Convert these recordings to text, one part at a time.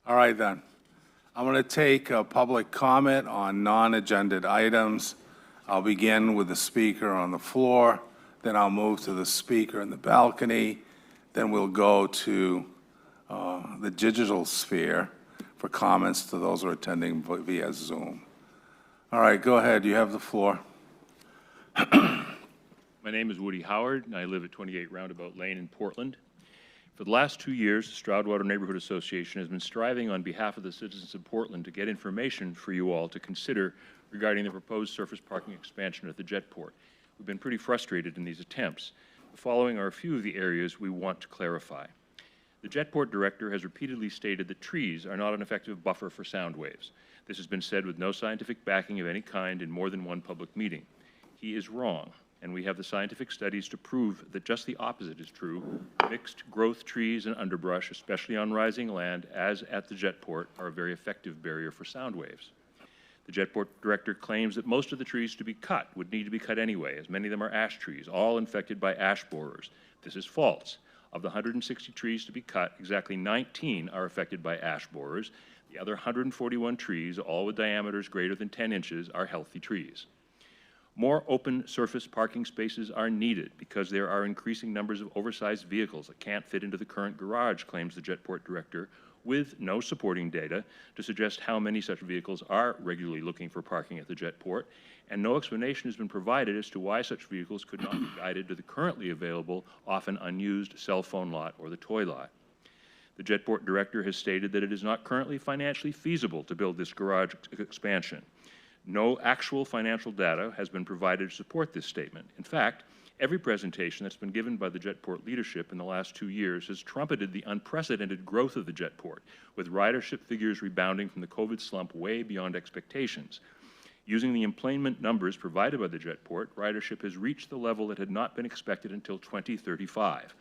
All right, then. I'm going to take a public comment on non-agended items. I'll begin with the speaker on the floor, then I'll move to the speaker in the balcony, then we'll go to the digital sphere for comments to those who are attending via Zoom. All right, go ahead. You have the floor. My name is Woody Howard, and I live at 28 Roundabout Lane in Portland. For the last 2 years, the Stroudwater Neighborhood Association has been striving on behalf of the citizens of Portland to get information for you all to consider regarding the proposed surface parking expansion at the Jetport. We've been pretty frustrated in these attempts. The following are a few of the areas we want to clarify. The Jetport director has repeatedly stated that trees are not an effective buffer for sound waves. This has been said with no scientific backing of any kind in more than one public meeting. He is wrong, and we have the scientific studies to prove that just the opposite is true. Mixed growth trees and underbrush, especially on rising land, as at the Jetport, are a very effective barrier for sound waves. The Jetport director claims that most of the trees to be cut would need to be cut anyway, as many of them are ash trees, all infected by ash borers. This is false. Of the 160 trees to be cut, exactly 19 are affected by ash borers. The other 141 trees, all with diameters greater than 10 inches, are healthy trees. More open surface parking spaces are needed because there are increasing numbers of oversized vehicles that can't fit into the current garage, claims the Jetport director, with no supporting data to suggest how many such vehicles are regularly looking for parking at the Jetport, and no explanation has been provided as to why such vehicles could not be guided to the currently available, often unused cell phone lot or the toy lot. The Jetport director has stated that it is not currently financially feasible to build this garage expansion. No actual financial data has been provided to support this statement. In fact, every presentation that's been given by the Jetport leadership in the last 2 years has trumpeted the unprecedented growth of the Jetport, with ridership figures rebounding from the COVID slump way beyond expectations. Using the employment numbers provided by the Jetport, ridership has reached the level that had not been expected until 2035.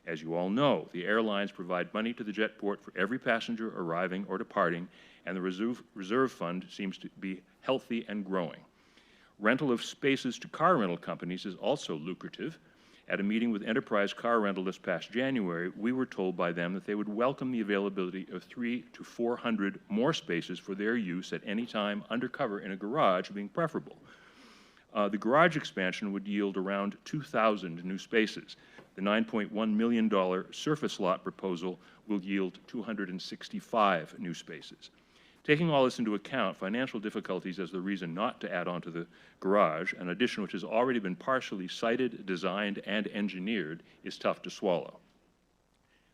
As you all know, the airlines provide money to the Jetport for every passenger arriving or departing, and the reserve fund seems to be healthy and growing. Rental of spaces to car rental companies is also lucrative. At a meeting with Enterprise Car Rental this past January, we were told by them that they would welcome the availability of 300 to 400 more spaces for their use at any time undercover in a garage being preferable. The garage expansion would yield around 2,000 new spaces. The $9.1 million surface lot proposal will yield 265 new spaces. Taking all this into account, financial difficulties as the reason not to add on to the garage, an addition which has already been partially sited, designed, and engineered, is tough to swallow.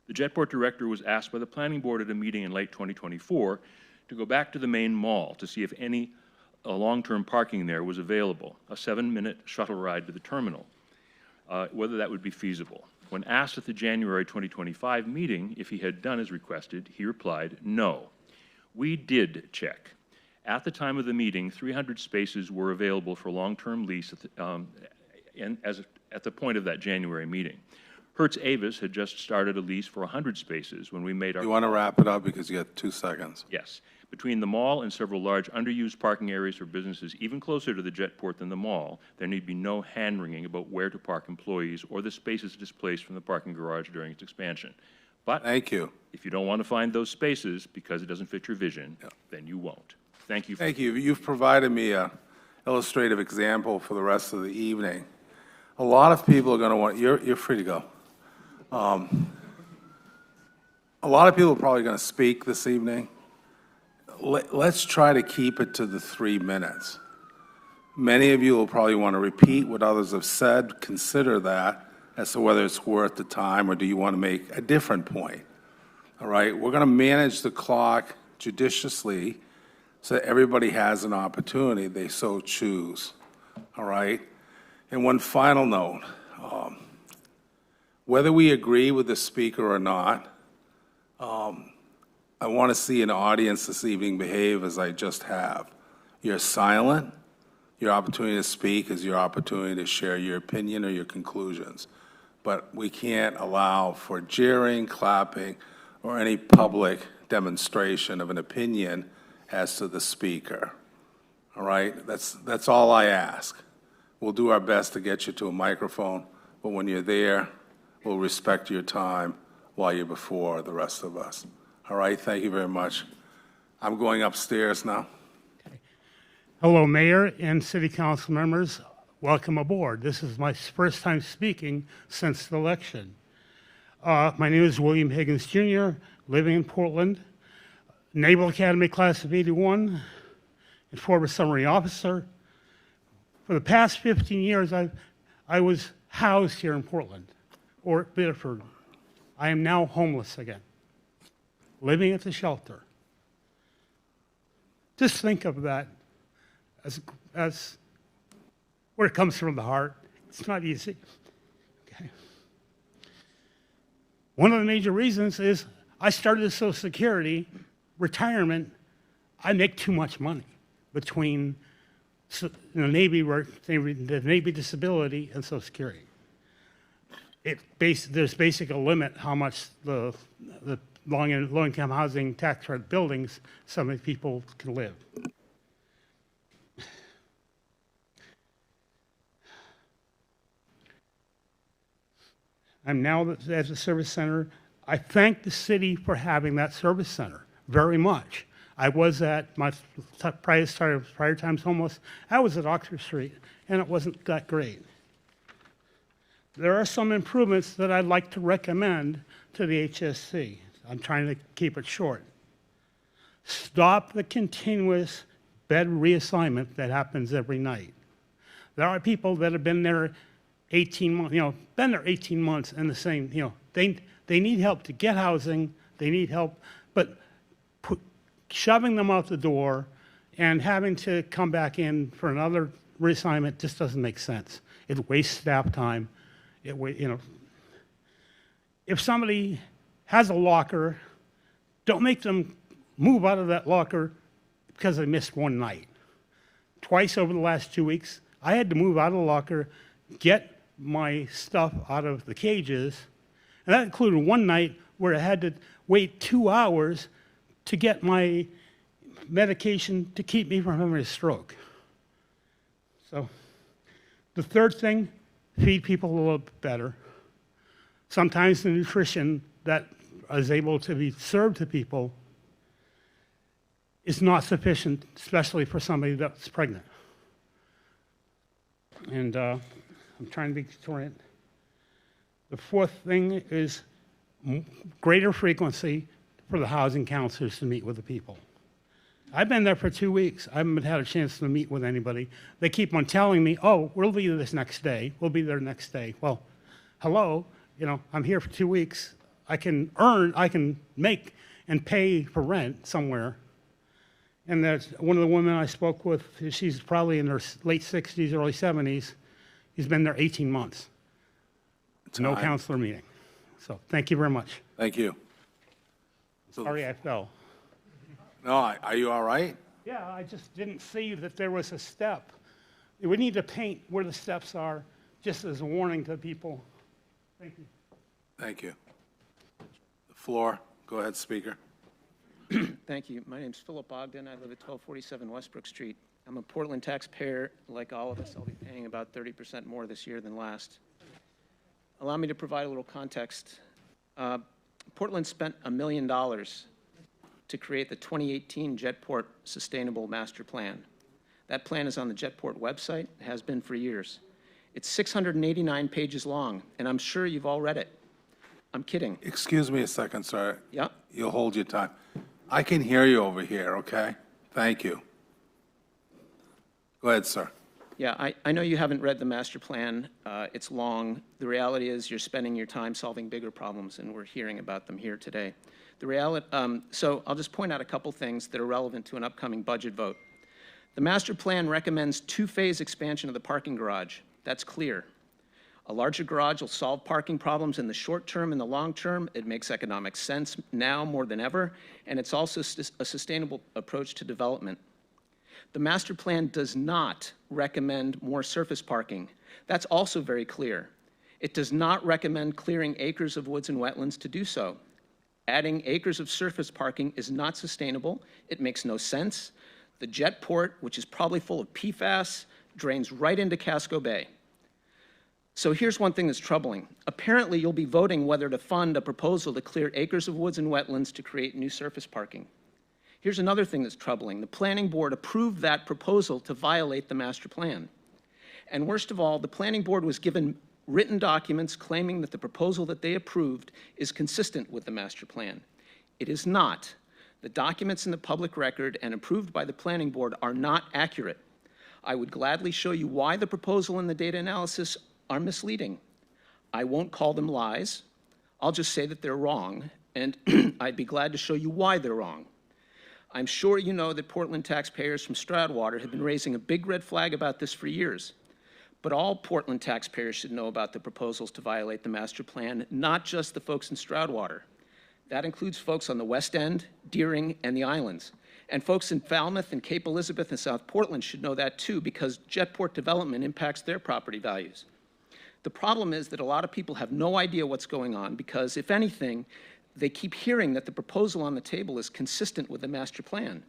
The Jetport director was asked by the planning board at a meeting in late 2024 to go back to the main mall to see if any long-term parking there was available, a 7-minute shuttle ride to the terminal, whether that would be feasible. When asked at the January 2025 meeting if he had done as requested, he replied, no. We did check. At the time of the meeting, 300 spaces were available for long-term lease at the point of that January meeting. Hertz Avis had just started a lease for 100 spaces when we made our— You want to wrap it up because you got 2 seconds. Yes. Between the mall and several large underused parking areas for businesses even closer to the Jetport than the mall, there need be no hand-wringing about where to park employees or the spaces displaced from the parking garage during its expansion. But thank you. If you don't want to find those spaces because it doesn't fit your vision, then you won't. Thank you. Thank you. You've provided me an illustrative example for the rest of the evening. A lot of people are going to want— you're free to go. A lot of people are probably going to speak this evening. Let's try to keep it to the 3 minutes. Many of you will probably want to repeat what others have said. Consider that as to whether it's worth the time or do you want to make a different point. All right, we're going to manage the clock judiciously so that everybody has an opportunity they so choose. All right, and one final note, whether we agree with the speaker or not, I want to see an audience this evening behave as I just have. You're silent. Your opportunity to speak is your opportunity to share your opinion or your conclusions. But we can't allow for jeering, clapping, or any public demonstration of an opinion as to the speaker. All right? That's all I ask. We'll do our best to get you to a microphone, but when you're there, we'll respect your time while you're before the rest of us. All right, thank you very much. I'm going upstairs now. Hello, Mayor and City Council members. Welcome aboard. This is my first time speaking since the election. My name is William Higgins Jr., living in Portland, Naval Academy class of '81, and former summary officer. For the past 15 years, I was housed here in Portland, or Biddeford. I am now homeless again, living at the shelter. Just think of that as where it comes from the heart. It's not easy. Okay. One of the major reasons is I started Social Security, retirement. I make too much money between the Navy work, the Navy disability, and Social Security. There's basically a limit how much the low-income housing tax credit buildings some of the people can live. I'm now at the service center. I thank the city for having that service center very much. I was at my prior times homeless. I was at Oxford Street, and it wasn't that great. There are some improvements that I'd like to recommend to the HSC. I'm trying to keep it short. Stop the continuous bed reassignment that happens every night. There are people that have been there 18 months, been there 18 months and the same, they need help to get housing, they need help, but shoving them out the door and having to come back in for another reassignment just doesn't make sense. It wastes staff time. If somebody has a locker, don't make them move out of that locker because they missed one night. Twice over the last 2 weeks, I had to move out of the locker, get my stuff out of the cages, and that included one night where I had to wait 2 hours to get my medication to keep me from having a stroke. So the third thing, feed people a little bit better. Sometimes the nutrition that is able to be served to people is not sufficient, especially for somebody that's pregnant. And I'm trying to be disoriented. The fourth thing is greater frequency for the housing counselors to meet with the people. I've been there for 2 weeks. I haven't had a chance to meet with anybody. They keep on telling me, oh, we'll be there this next day. We'll be there next day. Well, hello, I'm here for 2 weeks. I can make and pay for rent somewhere. And there's one of the women I spoke with, she's probably in her late 60s, early 70s. He's been there 18 months. No counselor meeting. So thank you very much. Thank you. Sorry I fell. No, are you all right? Yeah, I just didn't see that there was a step. We need to paint where the steps are, just as a warning to people. Thank you. Thank you. The floor. Go ahead, speaker. Thank you. My name's Philip Ogden. I live at 1247 Westbrook Street. I'm a Portland taxpayer. Like all of us, I'll be paying about 30% more this year than last. Allow me to provide a little context. Portland spent $1 million to create the 2018 Jetport Sustainable Master Plan. That plan is on the Jetport website. It has been for years. It's 689 pages long, and I'm sure you've all read it. I'm kidding. Excuse me a second, sir. Yeah? You'll hold your time. I can hear you over here, okay? Thank you. Go ahead, sir. Yeah, I know you haven't read the master plan. It's long. The reality is you're spending your time solving bigger problems, and we're hearing about them here today. So I'll just point out a couple things that are relevant to an upcoming budget vote. The master plan recommends two-phase expansion of the parking garage. That's clear. A larger garage will solve parking problems in the short term and the long term. It makes economic sense now more than ever, and it's also a sustainable approach to development. The master plan does not recommend more surface parking. That's also very clear. It does not recommend clearing acres of woods and wetlands to do so. Adding acres of surface parking is not sustainable. It makes no sense. The Jetport, which is probably full of PFAS, drains right into Casco Bay. So here's one thing that's troubling. Apparently, you'll be voting whether to fund a proposal to clear acres of woods and wetlands to create new surface parking. Here's another thing that's troubling. The planning board approved that proposal to violate the master plan. And worst of all, the planning board was given written documents claiming that the proposal that they approved is consistent with the master plan. It is not. The documents in the public record and approved by the planning board are not accurate. I would gladly show you why the proposal and the data analysis are misleading. I won't call them lies. I'll just say that they're wrong, and I'd be glad to show you why they're wrong. I'm sure you know that Portland taxpayers from Stroudwater have been raising a big red flag about this for years. But all Portland taxpayers should know about the proposals to violate the master plan, not just the folks in Stroudwater. That includes folks on the West End, Deering, and the Islands. And folks in Falmouth and Cape Elizabeth and South Portland should know that too, because Jetport development impacts their property values. The problem is that a lot of people have no idea what's going on because, if anything, they keep hearing that the proposal on the table is consistent with the master plan.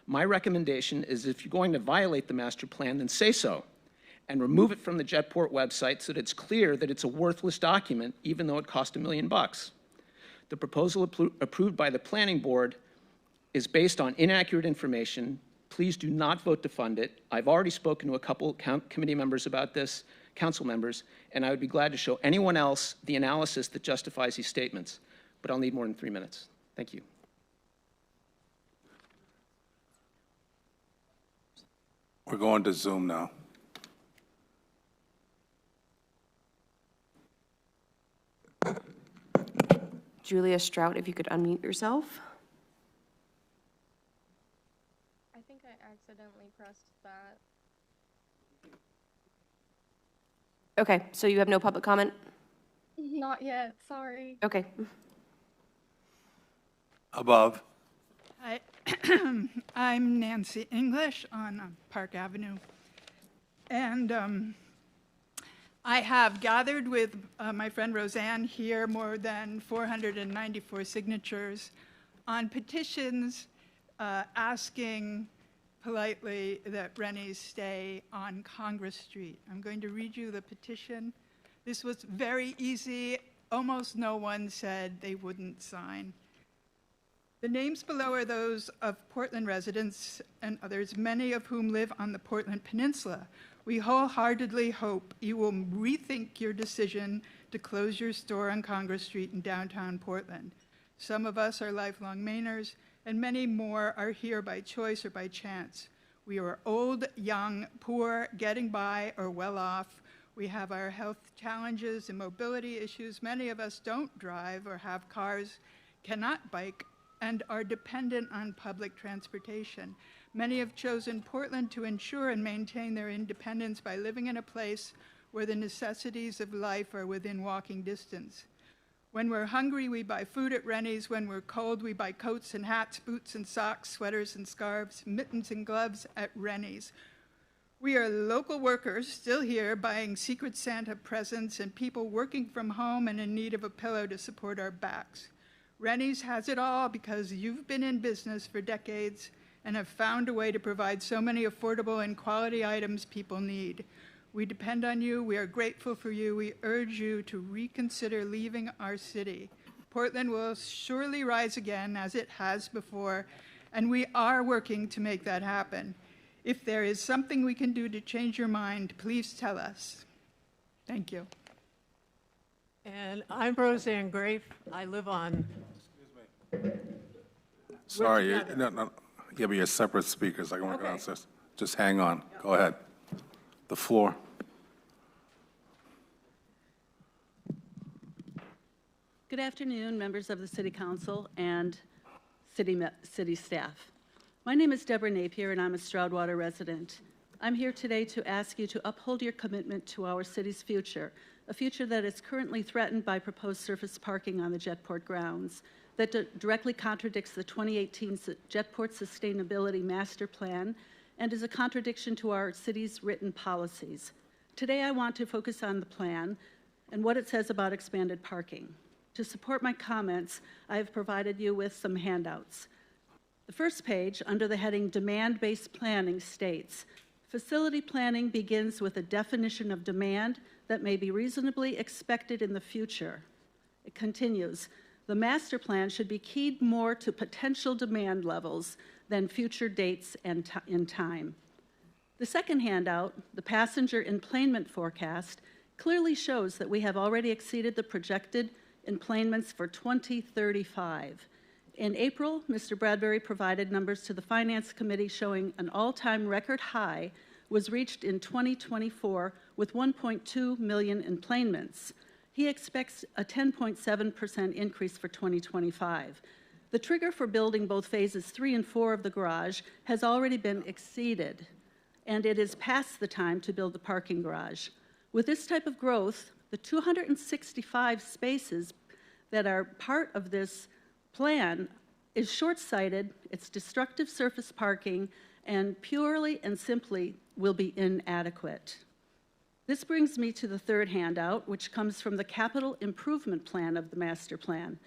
My recommendation is if you're going to violate the master plan, then say so, and remove it from the Jetport website so that it's clear that it's a worthless document, even though it cost $1 million. The proposal approved by the planning board is based on inaccurate information. Please do not vote to fund it. I've already spoken to a couple committee members about this, council members, and I would be glad to show anyone else the analysis that justifies these statements, but I'll need more than 3 minutes. Thank you. We're going to Zoom now. Julia Strout, if you could unmute yourself. I think I accidentally pressed that. Okay, so you have no public comment? Not yet, sorry. Okay. Above. Hi, I'm Nancy English on Park Avenue. And I have gathered with my friend Roseanne here more than 494 signatures on petitions asking politely that Rennie's stay on Congress Street. I'm going to read you the petition. This was very easy. Almost no one said they wouldn't sign. The names below are those of Portland residents and others, many of whom live on the Portland Peninsula. We wholeheartedly hope you will rethink your decision to close your store on Congress Street in downtown Portland. Some of us are lifelong Mainers, and many more are here by choice or by chance. We are old, young, poor, getting by, or well off. We have our health challenges and mobility issues. Many of us don't drive or have cars, cannot bike, and are dependent on public transportation. Many have chosen Portland to ensure and maintain their independence by living in a place where the necessities of life are within walking distance. When we're hungry, we buy food at Rennie's. When we're cold, we buy coats and hats, boots and socks, sweaters and scarves, mittens and gloves at Rennie's. We are local workers still here buying Secret Santa presents and people working from home and in need of a pillow to support our backs. Rennie's has it all because you've been in business for decades and have found a way to provide so many affordable and quality items people need. We depend on you. We are grateful for you. We urge you to reconsider leaving our city. Portland will surely rise again as it has before, and we are working to make that happen. If there is something we can do to change your mind, please tell us. Thank you. And I'm Roseanne Grafe. I live on. Sorry, together. no. Yeah, but you're separate speakers. I can work it out. Just hang on. Go ahead. The floor. Good afternoon, members of the City Council and city staff. My name is Deborah Napier, and I'm a Stroudwater resident. I'm here today to ask you to uphold your commitment to our city's future, a future that is currently threatened by proposed surface parking on the Jetport grounds that directly contradicts the 2018 Jetport Sustainability Master Plan and is a contradiction to our city's written policies. Today, I want to focus on the plan and what it says about expanded parking. To support my comments, I have provided you with some handouts. The first page, under the heading Demand-Based Planning, states, facility planning begins with a definition of demand that may be reasonably expected in the future. It continues, the master plan should be keyed more to potential demand levels than future dates and in time. The second handout, the passenger enplanement forecast, clearly shows that we have already exceeded the projected enplanements for 2035. In April, Mr. Bradbury provided numbers to the Finance Committee showing an all-time record high was reached in 2024 with 1.2 million enplanements. He expects a 10.7% increase for 2025. The trigger for building both phases 3 and 4 of the garage has already been exceeded, and it is past the time to build the parking garage. With this type of growth, the 265 spaces that are part of this plan is short-sighted, it's destructive surface parking, and purely and simply will be inadequate. This brings me to the third handout, which comes from the capital improvement plan of the master plan.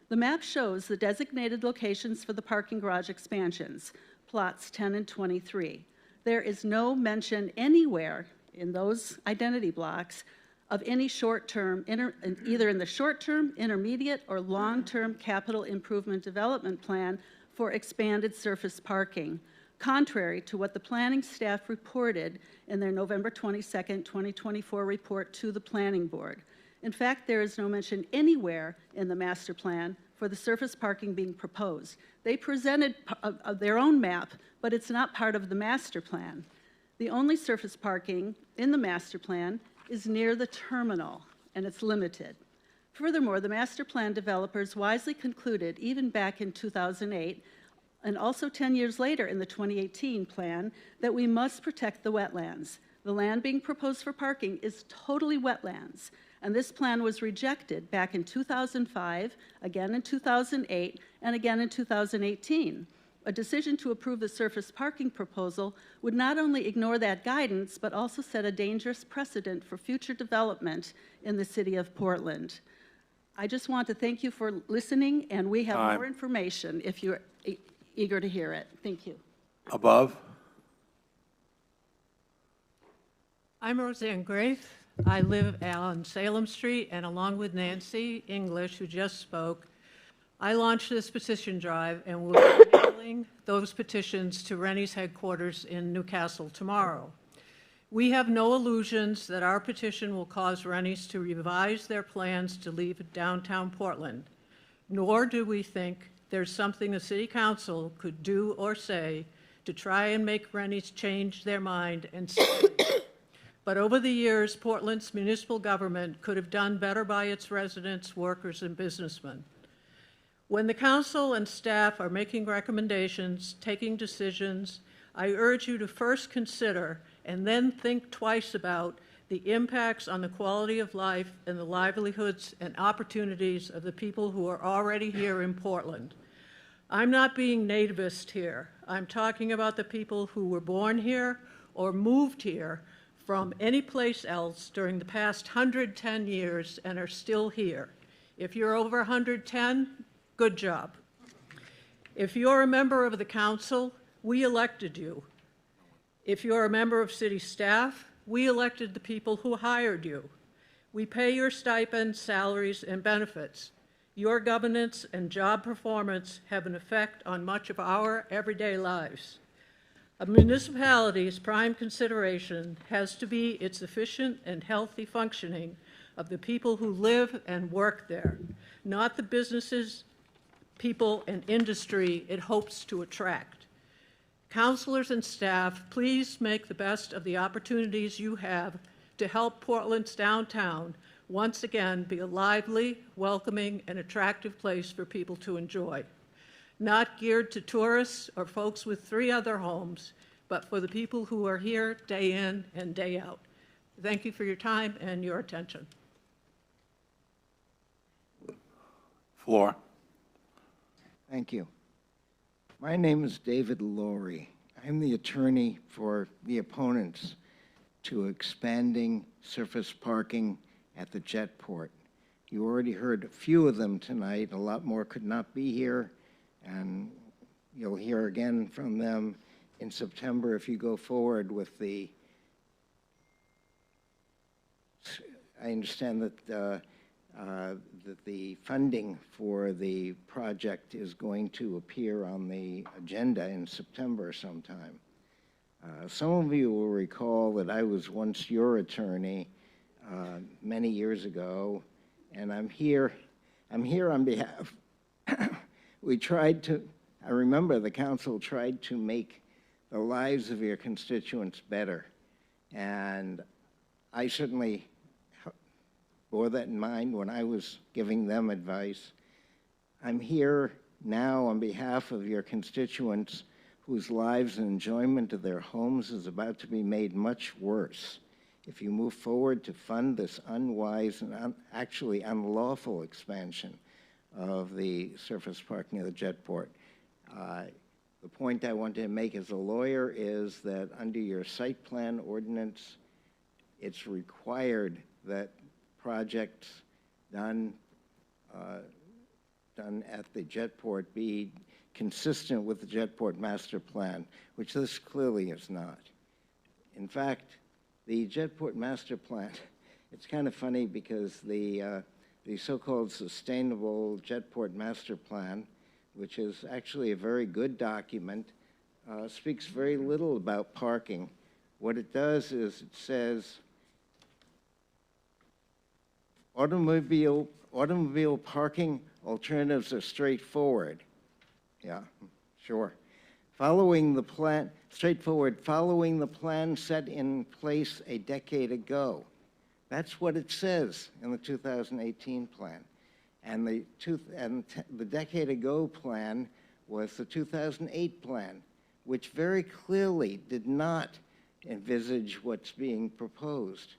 The map shows the designated locations for the parking garage expansions, plots 10 and 23. There is no mention anywhere in those identity blocks of any short-term, either in the short-term, intermediate, or long-term capital improvement development plan for expanded surface parking, contrary to what the planning staff reported in their November 22nd, 2024 report to the Planning Board. In fact, there is no mention anywhere in the master plan for the surface parking being proposed. They presented their own map, but it's not part of the master plan. The only surface parking in the master plan is near the terminal, and it's limited. Furthermore, the master plan developers wisely concluded, even back in 2008, and also 10 years later in the 2018 plan, that we must protect the wetlands. The land being proposed for parking is totally wetlands, and this plan was rejected back in 2005, again in 2008, and again in 2018. A decision to approve the surface parking proposal would not only ignore that guidance, but also set a dangerous precedent for future development in the city of Portland. I just want to thank you for listening, and we have more information if you're eager to hear it. Thank you. Above? I'm Roseanne Grafe. I live on Salem Street, and along with Nancy English, who just spoke, I launched this petition drive and will be mailing those petitions to Rennie's headquarters in Newcastle tomorrow. We have no illusions that our petition will cause Rennie's to revise their plans to leave downtown Portland, nor do we think there's something the City Council could do or say to try and make Rennie's change their mind and stay. But over the years, Portland's municipal government could have done better by its residents, workers, and businessmen. When the council and staff are making recommendations, taking decisions, I urge you to first consider and then think twice about the impacts on the quality of life and the livelihoods and opportunities of the people who are already here in Portland. I'm not being nativist here. I'm talking about the people who were born here or moved here from any place else during the past 110 years and are still here. If you're over 110, good job. If you're a member of the council, we elected you. If you're a member of city staff, we elected the people who hired you. We pay your stipends, salaries, and benefits. Your governance and job performance have an effect on much of our everyday lives. A municipality's prime consideration has to be its efficient and healthy functioning of the people who live and work there, not the businesses, people, and industry it hopes to attract. Councilors and staff, please make the best of the opportunities you have to help Portland's downtown once again be a lively, welcoming, and attractive place for people to enjoy. Not geared to tourists or folks with 3 other homes, but for the people who are here day in and day out. Thank you for your time and your attention. Floor. Thank you. My name is David Laurie. I'm the attorney for the opponents to expanding surface parking at the Jetport. You already heard a few of them tonight. A lot more could not be here, and you'll hear again from them in September if you go forward with the I understand that the funding for the project is going to appear on the agenda in September sometime. Some of you will recall that I was once your attorney many years ago, and I'm here on behalf. I remember the council tried to make the lives of your constituents better, and I certainly bore that in mind when I was giving them advice. I'm here now on behalf of your constituents whose lives and enjoyment of their homes is about to be made much worse if you move forward to fund this unwise and actually unlawful expansion of the surface parking of the Jetport. The point I want to make as a lawyer is that under your site plan ordinance, it's required that projects done at the Jetport be consistent with the Jetport master plan, which this clearly is not. In fact, the Jetport master plan, it's kind of funny because the so-called sustainable Jetport master plan, which is actually a very good document, speaks very little about parking. What it does is it says automobile parking alternatives are straightforward. Yeah, sure. Following the plan set in place a decade ago. That's what it says in the 2018 plan. And the decade ago plan was the 2008 plan, which very clearly did not envisage what's being proposed.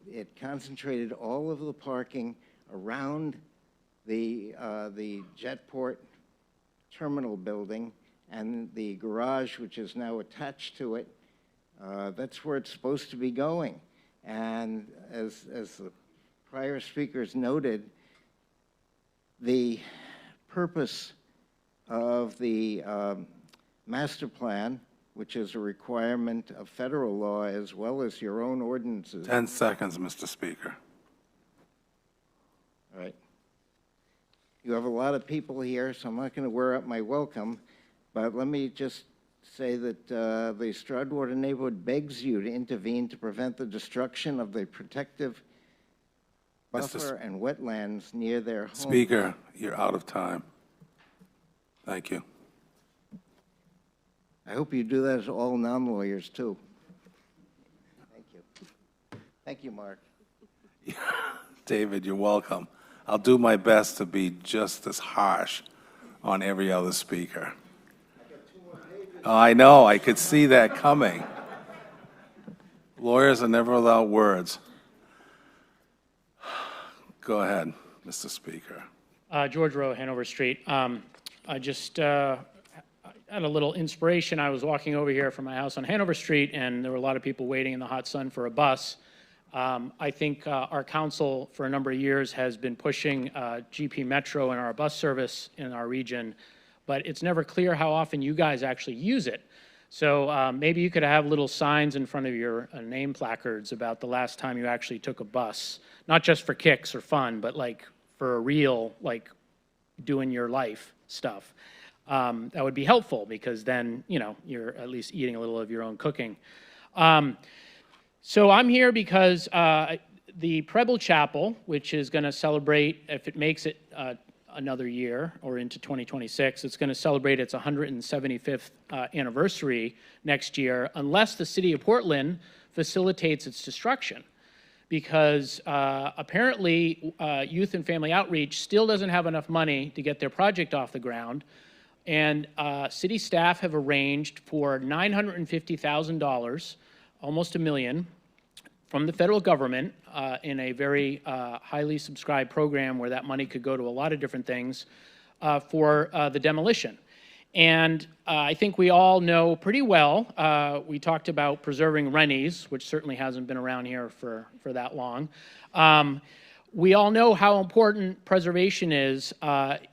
It concentrated all of the parking around the Jetport terminal building and the garage, which is now attached to it. That's where it's supposed to be going. And as the prior speakers noted, the purpose of the master plan, which is a requirement of federal law as well as your own ordinances. 10 seconds, Mr. Speaker. All right. You have a lot of people here, so I'm not going to wear out my welcome, but let me just say that the Stroudwater neighborhood begs you to intervene to prevent the destruction of the protective buffer and wetlands near their home. Speaker, you're out of time. Thank you. I hope you do that to all non-lawyers, too. Thank you. Thank you, Mark. David, you're welcome. I'll do my best to be just as harsh on every other speaker. Oh, I know, I could see that coming. Lawyers are never without words. Go ahead, Mr. Speaker. George Rowe, Hanover Street. I just had a little inspiration. I was walking over here from my house on Hanover Street, and there were a lot of people waiting in the hot sun for a bus. I think our council for a number of years has been pushing GP Metro and our bus service in our region, but it's never clear how often you guys actually use it. So maybe you could have little signs in front of your name placards about the last time you actually took a bus, not just for kicks or fun, but like for a real, like doing your life stuff. That would be helpful because then, you know, you're at least eating a little of your own cooking. So I'm here because the Preble Chapel, which is going to celebrate, if it makes it another year or into 2026, it's going to celebrate its 175th anniversary next year, unless the city of Portland facilitates its destruction. Because apparently Youth and Family Outreach still doesn't have enough money to get their project off the ground. And city staff have arranged for $950,000, almost $1 million, from the federal government in a very highly subscribed program where that money could go to a lot of different things for the demolition. And I think we all know pretty well, we talked about preserving Rennie's, which certainly hasn't been around here for that long. We all know how important preservation is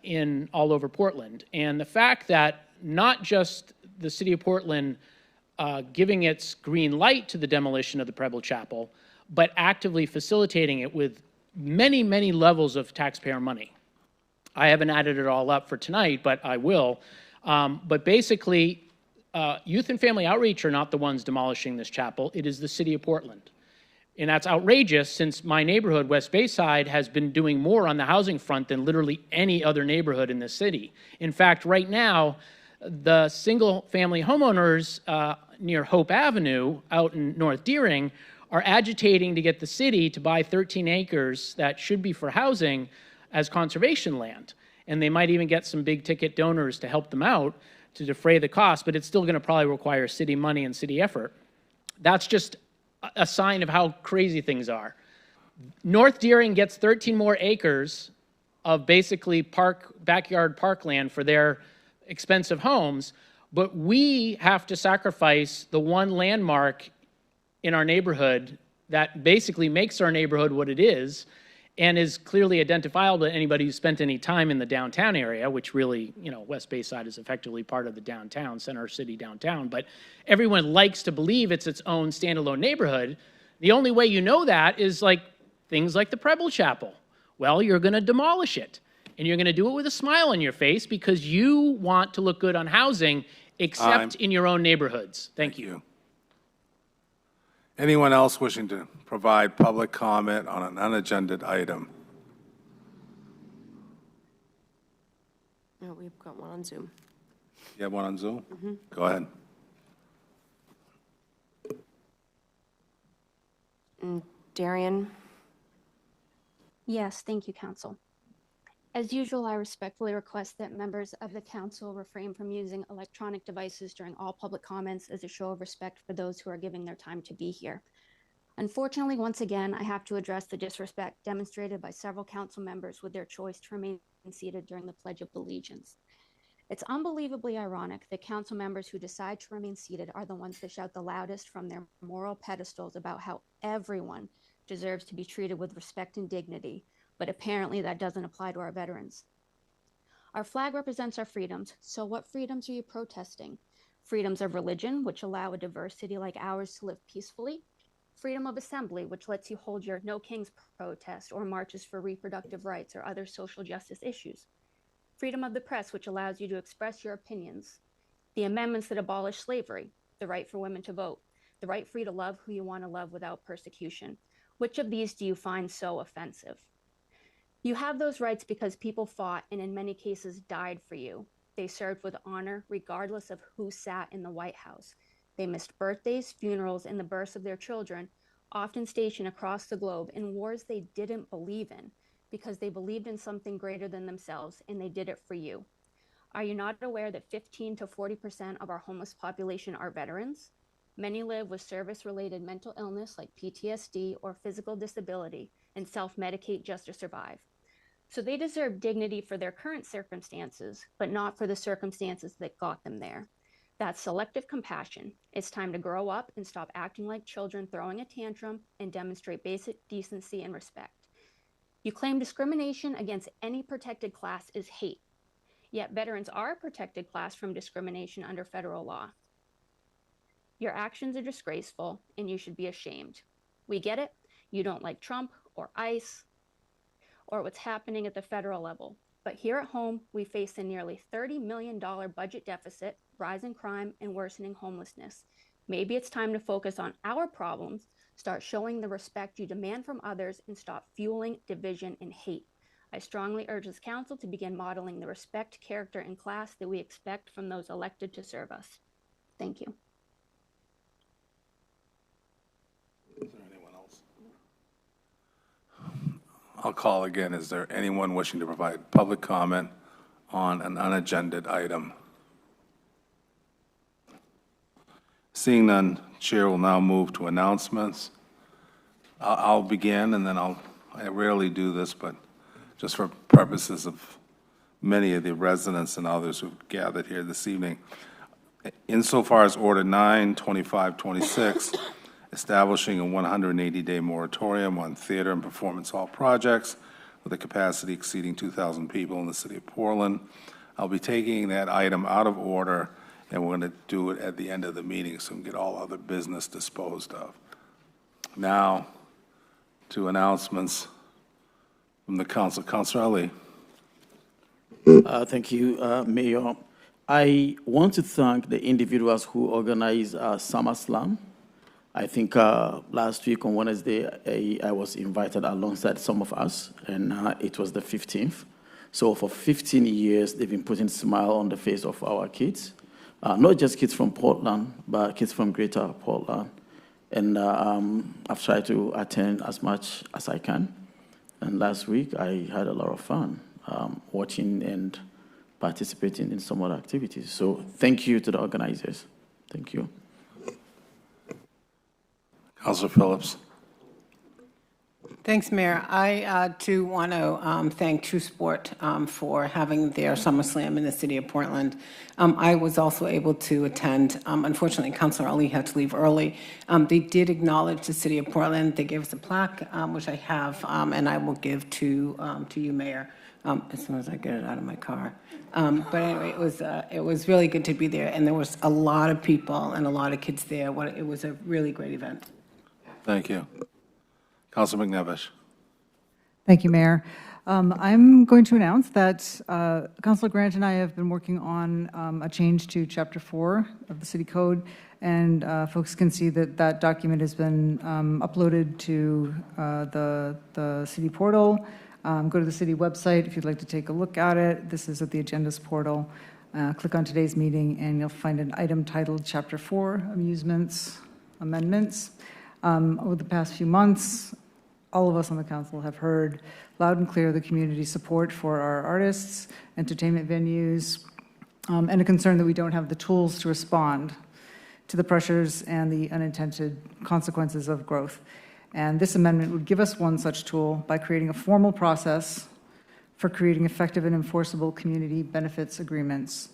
in all over Portland. And the fact that not just the city of Portland giving its green light to the demolition of the Preble Chapel, but actively facilitating it with many, many levels of taxpayer money. I haven't added it all up for tonight, but I will. But basically, Youth and Family Outreach are not the ones demolishing this chapel. It is the city of Portland. And that's outrageous since my neighborhood, West Bayside, has been doing more on the housing front than literally any other neighborhood in this city. In fact, right now, the single-family homeowners near Hope Avenue out in North Deering are agitating to get the city to buy 13 acres that should be for housing as conservation land. And they might even get some big-ticket donors to help them out to defray the cost, but it's still going to probably require city money and city effort. That's just a sign of how crazy things are. North Deering gets 13 more acres of basically backyard parkland for their expensive homes, but we have to sacrifice the one landmark in our neighborhood that basically makes our neighborhood what it is and is clearly identifiable to anybody who's spent any time in the downtown area, which really, West Bayside is effectively part of the downtown, center city downtown, but everyone likes to believe it's its own standalone neighborhood. The only way you know that is things like the Preble Chapel. Well, you're gonna demolish it, and you're gonna do it with a smile on your face because you want to look good on housing, except in your own neighborhoods. Thank you. Anyone else wishing to provide public comment on an unagended item? No, we've got one on Zoom. You have one on Zoom? Go ahead. Darian? Yes, thank you, Council. As usual, I respectfully request that members of the Council refrain from using electronic devices during all public comments as a show of respect for those who are giving their time to be here. Unfortunately, once again, I have to address the disrespect demonstrated by several Council members with their choice to remain seated during the Pledge of Allegiance. It's unbelievably ironic that Council members who decide to remain seated are the ones that shout the loudest from their moral pedestals about how everyone deserves to be treated with respect and dignity, but apparently that doesn't apply to our veterans. Our flag represents our freedoms, so what freedoms are you protesting? Freedoms of religion, which allow a diverse city like ours to live peacefully. Freedom of assembly, which lets you hold your No Kings protest or marches for reproductive rights or other social justice issues. Freedom of the press, which allows you to express your opinions. The amendments that abolish slavery, the right for women to vote, the right for you to love who you want to love without persecution. Which of these do you find so offensive? You have those rights because people fought and in many cases died for you. They served with honor regardless of who sat in the White House. They missed birthdays, funerals, and the births of their children, often stationed across the globe in wars they didn't believe in because they believed in something greater than themselves and they did it for you. Are you not aware that 15 to 40% of our homeless population are veterans? Many live with service-related mental illness like PTSD or physical disability and self-medicate just to survive. So they deserve dignity for their current circumstances, but not for the circumstances that got them there. That's selective compassion. It's time to grow up and stop acting like children throwing a tantrum and demonstrate basic decency and respect. You claim discrimination against any protected class is hate, yet veterans are a protected class from discrimination under federal law. Your actions are disgraceful and you should be ashamed. We get it. You don't like Trump or ICE or what's happening at the federal level. But here at home, we face a nearly $30 million budget deficit, rising crime, and worsening homelessness. Maybe it's time to focus on our problems, start showing the respect you demand from others, and stop fueling division and hate. I strongly urge this council to begin modeling the respect, character, and class that we expect from those elected to serve us. Thank you. Is there anyone else? I'll call again. Is there anyone wishing to provide public comment on an unagended item? Seeing none, Chair will now move to announcements. I'll begin, and then I rarely do this, but just for purposes of many of the residents and others who've gathered here this evening, insofar as Order 9/2526, establishing a 180-day moratorium on theater and performance hall projects with a capacity exceeding 2,000 people in the city of Portland. I'll be taking that item out of order, and we're going to do it at the end of the meeting so we can get all other business disposed of. Now, to announcements from the council. Councilor Ali. Thank you, Mayor. I want to thank the individuals who organized SummerSlam. I think last week on Wednesday, I was invited alongside some of us, and it was the 15th. So for 15 years, they've been putting a smile on the face of our kids. Not just kids from Portland, but kids from greater Portland. And I've tried to attend as much as I can. And last week, I had a lot of fun watching and participating in some other activities. So thank you to the organizers. Thank you. Councilor Phillips. Thanks, Mayor. I, too, want to thank True Sport for having their SummerSlam in the city of Portland. I was also able to attend. Unfortunately, Councilor Ali had to leave early. They did acknowledge the city of Portland. They gave us a plaque, which I have, and I will give to you, Mayor, as soon as I get it out of my car. But anyway, it was really good to be there, and there was a lot of people and a lot of kids there. It was a really great event. Thank you. Councilor McNevish. Thank you, Mayor. I'm going to announce that Councilor Grant and I have been working on a change to Chapter 4 of the City Code, and folks can see that that document has been uploaded to the city portal. Go to the city website if you'd like to take a look at it. This is at the agendas portal. Click on today's meeting, and you'll find an item titled Chapter 4, Amusements Amendments. Over the past few months, all of us on the council have heard loud and clear the community support for our artists, entertainment venues, and a concern that we don't have the tools to respond to the pressures and the unintended consequences of growth. And this amendment would give us one such tool by creating a formal process for creating effective and enforceable community benefits agreements.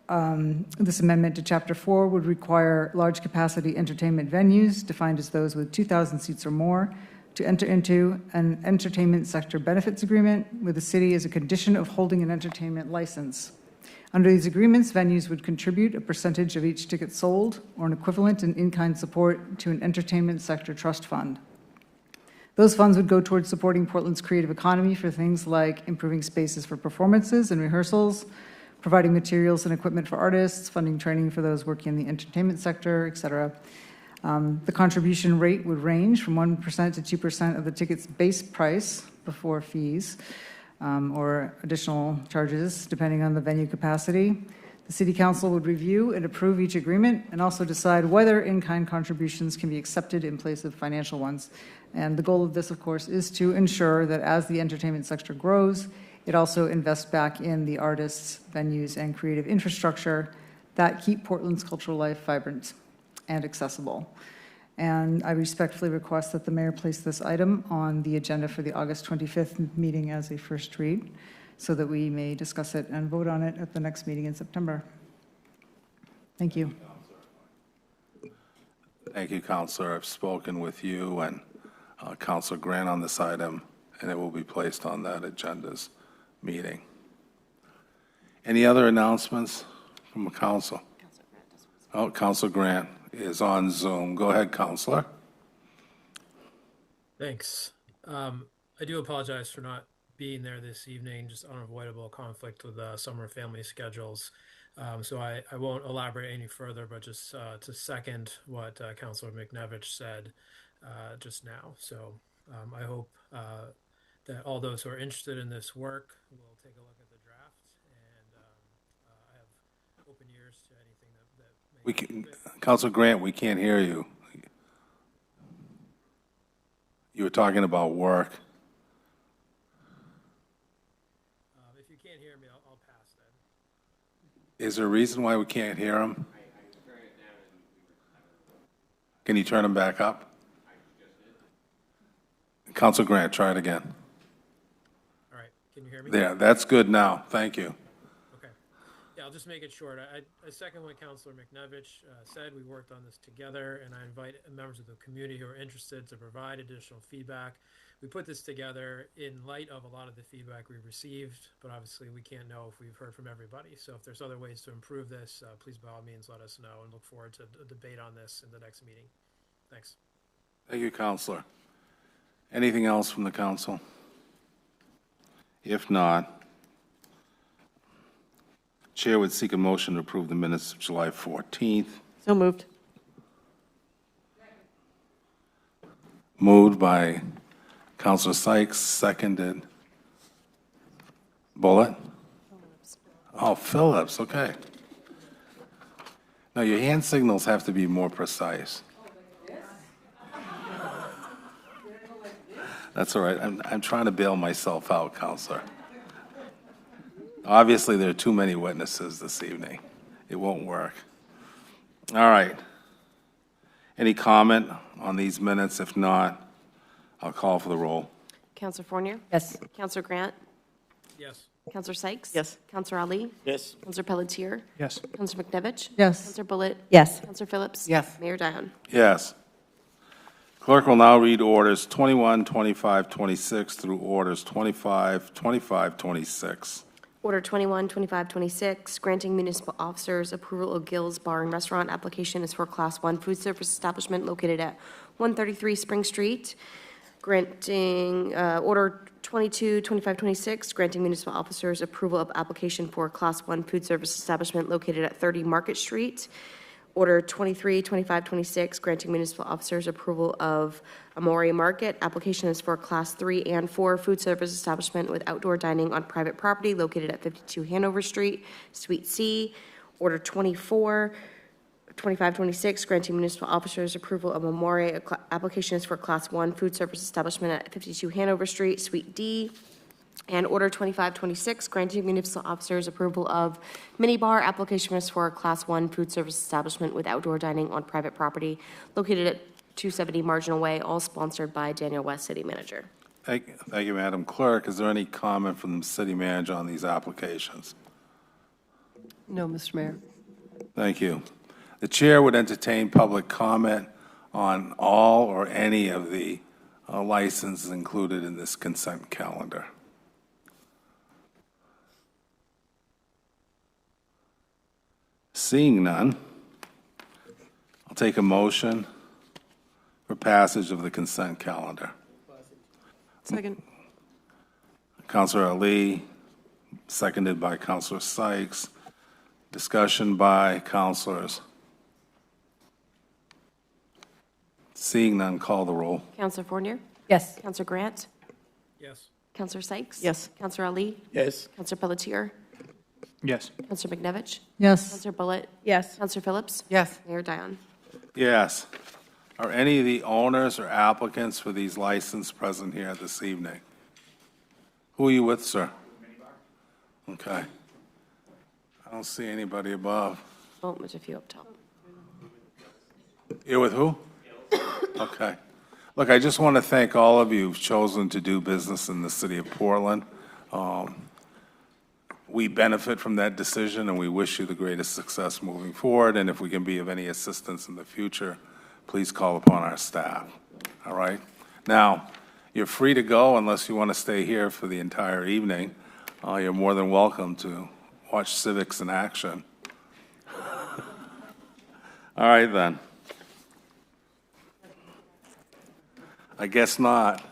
This amendment to Chapter 4 would require large capacity entertainment venues, defined as those with 2,000 seats or more, to enter into an entertainment sector benefits agreement with the city as a condition of holding an entertainment license. Under these agreements, venues would contribute a percentage of each ticket sold or an equivalent in-kind support to an entertainment sector trust fund. Those funds would go towards supporting Portland's creative economy for things like improving spaces for performances and rehearsals, providing materials and equipment for artists, funding training for those working in the entertainment sector, et cetera. The contribution rate would range from 1% to 2% of the ticket's base price before fees or additional charges, depending on the venue capacity. The City Council would review and approve each agreement and also decide whether in-kind contributions can be accepted in place of financial ones. And the goal of this, of course, is to ensure that as the entertainment sector grows, it also invests back in the artists, venues, and creative infrastructure that keep Portland's cultural life vibrant and accessible. And I respectfully request that the mayor place this item on the agenda for the August 25th meeting as a first read, so that we may discuss it and vote on it at the next meeting in September. Thank you. Thank you, Councilor. I've spoken with you and Councilor Grant on this item, and it will be placed on that agenda's meeting. Any other announcements from the council? Oh, Councilor Grant is on Zoom. Go ahead, Councilor. Thanks. I do apologize for not being there this evening, just unavoidable conflict with summer family schedules. So I won't elaborate any further, but just to second what Councilor McNevich said just now. So I hope that all those who are interested in this work will take a look at the draft, and I have open ears to anything that Councilor Grant, we can't hear you. You were talking about work. If you can't hear me, I'll pass then. Is there a reason why we can't hear him? Can you turn him back up? Councilor Grant, try it again. All right, can you hear me? There, that's good now. Thank you. Okay. Yeah, I'll just make it short. I second what Councilor McNevich said. We worked on this together, and I invite members of the community who are interested to provide additional feedback. We put this together in light of a lot of the feedback we received, but obviously we can't know if we've heard from everybody. So if there's other ways to improve this, please by all means let us know, and look forward to a debate on this in the next meeting. Thanks. Thank you, Councilor. Anything else from the council? If not, Chair would seek a motion to approve the minutes of July 14th. So moved. Moved by Councilor Sykes, seconded. Bullitt? Oh, Phillips, okay. Now, your hand signals have to be more precise. That's all right. I'm trying to bail myself out, Counselor. Obviously, there are too many witnesses this evening. It won't work. All right. Any comment on these minutes? If not, I'll call for the roll. Counselor Fournier? Yes. Counselor Grant? Yes. Counselor Sykes? Yes. Counselor Ali? Yes. Counselor Pelletier? Yes. Counselor McNevich? Yes. Counselor Bullitt? Yes. Counselor Phillips? Yes. Mayor Dion? Yes. Clerk will now read orders 21, 25, 26 through orders 25, 25, 26. Order 21, 25, 26, granting municipal officers approval of Gill's Bar and Restaurant. Application is for Class 1 food service establishment located at 133 Spring Street. Granting, Order 22, 25, 26, granting municipal officers approval of application for Class 1 food service establishment located at 30 Market Street. Order 23, 25, 26, granting municipal officers approval of Amore Market. Application is for Class 3 and 4 food service establishment with outdoor dining on private property located at 52 Hanover Street, Suite C. Order 24, 25, 26, granting municipal officers approval of Amore. Application is for Class 1 food service establishment at 52 Hanover Street, Suite D. And Order 25, 26, granting municipal officers approval of minibar. Application is for a Class 1 food service establishment with outdoor dining on private property located at 270 Marginal Way, all sponsored by Daniel West, City Manager. Thank you, Madam Clerk. Is there any comment from the city manager on these applications? No, Mr. Mayor. Thank you. The chair would entertain public comment on all or any of the licenses included in this consent calendar. Seeing none, I'll take a motion for passage of the consent calendar. Second. Councilor Ali, seconded by Councilor Sykes. Discussion by councilors. Seeing none, call the roll. Counselor Fournier? Yes. Counselor Grant? Yes. Counselor Sykes? Yes. Counselor Ali? Yes. Counselor Pelletier? Yes. Counselor McNevich? Yes. Counselor Bullitt? Yes. Counselor Phillips? Yes. Mayor Dion? Yes. Are any of the owners or applicants for these licenses present here this evening? Who are you with, sir? Okay. I don't see anybody above. Oh, there's a few up top. You're with who? Okay. Look, I just want to thank all of you who've chosen to do business in the city of Portland. We benefit from that decision, and we wish you the greatest success moving forward. And if we can be of any assistance in the future, please call upon our staff. All right? Now, you're free to go unless you want to stay here for the entire evening. You're more than welcome to watch civics in action. All right, then. I guess not.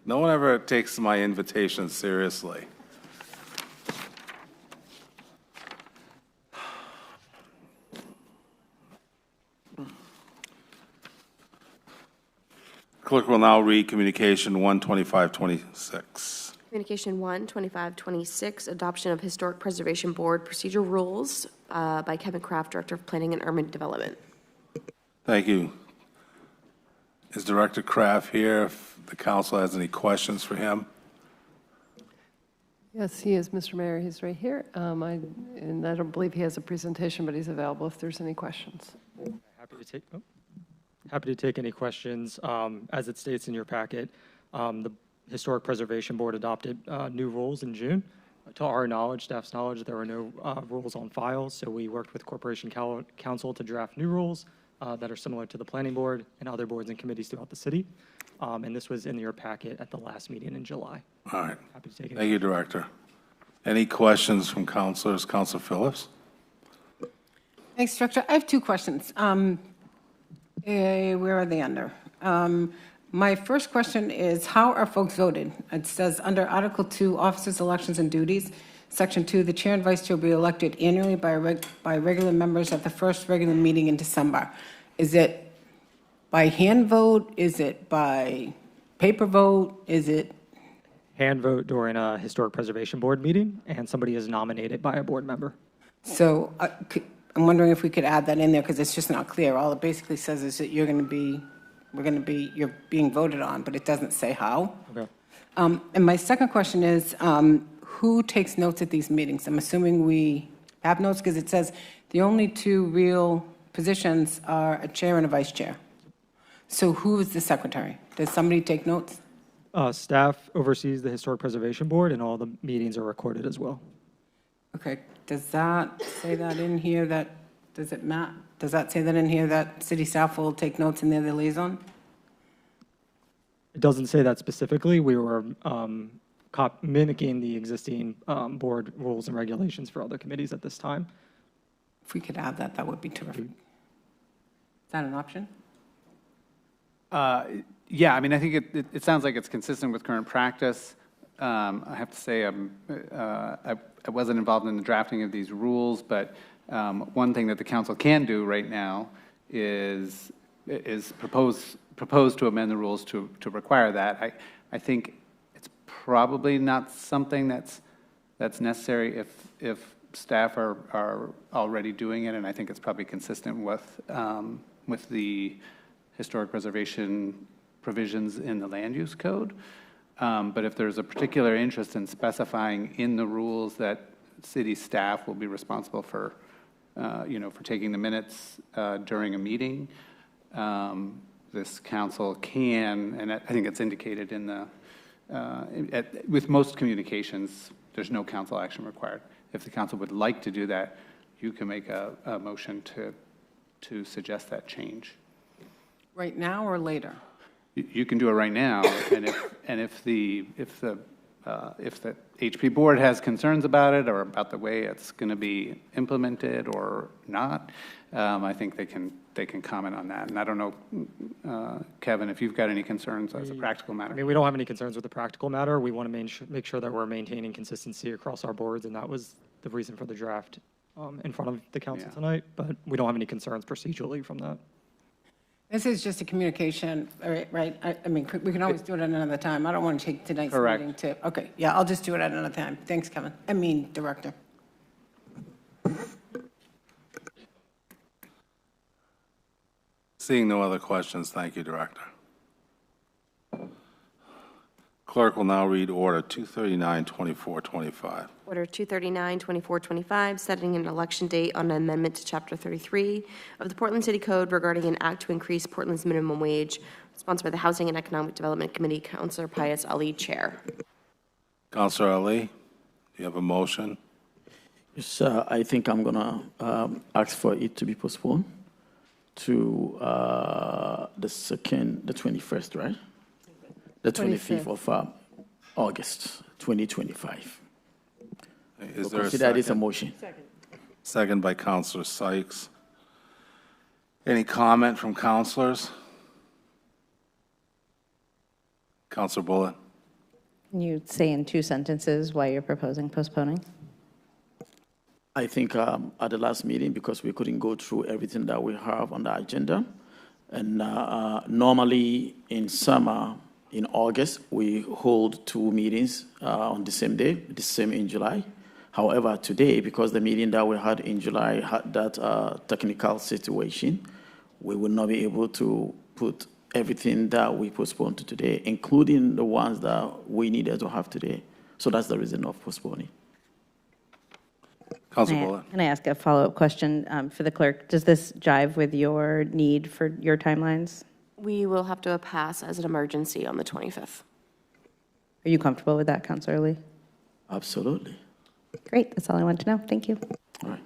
No one ever takes my invitation seriously. Clerk will now read Communication 12526. Communication 1, 2526, adoption of Historic Preservation Board procedural rules by Kevin Kraft, Director of Planning and Urban Development. Thank you. Is Director Kraft here? If the council has any questions for him? Yes, he is, Mr. Mayor. He's right here. And I don't believe he has a presentation, but he's available if there's any questions. Happy to take any questions. As it states in your packet, the Historic Preservation Board adopted new rules in June. To our knowledge, staff's knowledge, there were no rules on file, so we worked with Corporation Council to draft new rules that are similar to the Planning Board and other boards and committees throughout the city. And this was in your packet at the last meeting in July. All right. Happy to take any Thank you, Director. Any questions from councilors? Councilor Phillips? Thanks, Director. I have two questions. Where are they under? My first question is, how are folks voted? It says, under Article 2, Officers, Elections, and Duties, Section 2, the chair and vice chair will be elected annually by regular members at the first regular meeting in December. Is it by hand vote? Is it by paper vote? Is it? Hand vote during a Historic Preservation Board meeting, and somebody is nominated by a board member. So I'm wondering if we could add that in there, because it's just not clear. All it basically says is that you're being voted on, but it doesn't say how. Okay. And my second question is, who takes notes at these meetings? I'm assuming we have notes, because it says the only two real positions are a chair and a vice chair. So who is the secretary? Does somebody take notes? Staff oversees the Historic Preservation Board, and all the meetings are recorded as well. Okay, does that say that in here, does that say that in here, that city staff will take notes and they're the liaison? It doesn't say that specifically. We were mimicking the existing board rules and regulations for other committees at this time. If we could add that, that would be terrific. Is that an option? Yeah, I mean, I think it sounds like it's consistent with current practice. I have to say I wasn't involved in the drafting of these rules, but one thing that the council can do right now is propose to amend the rules to require that. I think it's probably not something that's necessary if staff are already doing it, and I think it's probably consistent with the historic preservation provisions in the land use code. But if there's a particular interest in specifying in the rules that city staff will be responsible for, for taking the minutes during a meeting, this council can, and I think it's indicated in the, with most communications, there's no council action required. If the council would like to do that, you can make a motion to suggest that change. Right now or later? You can do it right now, and if the HP board has concerns about it or about the way it's going to be implemented or not, I think they can comment on that. And I don't know, Kevin, if you've got any concerns as a practical matter. I mean, we don't have any concerns with the practical matter. We want to make sure that we're maintaining consistency across our boards, and that was the reason for the draft in front of the council tonight. But we don't have any concerns procedurally from that. This is just a communication, right? I mean, we can always do it at another time. I don't want to take tonight's meeting to, okay, yeah, I'll just do it at another time. Thanks, Kevin. Director. Seeing no other questions, thank you, Director. Clerk will now read Order 239-2425. Order 239-2425, setting an election date on an amendment to Chapter 33 of the Portland City Code regarding an act to increase Portland's minimum wage, sponsored by the Housing and Economic Development Committee. Councilor Pius Ali, Chair. Councilor Ali, do you have a motion? Yes, I think I'm going to ask for it to be postponed to the 21st, right? The 25th of August, 2025. Is there a consider that is a second? motion. Second by Councilor Sykes. Any comment from councilors? Councilor Bullitt. Can you say in 2 sentences why you're proposing postponing? I think at the last meeting, because we couldn't go through everything that we have on the agenda, and normally in summer, in August, we hold 2 meetings on the same day, the same in July. However, today, because the meeting that we had in July had that technical situation, we will not be able to put everything that we postponed to today, including the ones that we needed to have today. So that's the reason of postponing. Councilor Bullitt. Can I ask a follow-up question for the clerk? Does this jive with your need for your timelines? We will have to pass as an emergency on the 25th. Are you comfortable with that, Councilor Lee? Absolutely. Great, that's all I wanted to know. Thank you. All right.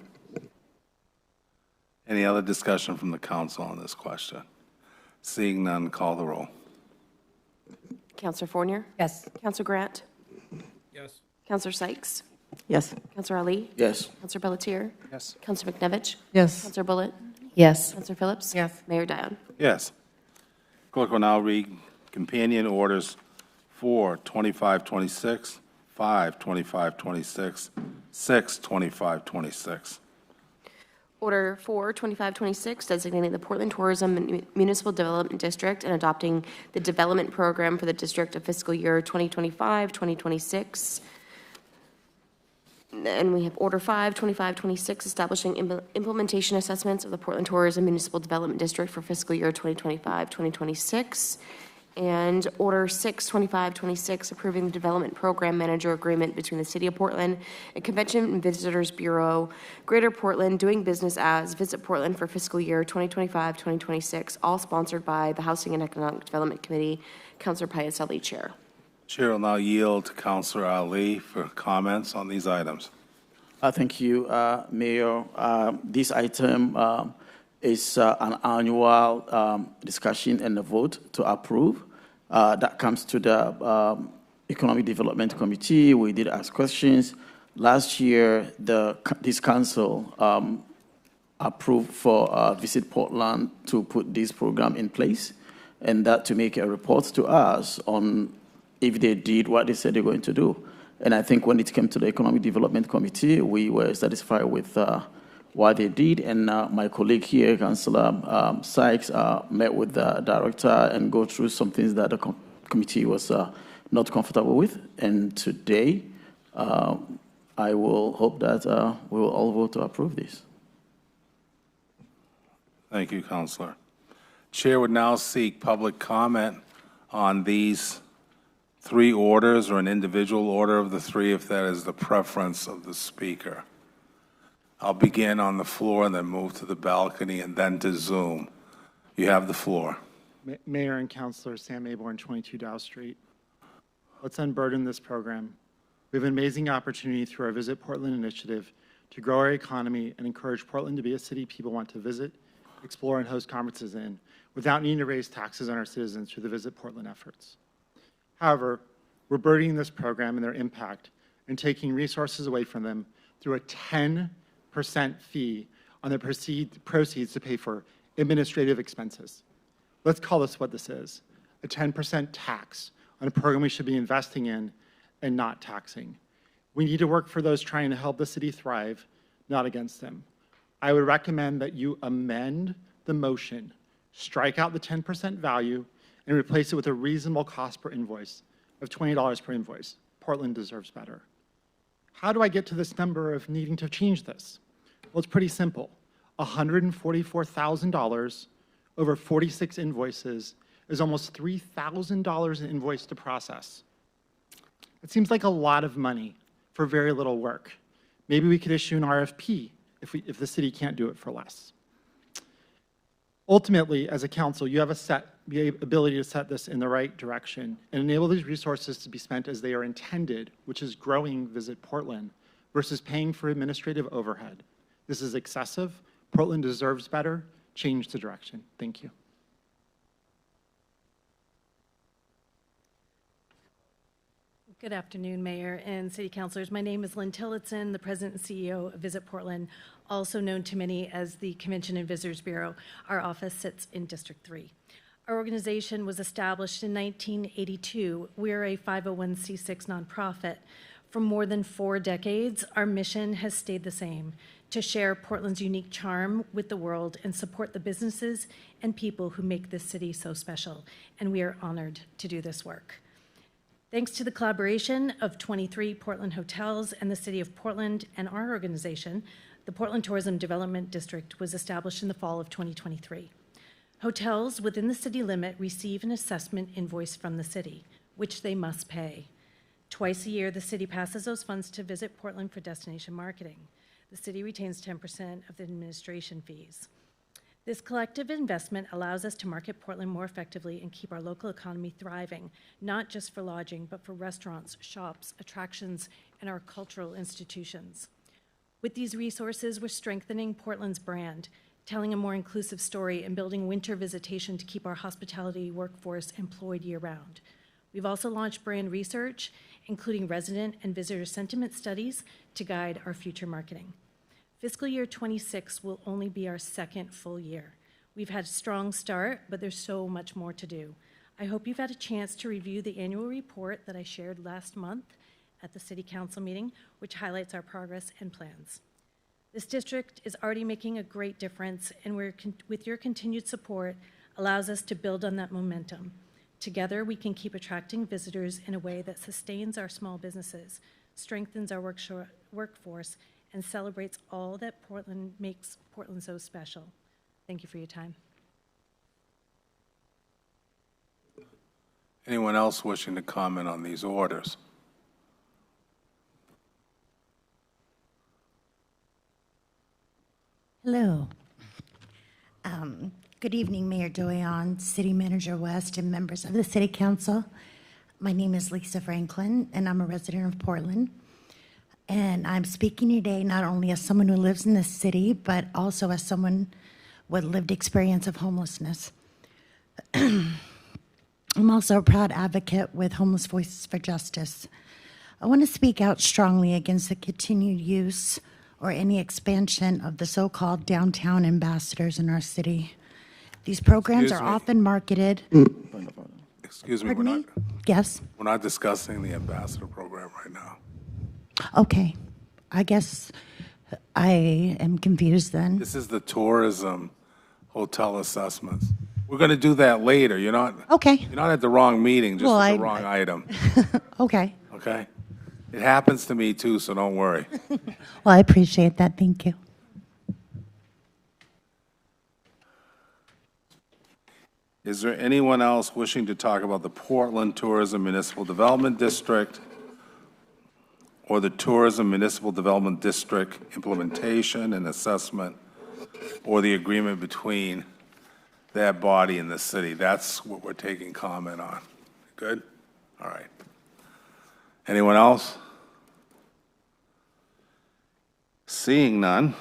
Any other discussion from the council on this question? Seeing none, call the roll. Councilor Fournier? Yes. Councilor Grant? Yes. Councilor Sykes? Yes. Councilor Ali? Yes. Councilor Pelletier? Yes. Councilor McNevich? Yes. Councilor Bullitt? Yes. Counselor Phillips? Yes. Mayor Dion? Yes. Clerk will now read companion orders 4/2526, 5/2526, 6/2526. Order 4/2526, designating the Portland Tourism Municipal Development District and adopting the development program for the district of fiscal year 2025-2026. And we have Order 5/2526, establishing implementation assessments of the Portland Tourism Municipal Development District for fiscal year 2025-2026. And Order 6/2526, approving the Development Program Manager Agreement between the City of Portland and Convention and Visitors Bureau, Greater Portland, doing business as Visit Portland for fiscal year 2025-2026, all sponsored by the Housing and Economic Development Committee. Councilor Piacelli, Chair. Chair will now yield to Councilor Ali for comments on these items. Thank you, Mayor. This item is an annual discussion and a vote to approve. That comes to the Economic Development Committee. We did ask questions. Last year, this council approved for Visit Portland to put this program in place, and that to make a report to us on if they did what they said they're going to do. And I think when it came to the Economic Development Committee, we were satisfied with what they did. And my colleague here, Councillor Sykes, met with the director and go through some things that the committee was not comfortable with. And today, I will hope that we will all vote to approve this. Thank you, Councilor. Chair would now seek public comment on these three orders or an individual order of the three, if that is the preference of the speaker. I'll begin on the floor and then move to the balcony and then to Zoom. You have the floor. Mayor and Councilor Sam Aborn, 22 Dow Street. Let's unburden this program. We have an amazing opportunity through our Visit Portland initiative to grow our economy and encourage Portland to be a city people want to visit, explore, and host conferences in without needing to raise taxes on our citizens through the Visit Portland efforts. However, we're burdening this program and their impact and taking resources away from them through a 10% fee on the proceeds to pay for administrative expenses. Let's call this what this is, a 10% tax on a program we should be investing in and not taxing. We need to work for those trying to help the city thrive, not against them. I would recommend that you amend the motion, strike out the 10% value, and replace it with a reasonable cost per invoice of $20 per invoice. Portland deserves better. How do I get to this number of needing to change this? Well, it's pretty simple. $144,000 over 46 invoices is almost $3,000 an invoice to process. It seems like a lot of money for very little work. Maybe we could issue an RFP if the city can't do it for less. Ultimately, as a council, you have the ability to set this in the right direction and enable these resources to be spent as they are intended, which is growing Visit Portland, versus paying for administrative overhead. This is excessive. Portland deserves better. Change the direction. Thank you. Good afternoon, Mayor and City Councilors. My name is Lynn Tillotson, the President and CEO of Visit Portland, also known to many as the Convention and Visitors Bureau. Our office sits in District 3. Our organization was established in 1982. We're a 501c6 nonprofit. For more than 4 decades, our mission has stayed the same: to share Portland's unique charm with the world and support the businesses and people who make this city so special. And we are honored to do this work. Thanks to the collaboration of 23 Portland hotels and the City of Portland and our organization, the Portland Tourism Development District was established in the fall of 2023. Hotels within the city limit receive an assessment invoice from the city, which they must pay. Twice a year, the city passes those funds to Visit Portland for destination marketing. The city retains 10% of the administration fees. This collective investment allows us to market Portland more effectively and keep our local economy thriving, not just for lodging, but for restaurants, shops, attractions, and our cultural institutions. With these resources, we're strengthening Portland's brand, telling a more inclusive story, and building winter visitation to keep our hospitality workforce employed year-round. We've also launched brand research, including resident and visitor sentiment studies, to guide our future marketing. Fiscal year '26 will only be our second full year. We've had a strong start, but there's so much more to do. I hope you've had a chance to review the annual report that I shared last month at the City Council meeting, which highlights our progress and plans. This district is already making a great difference, and with your continued support, allows us to build on that momentum. Together, we can keep attracting visitors in a way that sustains our small businesses, strengthens our workforce, and celebrates all that makes Portland so special. Thank you for your time. Anyone else wishing to comment on these orders? Hello. Good evening, Mayor Doyon, City Manager West, and members of the City Council. My name is Lisa Franklin, and I'm a resident of Portland. And I'm speaking today not only as someone who lives in this city, but also as someone with lived experience of homelessness. I'm also a proud advocate with Homeless Voices for Justice. I want to speak out strongly against the continued use or any expansion of the so-called downtown ambassadors in our city. These programs are often marketed. Excuse me, Pardon me? Yes. we're not discussing the ambassador program right now. Okay. I guess I am confused then. This is the tourism hotel assessments. We're going to do that later. You're not at the wrong meeting, just at the wrong item. Okay. Okay? It happens to me too, so don't worry. Well, I appreciate that. Thank you. Is there anyone else wishing to talk about the Portland Tourism Municipal Development District or the Tourism Municipal Development District implementation and assessment, or the agreement between that body and the city? That's what we're taking comment on. Good? All right. Anyone else? Seeing none,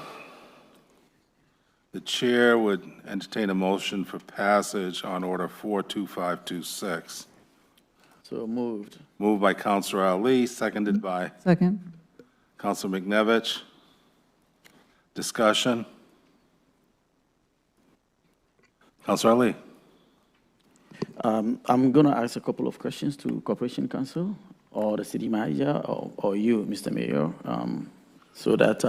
the chair would entertain a motion for passage on Order 42526. So moved. Moved by Councilor Ali, seconded by Second. Councilor McNevich. Discussion? Councilor Ali. I'm going to ask a couple of questions to Corporation Council or the city manager or you, Mr. Mayor, so that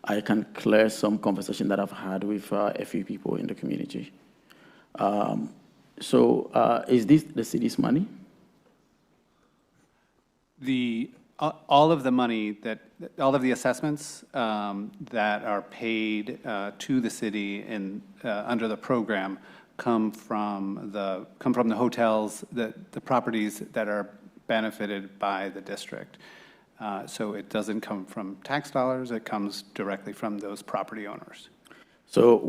I can clear some conversation that I've had with a few people in the community. Is this the city's money? All of the money all of the assessments that are paid to the city under the program come from the hotels, the properties that are benefited by the district. So it doesn't come from tax dollars, it comes directly from those property owners. So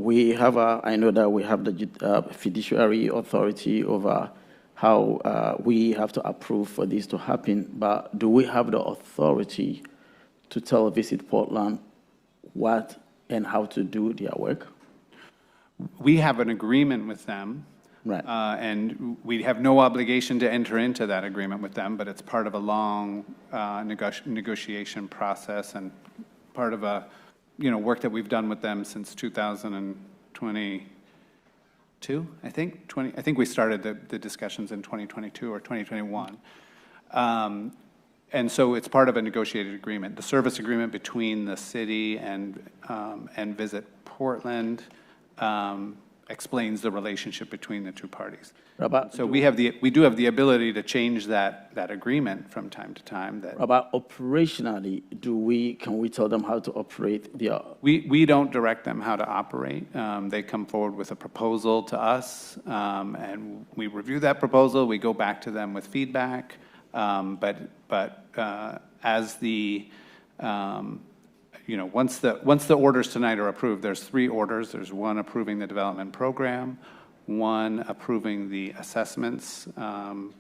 I know that we have the fiduciary authority over how we have to approve for this to happen, but do we have the authority to tell Visit Portland what and how to do their work? We have an agreement with them. Right. And we have no obligation to enter into that agreement with them, but it's part of a long negotiation process and part of a work that we've done with them since 2022, I think. I think we started the discussions in 2022 or 2021. And so it's part of a negotiated agreement. The service agreement between the city and Visit Portland explains the relationship between the two parties. So we do have the ability to change that agreement from time to time. About operationally, can we tell them how to operate their? We don't direct them how to operate. They come forward with a proposal to us, and we review that proposal. We go back to them with feedback. But as the once the orders tonight are approved, there's 3 orders. There's one approving the development program, one approving the assessments, and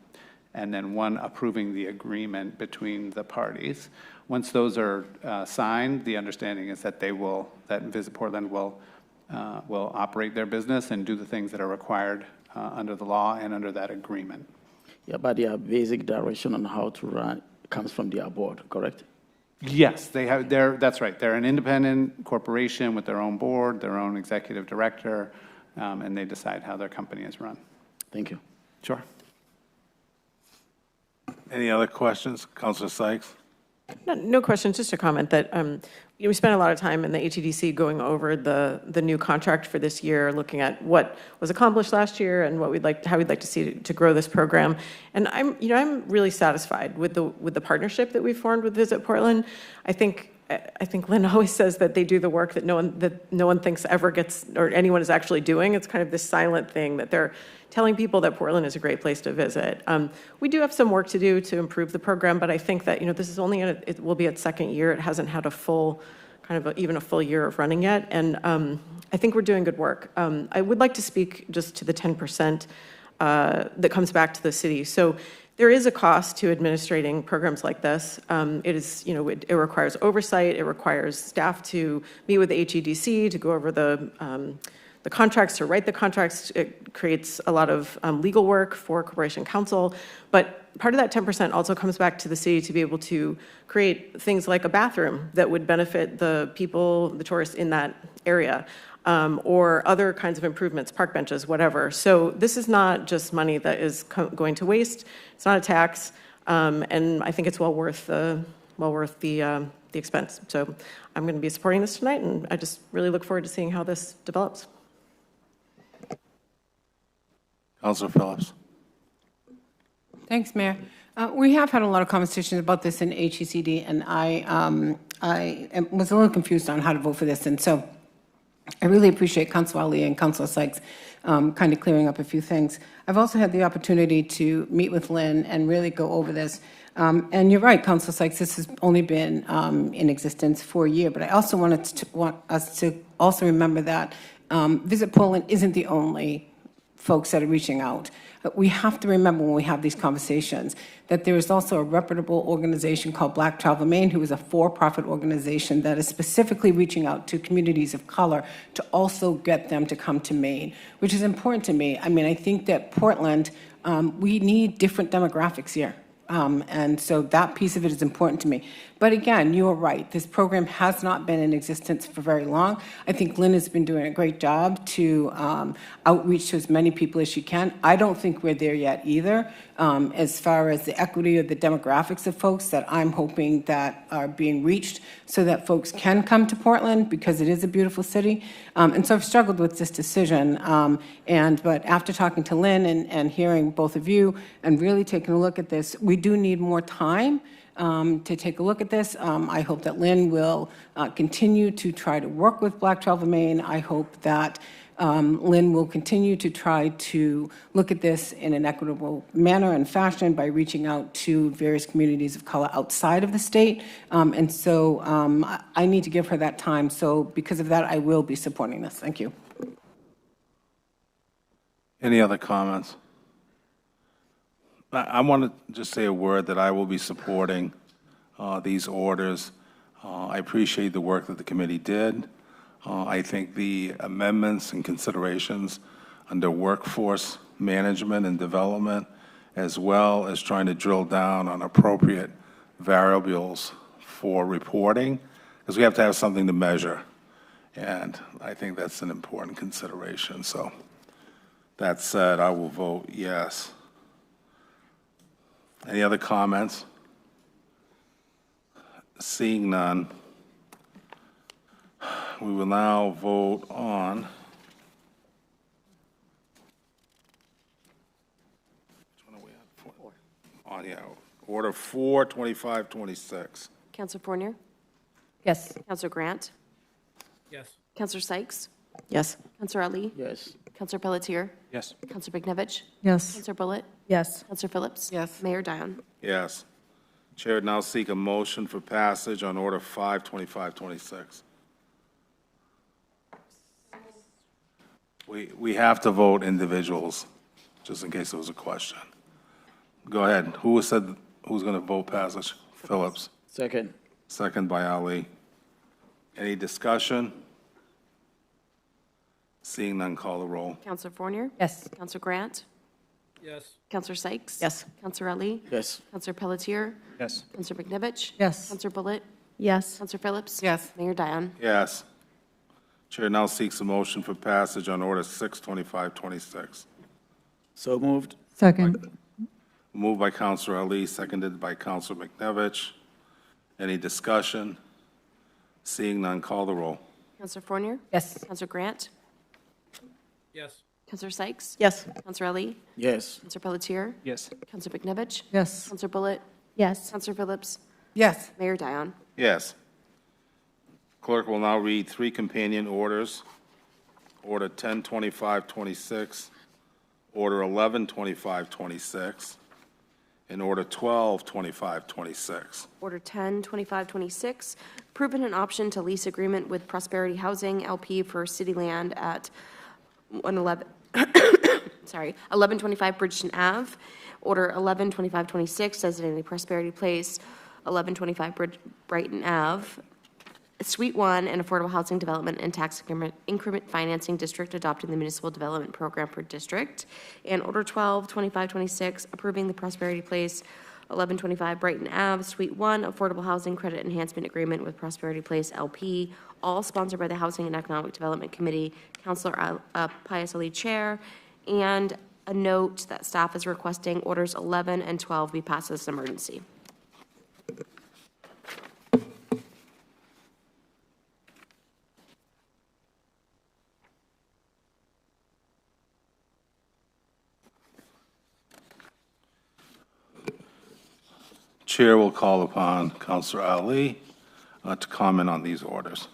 then one approving the agreement between the parties. Once those are signed, the understanding is that Visit Portland will operate their business and do the things that are required under the law and under that agreement. Yeah, but their basic direction on how to run comes from their board, correct? Yes, that's right. They're an independent corporation with their own board, their own executive director, and they decide how their company is run. Thank you. Sure. Any other questions? Councilor Sykes? No questions, just a comment that we spent a lot of time in the HEDC going over the new contract for this year, looking at what was accomplished last year and what how we'd like to see to grow this program. And I'm really satisfied with the partnership that we've formed with Visit Portland. I think Lynn always says that they do the work that no one thinks ever gets, or anyone is actually doing. It's kind of this silent thing that they're telling people that Portland is a great place to visit. We do have some work to do to improve the program, but I think that, this is only, it will be its second year. It hasn't had a full, even a full year of running yet. And I think we're doing good work. I would like to speak just to the 10% that comes back to the city. So there is a cost to administrating programs like this. It is, it requires oversight. It requires staff to meet with the HEDC to go over the contracts, to write the contracts. It creates a lot of legal work for Corporation Counsel. But part of that 10% also comes back to the city to be able to create things like a bathroom that would benefit the people, the tourists in that area, or other kinds of improvements, park benches, whatever. So this is not just money that is going to waste. It's not a tax, and I think it's well worth the expense. So I'm going to be supporting this tonight, and I just really look forward to seeing how this develops. Councilor Phillips. Thanks, Mayor. We have had a lot of conversations about this in HECD, and I was a little confused on how to vote for this. And so I really appreciate Councilor Ali and Councilor Sykes kind of clearing up a few things. I've also had the opportunity to meet with Lynn and really go over this. And you're right, Councilor Sykes, this has only been in existence for a year, but I also want us to also remember that Visit Portland isn't the only folks that are reaching out. We have to remember when we have these conversations that there is also a reputable organization called Black Travel Maine, who is a for-profit organization that is specifically reaching out to communities of color to also get them to come to Maine, which is important to me. I mean, I think that Portland, we need different demographics here. And so that piece of it is important to me. But again, you are right. This program has not been in existence for very long. I think Lynn has been doing a great job to outreach to as many people as she can. I don't think we're there yet either, as far as the equity or the demographics of folks that I'm hoping that are being reached so that folks can come to Portland because it is a beautiful city. And so I've struggled with this decision. But after talking to Lynn and hearing both of you and really taking a look at this, we do need more time to take a look at this. I hope that Lynn will continue to try to work with Black Travel Maine. I hope that Lynn will continue to try to look at this in an equitable manner and fashion by reaching out to various communities of color outside of the state. And so I need to give her that time. So because of that, I will be supporting this. Thank you. Any other comments? I want to just say a word that I will be supporting these orders. I appreciate the work that the committee did. I think the amendments and considerations under workforce management and development, as well as trying to drill down on appropriate variables for reporting, because we have to have something to measure. And I think that's an important consideration. So that said, I will vote yes. Any other comments? Seeing none, we will now vote on Order 4, 2526. Councilor Fournier? Yes. Councilor Grant? Yes. Councilor Sykes? Yes. Councilor Ali? Yes. Councilor Pelletier? Yes. Councilor Beknevich? Yes. Councilor Bullitt? Yes. Councilor Phillips? Yes. Mayor Dion? Yes. Chair would now seek a motion for passage on Order 5, 2526. We have to vote individuals, just in case there was a question. Go ahead. Who's going to vote passage? Phillips. Second. Second by Ali. Any discussion? Seeing none, call the roll. Councilor Fournier? Yes. Councilor Grant? Yes. Councilor Sykes? Yes. Councilor Ali? Yes. Councilor Pelletier? Yes. Councilor Beknevich? Yes. Councilor Bullitt? Yes. Counselor Phillips? Yes. Mayor Dion? Yes. Chair now seeks a motion for passage on Order 62526. So moved. Second. Moved by Counselor Ali, seconded by Counselor McNevich. Any discussion? Seeing none, call the roll. Counselor Fournier? Yes. Counselor Grant? Yes. Counselor Sykes? Yes. Counselor Ali? Yes. Counselor Pelletier? Yes. Counselor McNevich? Yes. Counselor Bullitt? Yes. Counselor Phillips? Yes. Mayor Dion? Yes. Clerk will now read three companion orders. Order 102526, Order 112526, and Order 122526. Order 102526, approving an option to lease agreement with Prosperity Housing LP for city land at 1125 Bridgeton Ave. Order 112526, designating Prosperity Place, 1125 Brighton Ave, Suite 1, and Affordable Housing Development and Tax Increment Financing District, adopting the Municipal Development Program for District. And Order 122526, approving the Prosperity Place, 1125 Brighton Ave, Suite 1, Affordable Housing Credit Enhancement Agreement with Prosperity Place LP, all sponsored by the Housing and Economic Development Committee, Councilor Pius Ali, Chair, and a note that staff is requesting Orders 11 and 12 be passed as emergency. Chair will call upon Counselor Ali to comment on these orders.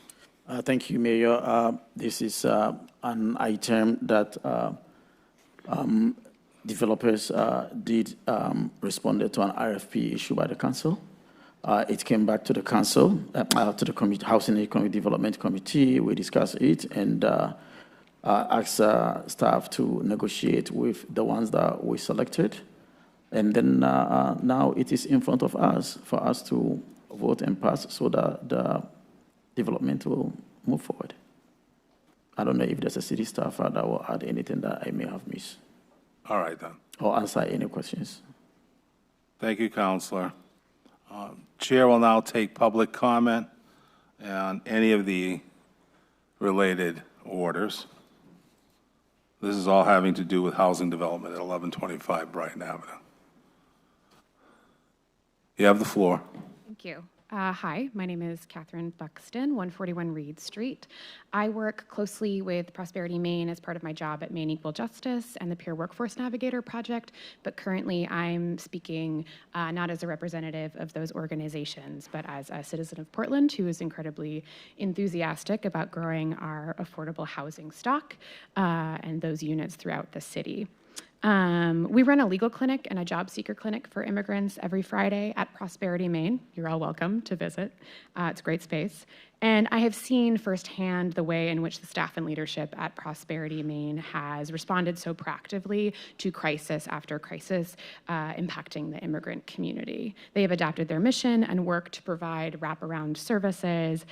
Thank you, Mayor. This is an item that developers did responded to an RFP issued by the council. It came back to the council, to the Housing and Economic Development Committee. We discussed it and asked staff to negotiate with the ones that we selected. And then now it is in front of us for us to vote and pass so that the development will move forward. I don't know if there's a city staff that will add anything that I may have missed. All right, then. Or answer any questions. Thank you, Counselor. Chair will now take public comment on any of the related orders. This is all having to do with housing development at 1125 Brighton Avenue. You have the floor. Thank you. Hi, my name is Catherine Buxton, 141 Reed Street. I work closely with Prosperity Maine as part of my job at Maine Equal Justice and the Peer Workforce Navigator Project, but currently I'm speaking not as a representative of those organizations, but as a citizen of Portland who is incredibly enthusiastic about growing our affordable housing stock and those units throughout the city. We run a legal clinic and a job seeker clinic for immigrants every Friday at Prosperity Maine. You're all welcome to visit. It's a great space. And I have seen firsthand the way in which the staff and leadership at Prosperity Maine has responded so proactively to crisis after crisis impacting the immigrant community. They have adapted their mission and worked to provide wraparound services,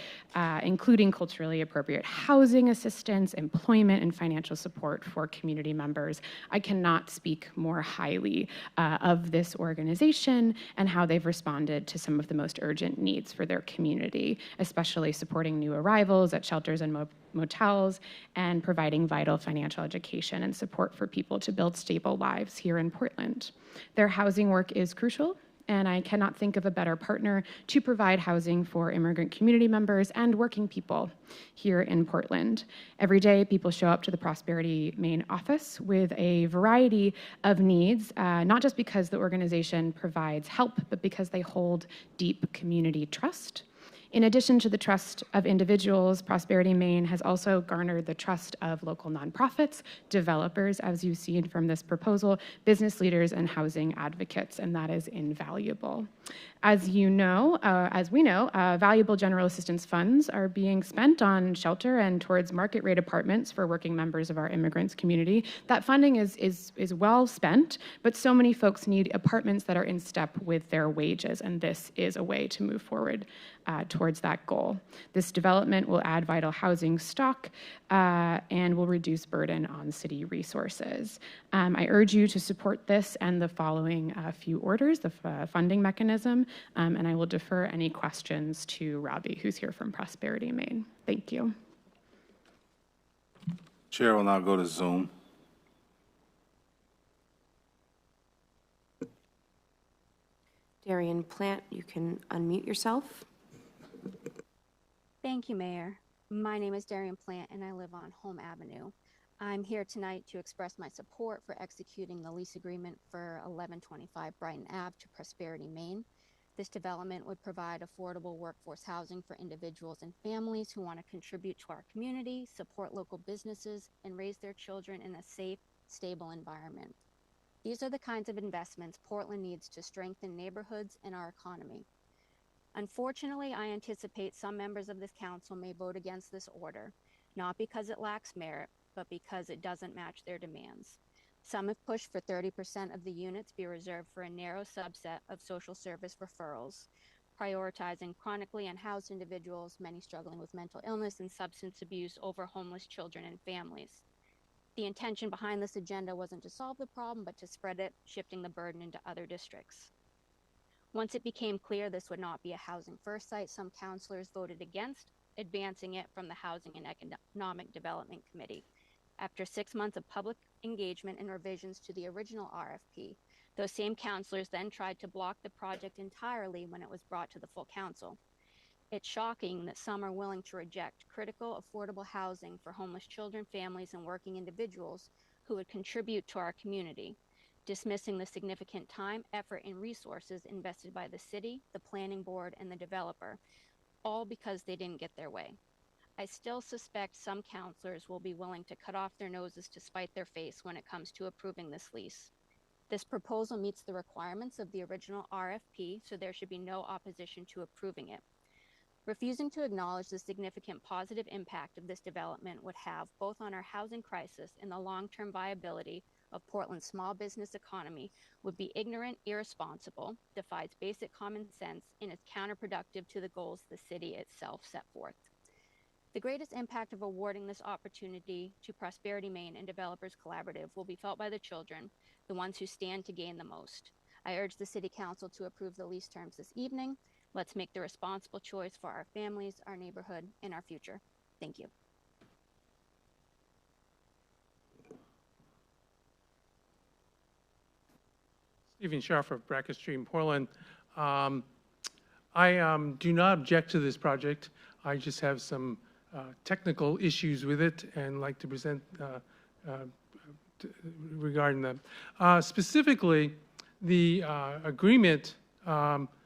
including culturally appropriate housing assistance, employment, and financial support for community members. I cannot speak more highly of this organization and how they've responded to some of the most urgent needs for their community, especially supporting new arrivals at shelters and motels, and providing vital financial education and support for people to build stable lives here in Portland. Their housing work is crucial, and I cannot think of a better partner to provide housing for immigrant community members and working people here in Portland. Every day, people show up to the Prosperity Maine office with a variety of needs, not just because the organization provides help, but because they hold deep community trust. In addition to the trust of individuals, Prosperity Maine has also garnered the trust of local nonprofits, developers, as you've seen from this proposal, business leaders, and housing advocates, and that is invaluable. As you know, as we know, valuable general assistance funds are being spent on shelter and towards market rate apartments for working members of our immigrants community. That funding is well spent, but so many folks need apartments that are in step with their wages, and this is a way to move forward towards that goal. This development will add vital housing stock and will reduce burden on city resources. I urge you to support this and the following few orders: the funding mechanism, and I will defer any questions to Robbie, who's here from Prosperity Maine. Thank you. Chair will now go to Zoom. Darian Plant, you can unmute yourself. Thank you, Mayor. My name is Darian Plant, and I live on Home Avenue. I'm here tonight to express my support for executing the lease agreement for 1125 Brighton Ave to Prosperity Maine. This development would provide affordable workforce housing for individuals and families who want to contribute to our community, support local businesses, and raise their children in a safe, stable environment. These are the kinds of investments Portland needs to strengthen neighborhoods and our economy. Unfortunately, I anticipate some members of this council may vote against this order, not because it lacks merit, but because it doesn't match their demands. Some have pushed for 30% of the units be reserved for a narrow subset of social service referrals, prioritizing chronically unhoused individuals, many struggling with mental illness and substance abuse, over homeless children and families. The intention behind this agenda wasn't to solve the problem, but to spread it, shifting the burden into other districts. Once it became clear this would not be a housing first site, some councilors voted against advancing it from the Housing and Economic Development Committee. After 6 months of public engagement and revisions to the original RFP, those same councilors then tried to block the project entirely when it was brought to the full council. It's shocking that some are willing to reject critical, affordable housing for homeless children, families, and working individuals who would contribute to our community, dismissing the significant time, effort, and resources invested by the city, the planning board, and the developer, all because they didn't get their way. I still suspect some councilors will be willing to cut off their noses to spite their face when it comes to approving this lease. This proposal meets the requirements of the original RFP, so there should be no opposition to approving it. Refusing to acknowledge the significant positive impact of this development would have both on our housing crisis and the long-term viability of Portland's small business economy would be ignorant, irresponsible, defies basic common sense, and is counterproductive to the goals the city itself set forth. The greatest impact of awarding this opportunity to Prosperity Maine and Developers Collaborative will be felt by the children, the ones who stand to gain the most. I urge the City Council to approve the lease terms this evening. Let's make the responsible choice for our families, our neighborhood, and our future. Thank you. Stephen Scharf of Brackett Street in Portland. I do not object to this project. I just have some technical issues with it and like to present regarding them. Specifically, the agreement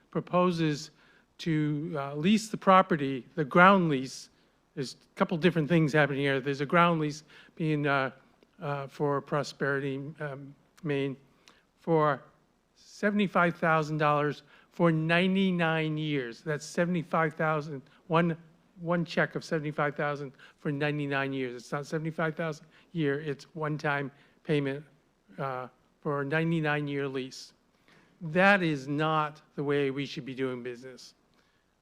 proposes to lease the property, the ground lease. There's a couple different things happening here. There's a ground lease being for Prosperity Maine for $75,000 for 99 years. That's $75,000, one check of $75,000 for 99 years. It's not $75,000 a year, it's one-time payment for a 99-year lease. That is not the way we should be doing business.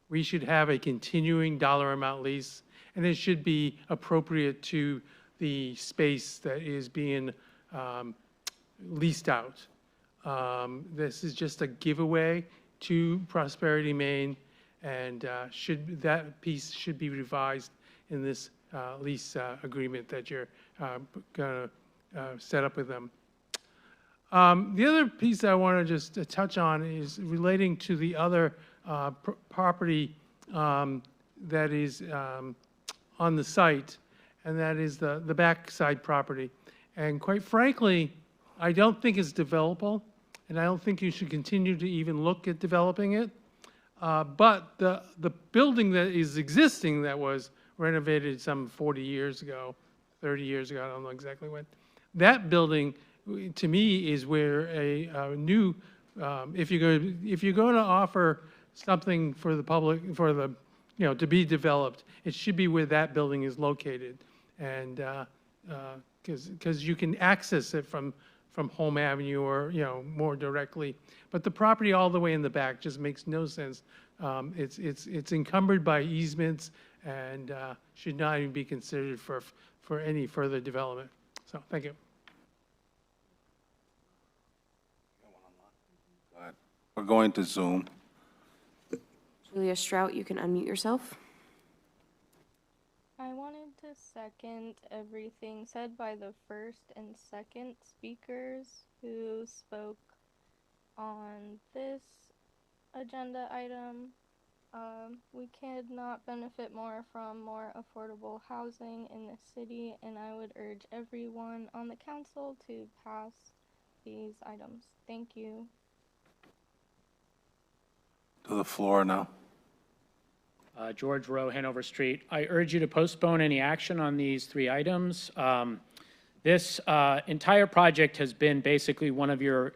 We should have a continuing dollar amount lease, and it should be appropriate to the space that is being leased out. This is just a giveaway to Prosperity Maine, and that piece should be revised in this lease agreement that you're going to set up with them. The other piece I want to just touch on is relating to the other property that is on the site, and that is the backside property. And quite frankly, I don't think it's developable, and I don't think you should continue to even look at developing it. But the building that is existing that was renovated some 40 years ago, 30 years ago, I don't know exactly when, that building, to me, is where a new, if you're going to offer something for the public, for the, to be developed, it should be where that building is located, and because you can access it from Home Avenue or more directly, but the property all the way in the back just makes no sense. It's encumbered by easements and should not even be considered for any further development. So thank you. We're going to Zoom. Julia Strout, you can unmute yourself. I wanted to second everything said by the first and second speakers who spoke on this agenda item. We could not benefit more from more affordable housing in the city, and I would urge everyone on the council to pass these items. Thank you. To the floor now. George Rowe, Hanover Street. I urge you to postpone any action on these 3 items. This entire project has been basically one of your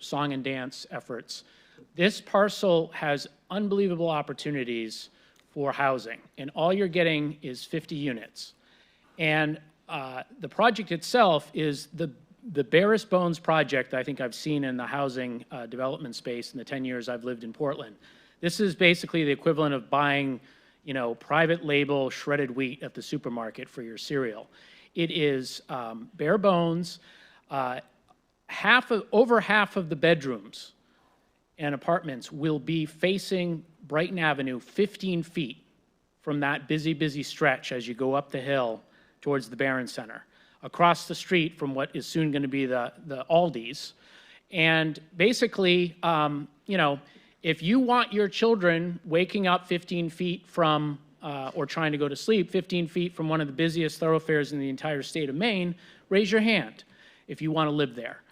song and dance efforts. This parcel has unbelievable opportunities for housing, and all you're getting is 50 units. And the project itself is the barest bones project I think I've seen in the housing development space in the 10 years I've lived in Portland. This is basically the equivalent of buying, private label shredded wheat at the supermarket for your cereal. It is bare bones. Over half of the bedrooms and apartments will be facing Brighton Avenue 15 feet from that busy stretch as you go up the hill towards the Barron Center, across the street from what is soon going to be the Aldi's. And basically, if you want your children waking up 15 feet from, or trying to go to sleep 15 feet from one of the busiest thoroughfares in the entire state of Maine, raise your hand if you want to live there.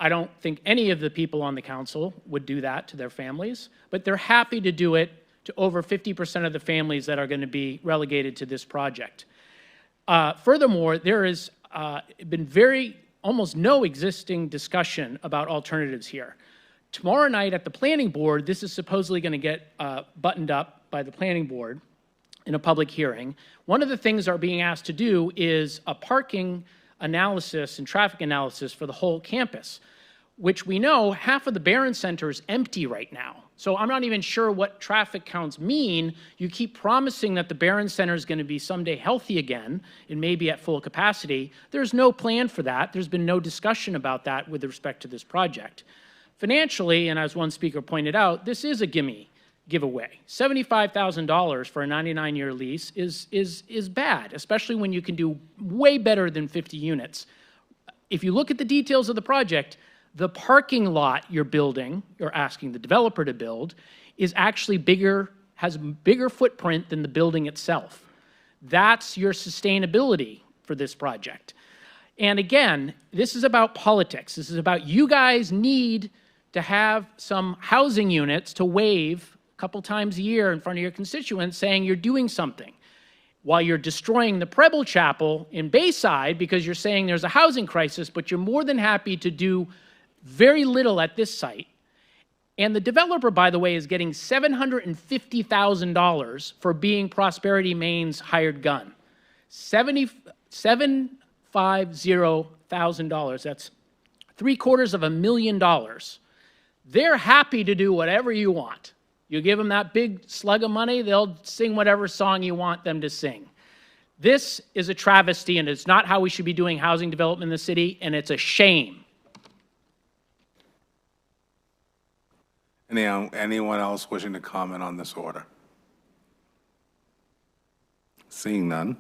I don't think any of the people on the council would do that to their families, but they're happy to do it to over 50% of the families that are going to be relegated to this project. Furthermore, there has been almost no existing discussion about alternatives here. Tomorrow night at the planning board, this is supposedly going to get buttoned up by the planning board in a public hearing. One of the things they're being asked to do is a parking analysis and traffic analysis for the whole campus, which we know half of the Barron Center is empty right now. So I'm not even sure what traffic counts mean. You keep promising that the Barron Center is going to be someday healthy again and maybe at full capacity. There's no plan for that. There's been no discussion about that with respect to this project. Financially, and as one speaker pointed out, this is a giveaway. $75,000 for a 99-year lease is bad, especially when you can do way better than 50 units. If you look at the details of the project, the parking lot you're asking the developer to build, is actually bigger, has a bigger footprint than the building itself. That's your sustainability for this project. And again, this is about politics. This is about you guys need to have some housing units to wave a couple times a year in front of your constituents saying you're doing something, while you're destroying the Preble Chapel in Bayside because you're saying there's a housing crisis, but you're more than happy to do very little at this site. And the developer, by the way, is getting $750,000 for being Prosperity Maine's hired gun. $750,000. That's $750,000. They're happy to do whatever you want. You give them that big slug of money, they'll sing whatever song you want them to sing. This is a travesty, and it's not how we should be doing housing development in the city, and it's a shame. Anyone else wishing to comment on this order? Seeing none.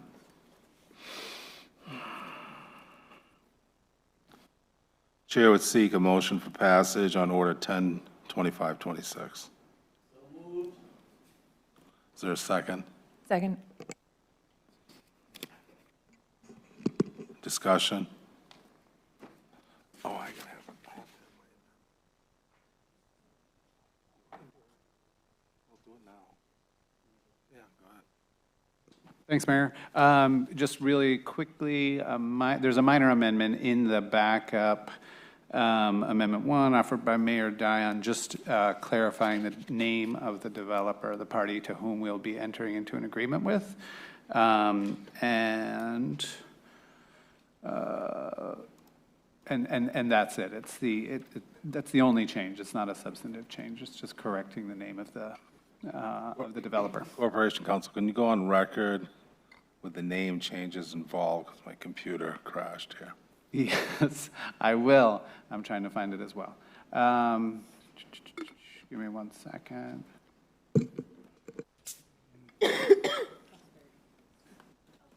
Chair would seek a motion for passage on Order 10-2526. Is there a second? Second. Discussion? Oh, I gotta have it. We'll do it now. Yeah, go ahead. Thanks, Mayor. Just really quickly, there's a minor amendment in the backup. Amendment 1 offered by Mayor Dion, just clarifying the name of the developer, the party to whom we'll be entering into an agreement with. And that's it. That's the only change. It's not a substantive change. It's just correcting the name of the developer. Corporation Counsel, can you go on record with the name changes involved, because my computer crashed here? Yes, I will. I'm trying to find it as well. Give me 1 second.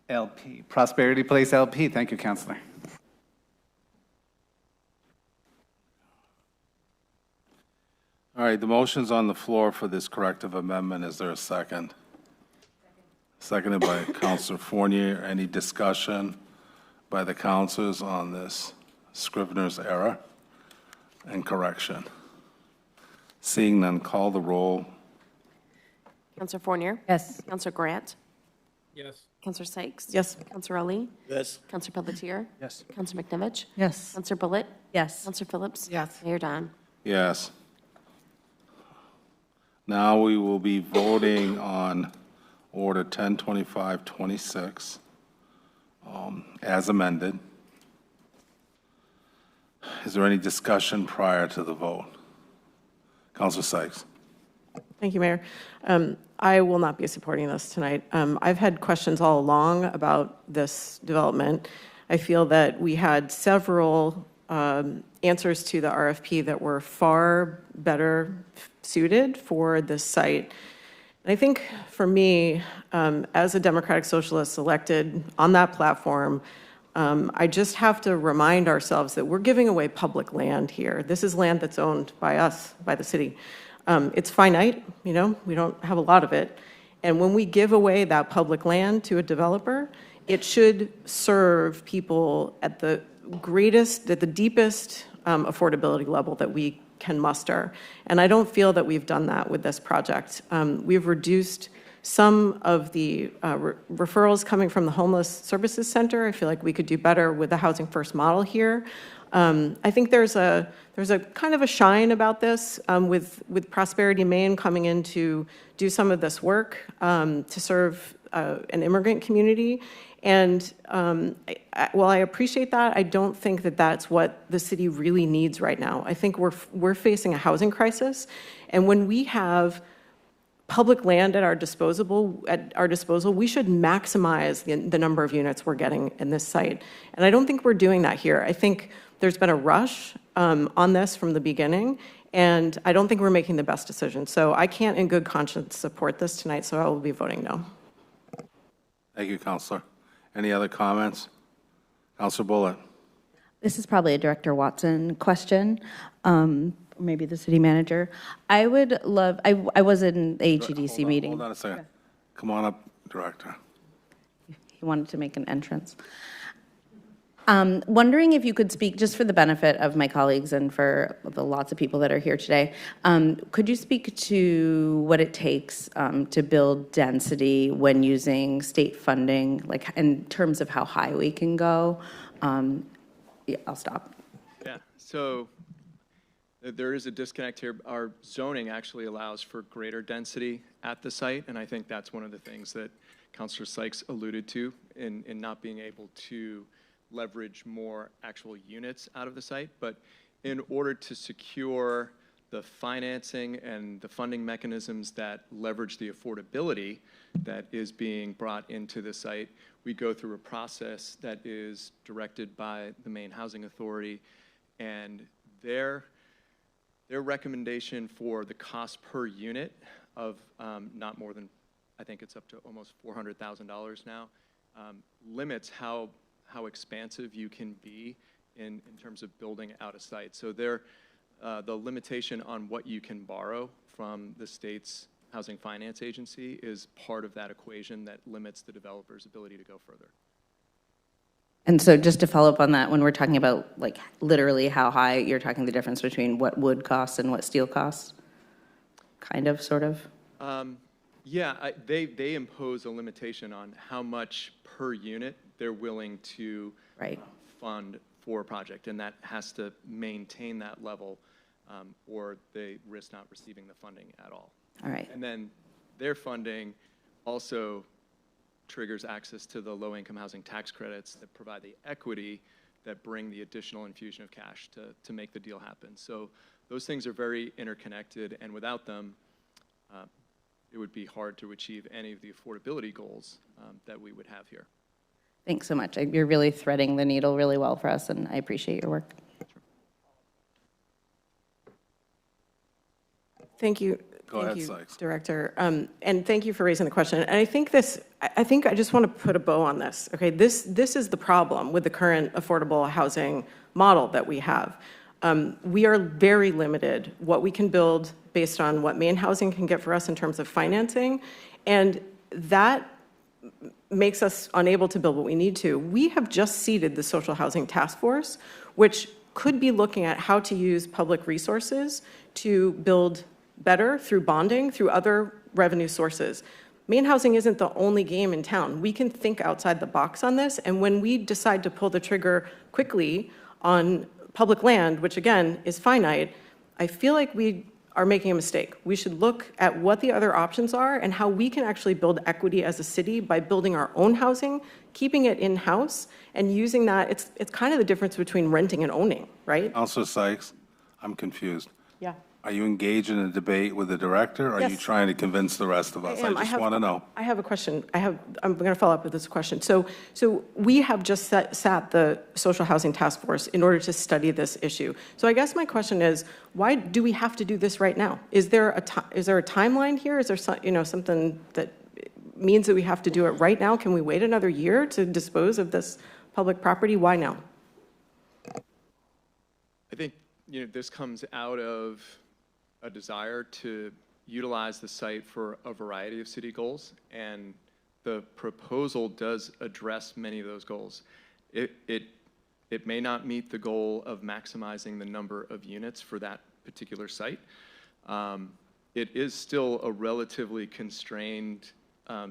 LP, Prosperity Place LP. Thank you, Counselor. All right, the motion's on the floor for this corrective amendment. Is there a second? Seconded by Counselor Fournier. Any discussion by the councilors on this Scrivener's error and correction? Seeing none, call the roll. Counselor Fournier? Yes. Counselor Grant? Yes. Counselor Sykes? Yes. Counselor Ali? Yes. Counselor Pelletier? Yes. Counselor McNivich? Yes. Counselor Bullitt? Yes. Counselor Phillips? Yes. Mayor Don? Yes. Now we will be voting on Order 102526 as amended. Is there any discussion prior to the vote? Counselor Sykes. Thank you, Mayor. I will not be supporting this tonight. I've had questions all along about this development. I feel that we had several answers to the RFP that were far better suited for this site. And I think for me, as a Democratic Socialist elected on that platform, I just have to remind ourselves that we're giving away public land here. This is land that's owned by us, by the city. It's finite, you know, we don't have a lot of it. And when we give away that public land to a developer, it should serve people at the greatest, at the deepest affordability level that we can muster. And I don't feel that we've done that with this project. We've reduced some of the referrals coming from the Homeless Services Center. I feel like we could do better with the Housing First model here. I think there's a kind of a shine about this with Prosperity Maine coming in to do some of this work to serve an immigrant community. And while I appreciate that, I don't think that that's what the city really needs right now. I think we're facing a housing crisis, and when we have public land at our disposal, we should maximize the number of units we're getting in this site. And I don't think we're doing that here. I think there's been a rush on this from the beginning, and I don't think we're making the best decision. So I can't in good conscience support this tonight, so I will be voting no. Thank you, Counselor. Any other comments? Counselor Bullitt. This is probably a Director Watson question, or maybe the city manager. I would love, I was in the HEDC meeting. Hold on a second. Come on up, Director. He wanted to make an entrance. Wondering if you could speak, just for the benefit of my colleagues and for the lots of people that are here today, could you speak to what it takes to build density when using state funding, like in terms of how high we can go? Yeah, I'll stop. Yeah, so there is a disconnect here. Our zoning actually allows for greater density at the site, and I think that's one of the things that Councilor Sykes alluded to in not being able to leverage more actual units out of the site. But in order to secure the financing and the funding mechanisms that leverage the affordability that is being brought into the site, we go through a process that is directed by the Maine Housing Authority, and their recommendation for the cost per unit of not more than, I think it's up to almost $400,000 now, limits how expansive you can be in terms of building out a site. So the limitation on what you can borrow from the state's Housing Finance Agency is part of that equation that limits the developer's ability to go further. And so just to follow up on that, when we're talking about like literally how high, you're talking the difference between what wood costs and what steel costs? Kind of, sort of? Yeah, they impose a limitation on how much per unit they're willing to fund for a project, and that has to maintain that level or they risk not receiving the funding at all. All right. And then their funding also triggers access to the low-income housing tax credits that provide the equity that bring the additional infusion of cash to make the deal happen. So those things are very interconnected, and without them, it would be hard to achieve any of the affordability goals that we would have here. Thanks so much. You're really threading the needle really well for us, and I appreciate your work. Thank you. Go ahead, Thank you, Sykes. Director. And thank you for raising the question. And I think I just want to put a bow on this. Okay, this is the problem with the current affordable housing model that we have. We are very limited what we can build based on what Maine Housing can get for us in terms of financing, and that makes us unable to build what we need to. We have just seeded the Social Housing Task Force, which could be looking at how to use public resources to build better through bonding, through other revenue sources. Maine Housing isn't the only game in town. We can think outside the box on this, and when we decide to pull the trigger quickly on public land, which again is finite, I feel like we are making a mistake. We should look at what the other options are and how we can actually build equity as a city by building our own housing, keeping it in-house, and using that. It's kind of the difference between renting and owning, right? Counselor Sykes, I'm confused. Yeah. Are you engaged in a debate with the director, or are you Yes. trying to convince the rest of us? I just want to know. I have a question. I'm going to follow up with this question. So we have just sat the Social Housing Task Force in order to study this issue. So I guess my question is, why do we have to do this right now? Is there a timeline here? Is there something that means that we have to do it right now? Can we wait another year to dispose of this public property? Why now? I think, this comes out of a desire to utilize the site for a variety of city goals, and the proposal does address many of those goals. It may not meet the goal of maximizing the number of units for that particular site. It is still a relatively constrained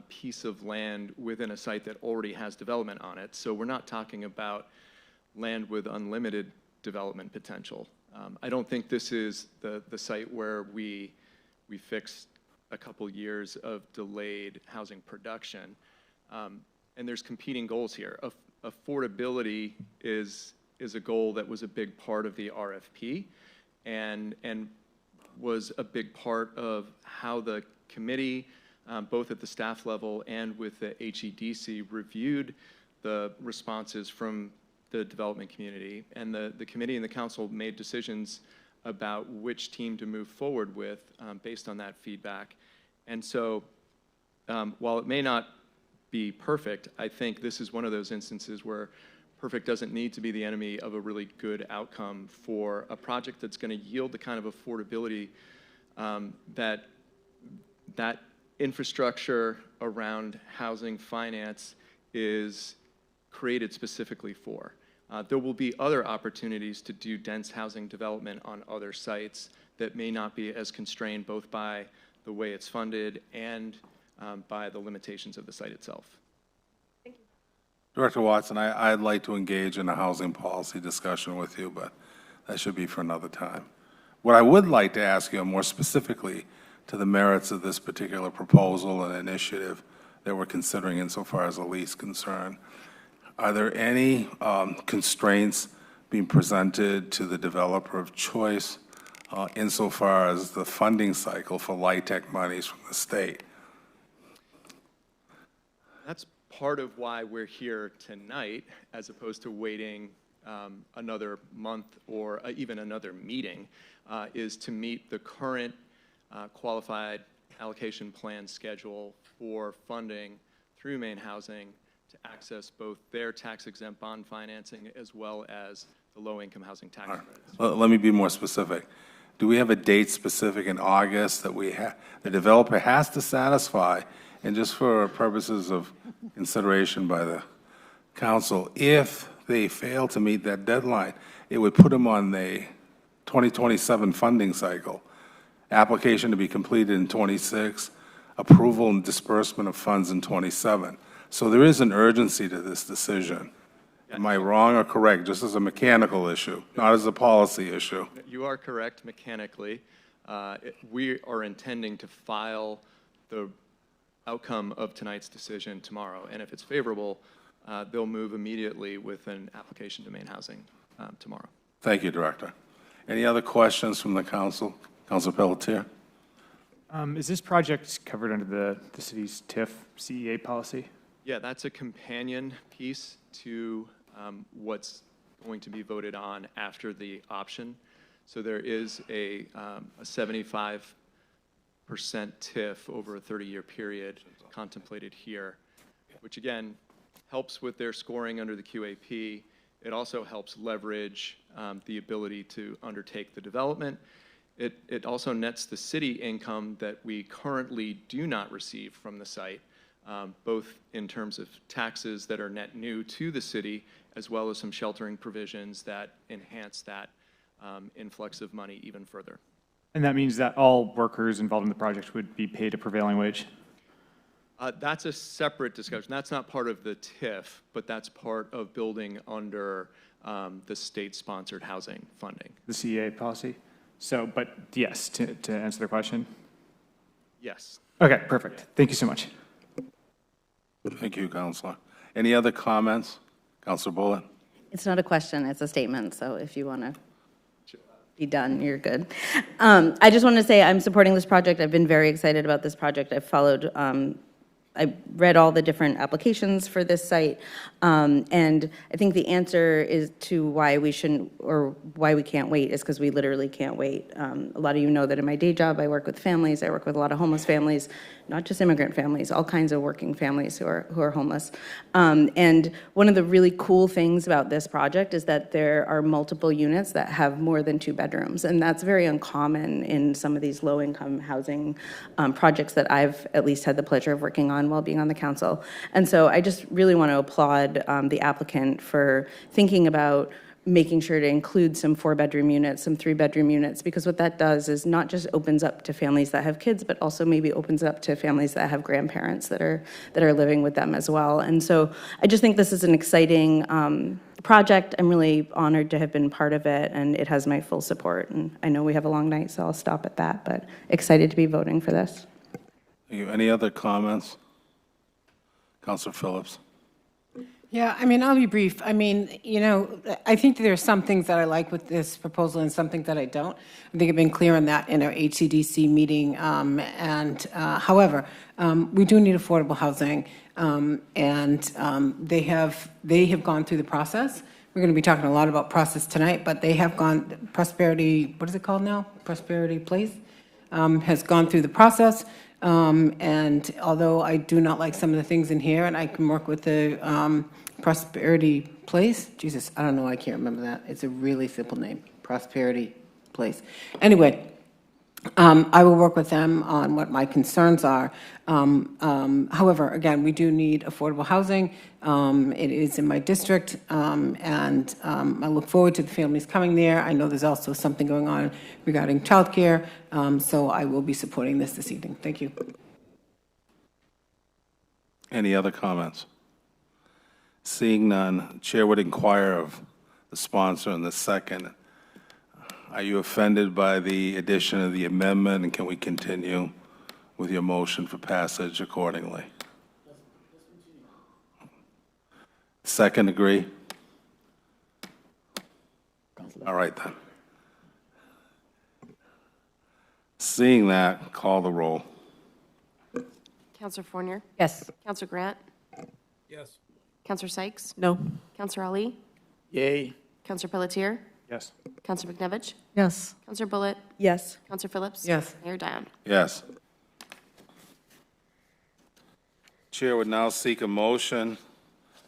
piece of land within a site that already has development on it. So we're not talking about land with unlimited development potential. I don't think this is the site where we fix a couple years of delayed housing production. And there's competing goals here. Affordability is a goal that was a big part of the RFP and was a big part of how the committee, both at the staff level and with the HEDC, reviewed the responses from the development community, and the committee and the council made decisions about which team to move forward with based on that feedback. And so while it may not be perfect, I think this is one of those instances where perfect doesn't need to be the enemy of a really good outcome for a project that's going to yield the kind of affordability that infrastructure around housing finance is created specifically for. There will be other opportunities to do dense housing development on other sites that may not be as constrained both by the way it's funded and by the limitations of the site itself. Director Watson, I'd like to engage in a housing policy discussion with you, but that should be for another time. What I would like to ask you more specifically to the merits of this particular proposal and initiative that we're considering insofar as the lease concerned. Are there any constraints being presented to the developer of choice insofar as the funding cycle for LIHTC monies from the state? That's part of why we're here tonight, as opposed to waiting another month or even another meeting, is to meet the current qualified allocation plan schedule for funding through Maine Housing to access both their tax-exempt bond financing as well as the low-income housing tax credits. Let me be more specific. Do we have a date specific in August that the developer has to satisfy, and just for purposes of consideration by the council, if they fail to meet that deadline, it would put them on the 2027 funding cycle, application to be completed in 26, approval and disbursement of funds in 27. So there is an urgency to this decision. Am I wrong or correct, just as a mechanical issue, not as a policy issue? You are correct mechanically. We are intending to file the outcome of tonight's decision tomorrow, and if it's favorable, they'll move immediately with an application to Maine Housing tomorrow. Thank you, Director. Any other questions from the council? Councilor Pelletier? Is this project covered under the city's TIF CEA policy? Yeah, that's a companion piece to what's going to be voted on after the option. So there is a 75% TIF over a 30-year period contemplated here, which again helps with their scoring under the QAP. It also helps leverage the ability to undertake the development. It also nets the city income that we currently do not receive from the site, both in terms of taxes that are net new to the city, as well as some sheltering provisions that enhance that influx of money even further. And that means that all workers involved in the project would be paid a prevailing wage? That's a separate discussion. That's not part of the TIF, but that's part of building under the state-sponsored housing funding. The CEA policy? So, but yes, to answer the question? Yes. Okay, perfect. Thank you so much. Thank you, Counselor. Any other comments? Counselor Bullitt? It's not a question, it's a statement, so if you want to be done, you're good. I just want to say I'm supporting this project. I've been very excited about this project. I've followed, I read all the different applications for this site, and I think the answer is to why we shouldn't, or why we can't wait, is because we literally can't wait. A lot of you know that in my day job, I work with families. I work with a lot of homeless families, not just immigrant families, all kinds of working families who are homeless. And one of the really cool things about this project is that there are multiple units that have more than 2 bedrooms, and that's very uncommon in some of these low-income housing projects that I've at least had the pleasure of working on while being on the council. And so I just really want to applaud the applicant for thinking about making sure to include some 4-bedroom units, some 3-bedroom units, because what that does is not just opens up to families that have kids, but also maybe opens up to families that have grandparents that are living with them as well. And so I just think this is an exciting project. I'm really honored to have been part of it, and it has my full support. And I know we have a long night, so I'll stop at that, but excited to be voting for this. Thank you. Any other comments? Counselor Phillips? Yeah, I mean, I'll be brief. I mean, you know, I think there are some things that I like with this proposal and some things that I don't. I think I've been clear on that in our HCDC meeting. However, we do need affordable housing, they have gone through the process. We're going to be talking a lot about process tonight, but they have gone, Prosperity, what is it called now? Prosperity Place has gone through the process. And although I do not like some of the things in here, and I can work with the Prosperity Place, Jesus, I don't know, I can't remember that. It's a really simple name, Prosperity Place. Anyway, I will work with them on what my concerns are. However, again, we do need affordable housing. It is in my district, and I look forward to the families coming there. I know there's also something going on regarding childcare, so I will be supporting this evening. Thank you. Any other comments? Seeing none, Chair would inquire of the sponsor in the second. Are you offended by the addition of the amendment, and can we continue with your motion for passage accordingly? Second, agree? All right, then. Seeing that, call the roll. Counselor Fournier? Yes. Counselor Grant? Yes. Counselor Sykes? No. Counselor Ali? Yay. Counselor Pelletier? Yes. Counselor McNevich? Yes. Counselor Bullitt? Yes. Counselor Phillips? Yes. Mayor Dion? Yes. Chair would now seek a motion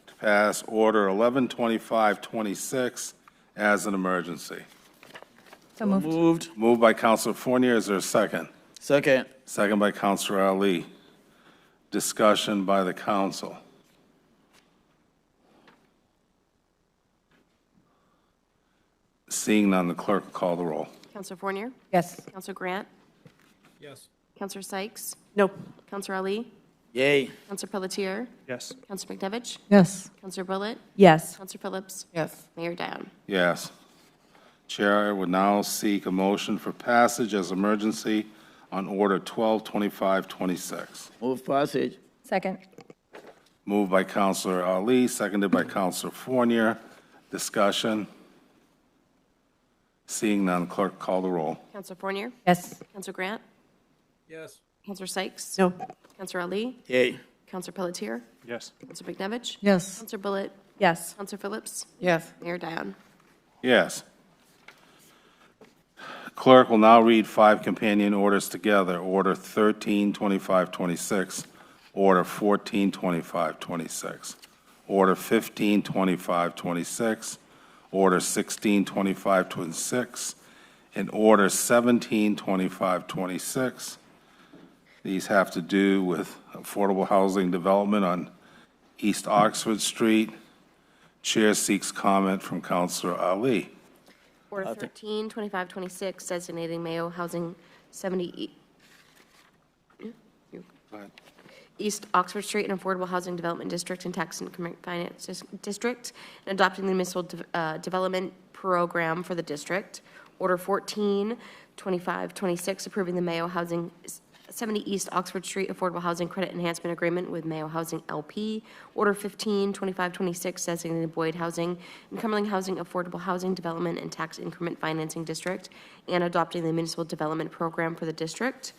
to pass Order 112526 as an emergency. So moved. Moved by Counselor Fournier. Is there a second? Second. Second by Counselor Ali. Discussion by the council. Seeing none, the clerk will call the roll. Counselor Fournier? Yes. Counselor Grant? Yes. Counselor Sykes? No. Counselor Ali? Yay. Counselor Pelletier? Yes. Counselor McNevich? Yes. Counselor Bullitt? Yes. Counselor Phillips? Yes. Mayor Dion? Yes. Chair would now seek a motion for passage as emergency on Order 122526. Move passage. Second. Moved by Counselor Ali, seconded by Counselor Fournier. Discussion. Seeing none, clerk call the roll. Counselor Fournier? Yes. Counselor Grant? Yes. Counselor Sykes? No. Counselor Ali? Yay. Counselor Pelletier? Yes. Counselor McNevich? Yes. Counselor Bullitt? Yes. Counselor Phillips? Yes. Mayor Dion? Yes. Clerk will now read 5 companion orders together. Order 132526, Order 142526, Order 152526, Order 162526, and Order 172526. These have to do with affordable housing development on East Oxford Street. Chair seeks comment from Councilor Ali. Order 132526, designating Mayo Housing 70 East Oxford Street an affordable housing development district and tax increment finance district, and adopting the municipal development program for the district. Order 142526, approving the Mayo Housing 70 East Oxford Street Affordable Housing Credit Enhancement Agreement with Mayo Housing LP. Order 152526, designating Boyd Housing and Cumberland Housing Affordable Housing Development and Tax Increment Financing District, and adopting the Municipal Development Program for the district.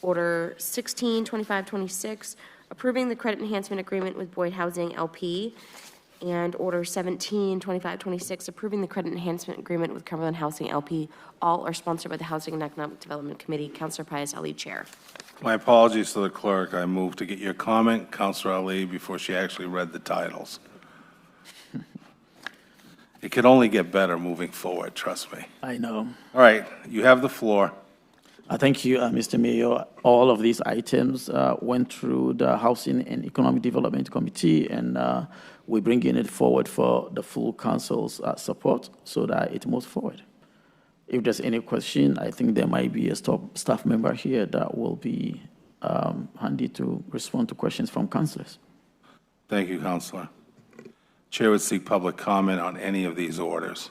Order 162526, approving the Credit Enhancement Agreement with Boyd Housing LP. And Order 172526, approving the Credit Enhancement Agreement with Cumberland Housing LP. All are sponsored by the Housing and Economic Development Committee. Councilor Pius Ali, Chair. My apologies to the clerk. I move to get your comment, Councilor Ali, before she actually read the titles. It could only get better moving forward, trust me. I know. All right, you have the floor. Thank you, Mr. Mayor. All of these items went through the Housing and Economic Development Committee, and we're bringing it forward for the full council's support so that it moves forward. If there's any question, I think there might be a staff member here that will be handy to respond to questions from councilors. Thank you, Councilor. Chair would seek public comment on any of these orders.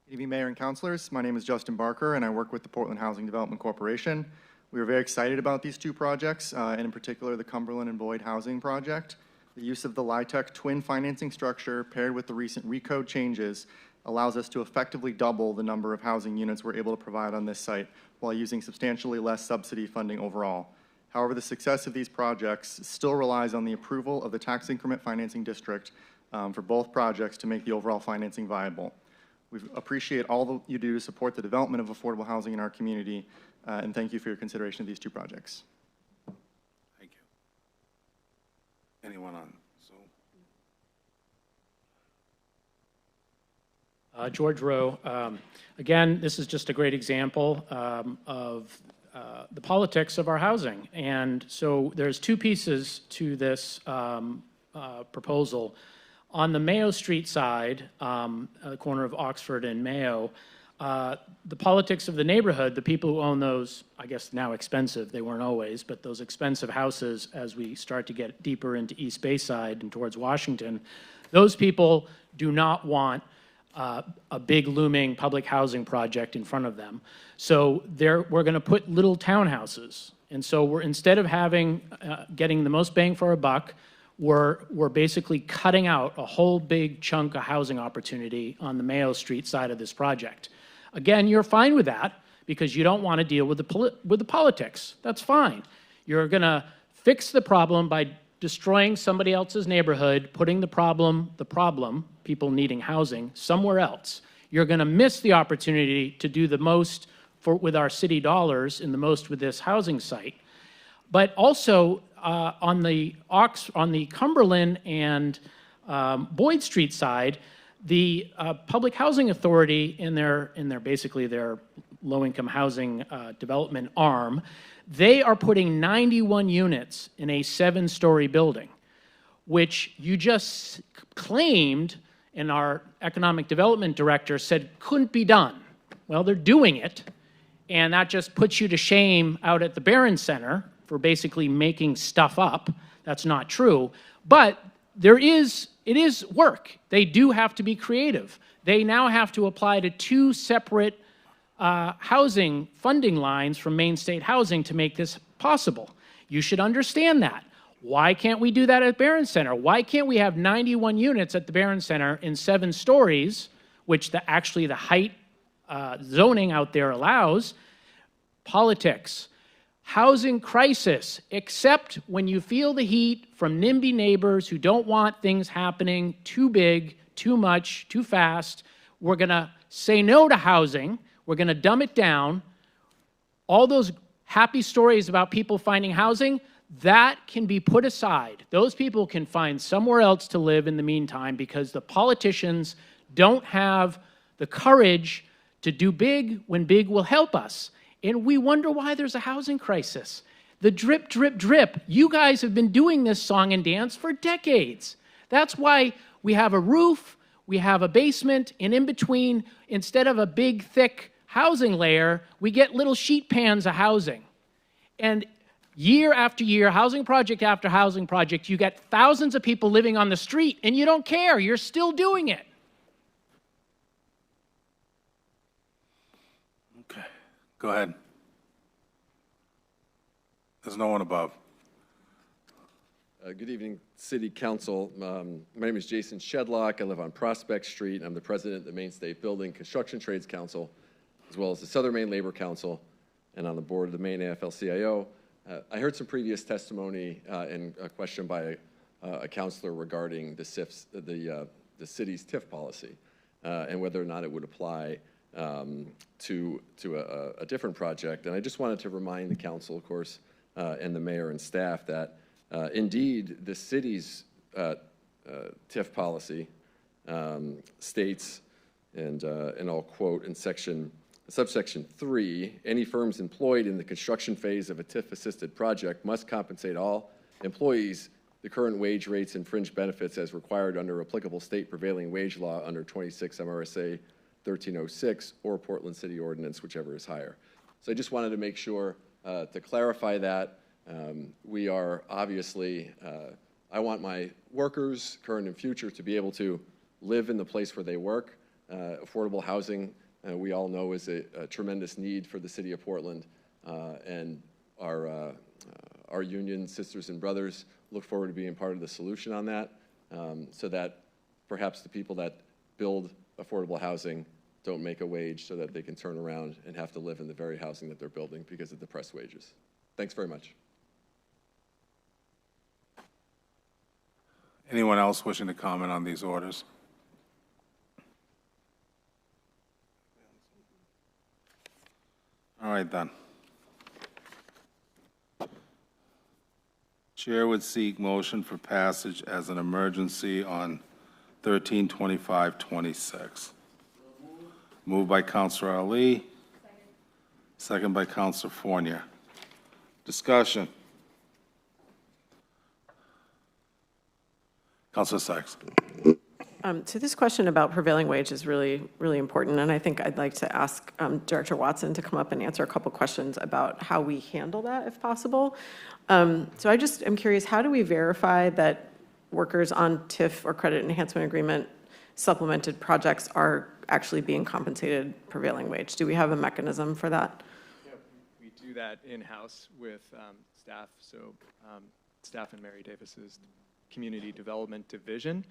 Good evening, Mayor and Councilors. My name is Justin Barker, and I work with the Portland Housing Development Corporation. We are very excited about these two projects, and in particular, the Cumberland and Boyd Housing Project. The use of the LIHTC twin financing structure paired with the recent recode changes allows us to effectively double the number of housing units we're able to provide on this site while using substantially less subsidy funding overall. However, the success of these projects still relies on the approval of the tax increment financing district for both projects to make the overall financing viable. We appreciate all that you do to support the development of affordable housing in our community, and thank you for your consideration of these two projects. Thank you. Anyone on Zoom? George Rowe. Again, this is just a great example of the politics of our housing. And so there's two pieces to this proposal. On the Mayo Street side, the corner of Oxford and Mayo, the politics of the neighborhood, the people who own those, I guess now expensive, they weren't always, but those expensive houses as we start to get deeper into East Bayside and towards Washington, those people do not want a big looming public housing project in front of them. So we're going to put little townhouses. And so we're, instead of getting the most bang for our buck, we're basically cutting out a whole big chunk of housing opportunity on the Mayo Street side of this project. Again, you're fine with that because you don't want to deal with the politics. That's fine. You're going to fix the problem by destroying somebody else's neighborhood, putting the problem, people needing housing, somewhere else. You're going to miss the opportunity to do the most with our city dollars and the most with this housing site. But also, on the Cumberland and Boyd Street side, the Public Housing Authority in their basically their low-income housing development arm, they are putting 91 units in a 7-story building, which you just claimed, and our economic development director said couldn't be done. Well, they're doing it, and that just puts you to shame out at the Barron Center for basically making stuff up. That's not true. But it is work. They do have to be creative. They now have to apply to 2 separate housing funding lines from Maine State Housing to make this possible. You should understand that. Why can't we do that at Barron Center? Why can't we have 91 units at the Barron Center in 7 stories, which actually the height zoning out there allows? Politics. housing crisis, except when you feel the heat from NIMBY neighbors who don't want things happening too big, too much, too fast. We're going to say no to housing. We're going to dumb it down. All those happy stories about people finding housing, that can be put aside. Those people can find somewhere else to live in the meantime because the politicians don't have the courage to do big when big will help us. And we wonder why there's a housing crisis. The drip, drip, drip. You guys have been doing this song and dance for decades. That's why we have a roof, we have a basement, and in between, instead of a big, thick housing layer, we get little sheet pans of housing. And year after year, housing project after housing project, you get thousands of people living on the street, and you don't care. You're still doing it. Okay, go ahead. There's no one above. Good evening, City Council. My name is Jason Shedlock. I live on Prospect Street. I'm the president of the Maine State Building Construction Trades Council, as well as the Southern Maine Labor Council, and on the board of the Maine AFL-CIO. I heard some previous testimony and a question by a councilor regarding the city's TIF policy and whether or not it would apply to a different project. And I just wanted to remind the council, of course, and the mayor and staff that indeed the city's TIF policy states, and I'll quote in subsection 3, any firms employed in the construction phase of a TIF-assisted project must compensate all employees the current wage rates and fringe benefits as required under applicable state prevailing wage law under 26 MRSA 1306 or Portland City Ordinance, whichever is higher. So I just wanted to make sure to clarify that. We are obviously, I want my workers, current and future, to be able to live in the place where they work. Affordable housing, we all know, is a tremendous need for the city of Portland, and our union sisters and brothers look forward to being part of the solution on that, so that perhaps the people that build affordable housing don't make a wage so that they can turn around and have to live in the very housing that they're building because of depressed wages. Thanks very much. Anyone else wishing to comment on these orders? All right, then. Chair would seek motion for passage as an emergency on 1325-26. Moved by Councilor Ali. Second by Councilor Fournier. Discussion. Councilor Sykes. So this question about prevailing wage is really, really important, and I think I'd like to ask Director Watson to come up and answer a couple questions about how we handle that, if possible. So I just am curious, how do we verify that workers on TIF or credit enhancement agreement supplemented projects are actually being compensated prevailing wage? Do we have a mechanism for that? Yeah, we do that in-house with staff. So staff in Mary Davis's Community Development Division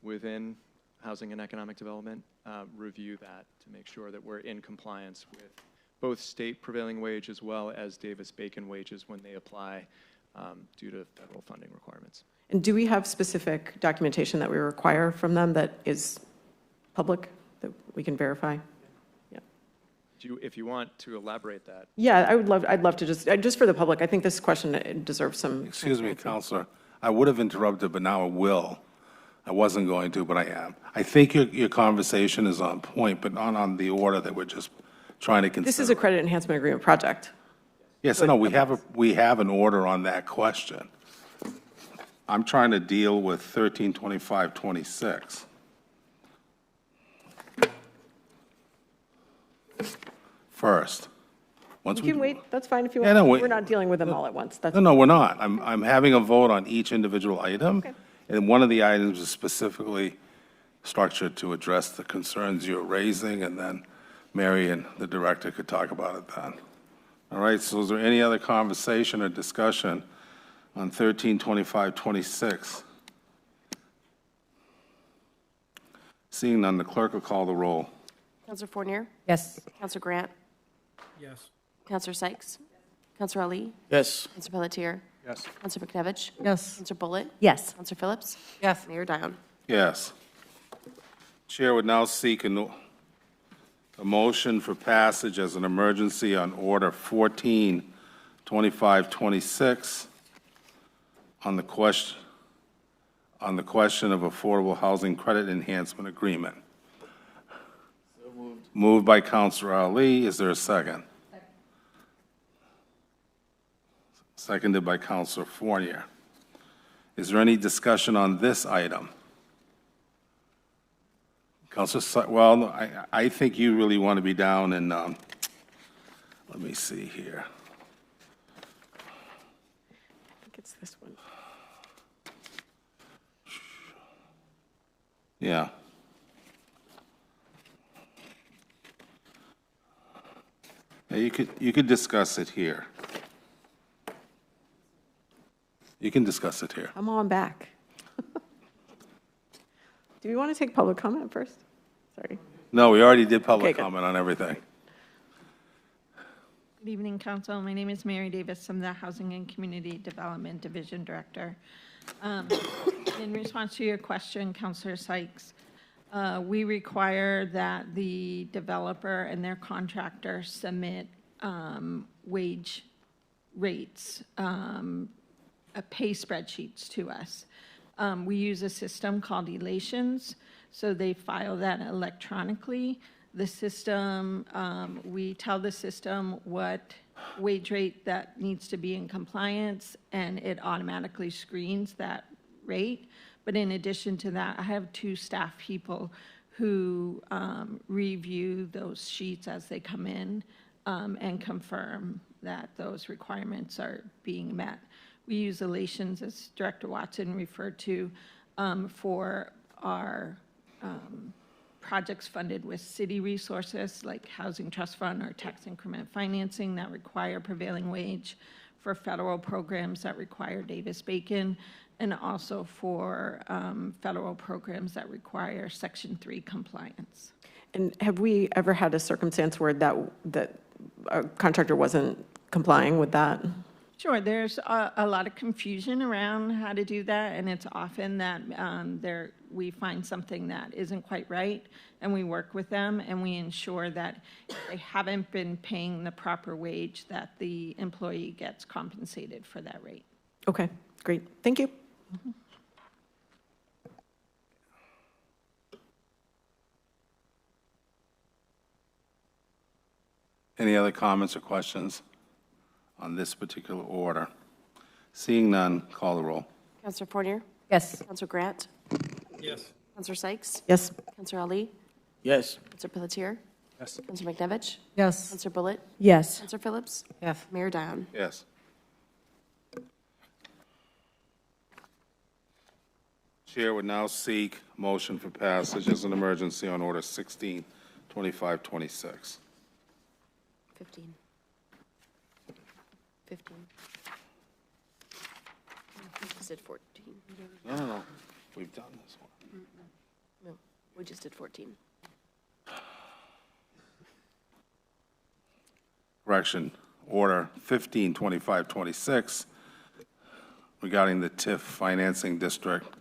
within Housing and Economic Development review that to make sure that we're in compliance with both state prevailing wage as well as Davis-Bacon wages when they apply due to federal funding requirements. And do we have specific documentation that we require from them that is public, that we can verify? Yeah. If you want to elaborate that. Yeah, I'd love to just for the public, I think this question deserves some. Excuse me, Councilor. I would have interrupted, but now I will. I wasn't going to, but I am. I think your conversation is on point, but not on the order that we're just trying to consider. This is a credit enhancement agreement project. Yes, no, we have an order on that question. I'm trying to deal with 1325-26. First. You can wait, that's fine if you Yeah, want. no, wait. We're not dealing with them all at once. That's No, we're not. I'm having a vote on each individual item. Okay. And one of the items is specifically structured to address the concerns you're raising, and then Mary and the director could talk about it then. All right, so is there any other conversation or discussion on 1325-26? Seeing none, the clerk will call the roll. Councilor Fournier? Yes. Councilor Grant? Yes. Councilor Sykes? Counselor Ali? Yes. Counselor Pelletier? Yes. Counselor McNevich? Yes. Counselor Bullitt? Yes. Counselor Phillips? Yes. Mayor Dion? Yes. Chair would now seek a motion for passage as an emergency on Order 14-2526 on the question of Affordable Housing Credit Enhancement Agreement. Moved by Counselor Ali. Is there a second? Seconded by Counselor Fournier. Is there any discussion on this item? Counselor, well, I think you really want to be down in, let me see here. I think it's this one. Yeah. Yeah, you could discuss it here. You can discuss it here. Come on back. Do we want to take public comment first? Sorry. No, we already did public Okay, good. comment on everything. Good evening, Council. My name is Mary Davis. I'm the Housing and Community Development Division Director. In response to your question, Councilor Sykes, we require that the developer and their contractor submit wage rates, pay spreadsheets to us. We use a system called Elations, so they file that electronically. The system, we tell the system what wage rate that needs to be in compliance, and it automatically screens that rate. But in addition to that, I have 2 staff people who review those sheets as they come in and confirm that those requirements are being met. We use Elations, as Director Watson referred to, for our projects funded with city resources like Housing Trust Fund or tax increment financing that require prevailing wage, for federal programs that require Davis-Bacon, and also for federal programs that require Section 3 compliance. And have we ever had a circumstance where that a contractor wasn't complying with that? Sure, there's a lot of confusion around how to do that, and it's often that we find something that isn't quite right, and we work with them, and we ensure that if they haven't been paying the proper wage, that the employee gets compensated for that rate. Okay, great. Thank you. Mm-hmm. Any other comments or questions on this particular order? Seeing none, call the roll. Counselor Fournier? Yes. Counselor Grant? Yes. Counselor Sykes? Yes. Counselor Ali? Yes. Counselor Pelletier? Yes. Counselor McNevich? Yes. Counselor Bullitt? Yes. Counselor Phillips? Yes. Mayor Dion? Yes. Chair would now seek motion for passage as an emergency on Order 16-2526. 15. 15. We just did 14. No. We've done this one. No, we just did 14. Correction, Order 15-2526 regarding the TIF financing district.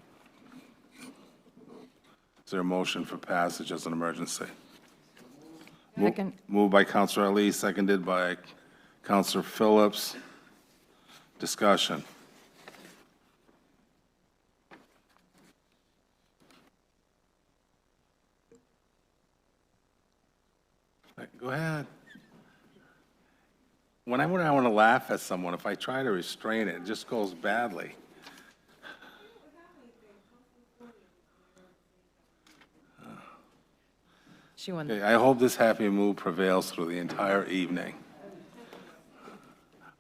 Is there a motion for passage as an emergency? Second. Moved by Counselor Ali, seconded by Counselor Phillips. Discussion. Go ahead. Whenever I want to laugh at someone, if I try to restrain it, it just goes badly. She won. Okay, I hope this happy mood prevails through the entire evening.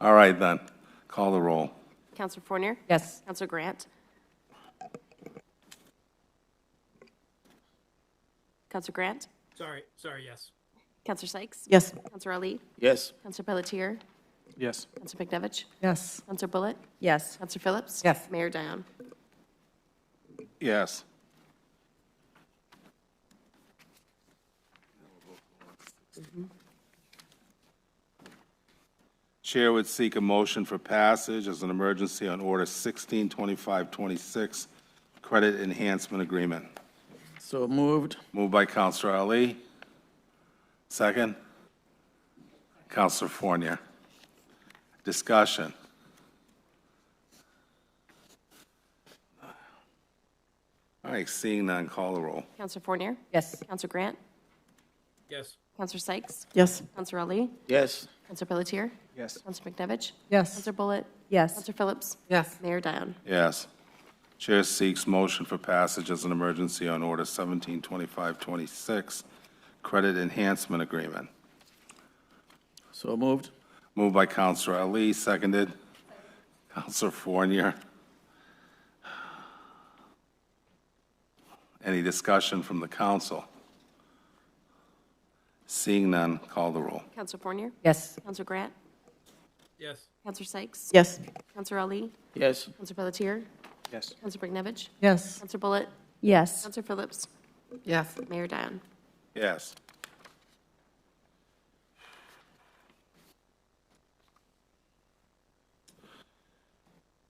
All right, then. Call the roll. Counselor Fournier? Yes. Counselor Grant? Counselor Grant? Sorry, yes. Counselor Sykes? Yes. Counselor Ali? Yes. Counselor Pelletier? Yes. Counselor McNevich? Yes. Counselor Bullitt? Yes. Counselor Phillips? Yes. Mayor Dion? Yes. Chair would seek a motion for passage as an emergency on Order 162526, Credit Enhancement Agreement. So moved. Moved by Counselor Ali. Second? Counselor Fournier. Discussion. All right, seeing none, call the roll. Counselor Fournier? Yes. Counselor Grant? Yes. Counselor Sykes? Yes. Counselor Ali? Yes. Counselor Pelletier? Yes. Counselor McNevich? Yes. Counselor Bullitt? Yes. Counselor Phillips? Yes. Mayor Dion? Yes. Chair seeks motion for passage as an emergency on Order 172526, Credit Enhancement Agreement. So moved. Moved by Counselor Ali, seconded. Counselor Fournier. Any discussion from the council? Seeing none, call the roll. Counselor Fournier? Yes. Counselor Grant? Yes. Counselor Sykes? Yes. Counselor Ali? Yes. Counselor Pelletier? Yes. Counselor McNevich? Yes. Counselor Bullitt? Yes. Counselor Phillips? Yes. Mayor Dion? Yes.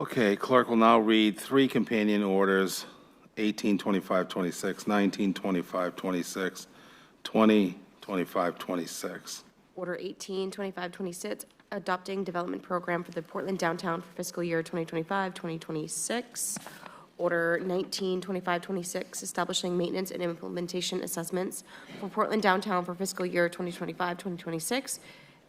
Okay, clerk will now read three companion orders, 182526, 192526, 202526. Order 182526, adopting development program for the Portland downtown for fiscal year 2025-2026. Order 192526, establishing maintenance and implementation assessments for Portland downtown for fiscal year 2025-2026.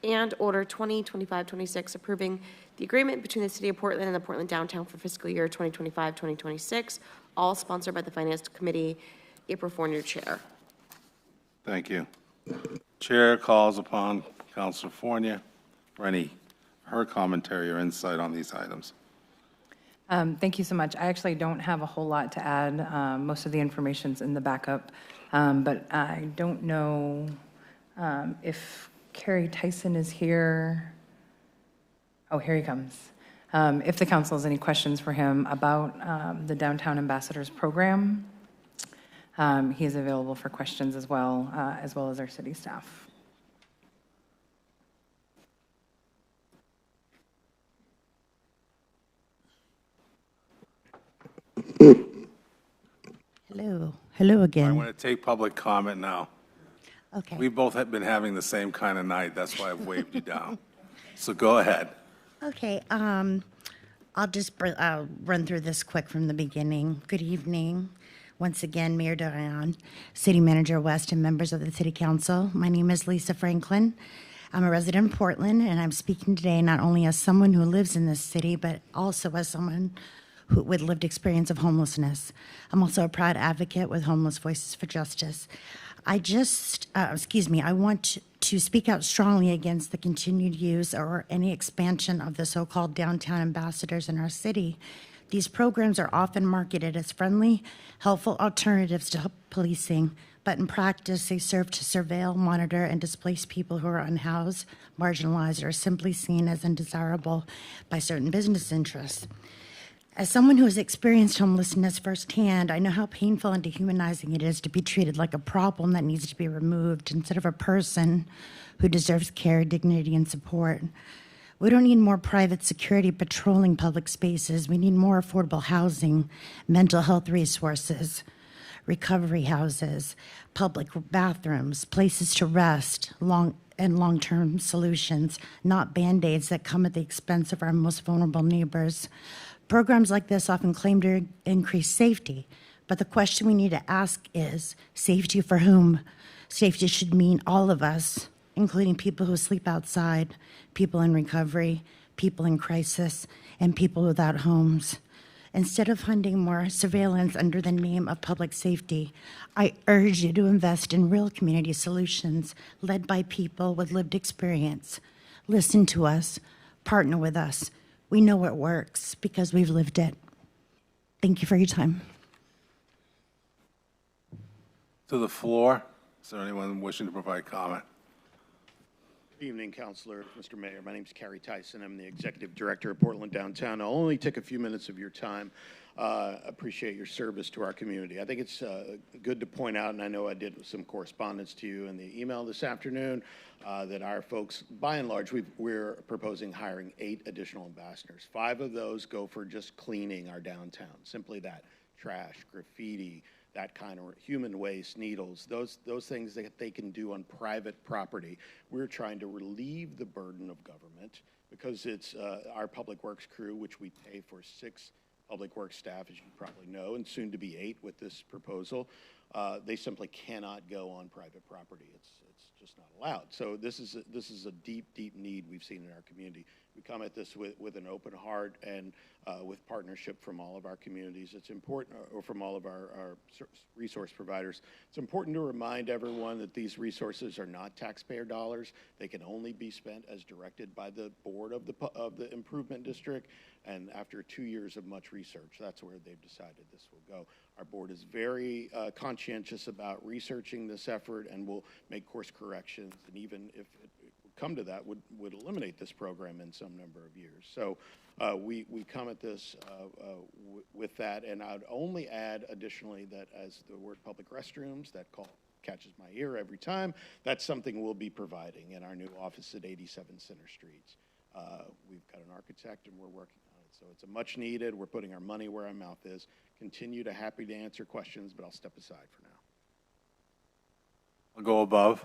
And Order 202526, approving the agreement between the City of Portland and the Portland downtown for fiscal year 2025-2026, all sponsored by the Finance Committee. April Fournier, Chair. Thank you. Chair calls upon Councilor Fournier for her commentary or insight on these items. Thank you so much. I actually don't have a whole lot to add. Most of the information's in the backup, but I don't know if Kerry Tyson is here. Oh, here he comes. If the council has any questions for him about the Downtown Ambassadors Program, he is available for questions as well as our city staff. Hello. Hello I again. want to take public comment now. Okay. We both have been having the same kind of night. That's why I've waved you down. So go ahead. Okay, I'll just I'll run through this quick from the beginning. Good evening. Once again, Mayor Dion, City Manager West, and members of the City Council. My name is Lisa Franklin. I'm a resident of Portland, and I'm speaking today not only as someone who lives in this city, but also as someone who, with lived experience of homelessness. I'm also a proud advocate with Homeless Voices for Justice. I want to speak out strongly against the continued use or any expansion of the so-called downtown ambassadors in our city. These programs are often marketed as friendly, helpful alternatives to policing, but in practice, they serve to surveil, monitor, and displace people who are unhoused, marginalized, or simply seen as undesirable by certain business interests. As someone who has experienced homelessness firsthand, I know how painful and dehumanizing it is to be treated like a problem that needs to be removed instead of a person who deserves care, dignity, and support. We don't need more private security patrolling public spaces. We need more affordable housing, mental health resources, recovery houses, public bathrooms, places to rest, long-term solutions, not Band-Aids that come at the expense of our most vulnerable neighbors. Programs like this often claim to increase safety, but the question we need to ask is, safety for whom? Safety should mean all of us, including people who sleep outside, people in recovery, people in crisis, and people without homes. Instead of funding more surveillance under the name of public safety, I urge you to invest in real community solutions led by people with lived experience. Listen to us, partner with us. We know it works because we've lived it. Thank you for your time. To the floor. Is there anyone wishing to provide comment? Good evening, Councilor, Mr. Mayor. My name is Kerry Tyson. I'm the Executive Director of Portland Downtown. I'll only take a few minutes of your time. Appreciate your service to our community. I think it's good to point out, and I know I did some correspondence to you in the email this afternoon, that our folks, by and large, we're proposing hiring 8 additional ambassadors. 5 of those go for just cleaning our downtown, simply that, trash, graffiti, that kind of human waste, needles, those things that they can do on private property. We're trying to relieve the burden of government because it's our public works crew, which we pay for 6 public works staff, as you probably know, and soon to be 8 with this proposal. They simply cannot go on private property. It's just not allowed. So this is a deep need we've seen in our community. We come at this with an open heart and with partnership from all of our communities. It's important, or from all of our resource providers. It's important to remind everyone that these resources are not taxpayer dollars. They can only be spent as directed by the board of the improvement district. And after 2 years of much research, that's where they've decided this will go. Our board is very conscientious about researching this effort and will make course corrections, and even if it would come to that, would eliminate this program in some number of years. So we come at this with that, and I'd only add additionally that as the word public restrooms, that catches my ear every time, that's something we'll be providing in our new office at 87 Center Street. We've got an architect and we're working on it. So it's a much needed. We're putting our money where our mouth is. Happy to answer questions, but I'll step aside for now. I'll go above.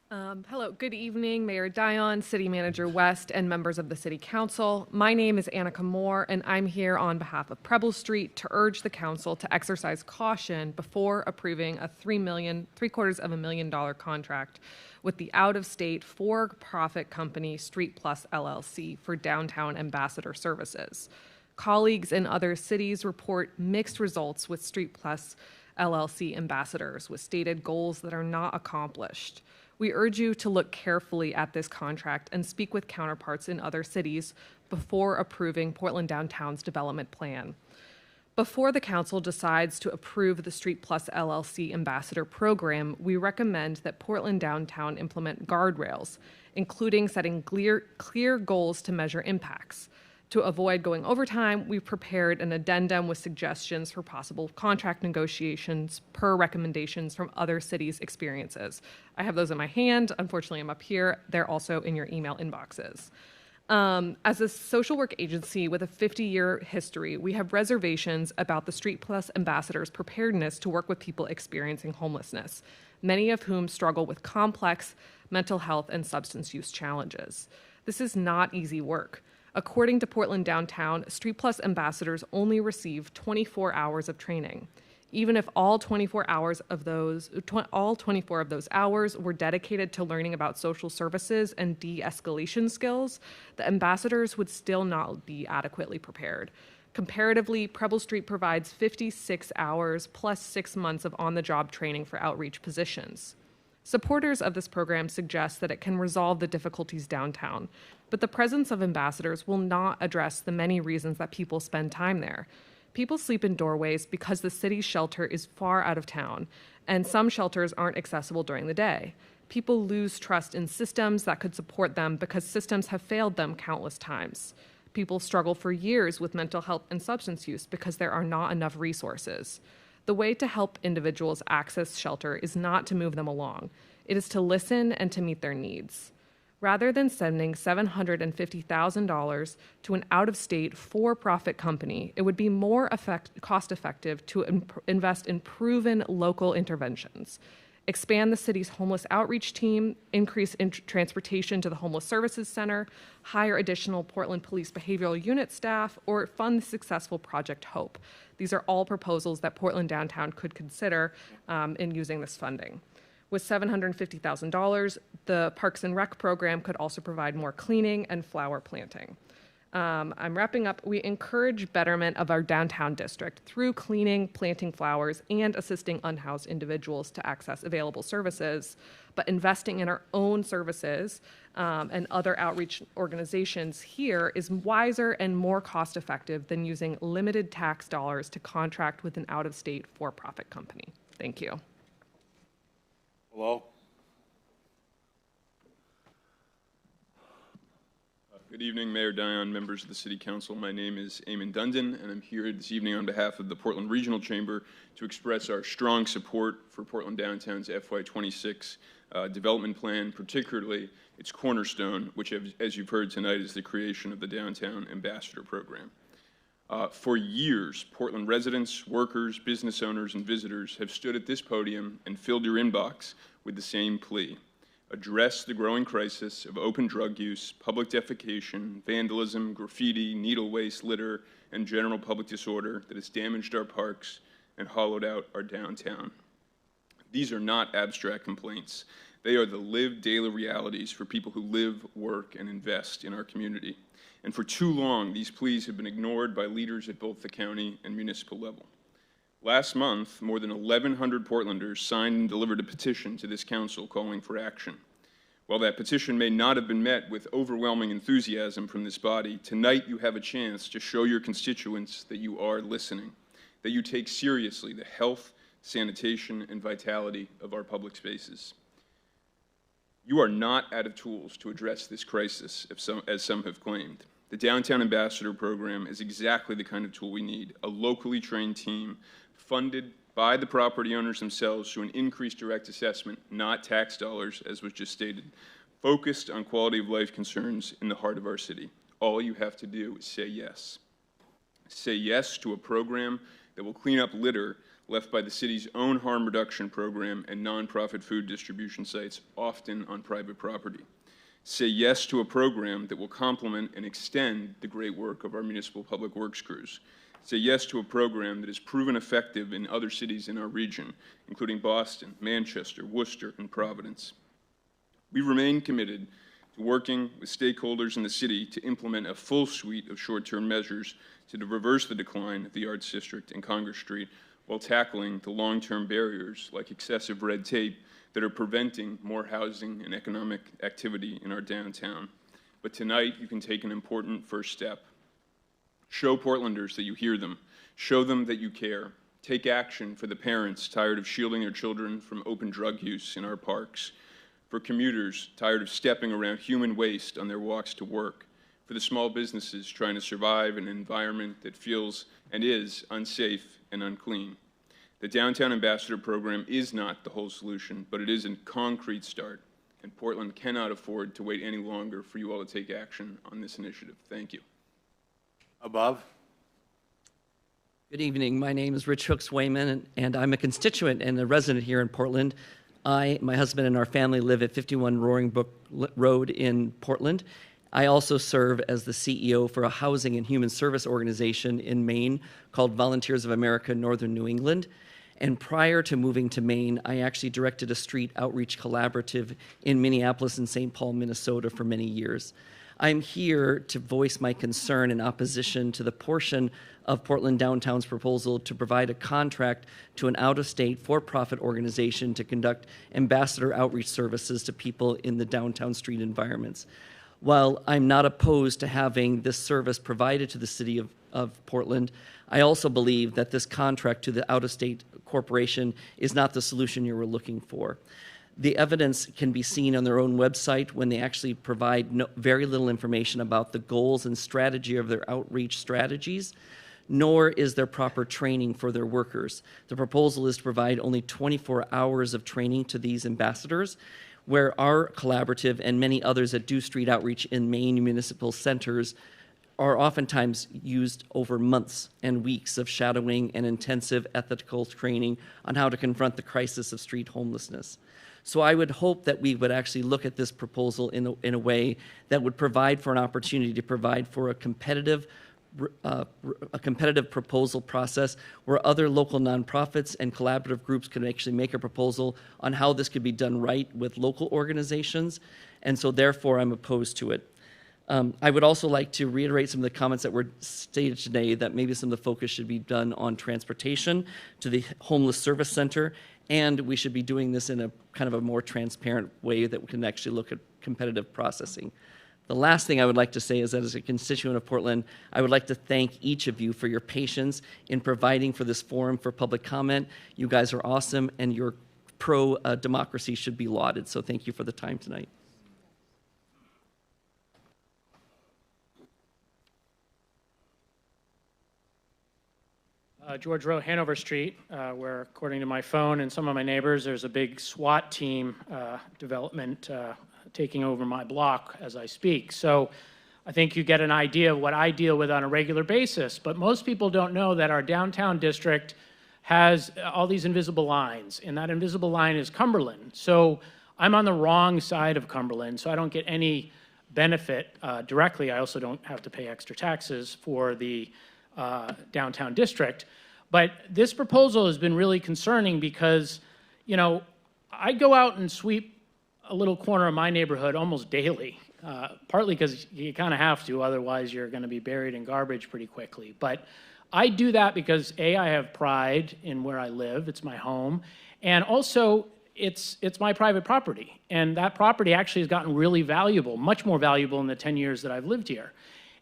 Hello, good evening, Mayor Dion, City Manager West, and members of the City Council. My name is Annika Moore, and I'm here on behalf of Preble Street to urge the Council to exercise caution before approving a $750,000 contract with the out-of-state for-profit company Street Plus LLC for downtown ambassador services. Colleagues in other cities report mixed results with Street Plus LLC ambassadors with stated goals that are not accomplished. We urge you to look carefully at this contract and speak with counterparts in other cities before approving Portland Downtown's development plan. Before the Council decides to approve the Street Plus LLC ambassador program, we recommend that Portland Downtown implement guardrails, including setting clear goals to measure impacts. To avoid going overtime, we've prepared an addendum with suggestions for possible contract negotiations per recommendations from other cities' experiences. I have those in my hand. Unfortunately, I'm up here. They're also in your email inboxes. As a social work agency with a 50-year history, we have reservations about the Street Plus ambassadors' preparedness to work with people experiencing homelessness, many of whom struggle with complex mental health and substance use challenges. This is not easy work. According to Portland Downtown, Street Plus ambassadors only receive 24 hours of training. Even if all 24 of those hours were dedicated to learning about social services and de-escalation skills, the ambassadors would still not be adequately prepared. Comparatively, Preble Street provides 56 hours plus 6 months of on-the-job training for outreach positions. Supporters of this program suggest that it can resolve the difficulties downtown, but the presence of ambassadors will not address the many reasons that people spend time there. People sleep in doorways because the city's shelter is far out of town, and some shelters aren't accessible during the day. People lose trust in systems that could support them because systems have failed them countless times. People struggle for years with mental health and substance use because there are not enough resources. The way to help individuals access shelter is not to move them along. It is to listen and to meet their needs. Rather than sending $750,000 to an out-of-state for-profit company, it would be more cost-effective to invest in proven local interventions, expand the city's homeless outreach team, increase transportation to the Homeless Services Center, hire additional Portland Police Behavioral Unit staff, or fund the successful Project Hope. These are all proposals that Portland Downtown could consider in using this funding. With $750,000, the Parks and Rec program could also provide more cleaning and flower planting. I'm wrapping up. We encourage betterment of our downtown district through cleaning, planting flowers, and assisting unhoused individuals to access available services, but investing in our own services and other outreach organizations here is wiser and more cost-effective than using limited tax dollars to contract with an out-of-state for-profit company. Thank you. Hello? Good evening, Mayor Dion, members of the City Council. My name is Eamon Dundon, and I'm here this evening on behalf of the Portland Regional Chamber to express our strong support for Portland Downtown's FY26 development plan, particularly its cornerstone, which, as you've heard tonight, is the creation of the Downtown Ambassador Program. For years, Portland residents, workers, business owners, and visitors have stood at this podium and filled your inbox with the same plea: address the growing crisis of open drug use, public defecation, vandalism, graffiti, needle waste, litter, and general public disorder that has damaged our parks and hollowed out our downtown. These are not abstract complaints. They are the lived daily realities for people who live, work, and invest in our community. And for too long, these pleas have been ignored by leaders at both the county and municipal level. Last month, more than 1,100 Portlanders signed and delivered a petition to this council calling for action. While that petition may not have been met with overwhelming enthusiasm from this body, tonight you have a chance to show your constituents that you are listening, that you take seriously the health, sanitation, and vitality of our public spaces. You are not out of tools to address this crisis, as some have claimed. The Downtown Ambassador Program is exactly the kind of tool we need: a locally trained team funded by the property owners themselves through an increased direct assessment, not tax dollars, as was just stated, focused on quality of life concerns in the heart of our city. All you have to do is say yes. Say yes to a program that will clean up litter left by the city's own harm reduction program and nonprofit food distribution sites, often on private property. Say yes to a program that will complement and extend the great work of our municipal public works crews. Say yes to a program that has proven effective in other cities in our region, including Boston, Manchester, Worcester, and Providence. We remain committed to working with stakeholders in the city to implement a full suite of short-term measures to reverse the decline of the Arts District and Congress Street, while tackling the long-term barriers like excessive red tape that are preventing more housing and economic activity in our downtown. But tonight, you can take an important first step. Show Portlanders that you hear them. Show them that you care. Take action for the parents tired of shielding their children from open drug use in our parks, for commuters tired of stepping around human waste on their walks to work, for the small businesses trying to survive in an environment that feels and is unsafe and unclean. The Downtown Ambassador Program is not the whole solution, but it is a concrete start, and Portland cannot afford to wait any longer for you all to take action on this initiative. Thank you. Above. Good evening. My name is Rich Hooks Wayman, and I'm a constituent and a resident here in Portland. My husband and our family live at 51 Roaring Brook Road in Portland. I also serve as the CEO for a housing and human service organization in Maine called Volunteers of America Northern New England. And prior to moving to Maine, I actually directed a street outreach collaborative in Minneapolis and St. Paul, Minnesota for many years. I'm here to voice my concern and opposition to the portion of Portland Downtown's proposal to provide a contract to an out-of-state for-profit organization to conduct ambassador outreach services to people in the downtown street environments. While I'm not opposed to having this service provided to the city of Portland, I also believe that this contract to the out-of-state corporation is not the solution you were looking for. The evidence can be seen on their own website when they actually provide very little information about the goals and strategy of their outreach strategies, nor is there proper training for their workers. The proposal is to provide only 24 hours of training to these ambassadors, where our collaborative and many others that do street outreach in Maine municipal centers are oftentimes used over months and weeks of shadowing and intensive ethical training on how to confront the crisis of street homelessness. So I would hope that we would actually look at this proposal in a way that would provide for an opportunity to provide for a competitive proposal process where other local nonprofits and collaborative groups can actually make a proposal on how this could be done right with local organizations. And so therefore I'm opposed to it. I would also like to reiterate some of the comments that were stated today, that maybe some of the focus should be done on transportation to the homeless service center, and we should be doing this in a kind of a more transparent way that we can actually look at competitive processing. The last thing I would like to say is that as a constituent of Portland, I would like to thank each of you for your patience in providing for this forum for public comment. You guys are awesome, and your pro-democracy should be lauded, so thank you for the time tonight. George Rowe, Hanover Street, where according to my phone and some of my neighbors, there's a big SWAT team development taking over my block as I speak. So I think you get an idea of what I deal with on a regular basis. But most people don't know that our downtown district has all these invisible lines, and that invisible line is Cumberland. So I'm on the wrong side of Cumberland, so I don't get any benefit directly. I also don't have to pay extra taxes for the downtown district. But this proposal has been really concerning because, you know, I go out and sweep a little corner of my neighborhood almost daily, partly because you kind of have to, otherwise you're going to be buried in garbage pretty quickly. But I do that because, A, I have pride in where I live, it's my home, and also it's my private property. And that property actually has gotten really valuable, much more valuable in the 10 years that I've lived here.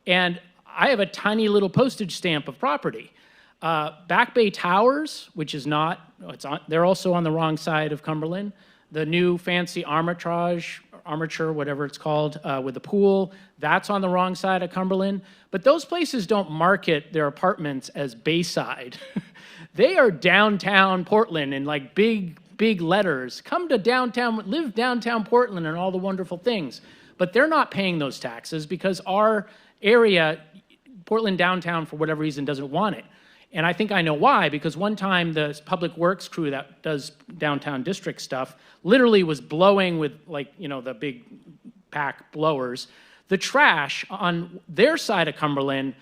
And I have a tiny little postage stamp of property. Back Bay Towers, which is not, they're also on the wrong side of Cumberland. The new fancy armature, whatever it's called, with the pool, that's on the wrong side of Cumberland. But those places don't market their apartments as Bayside. They are downtown Portland in like big letters. Come to downtown, live downtown Portland and all the wonderful things. But they're not paying those taxes because our area, Portland downtown, for whatever reason, doesn't want it. And I think I know why, because one time the public works crew that does downtown district stuff literally was blowing with, like, you know, the big pack blowers, the trash on their side of Cumberland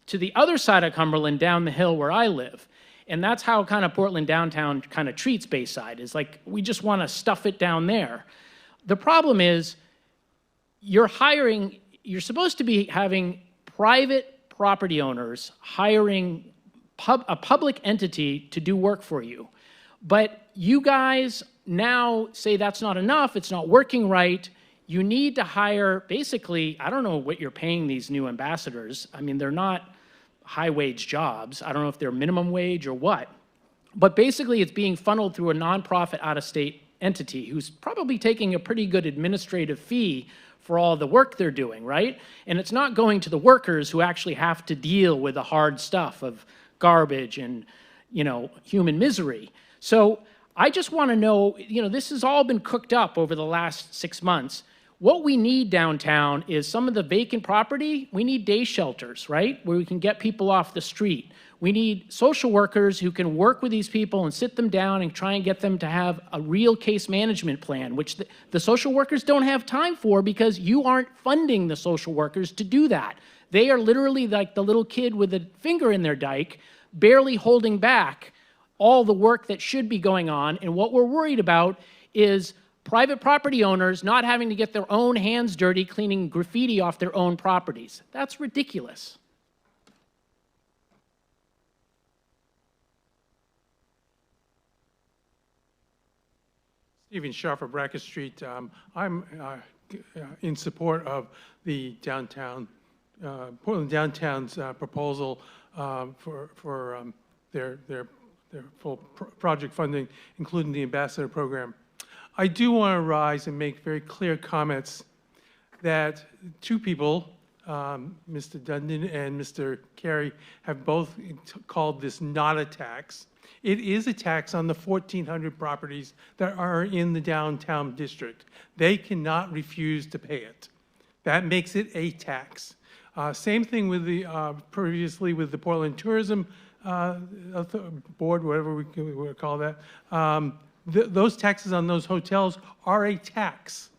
to the other side of Cumberland down the hill where I live. And that's how kind of Portland downtown kind of treats Bayside, is like, we just want to stuff it down there. The problem is you're supposed to be having private property owners hiring a public entity to do work for you. But you guys now say that's not enough, it's not working right. You need to hire, basically, I don't know what you're paying these new ambassadors. I mean, they're not high-wage jobs. I don't know if they're minimum wage or what. But basically, it's being funneled through a nonprofit out-of-state entity who's probably taking a pretty good administrative fee for all the work they're doing, right? And it's not going to the workers who actually have to deal with the hard stuff of garbage and, you know, human misery. So I just want to know, you know, this has all been cooked up over the last 6 months. What we need downtown is some of the vacant property. We need day shelters, right, where we can get people off the street. We need social workers who can work with these people and sit them down and try and get them to have a real case management plan, which the social workers don't have time for because you aren't funding the social workers to do that. They are literally like the little kid with a finger in their dike, barely holding back all the work that should be going on. And what we're worried about is private property owners not having to get their own hands dirty cleaning graffiti off their own properties. That's ridiculous. Stephen Sharfer, Brackett Street. I'm in support of the downtown, Portland Downtown's proposal for their full project funding, including the ambassador program. I do want to rise and make very clear comments that two people, Mr. Dundon and Mr. Carey, have both called this not a tax. It is a tax on the 1,400 properties that are in the downtown district. They cannot refuse to pay it. That makes it a tax. Same thing with the previously with the Portland Tourism Board, whatever we call that. Those taxes on those hotels are a tax.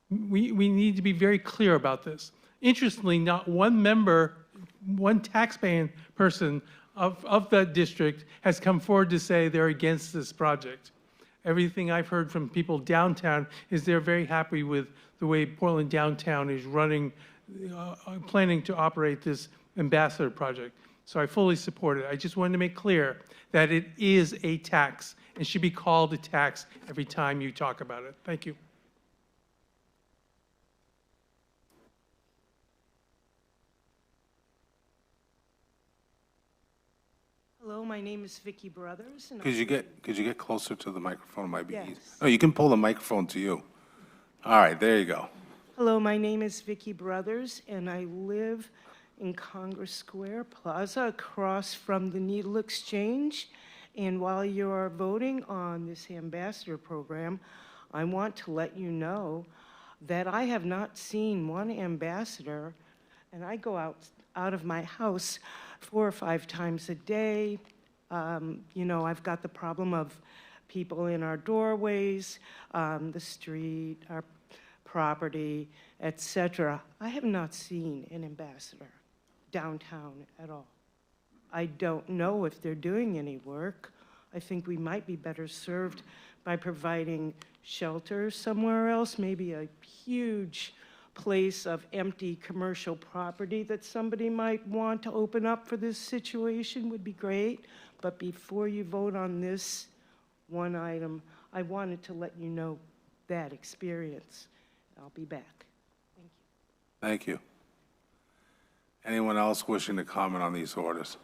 We need to be very clear about this. Interestingly, not one member, one taxpaying person of that district has come forward to say they're against this project. Everything I've heard from people downtown is they're very happy with the way Portland Downtown is running, planning to operate this ambassador project. So I fully support it. I just wanted to make clear that it is a tax and should be called a tax every time you talk about it. Thank you. Hello, my name is Vicky Brothers. And Could you get closer to the microphone? It might be easy. Yes. Oh, you can pull the microphone to you. All right, there you go. Hello, my name is Vicky Brothers, and I live in Congress Square Plaza across from the Needle Exchange. And while you're voting on this ambassador program, I want to let you know that I have not seen one ambassador, and I go out of my house 4 or 5 times a day. You know, I've got the problem of people in our doorways, the street, our property, etc. I have not seen an ambassador downtown at all. I don't know if they're doing any work. I think we might be better served by providing shelter somewhere else, maybe a huge place of empty commercial property that somebody might want to open up for this situation would be great. But before you vote on this one item, I wanted to let you know that experience. I'll be back. Thank you. Anyone else wishing to comment on these orders?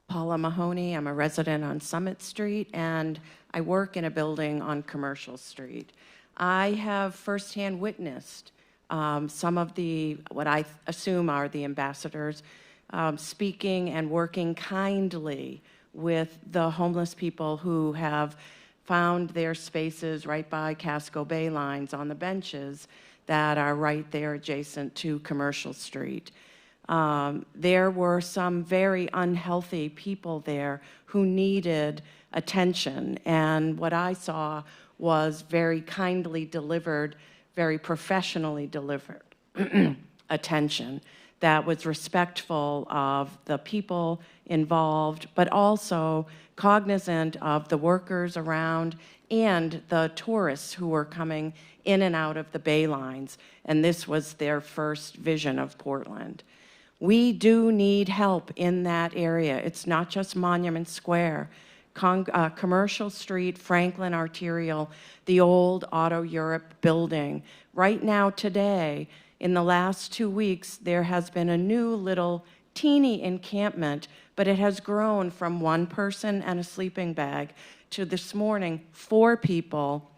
Paula Mahoney. I'm a resident on Summit Street, and I work in a building on Commercial Street. I have firsthand witnessed some of what I assume are the ambassadors speaking and working kindly with the homeless people who have found their spaces right by Casco Bay lines on the benches that are right there adjacent to Commercial Street. There were some very unhealthy people there who needed attention, and what I saw was very kindly delivered, very professionally delivered attention that was respectful of the people involved, but also cognizant of the workers around and the tourists who were coming in and out of the Bay lines, and this was their first vision of Portland. We do need help in that area. It's not just Monument Square. Commercial Street, Franklin Arterial, the old Auto Europe building. Right now, today, in the last 2 weeks, there has been a new little teeny encampment, but it has grown from 1 person and a sleeping bag to this morning, 4 people,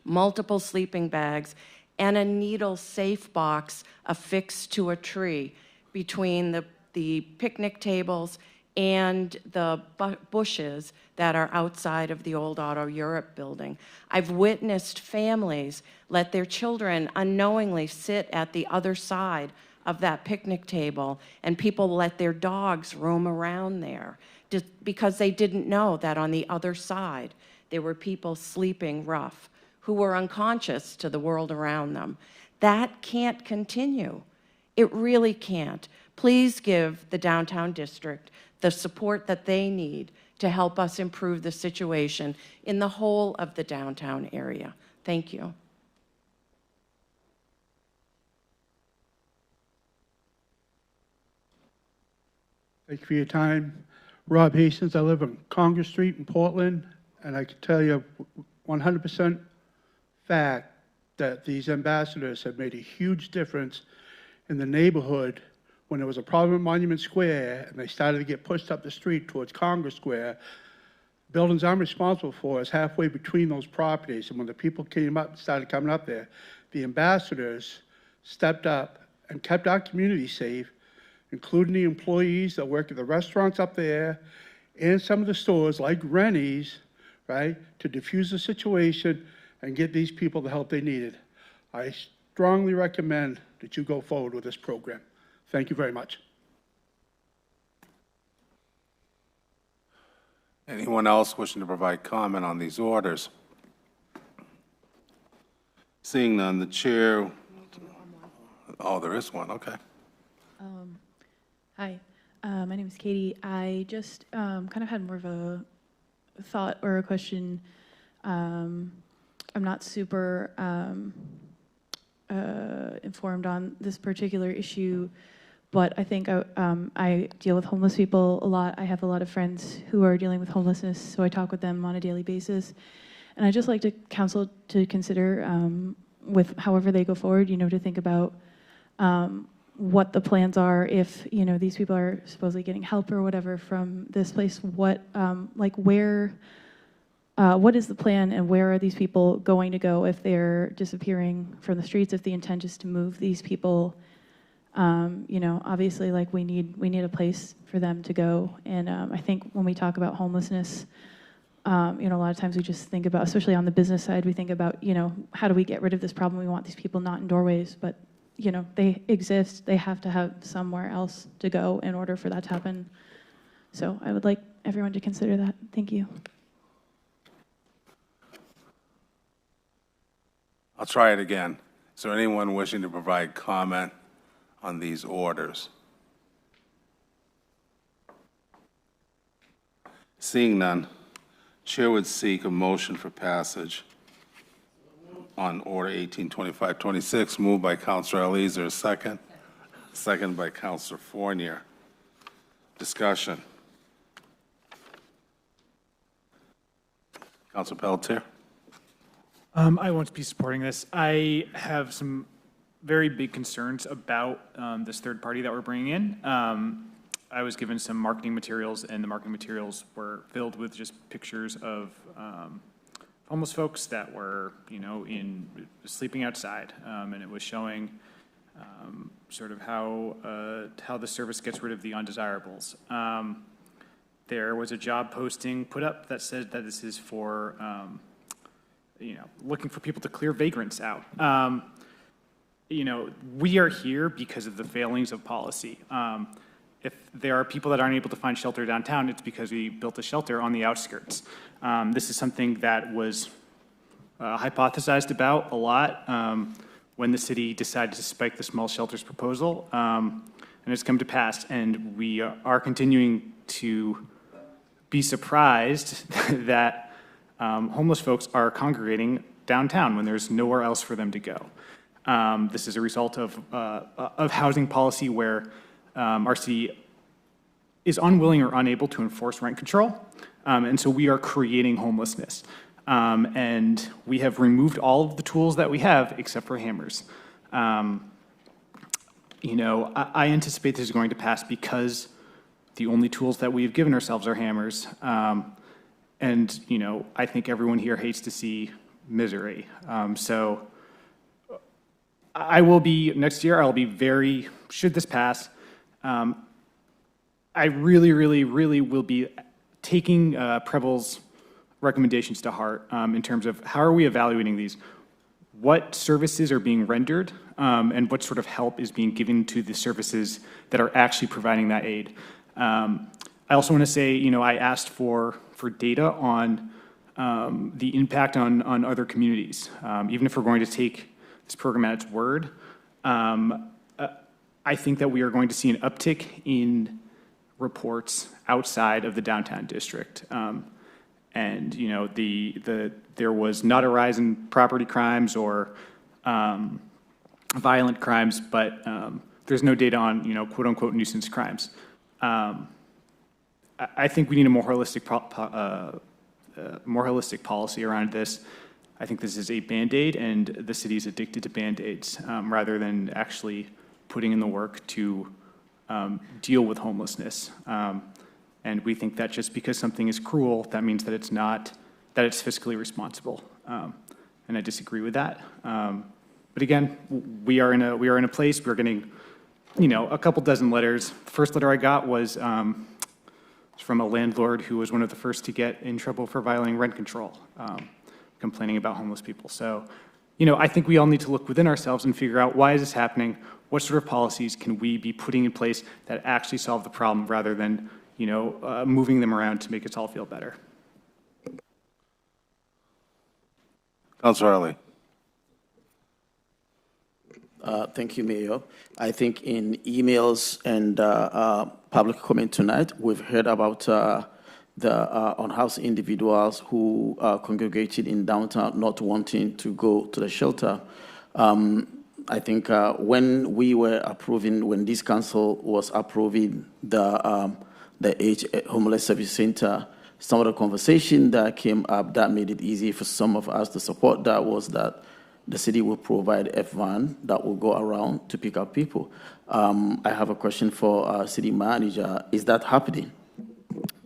multiple sleeping bags, and a needle safe box affixed to a tree between the picnic tables and the bushes that are outside of the old Auto Europe building. I've witnessed families let their children unknowingly sit at the other side of that picnic table, and people let their dogs roam around there just because they didn't know that on the other side there were people sleeping rough who were unconscious to the world around them. That can't continue. It really can't. Please give the downtown district the support that they need to help us improve the situation in the whole of the downtown area. Thank you. Thank you for your time. Rob Hastings, I live on Congress Street in Portland, and I can tell you 100% fact that these ambassadors have made a huge difference in the neighborhood. When there was a problem at Monument Square and they started to get pushed up the street towards Congress Square, buildings I'm responsible for is halfway between those properties. And when the people started coming up there, the ambassadors stepped up and kept our community safe, including the employees that work at the restaurants up there and some of the stores like Rennie's, right, to diffuse the situation and get these people the help they needed. I strongly recommend that you go forward with this program. Thank you very much. Anyone else wishing to provide comment on these orders? Seeing none, the chair, oh, there is one, okay. Hi, my name is Katie. I just kind of had more of a thought or a question. I'm not super informed on this particular issue, but I think I deal with homeless people a lot. I have a lot of friends who are dealing with homelessness, so I talk with them on a daily basis. And I just like to counsel to consider, with however they go forward, to think about what the plans are if, these people are supposedly getting help or whatever from this place. What, what is the plan and where are these people going to go if they're disappearing from the streets, if the intent is to move these people You know, obviously, like we need a place for them to go. And I think when we talk about homelessness, you know, a lot of times we just think about, especially on the business side, we think about, you know, how do we get rid of this problem? We want these people not in doorways, but, you know, they exist. They have to have somewhere else to go in order for that to happen. So I would like everyone to consider that. Thank you. I'll try it again. Is there anyone wishing to provide comment on these orders? Seeing none, Chair would seek a motion for passage on Order 182526, moved by Councilor Eliezer, second by Councilor Fournier. Discussion. Councilor Pelletier. I won't be supporting this. I have some very big concerns about this third party that we're bringing in. I was given some marketing materials, and the marketing materials were filled with just pictures of homeless folks that were, you know, sleeping outside, and it was showing sort of how the service gets rid of the undesirables. There was a job posting put up that said that this is for you know, looking for people to clear vagrants out. You know, we are here because of the failings of policy. If there are people that aren't able to find shelter downtown, it's because we built a shelter on the outskirts. This is something that was hypothesized about a lot when the city decided to spike the small shelters proposal, and it's come to pass. And we are continuing to be surprised that homeless folks are congregating downtown when there's nowhere else for them to go. This is a result of housing policy where our city is unwilling or unable to enforce rent control, and so we are creating homelessness. And we have removed all of the tools that we have except for hammers. You know, I anticipate this is going to pass because the only tools that we have given ourselves are hammers. And, you know, I think everyone here hates to see misery. So I will be, next year, I'll be very, should this pass, I really, really, really will be taking Preble's recommendations to heart in terms of how are we evaluating these? What services are being rendered and what sort of help is being given to the services that are actually providing that aid? I also want to say, you know, I asked for data on the impact on other communities. Even if we're going to take this program at its word, I think that we are going to see an uptick in reports outside of the downtown district. And, you know, there was not a rise in property crimes or violent crimes, but there's no data on, you know, quote unquote nuisance crimes. I think we need a more holistic policy around this. I think this is a Band-Aid, and the city is addicted to Band-Aids rather than actually putting in the work to deal with homelessness. And we think that just because something is cruel, that means that it's not, that it's fiscally responsible. And I disagree with that. But again, we are in a place, we're getting, you know, a couple dozen letters. The first letter I got was from a landlord who was one of the first to get in trouble for violating rent control, complaining about homeless people. So, you know, I think we all need to look within ourselves and figure out why is this happening? What sort of policies can we be putting in place that actually solve the problem rather than, you know, moving them around to make us all feel better? Councilor Early. Thank you, Mayor. I think in emails and public comment tonight, we've heard about the unhoused individuals who congregated in downtown not wanting to go to the shelter. I think when this council was approving the Homeless Service Center, some of the conversation that came up that made it easy for some of us to support that was that the city will provide a van that will go around to pick up people. I have a question for our city manager. Is that happening?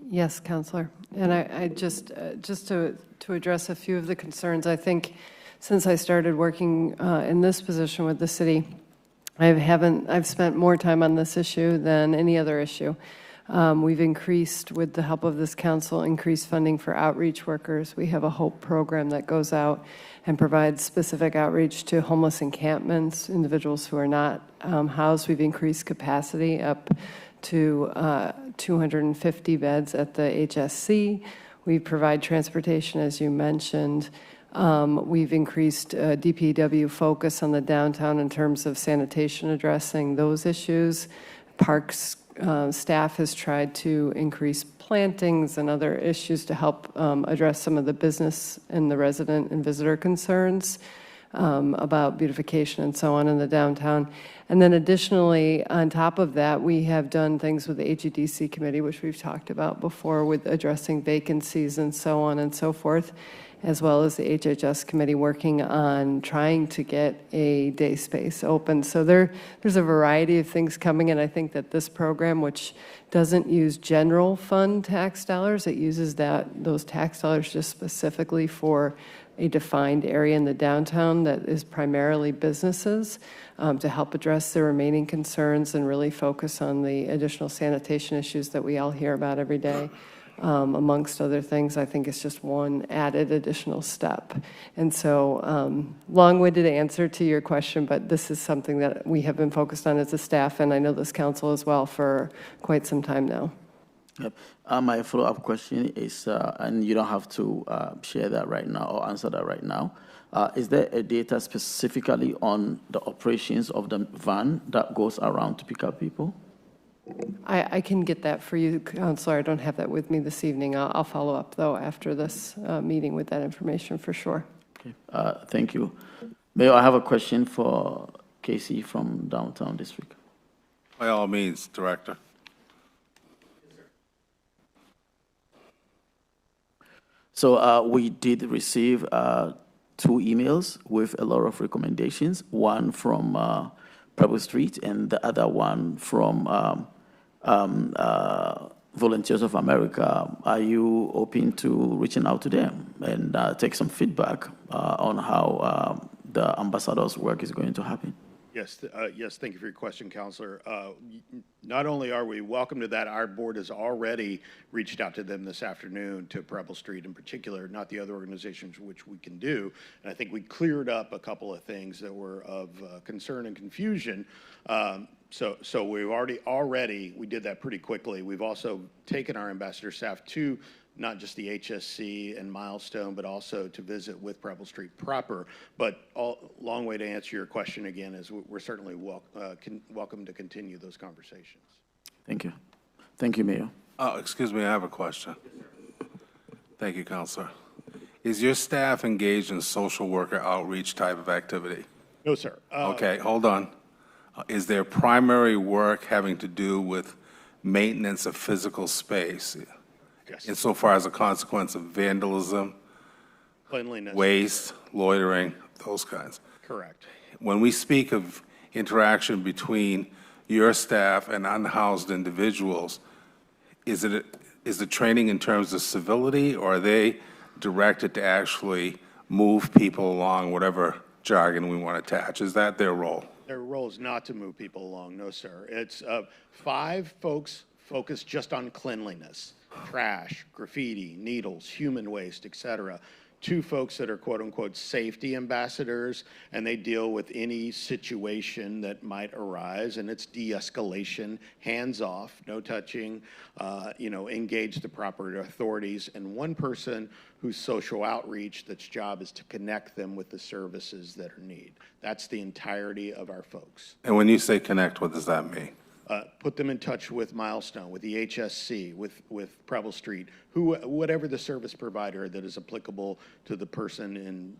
Yes, Councilor. And I just to address a few of the concerns, I think since I started working in this position with the city, I've spent more time on this issue than any other issue. We've increased, with the help of this council, increased funding for outreach workers. We have a HOPE program that goes out and provides specific outreach to homeless encampments, individuals who are not housed. We've increased capacity up to 250 beds at the HSC. We provide transportation, as you mentioned. We've increased DPW focus on the downtown in terms of sanitation, addressing those issues. Parks staff has tried to increase plantings and other issues to help address some of the business and the resident and visitor concerns about beautification and so on in the downtown. And then additionally, on top of that, we have done things with the HEDC committee, which we've talked about before, with addressing vacancies and so on and so forth, as well as the HHS committee working on trying to get a day space open. So there's a variety of things coming, and I think that this program, which doesn't use general fund tax dollars, it uses those tax dollars just specifically for a defined area in the downtown that is primarily businesses, to help address the remaining concerns and really focus on the additional sanitation issues that we all hear about every day. Amongst other things, I think it's just one added additional step. And so, long-winded answer to your question, but this is something that we have been focused on as a staff, and I know this council as well, for quite some time now. Yep. My follow-up question is, and you don't have to share that right now or answer that right now, is there a data specifically on the operations of the van that goes around to pick up people? I can get that for you, Counselor. I don't have that with me this evening. I'll follow up, though, after this meeting with that information for sure. Okay. Thank you. Mayor, I have a question for Casey from Downtown District. By all means, Director. So we did receive 2 emails with a lot of recommendations, one from Preble Street and the other one from Volunteers of America. Are you open to reaching out to them and take some feedback on how the ambassador's work is going to happen? Yes, yes, thank you for your question, Counselor. Not only are we welcome to that, our board has already reached out to them this afternoon, to Preble Street in particular, not the other organizations which we can do. And I think we cleared up a couple of things that were of concern and confusion. So we've already, we did that pretty quickly. We've also taken our ambassador staff to not just the HSC and Milestone, but also to visit with Preble Street proper. But long way to answer your question again is we're certainly welcome to continue those conversations. Thank you. Thank you, Mayor. Excuse me, I have a question. Thank you, Counselor. Is your staff engaged in social worker outreach type of activity? No, sir. Okay, hold on. Is their primary work having to do with maintenance of physical space? Yes. Insofar as a consequence of vandalism, Cleanliness. waste, loitering, those kinds. Correct. When we speak of interaction between your staff and unhoused individuals, is the training in terms of civility, or are they directed to actually move people along, whatever jargon we want to attach? Is that their role? Their role is not to move people along, no, sir. It's 5 folks focused just on cleanliness. Trash, graffiti, needles, human waste, etc. 2 folks that are quote-unquote safety ambassadors, and they deal with any situation that might arise, and it's de-escalation, hands off, no touching, engage the proper authorities, and 1 person who's social outreach, that's job is to connect them with the services that are needed. That's the entirety of our folks. And when you say connect, what does that mean? Put them in touch with Milestone, with the HSC, with Preble Street, whatever the service provider that is applicable to the person in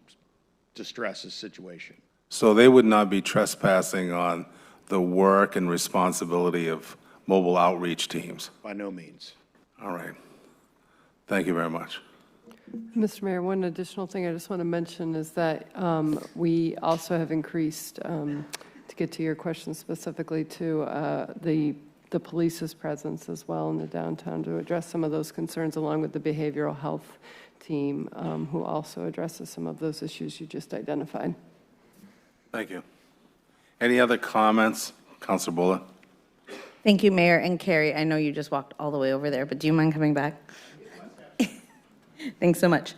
distress's situation. So they would not be trespassing on the work and responsibility of mobile outreach teams? By no means. All right. Thank you very much. Mr. Mayor, one additional thing I just want to mention is that we also have increased, to get to your question specifically, to the police's presence as well in the downtown to address some of those concerns, along with the behavioral health team, who also addresses some of those issues you just identified. Thank you. Any other comments? Councilor Bullock? Thank you, Mayor and Carrie. I know you just walked all the way over there, but do you mind coming back? Thanks so much.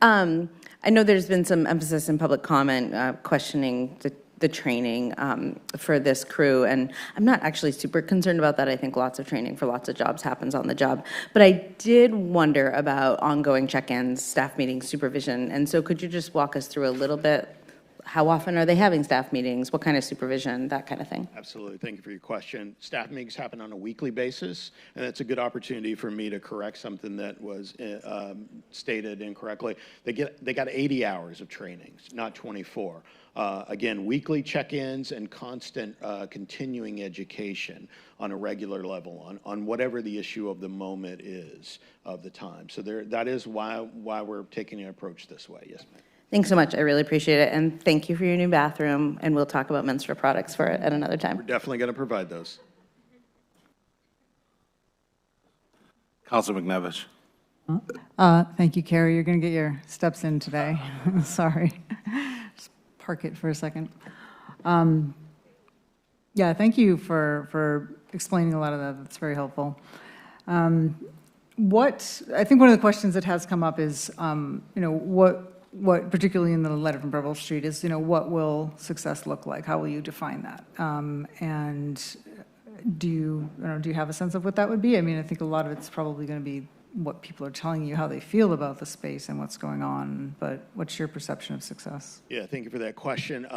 I know there's been some emphasis in public comment questioning the training for this crew, and I'm not actually super concerned about that. I think lots of training for lots of jobs happens on the job. But I did wonder about ongoing check-ins, staff meetings, supervision, and so could you just walk us through a little bit? How often are they having staff meetings? What kind of supervision? That kind of thing. Absolutely. Thank you for your question. Staff meetings happen on a weekly basis, and it's a good opportunity for me to correct something that was stated incorrectly. They got 80 hours of trainings, not 24. Again, weekly check-ins and constant continuing education on a regular level on whatever the issue of the moment is of the time. So that is why we're taking an approach this way. Yes, ma'am. Thanks so much. I really appreciate it. And thank you for your new bathroom. And we'll talk about menstrual products for it at another time. We're definitely going to provide those. Councilor McNevish. Thank you, Carrie. You're going to get your steps in today. Sorry. Just park it for a second. Yeah, thank you for explaining a lot of that. That's very helpful. I think one of the questions that has come up is, what particularly in the letter from Preble Street is, what will success look like? How will you define that? And do you have a sense of what that would be? I mean, I think a lot of it's probably going to be what people are telling you, how they feel about the space and what's going on, but what's your perception of success? Yeah, thank you for that question.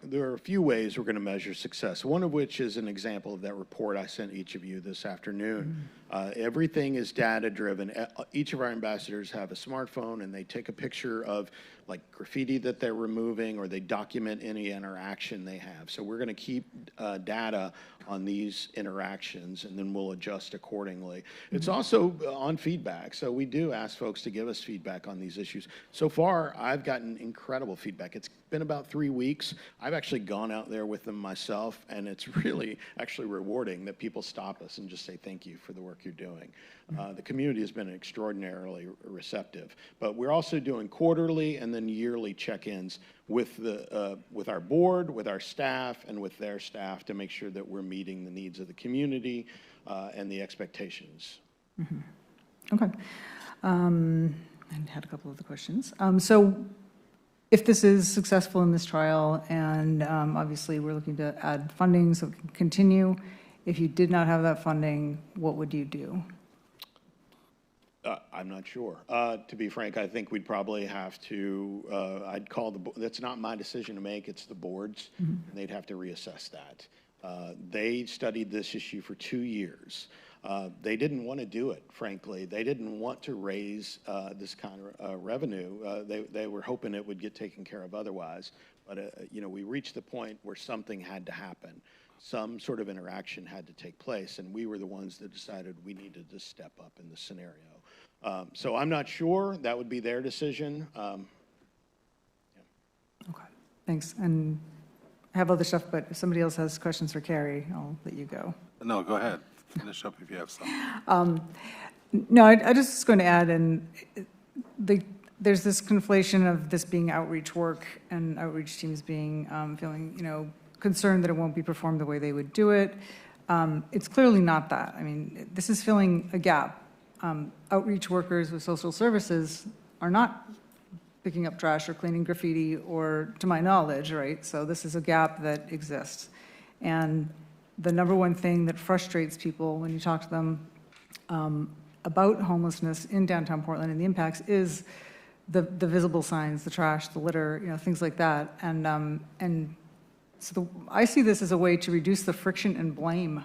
There are a few ways we're going to measure success, one of which is an example of that report I sent each of you this afternoon. Everything is data-driven. Each of our ambassadors have a smartphone, and they take a picture of like graffiti that they're removing, or they document any interaction they have. So we're going to keep data on these interactions, and then we'll adjust accordingly. It's also on feedback. So we do ask folks to give us feedback on these issues. So far, I've gotten incredible feedback. It's been about 3 weeks. I've actually gone out there with them myself, and it's really actually rewarding that people stop us and just say thank you for the work you're doing. The community has been extraordinarily receptive, but we're also doing quarterly and then yearly check-ins with our board, with our staff, and with their staff to make sure that we're meeting the needs of the community and the expectations. Okay. I had a couple of the questions. So if this is successful in this trial, and obviously we're looking to add funding so it can continue, if you did not have that funding, what would you do? I'm not sure. To be frank, I think we'd probably have to, I'd call that's not my decision to make, it's the board's, and they'd have to reassess that. They studied this issue for 2 years. They didn't want to do it, frankly. They didn't want to raise this kind of revenue. They were hoping it would get taken care of otherwise. But, we reached the point where something had to happen. Some sort of interaction had to take place, and we were the ones that decided we needed to step up in the scenario. So I'm not sure. That would be their decision. Okay, thanks. And I have other stuff, but if somebody else has questions for Carrie, I'll let you go. No, go ahead. Finish up if you have some. No, I just was going to add, and there's this conflation of this being outreach work and outreach teams being feeling, concerned that it won't be performed the way they would do it. It's clearly not that. I mean, this is filling a gap. Outreach workers with social services are not picking up trash or cleaning graffiti, or to my knowledge, right? So this is a gap that exists. And the number one thing that frustrates people when you talk to them about homelessness in downtown Portland and the impacts is the visible signs, the trash, the litter, things like that. And so I see this as a way to reduce the friction and blame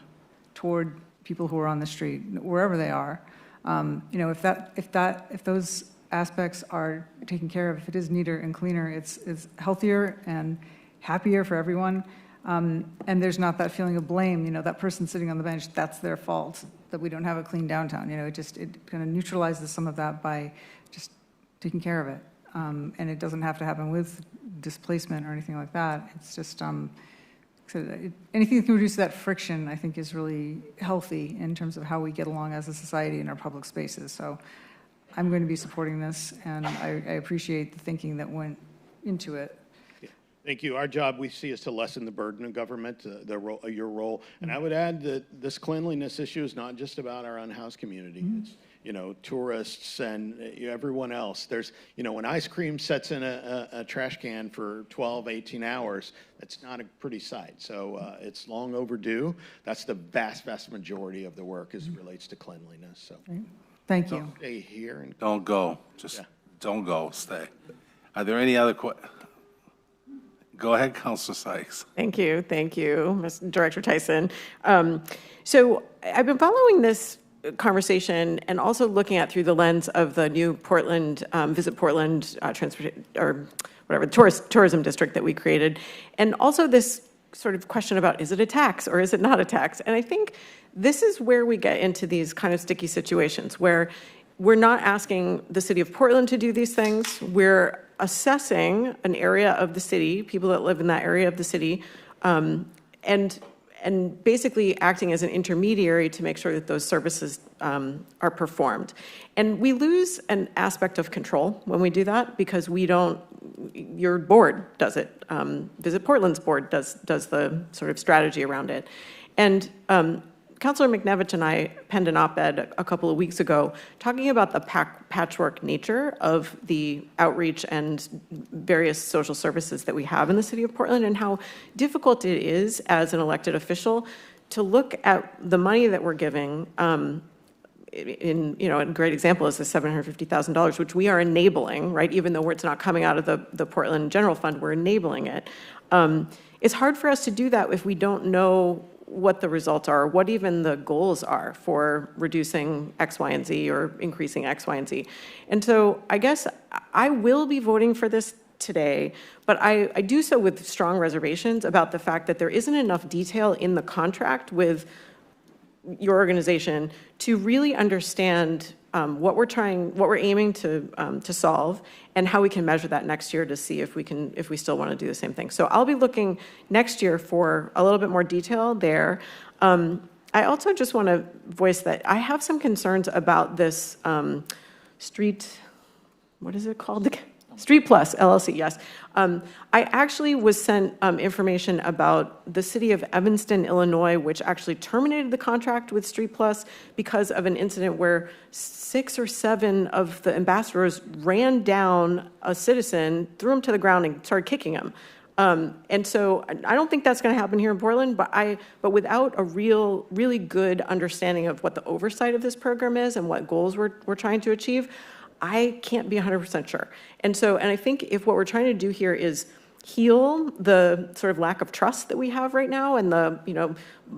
toward people who are on the street, wherever they are. If those aspects are taken care of, if it is neater and cleaner, it's healthier and happier for everyone. And there's not that feeling of blame, that person sitting on the bench, that's their fault that we don't have a clean downtown. It kind of neutralizes some of that by just taking care of it. And it doesn't have to happen with displacement or anything like that. It's just anything that can reduce that friction, I think, is really healthy in terms of how we get along as a society in our public spaces. So I'm going to be supporting this, and I appreciate the thinking that went into it. Thank you. Our job, we see, is to lessen the burden of government, your role. And I would add that this cleanliness issue is not just about our unhoused community. It's, tourists and everyone else. There's, when ice cream sits in a trash can for 12, 18 hours, that's not a pretty sight. So it's long overdue. That's the vast, vast majority of the work as it relates to cleanliness. So Thank you. stay here and Don't go. Just don't go. Stay. Are there any other Go ahead, Councilor Sykes. Thank you, Mr. Director Tyson. So I've been following this conversation and also looking at through the lens of the new Portland, Visit Portland tourism district that we created. And also this sort of question about, is it a tax or is it not a tax? And I think this is where we get into these kind of sticky situations where we're not asking the city of Portland to do these things. We're assessing an area of the city, people that live in that area of the city, and basically acting as an intermediary to make sure that those services are performed. And we lose an aspect of control when we do that because your board does it. Visit Portland's board does the sort of strategy around it. And Councilor McNevich and I penned an op-ed a couple of weeks ago talking about the patchwork nature of the outreach and various social services that we have in the city of Portland and how difficult it is as an elected official to look at the money that we're giving. A great example is the $750,000, which we are enabling, right? Even though it's not coming out of the Portland General Fund, we're enabling it. It's hard for us to do that if we don't know what the results are, what even the goals are for reducing X, Y, and Z or increasing X, Y, and Z. And so I guess I will be voting for this today, but I do so with strong reservations about the fact that there isn't enough detail in the contract with your organization to really understand what we're aiming to solve, and how we can measure that next year to see if we still want to do the same thing. So I'll be looking next year for a little bit more detail there. I also just want to voice that I have some concerns about this what is it called? Street Plus LLC, yes. I actually was sent information about the city of Evanston, Illinois, which actually terminated the contract with Street Plus because of an incident where 6 or 7 of the ambassadors ran down a citizen, threw him to the ground, and started kicking him. And so I don't think that's going to happen here in Portland, but without a really good understanding of what the oversight of this program is and what goals we're trying to achieve, I can't be 100% sure. And I think if what we're trying to do here is heal the sort of lack of trust that we have right now and the,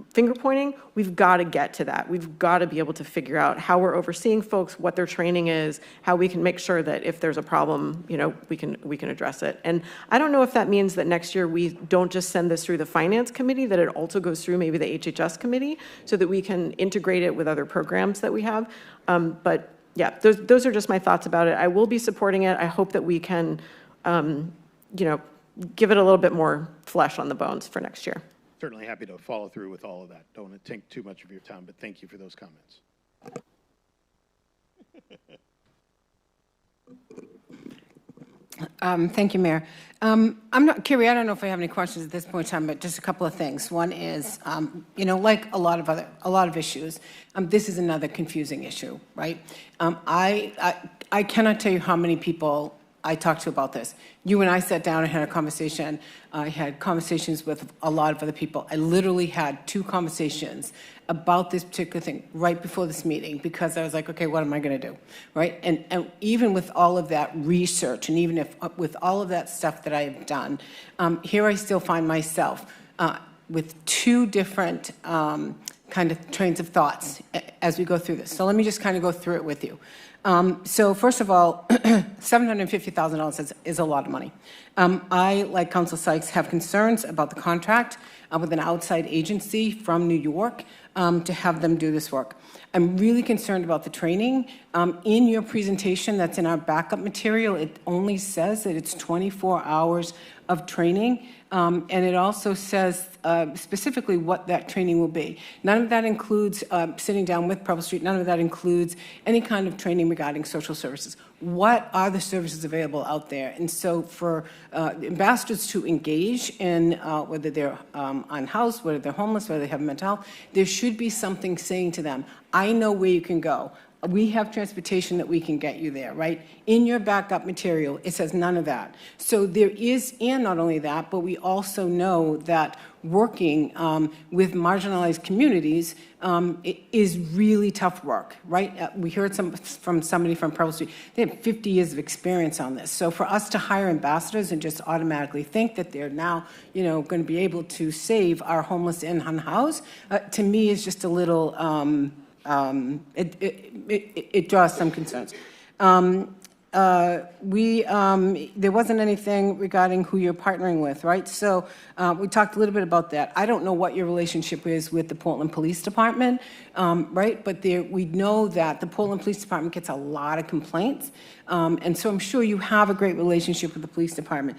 finger pointing, we've got to get to that. We've got to be able to figure out how we're overseeing folks, what their training is, how we can make sure that if there's a problem, we can address it. And I don't know if that means that next year we don't just send this through the finance committee, that it also goes through maybe the HHS committee so that we can integrate it with other programs that we have. But yeah, those are just my thoughts about it. I will be supporting it. I hope that we can, give it a little bit more flesh on the bones for next year. certainly happy to follow through with all of that. Don't want to take too much of your time, but thank you for those comments. Thank you, Mayor. I'm not, Carrie, I don't know if I have any questions at this point in time, but just a couple of things. One is, like a lot of issues, this is another confusing issue, right? I cannot tell you how many people I talked to about this. You and I sat down and had a conversation. I had conversations with a lot of other people. I literally had 2 conversations about this particular thing right before this meeting because I was like, okay, what am I going to do, right? And even with all of that research and even if with all of that stuff that I have done, here I still find myself with 2 different kind of trains of thoughts as we go through this. So let me just kind of go through it with you. So first of all, $750,000 is a lot of money. I, like Council Sykes, have concerns about the contract with an outside agency from New York to have them do this work. I'm really concerned about the training. In your presentation that's in our backup material, it only says that it's 24 hours of training, and it also says specifically what that training will be. None of that includes sitting down with Preble Street. None of that includes any kind of training regarding social services. What are the services available out there? And so for ambassadors to engage in whether they're unhoused, whether they're homeless, whether they have mental health, there should be something saying to them, I know where you can go. We have transportation that we can get you there, right? In your backup material, it says none of that. So there is, and not only that, but we also know that working with marginalized communities is really tough work, right? We heard from somebody from Preble Street. They have 50 years of experience on this. So for us to hire ambassadors and just automatically think that they're now, going to be able to save our homeless and unhoused, to me is just a little, it draws some concerns. There wasn't anything regarding who you're partnering with, right? So we talked a little bit about that. I don't know what your relationship is with the Portland Police Department, right? But we know that the Portland Police Department gets a lot of complaints. And so I'm sure you have a great relationship with the police department.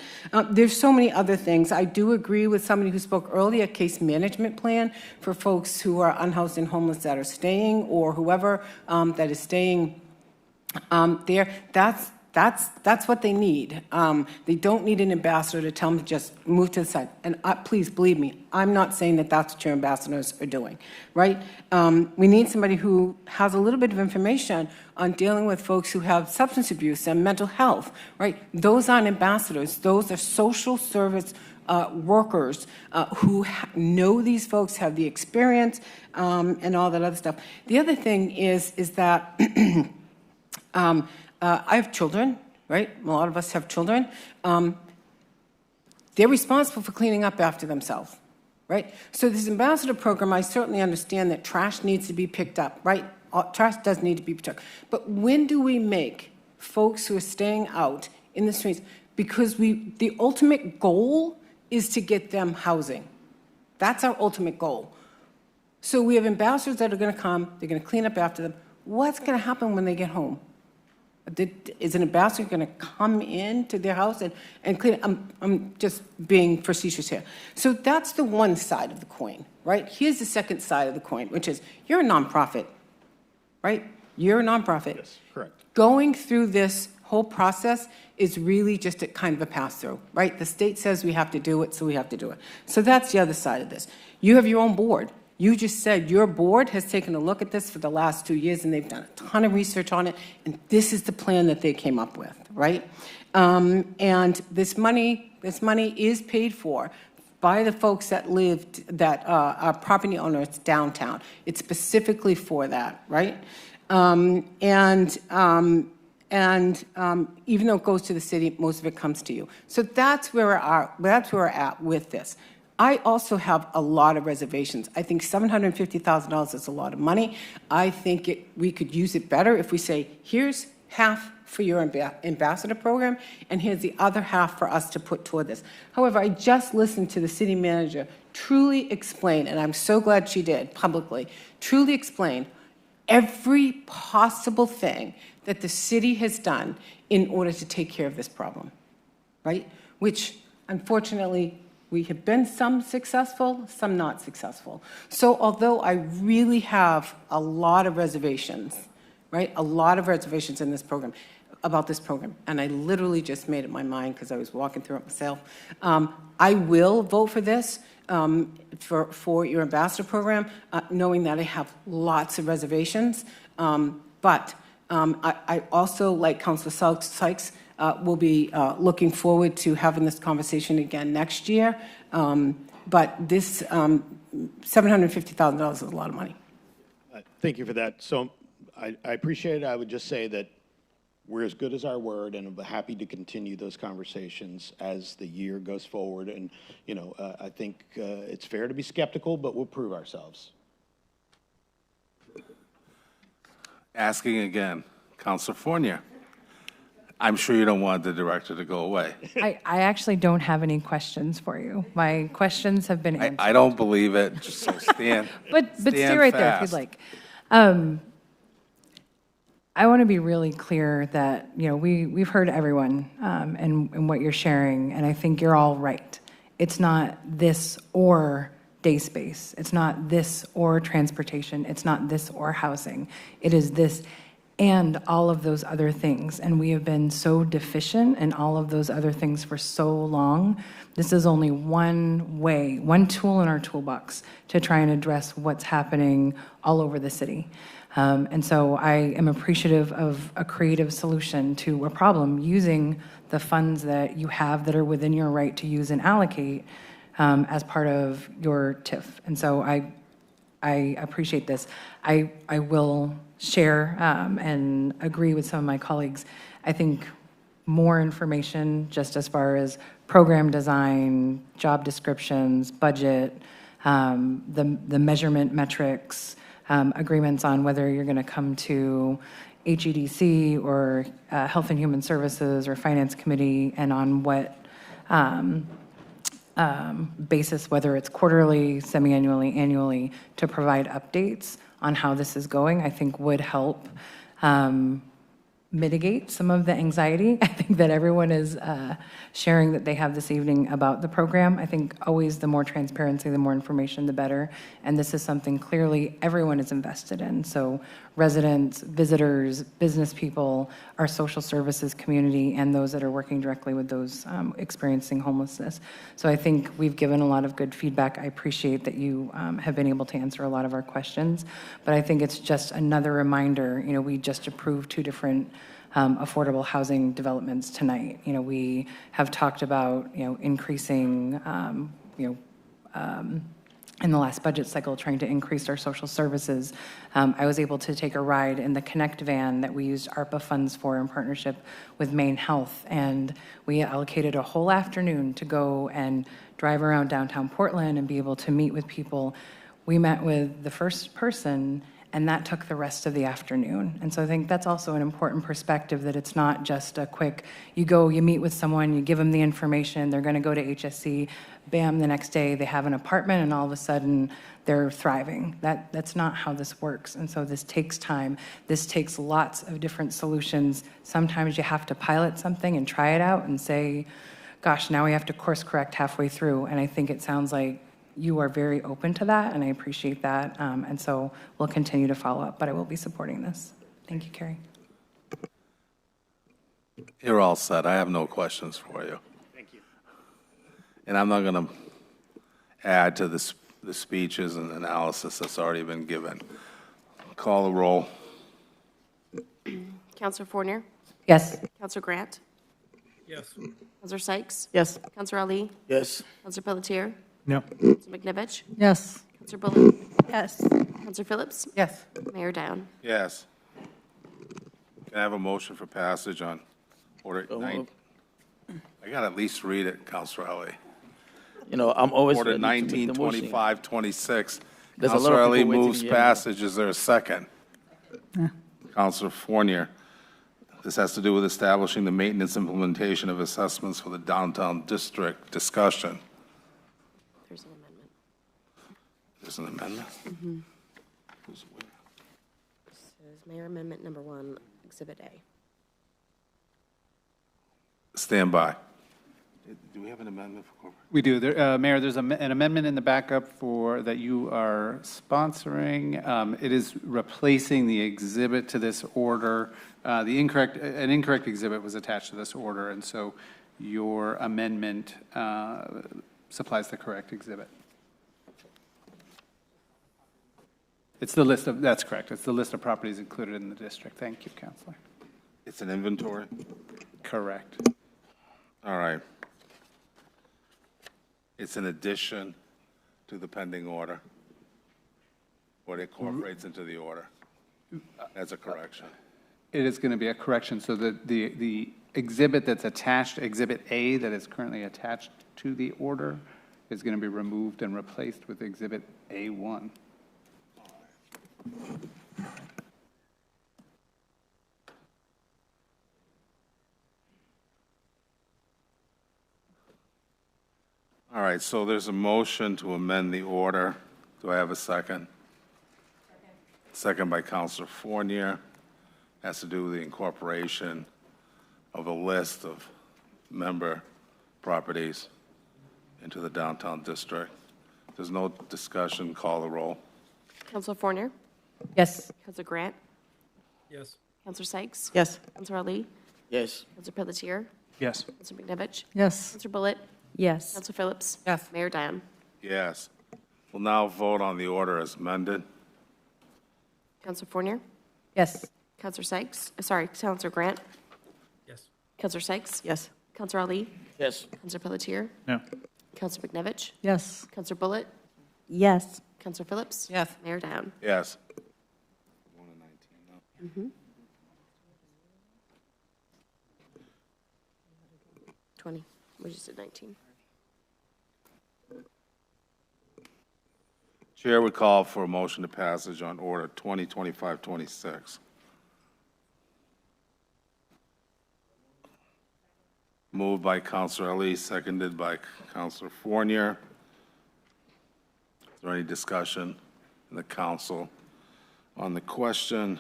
There's so many other things. I do agree with somebody who spoke earlier, case management plan for folks who are unhoused and homeless that are staying, or whoever that is staying there. That's what they need. They don't need an ambassador to tell them to just move to the side. And please believe me, I'm not saying that that's what your ambassadors are doing, right? We need somebody who has a little bit of information on dealing with folks who have substance abuse and mental health, right? Those aren't ambassadors. Those are social service workers who know these folks, have the experience, and all that other stuff. The other thing is that I have children, right? A lot of us have children. They're responsible for cleaning up after themselves, right? So this ambassador program, I certainly understand that trash needs to be picked up, right? Trash does need to be picked up. But when do we make folks who are staying out in the streets, because the ultimate goal is to get them housing. That's our ultimate goal. So we have ambassadors that are going to come, they're going to clean up after them. What's going to happen when they get home? Is an ambassador going to come into their house and clean it? I'm just being facetious here. So that's the one side of the coin, right? Here's the second side of the coin, which is you're a nonprofit, right? You're a nonprofit. Yes, correct. Going through this whole process is really just a kind of a pass-through, right? The state says we have to do it, so we have to do it. So that's the other side of this. You have your own board. You just said your board has taken a look at this for the last 2 years, and they've done a ton of research on it, and this is the plan that they came up with, right? And this money is paid for by the folks that are property owners downtown. It's specifically for that, right? Even though it goes to the city, most of it comes to you. So that's where we're at with this. I also have a lot of reservations. I think $750,000 is a lot of money. I think we could use it better if we say, here's half for your ambassador program, and here's the other half for us to put toward this. However, I just listened to the city manager truly explain, and I'm so glad she did publicly, truly explain every possible thing that the city has done in order to take care of this problem, right? Which, unfortunately, we have been some successful, some not successful. So although I really have a lot of reservations, right? A lot of reservations in this program, about this program, and I literally just made up my mind because I was walking through it myself. I will vote for this, for your ambassador program, knowing that I have lots of reservations. But I also, like Councilor Sykes, will be looking forward to having this conversation again next year. But this $750,000 is a lot of money. Thank you for that. So I appreciate it. I would just say that we're as good as our word, and I'm happy to continue those conversations as the year goes forward. And, I think it's fair to be skeptical, but we'll prove ourselves. Asking again, Councilor Fournier. I'm sure you don't want the director to go away. I actually don't have any questions for you. My questions have been answered. I don't believe it, just so stand. But stay right there if you'd like. I want to be really clear that, we've heard everyone and what you're sharing, and I think you're all right. It's not this or day space. It's not this or transportation. It's not this or housing. It is this and all of those other things. And we have been so deficient in all of those other things for so long. This is only one way, one tool in our toolbox to try and address what's happening all over the city. And so I am appreciative of a creative solution to a problem using the funds that you have that are within your right to use and allocate as part of your TIF. And so I appreciate this. I will share and agree with some of my colleagues. I think more information just as far as program design, job descriptions, budget, the measurement metrics, agreements on whether you're going to come to HEDC or Health and Human Services or Finance Committee, and on what basis, whether it's quarterly, semi-annually, annually, to provide updates on how this is going, I think would help mitigate some of the anxiety I think that everyone is sharing that they have this evening about the program. I think always the more transparency, the more information, the better. And this is something clearly everyone is invested in. So residents, visitors, business people, our social services community, and those that are working directly with those experiencing homelessness. So I think we've given a lot of good feedback. I appreciate that you have been able to answer a lot of our questions. But I think it's just another reminder, we just approved 2 different affordable housing developments tonight. We have talked about, increasing, in the last budget cycle, trying to increase our social services. I was able to take a ride in the Connect van that we used ARPA funds for in partnership with Maine Health, and we allocated a whole afternoon to go and drive around downtown Portland and be able to meet with people. We met with the first person, and that took the rest of the afternoon. And so I think that's also an important perspective, that it's not just a quick, you go, you meet with someone, you give them the information, they're going to go to HSC, bam, the next day they have an apartment, and all of a sudden they're thriving. That's not how this works. And so this takes time. This takes lots of different solutions. Sometimes you have to pilot something and try it out and say, gosh, now we have to course correct halfway through. And I think it sounds like you are very open to that, and I appreciate that. And so we'll continue to follow up, but I will be supporting this. Thank you, Carrie. You're all set. I have no questions for you. Thank you. And I'm not going to add to the speeches and analysis that's already been given. Call the roll. Counselor Fournier? Yes. Counselor Grant? Yes. Counselor Sykes? Yes. Counselor Ali? Yes. Counselor Pelletier? No. Counselor McNibbich? Yes. Counselor Bullock? Yes. Counselor Phillips? Yes. Mayor Down? Yes. Can I have a motion for passage on Order 9? I got to at least read it, Counselor Ali. I'm always Order ready to make the motion. 1925-26. There's a lot Counselor of Ali people waiting moves here. passage. Is there a second? Counselor Fournier. This has to do with establishing the maintenance implementation of assessments for the downtown district. Discussion. There's an amendment. There's an amendment? This is Mayor Amendment Number 1, Exhibit A. Stand by. Do we have an amendment for corporate? We do. Mayor, there's an amendment in the backup that you are sponsoring. It is replacing the exhibit to this order. An incorrect exhibit was attached to this order, and so your amendment supplies the correct exhibit. It's the list of, that's correct. It's the list of properties included in the district. Thank you, Counselor. It's an inventory? Correct. All right. It's an addition to the pending order, or it incorporates into the order. That's a correction. It is going to be a correction. So the exhibit that's attached, Exhibit A, that is currently attached to the order, is going to be removed and replaced with Exhibit A1. All right, so there's a motion to amend the order. Do I have a second? Second by Counselor Fournier. has to do with the incorporation of a list of member properties into the downtown district. There's no discussion, call the roll. Counselor Fournier? Yes. Counselor Grant? Yes. Counselor Sykes? Yes. Counselor Ali? Yes. Counselor Pelletier? Yes. Counselor McNevich? Yes. Counselor Bullitt? Yes. Counselor Phillips? Yes. Mayor Diane? Yes. We'll now vote on the order as amended. Counselor Fournier? Yes. Counselor Sykes? Counselor Grant? Yes. Counselor Sykes? Yes. Counselor Ali? Yes. Counselor Pelletier? No. Counselor McNevich? Yes. Counselor Bullitt? Yes. Counselor Phillips? Yes. Mayor Diane? Yes. 20. We just did 19. Chair would call for a motion to passage on order 2025-26. Moved by Counselor Ali, seconded by Counselor Fournier. Is there any discussion in the council on the question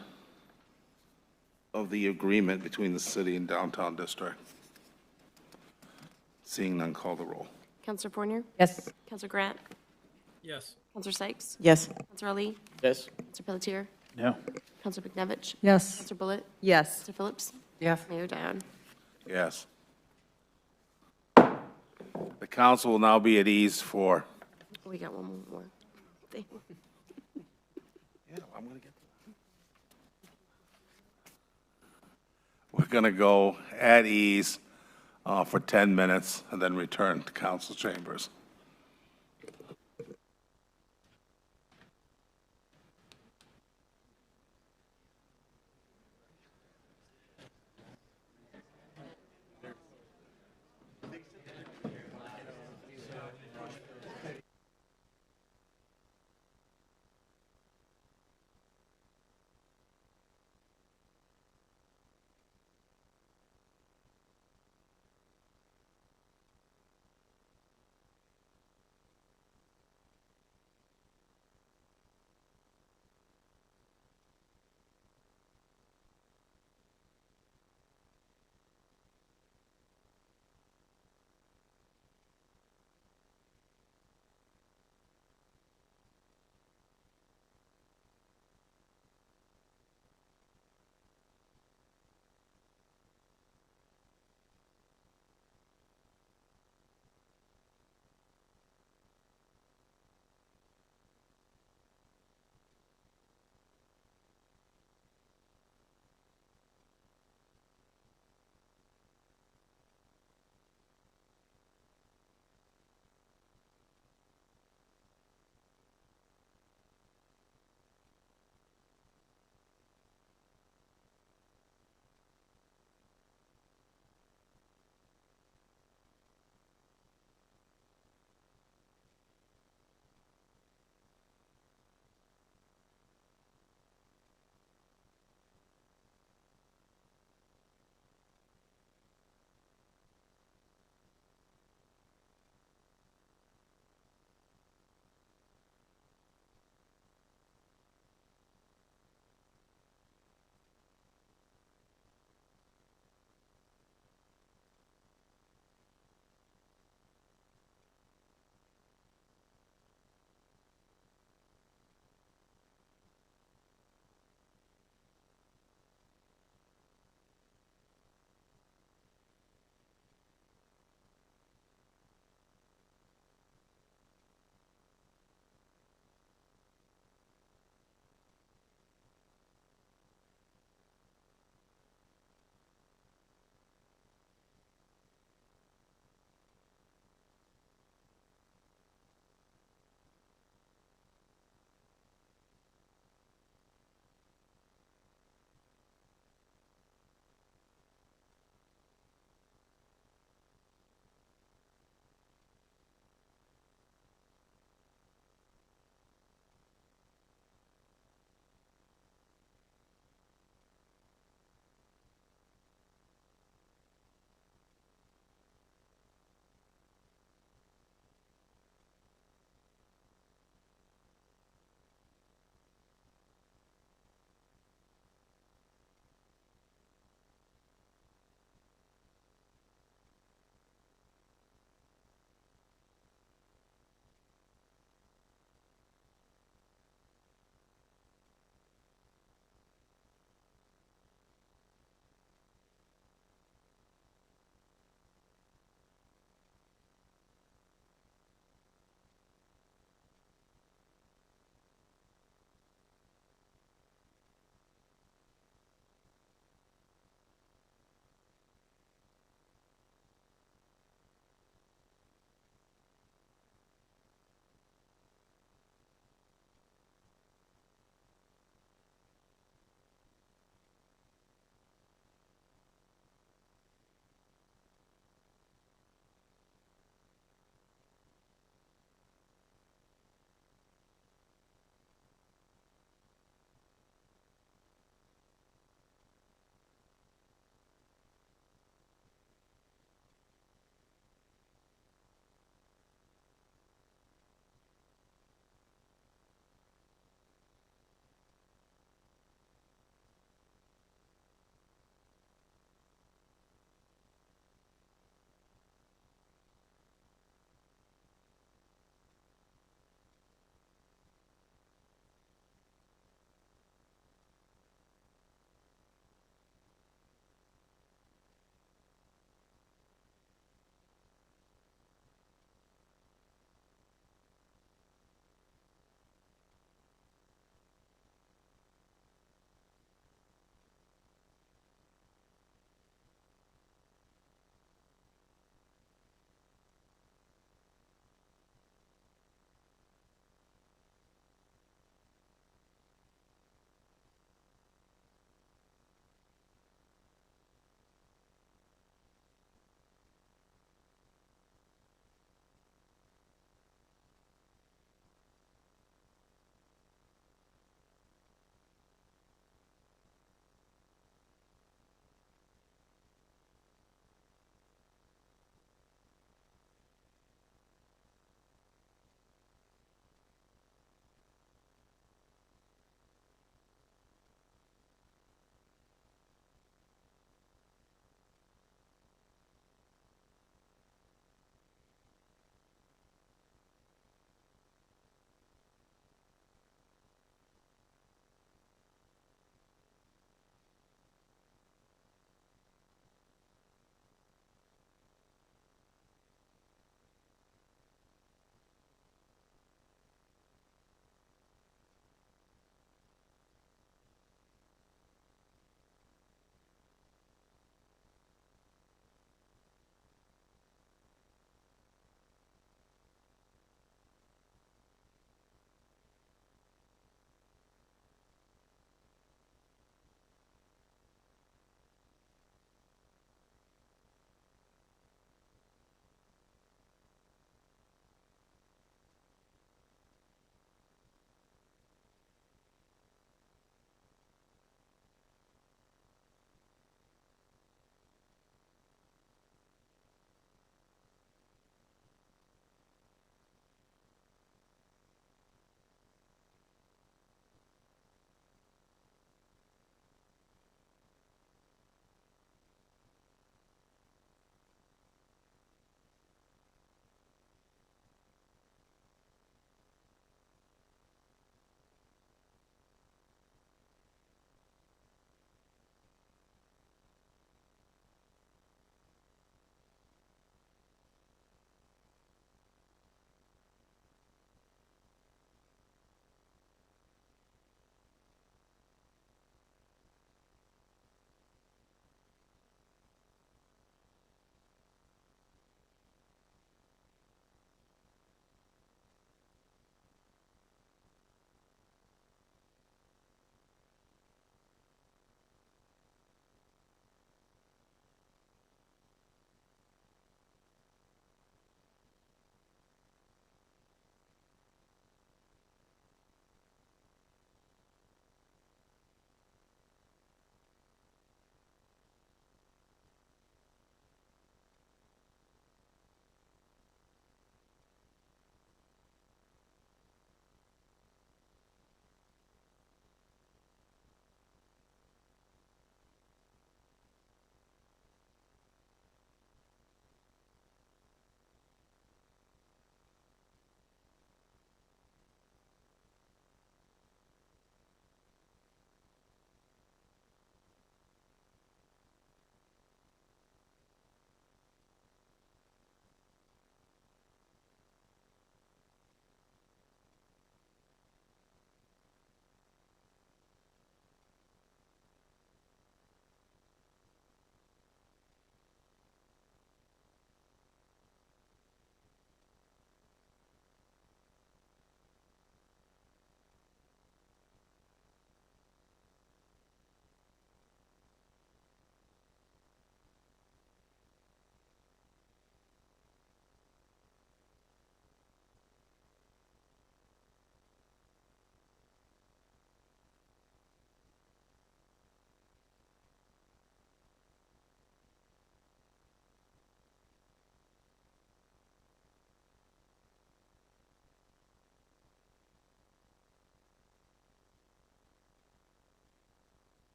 of the agreement between the city and downtown district? Seeing none, call the roll. Counselor Fournier? Yes. Counselor Grant? Yes. Counselor Sykes? Yes. Counselor Ali? Yes. Counselor Pelletier? No. Counselor McNevich? Yes. Counselor Bullitt? Yes. Counselor Phillips? Yes. Mayor Diane? Yes. The council will now be at ease for. We got one more thing. Yeah, I'm going to get to that. We're going to go at ease for 10 minutes and then return to council chambers.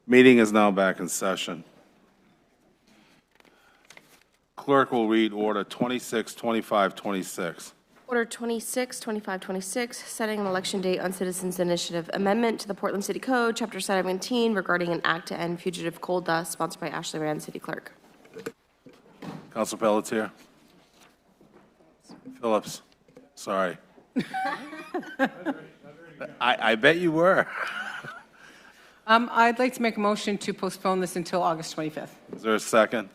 Meeting is now back in session. Clerk will read Order 262526. Order 262526, setting an election date on Citizens Initiative Amendment to the Portland City Code, Chapter 17, regarding an act to end fugitive coal dust, sponsored by Ashley Rand, City Clerk. Council Pelletier? Phillips? Sorry. I bet you were. I'd like to make a motion to postpone this until August 25th. Is there a second?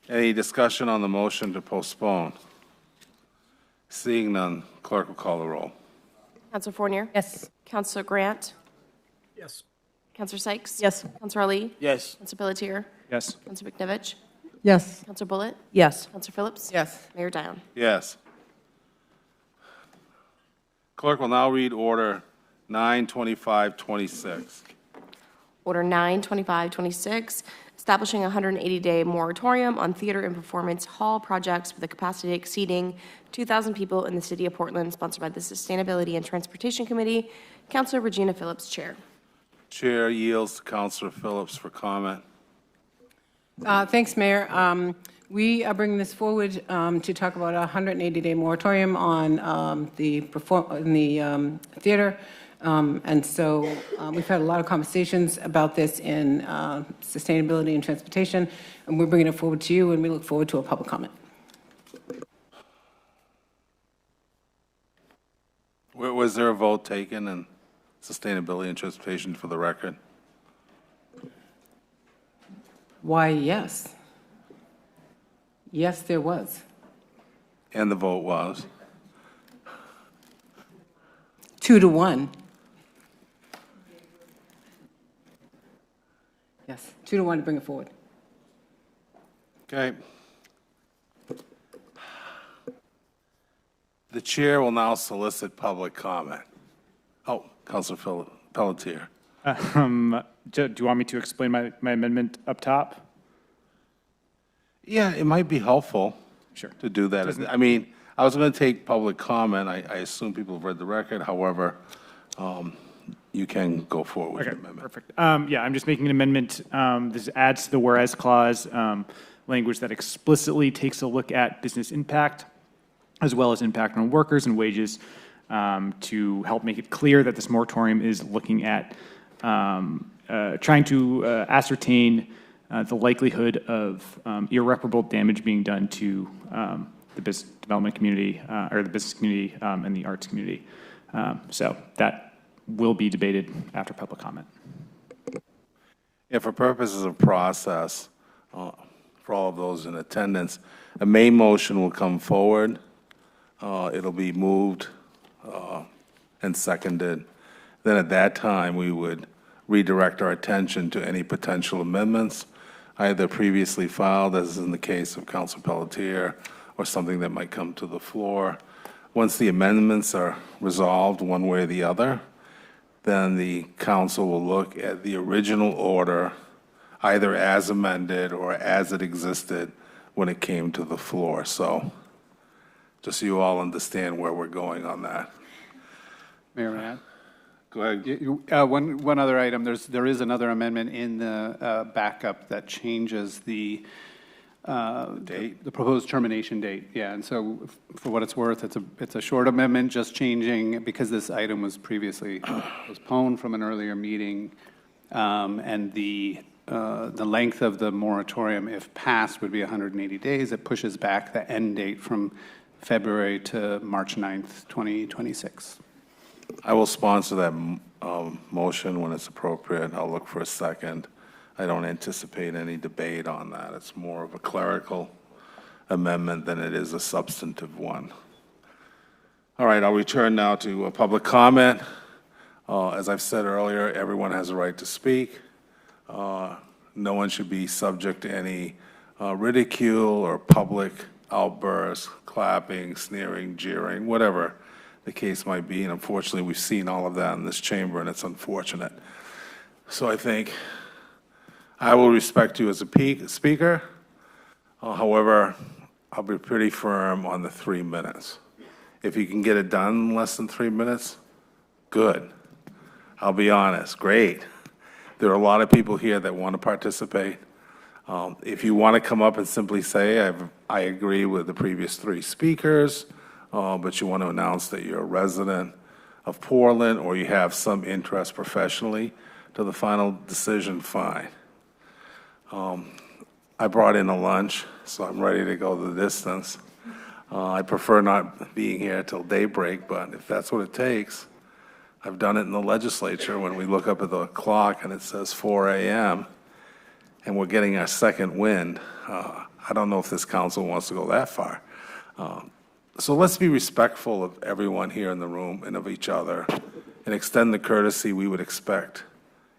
Any discussion on the motion to postpone? Seeing none, clerk will call the roll. Counselor Fournier? Yes. Counselor Grant? Yes. Counselor Sykes? Yes. Counselor Ali? Yes. Counselor Pelletier? Yes. Counselor Beknevich? Yes. Counselor Bullitt? Yes. Counselor Phillips? Yes. Mayor Dion? Yes. Clerk will now read Order 92526. Order 92526, establishing a 180-day moratorium on theater and performance hall projects with a capacity exceeding 2,000 people in the city of Portland, sponsored by the Sustainability and Transportation Committee. Councilor Regina Phillips, Chair. Chair yields to Councilor Phillips for comment. Thanks, Mayor. We are bringing this forward to talk about a 180-day moratorium on the theater. And so we've had a lot of conversations about this in sustainability and transportation, and we're bringing it forward to you, and we look forward to a public comment. Was there a vote taken in sustainability and transportation for the record? Why, yes. Yes, there was. And the vote was? 2-1. Yes, 2-1 to bring it forward. Okay. The chair will now solicit public comment. Oh, Councilor Pelletier. Do you want me to explain my amendment up top? Yeah, it might be helpful. Sure. To do that. I mean, I was going to take public comment. I assume people have read the record. However, you can go forward with the amendment. Perfect. Yeah, I'm just making an amendment. This adds to the whereas clause language that explicitly takes a look at business impact as well as impact on workers and wages to help make it clear that this moratorium is looking at trying to ascertain the likelihood of irreparable damage being done to the business development community or the business community and the arts community. So that will be debated after public comment. Yeah, for purposes of process, for all of those in attendance, a main motion will come forward. It'll be moved and seconded. Then at that time, we would redirect our attention to any potential amendments. either previously filed, as is in the case of Council Pelletier, or something that might come to the floor. Once the amendments are resolved one way or the other, then the council will look at the original order, either as amended or as it existed when it came to the floor. So just so you all understand where we're going on that. Mayor, may I add? Go ahead. One other item, there is another amendment in the backup that changes the date, the proposed termination date. Yeah, and so for what it's worth, it's a short amendment, just changing, because this item was previously postponed from an earlier meeting, and the length of the moratorium, if passed, would be 180 days. It pushes back the end date from February to March 9th, 2026. I will sponsor that motion when it's appropriate. I'll look for a second. I don't anticipate any debate on that. It's more of a clerical amendment than it is a substantive one. All right, I'll return now to a public comment. As I've said earlier, everyone has a right to speak. No one should be subject to any ridicule or public outbursts, clapping, sneering, jeering, whatever the case might be. And unfortunately, we've seen all of that in this chamber, and it's unfortunate. So I think I will respect you as a speaker. However, I'll be pretty firm on the 3 minutes. If you can get it done in less than 3 minutes, good. I'll be honest, great. There are a lot of people here that want to participate. If you want to come up and simply say, I agree with the previous 3 speakers, but you want to announce that you're a resident of Portland or you have some interest professionally to the final decision, fine. I brought in a lunch, so I'm ready to go the distance. I prefer not being here till daybreak, but if that's what it takes, I've done it in the legislature when we look up at the clock and it says 4 a.m. and we're getting our second wind. I don't know if this council wants to go that far. So let's be respectful of everyone here in the room and of each other and extend the courtesy we would expect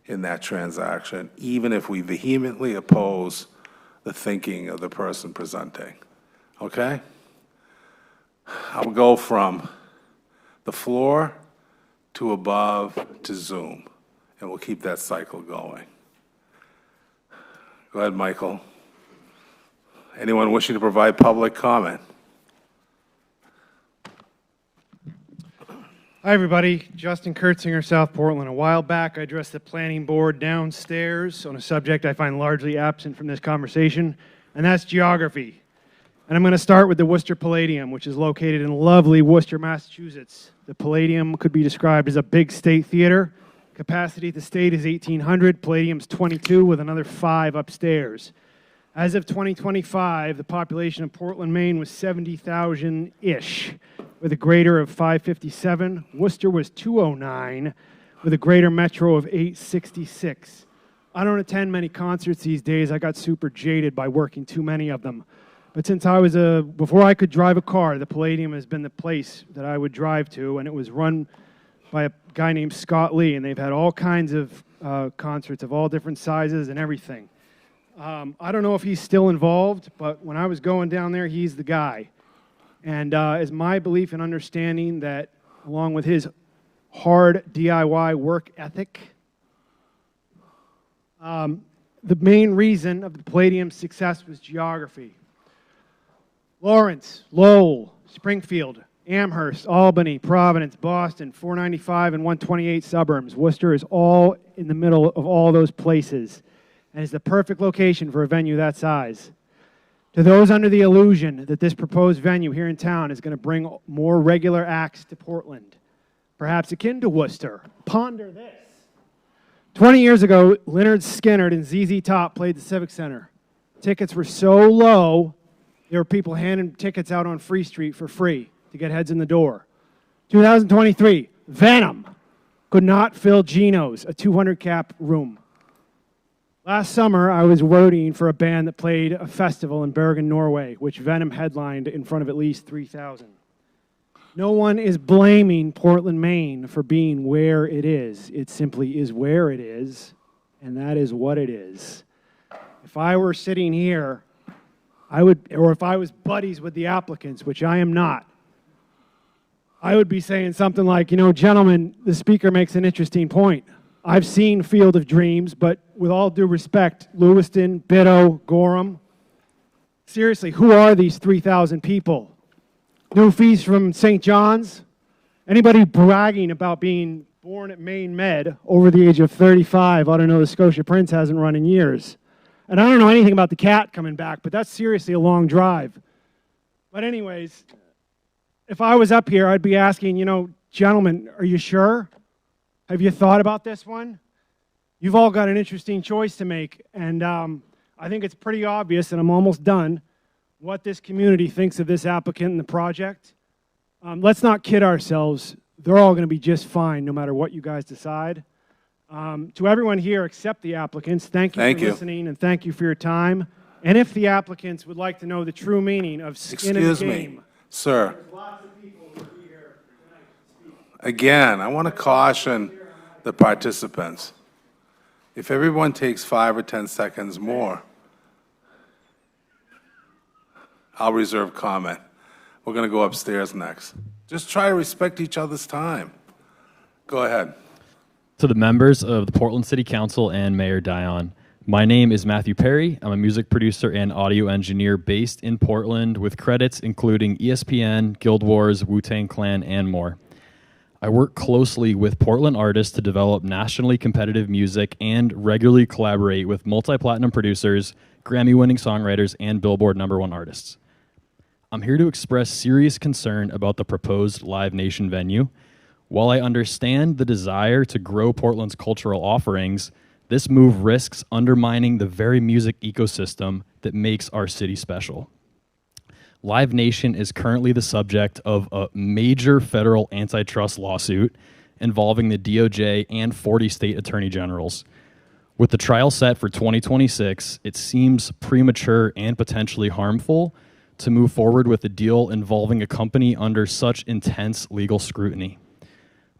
in that transaction, even if we vehemently oppose the thinking of the person presenting. Okay? I'll go from the floor to above to Zoom, and we'll keep that cycle going. Go ahead, Michael. Anyone wishing to provide public comment? Hi, everybody. Justin Kurtzinger, South Portland. A while back, I addressed the planning board downstairs on a subject I find largely absent from this conversation, and that's geography. And I'm going to start with the Worcester Palladium, which is located in lovely Worcester, Massachusetts. The Palladium could be described as a big state theater. Capacity at the state is 1,800. Palladium's 22 with another 5 upstairs. As of 2025, the population of Portland, Maine was 70,000-ish, with a greater of 557. Worcester was 209, with a greater metro of 866. I don't attend many concerts these days. I got super jaded by working too many of them. But since before I could drive a car, the Palladium has been the place that I would drive to, and it was run by a guy named Scott Lee, and they've had all kinds of concerts of all different sizes and everything. I don't know if he's still involved, but when I was going down there, he's the guy. And it's my belief and understanding that along with his hard DIY work ethic, the main reason of the Palladium's success was geography. Lawrence, Lowell, Springfield, Amherst, Albany, Providence, Boston, 495 and 128 suburbs. Worcester is all in the middle of all those places and is the perfect location for a venue that size. To those under the illusion that this proposed venue here in town is going to bring more regular acts to Portland, perhaps akin to Worcester, ponder this. 20 years ago, Lynyrd Skynyrd and ZZ Top played the Civic Center. Tickets were so low, there were people handing tickets out on Free Street for free to get heads in the door. 2023, Venom could not fill Geno's, a 200-cap room. Last summer, I was roadieing for a band that played a festival in Bergen, Norway, which Venom headlined in front of at least 3,000. No one is blaming Portland, Maine for being where it is. It simply is where it is, and that is what it is. if I were sitting here, I would, or if I was buddies with the applicants, which I am not, I would be saying something like, gentlemen, the speaker makes an interesting point. I've seen Field of Dreams, but with all due respect, Lewiston, Bitto, Gorham, seriously, who are these 3,000 people? Newfies from St. John's? Anybody bragging about being born at Maine Med over the age of 35 ought to know the Scotia Prince hasn't run in years. And I don't know anything about the Cat coming back, but that's seriously a long drive. But anyways, if I was up here, I'd be asking, gentlemen, are you sure? Have you thought about this one? You've all got an interesting choice to make, and I think it's pretty obvious, and I'm almost done, what this community thinks of this applicant and the project. Let's not kid ourselves. They're all going to be just fine no matter what you guys decide. To everyone here except the applicants, thank you for listening and thank you for your time. And if the applicants would like to know the true meaning of skin in the game. Excuse me, sir. Again, I want to caution the participants. If everyone takes 5 or 10 seconds more, I'll reserve comment. We're going to go upstairs next. Just try to respect each other's time. Go ahead. To the members of the Portland City Council and Mayor Dion, my name is Matthew Perry. I'm a music producer and audio engineer based in Portland with credits including ESPN, Guild Wars, Wu-Tang Clan, and more. I work closely with Portland artists to develop nationally competitive music and regularly collaborate with multi-platinum producers, Grammy-winning songwriters, and Billboard #1 artists. I'm here to express serious concern about the proposed Live Nation venue. While I understand the desire to grow Portland's cultural offerings, this move risks undermining the very music ecosystem that makes our city special. Live Nation is currently the subject of a major federal antitrust lawsuit involving the DOJ and 40 state attorney generals. With the trial set for 2026, it seems premature and potentially harmful to move forward with a deal involving a company under such intense legal scrutiny.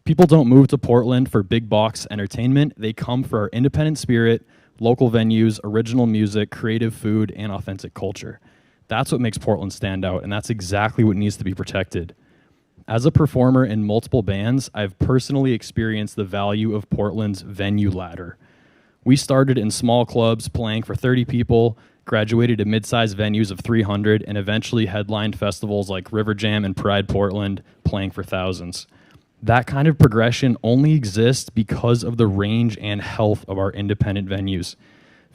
People don't move to Portland for big box entertainment. They come for our independent spirit, local venues, original music, creative food, and authentic culture. That's what makes Portland stand out, and that's exactly what needs to be protected. As a performer in multiple bands, I've personally experienced the value of Portland's venue ladder. We started in small clubs playing for 30 people, graduated to mid-sized venues of 300, and eventually headlined festivals like River Jam and Pride Portland, playing for thousands. That kind of progression only exists because of the range and health of our independent venues.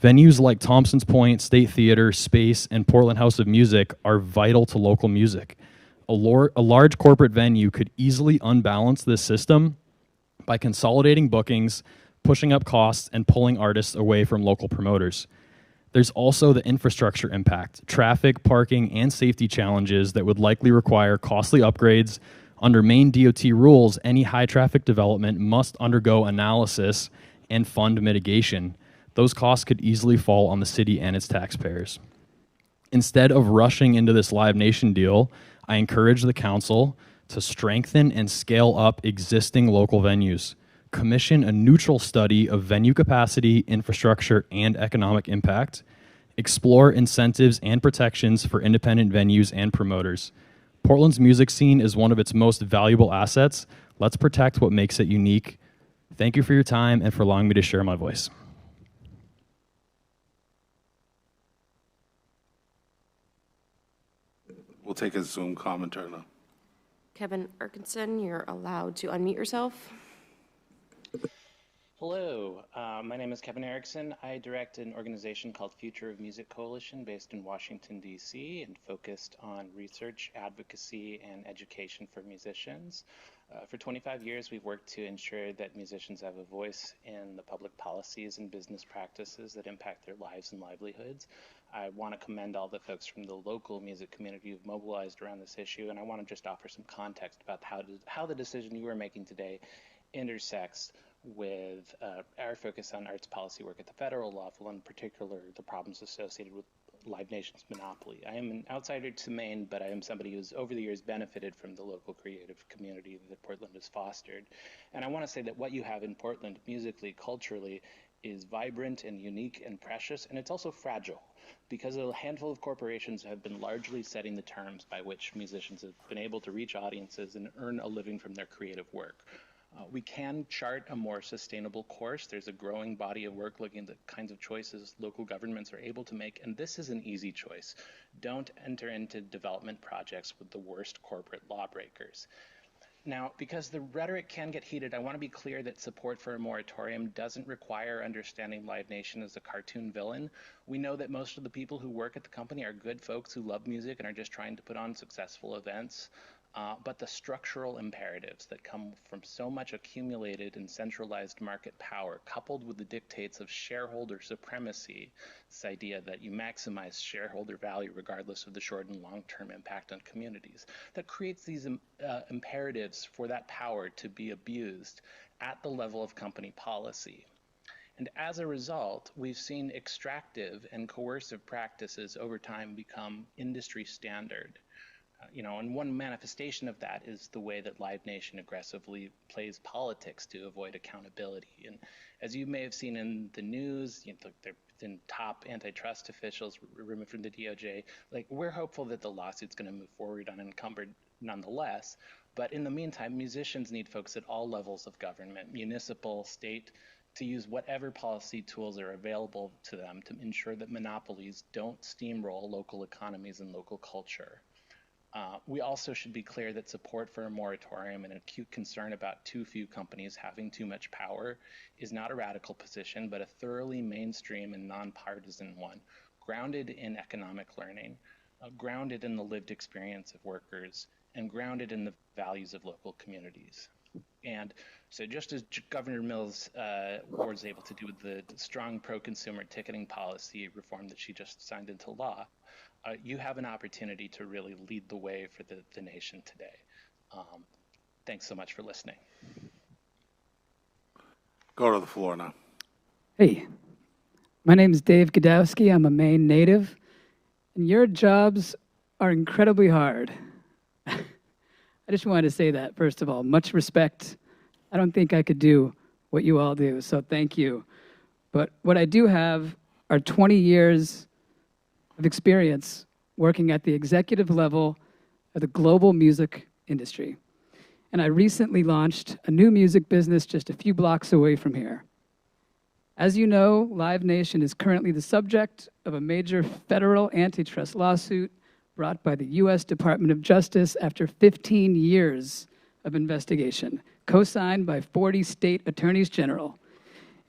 Venues like Thompson's Point, State Theater, Space, and Portland House of Music are vital to local music. A large corporate venue could easily unbalance this system by consolidating bookings, pushing up costs, and pulling artists away from local promoters. There's also the infrastructure impact, traffic, parking, and safety challenges that would likely require costly upgrades. Under Maine DOT rules, any high-traffic development must undergo analysis and fund mitigation. Those costs could easily fall on the city and its taxpayers. Instead of rushing into this Live Nation deal, I encourage the council to strengthen and scale up existing local venues, commission a neutral study of venue capacity, infrastructure, and economic impact, explore incentives and protections for independent venues and promoters. Portland's music scene is one of its most valuable assets. Let's protect what makes it unique. Thank you for your time and for allowing me to share my voice. We'll take a Zoom commentary now. Kevin Erkinson, you're allowed to unmute yourself. Hello, my name is Kevin Erickson. I direct an organization called Future of Music Coalition based in Washington, D.C. and focused on research, advocacy, and education for musicians. For 25 years, we've worked to ensure that musicians have a voice in the public policies and business practices that impact their lives and livelihoods. I want to commend all the folks from the local music community who've mobilized around this issue, and I want to just offer some context about how the decision you are making today intersects with our focus on arts policy work at the federal level, in particular the problems associated with Live Nation's monopoly. I am an outsider to Maine, but I am somebody who's over the years benefited from the local creative community that Portland has fostered. And I want to say that what you have in Portland musically, culturally, is vibrant and unique and precious, and it's also fragile because a handful of corporations have been largely setting the terms by which musicians have been able to reach audiences and earn a living from their creative work. We can chart a more sustainable course. There's a growing body of work looking at the kinds of choices local governments are able to make, and this is an easy choice. Don't enter into development projects with the worst corporate lawbreakers. Now, because the rhetoric can get heated, I want to be clear that support for a moratorium doesn't require understanding Live Nation as a cartoon villain. We know that most of the people who work at the company are good folks who love music and are just trying to put on successful events. But the structural imperatives that come from so much accumulated and centralized market power, coupled with the dictates of shareholder supremacy, this idea that you maximize shareholder value regardless of the short and long-term impact on communities, that creates these imperatives for that power to be abused at the level of company policy. And as a result, we've seen extractive and coercive practices over time become industry standard. And one manifestation of that is the way that Live Nation aggressively plays politics to avoid accountability. And as you may have seen in the news, there have been top antitrust officials removed from the DOJ. We're hopeful that the lawsuit's going to move forward unencumbered nonetheless. But in the meantime, musicians need folks at all levels of government, municipal, state, to use whatever policy tools are available to them to ensure that monopolies don't steamroll local economies and local culture. We also should be clear that support for a moratorium and an acute concern about too few companies having too much power is not a radical position, but a thoroughly mainstream and nonpartisan one, grounded in economic learning, grounded in the lived experience of workers, and grounded in the values of local communities. And so just as Governor Mills was able to do with the strong pro-consumer ticketing policy reform that she just signed into law, you have an opportunity to really lead the way for the nation today. Thanks so much for listening. Go to the floor now. Hey, my name is Dave Godowski. I'm a Maine native, and your jobs are incredibly hard. I just wanted to say that, first of all. Much respect. I don't think I could do what you all do, so thank you. But what I do have are 20 years of experience working at the executive level of the global music industry. And I recently launched a new music business just a few blocks away from here. As you know, Live Nation is currently the subject of a major federal antitrust lawsuit brought by the U.S. Department of Justice after 15 years of investigation, co-signed by 40 state attorneys general.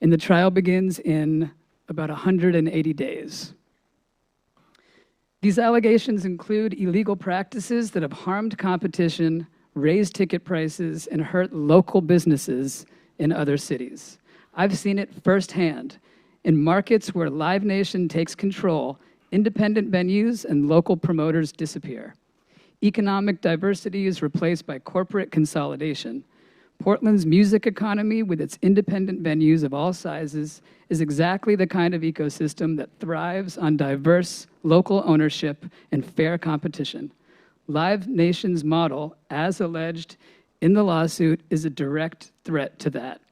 And the trial begins in about 180 days. These allegations include illegal practices that have harmed competition, raised ticket prices, and hurt local businesses in other cities. I've seen it firsthand. In markets where Live Nation takes control, independent venues and local promoters disappear. Economic diversity is replaced by corporate consolidation. Portland's music economy, with its independent venues of all sizes, is exactly the kind of ecosystem that thrives on diverse local ownership and fair competition. Live Nation's model, as alleged in the lawsuit, is a direct threat to that.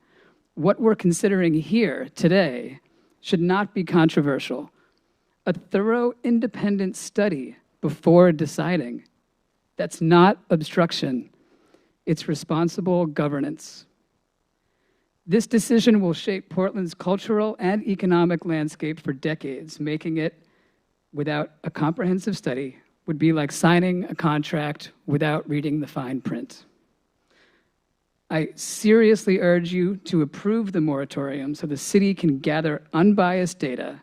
What we're considering here today should not be controversial. A thorough independent study before deciding. That's not obstruction. It's responsible governance. This decision will shape Portland's cultural and economic landscape for decades. Making it without a comprehensive study would be like signing a contract without reading the fine print. I seriously urge you to approve the moratorium so the city can gather unbiased data,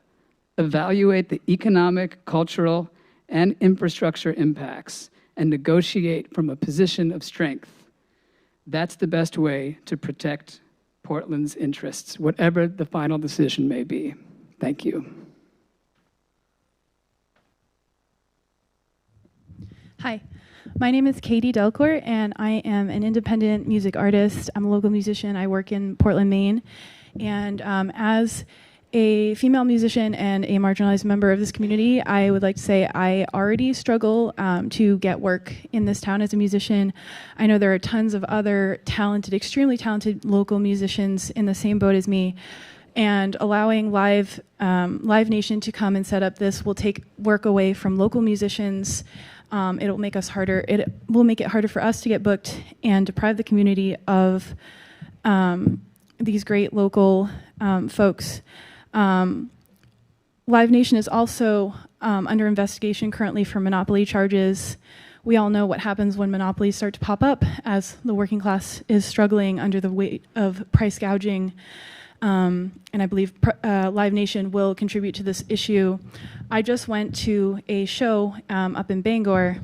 evaluate the economic, cultural, and infrastructure impacts, and negotiate from a position of strength. That's the best way to protect Portland's interests, whatever the final decision may be. Thank you. Hi, my name is Katie Delcourt, and I am an independent music artist. I'm a local musician. I work in Portland, Maine. And as a female musician and a marginalized member of this community, I would like to say I already struggle to get work in this town as a musician. I know there are tons of other talented, extremely talented local musicians in the same boat as me. And allowing Live Nation to come and set up this will take work away from local musicians. It'll make us harder. It will make it harder for us to get booked and deprive the community of these great local folks. Live Nation is also under investigation currently for monopoly charges. We all know what happens when monopolies start to pop up as the working class is struggling under the weight of price gouging. And I believe Live Nation will contribute to this issue. I just went to a show up in Bangor,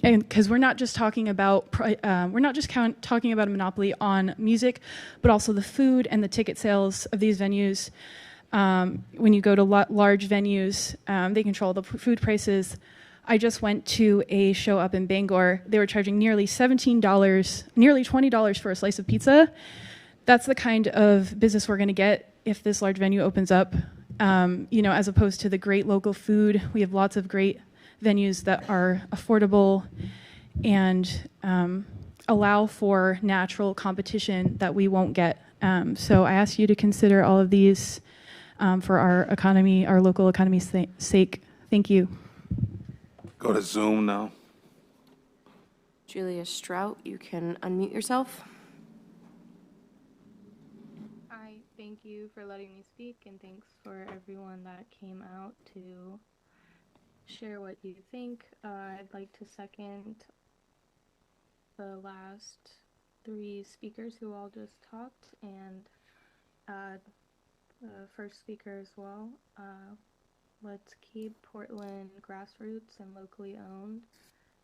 and because we're not just talking about talking about a monopoly on music, but also the food and the ticket sales of these venues. When you go to large venues, they control the food prices. I just went to a show up in Bangor. They were charging nearly $17, nearly $20 for a slice of pizza. That's the kind of business we're going to get if this large venue opens up. As opposed to the great local food, we have lots of great venues that are affordable and allow for natural competition that we won't get. So I ask you to consider all of these for our economy, our local economy's sake. Thank you. Go to Zoom now. Julia Strout, you can unmute yourself. Hi, thank you for letting me speak, and thanks for everyone that came out to share what you think. I'd like to second the last three speakers who all just talked, and the first speaker as well. Let's keep Portland grassroots and locally owned,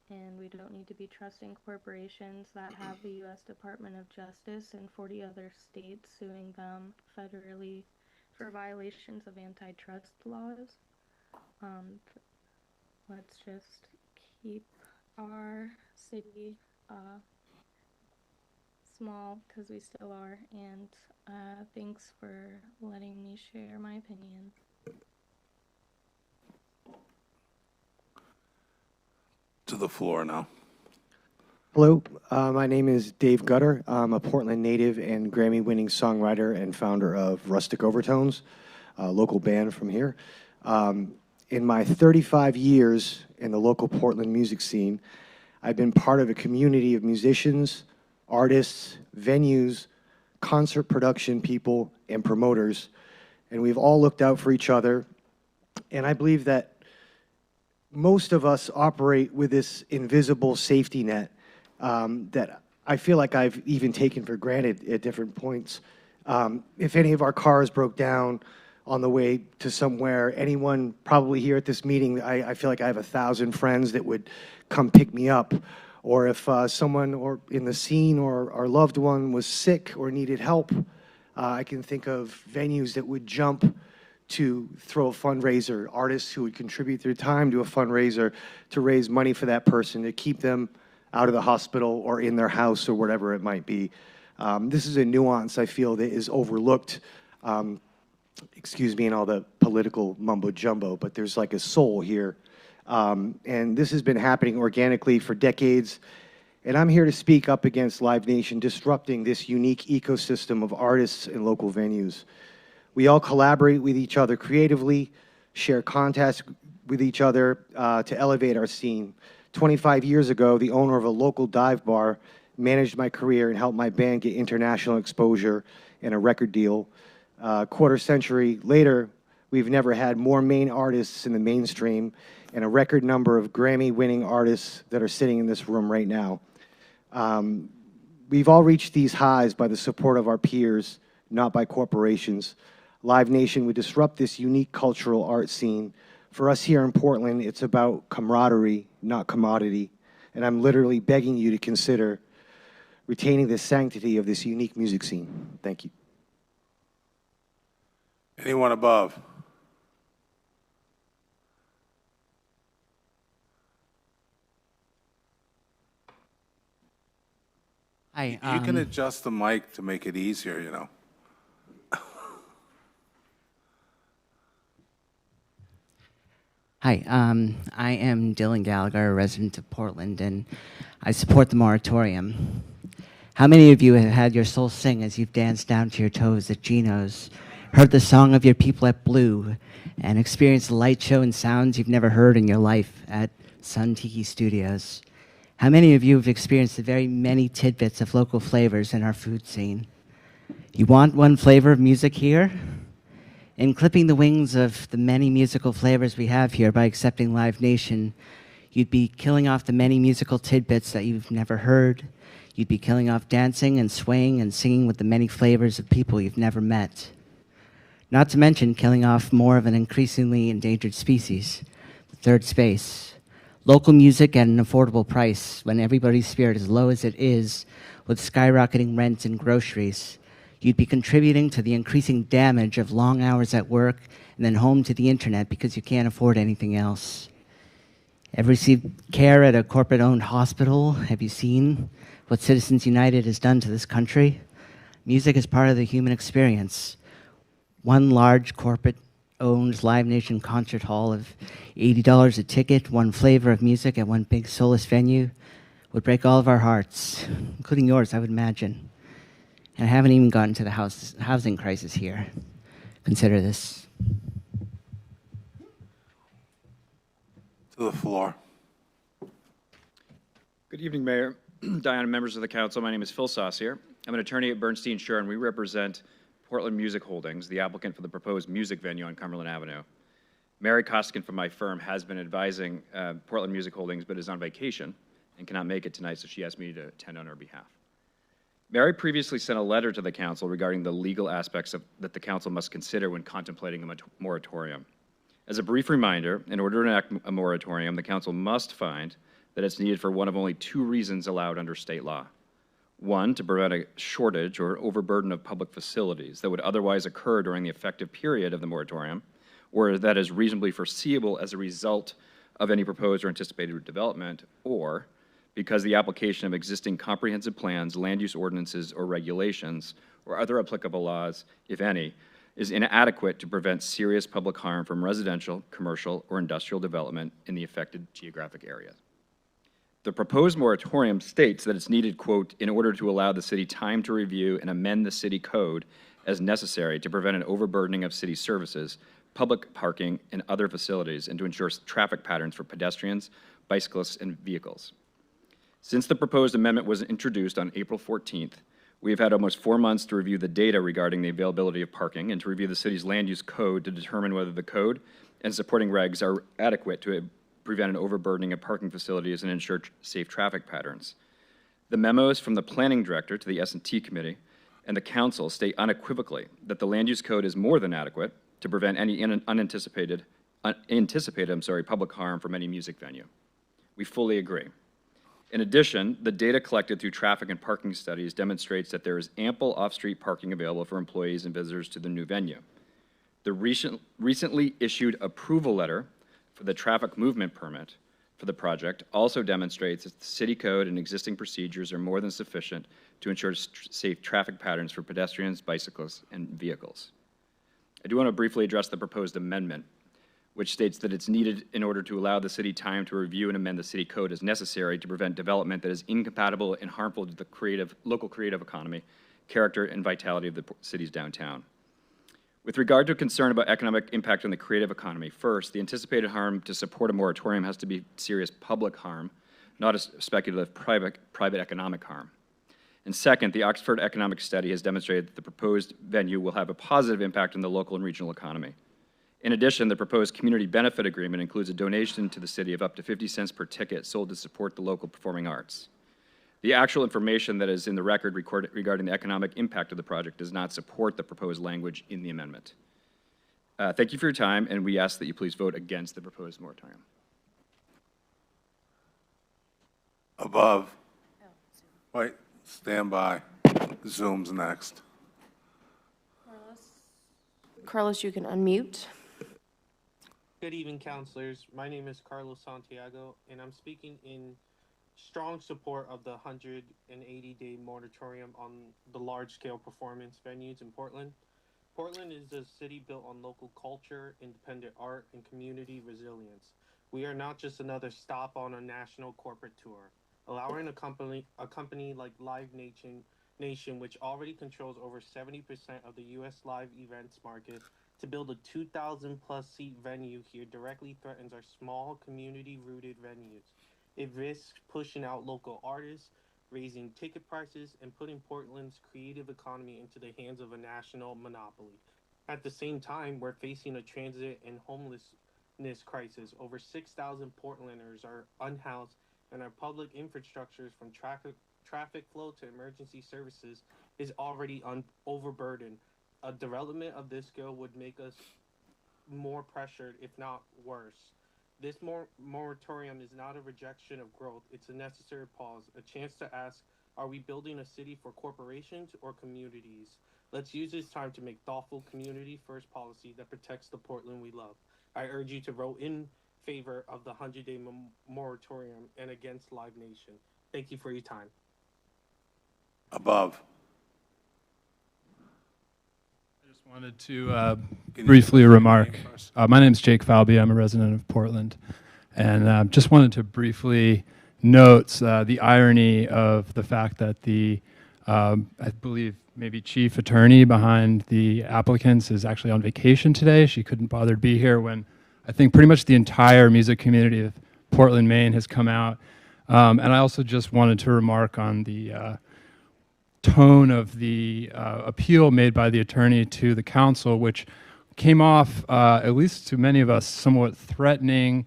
and we don't need to be trusting corporations that have the U.S. Department of Justice and 40 other states suing them federally for violations of antitrust laws. Let's just keep our city small, because we still are, and thanks for letting me share my opinion. To the floor now. Hello, my name is Dave Gutter. I'm a Portland native and Grammy-winning songwriter and founder of Rustic Overtones, a local band from here. In my 35 years in the local Portland music scene, I've been part of a community of musicians, artists, venues, concert production people, and promoters, and we've all looked out for each other. And I believe that most of us operate with this invisible safety net that I feel like I've even taken for granted at different points. If any of our cars broke down on the way to somewhere, anyone probably here at this meeting, I feel like I have 1,000 friends that would come pick me up. Or if someone or in the scene or our loved one was sick or needed help, I can think of venues that would jump to throw a fundraiser, artists who would contribute their time to a fundraiser to raise money for that person, to keep them out of the hospital or in their house or whatever it might be. This is a nuance I feel that is overlooked, excuse me, in all the political mumbo-jumbo, but there's like a soul here. And this has been happening organically for decades. And I'm here to speak up against Live Nation disrupting this unique ecosystem of artists and local venues. We all collaborate with each other creatively, share contacts with each other to elevate our scene. 25 years ago, the owner of a local dive bar managed my career and helped my band get international exposure and a record deal. Quarter century later, we've never had more main artists in the mainstream and a record number of Grammy-winning artists that are sitting in this room right now. We've all reached these highs by the support of our peers, not by corporations. Live Nation would disrupt this unique cultural art scene. For us here in Portland, it's about camaraderie, not commodity. And I'm literally begging you to consider retaining the sanctity of this unique music scene. Thank you. Anyone above? Hi. You can adjust the mic to make it easier, you know. Hi, I am Dylan Gallagher, a resident of Portland, and I support the moratorium. How many of you have had your soul sing as you've danced down to your toes at Gino's, heard the song of your people at Blue, and experienced the light show and sounds you've never heard in your life at Sun Tiki Studios? How many of you have experienced the very many tidbits of local flavors in our food scene? You want one flavor of music here? In clipping the wings of the many musical flavors we have here by accepting Live Nation, you'd be killing off the many musical tidbits that you've never heard. You'd be killing off dancing and swaying and singing with the many flavors of people you've never met. Not to mention killing off more of an increasingly endangered species, the third space. Local music at an affordable price when everybody's spirit is low as it is, with skyrocketing rent and groceries. You'd be contributing to the increasing damage of long hours at work and then home to the internet because you can't afford anything else. Ever received care at a corporate-owned hospital? Have you seen what Citizens United has done to this country? Music is part of the human experience. One large corporate-owned Live Nation concert hall of $80 a ticket, one flavor of music at one big soulless venue would break all of our hearts, including yours, I would imagine. And I haven't even gotten to the housing crisis here. Consider this. To the floor. Good evening, Mayor, Diana, members of the council. My name is Phil Saucier. I'm an attorney at Bernstein Shur, and we represent Portland Music Holdings, the applicant for the proposed music venue on Cumberland Avenue. Mary Kostigan from my firm has been advising Portland Music Holdings, but is on vacation and cannot make it tonight, so she asked me to attend on her behalf. Mary previously sent a letter to the council regarding the legal aspects that the council must consider when contemplating a moratorium. As a brief reminder, in order to enact a moratorium, the council must find that it's needed for one of only two reasons allowed under state law. One, to prevent a shortage or overburden of public facilities that would otherwise occur during the effective period of the moratorium, or that is reasonably foreseeable as a result of any proposed or anticipated development, or because the application of existing comprehensive plans, land use ordinances, or regulations, or other applicable laws, if any, is inadequate to prevent serious public harm from residential, commercial, or industrial development in the affected geographic area. The proposed moratorium states that it's needed, quote, in order to allow the city time to review and amend the city code as necessary to prevent an overburdening of city services, public parking, and other facilities, and to ensure traffic patterns for pedestrians, bicyclists, and vehicles. Since the proposed amendment was introduced on April 14th, we have had almost 4 months to review the data regarding the availability of parking and to review the city's land use code to determine whether the code and supporting regs are adequate to prevent an overburdening of parking facilities and ensure safe traffic patterns. The memos from the planning director to the S&T committee and the council state unequivocally that the land use code is more than adequate to prevent any anticipated public harm from any music venue. We fully agree. In addition, the data collected through traffic and parking studies demonstrates that there is ample off-street parking available for employees and visitors to the new venue. The recently issued approval letter for the traffic movement permit for the project also demonstrates that the city code and existing procedures are more than sufficient to ensure safe traffic patterns for pedestrians, bicyclists, and vehicles. I do want to briefly address the proposed amendment, which states that it's needed in order to allow the city time to review and amend the city code as necessary to prevent development that is incompatible and harmful to the local creative economy, character, and vitality of the city's downtown. With regard to concern about economic impact on the creative economy, first, the anticipated harm to support a moratorium has to be serious public harm, not a speculative private economic harm. And second, the Oxford Economic Study has demonstrated that the proposed venue will have a positive impact on the local and regional economy. In addition, the proposed community benefit agreement includes a donation to the city of up to 50 cents per ticket sold to support the local performing arts. The actual information that is in the record regarding the economic impact of the project does not support the proposed language in the amendment. Thank you for your time, and we ask that you please vote against the proposed moratorium. Above. Wait, stand by. Zoom's next. Carlos, you can unmute. Good evening, councilors. My name is Carlos Santiago, and I'm speaking in strong support of the 180-day moratorium on the large-scale performance venues in Portland. Portland is a city built on local culture, independent art, and community resilience. We are not just another stop on a national corporate tour. Allowing a company like Live Nation Nation, which already controls over 70% of the U.S. live events market, to build a 2,000 plus seat venue here directly threatens our small community rooted venues. It risks pushing out local artists, raising ticket prices, and putting Portland's creative economy into the hands of a national monopoly. At the same time, we're facing a transit and homelessness crisis. Over 6,000 Portlanders are unhoused, and our public infrastructures from traffic flow to emergency services is already overburdened. A development of this scale would make us more pressured, if not worse. This moratorium is not a rejection of growth, it's a necessary pause, a chance to ask, are we building a city for corporations or communities? Let's use this time to make thoughtful community-first policy that protects the Portland we love. I urge you to vote in favor of the 100-day moratorium and against Live Nation. Thank you for your time. Above. Wanted to briefly remark. My name is Jake Falby. I'm a resident of Portland, and just wanted to briefly note the irony of the fact that the, I believe, maybe chief attorney behind the applicants is actually on vacation today. She couldn't bother to be here when I think pretty much the entire music community of Portland, Maine has come out. And I also just wanted to remark on the tone of the appeal made by the attorney to the council, which came off, at least to many of us, somewhat threatening,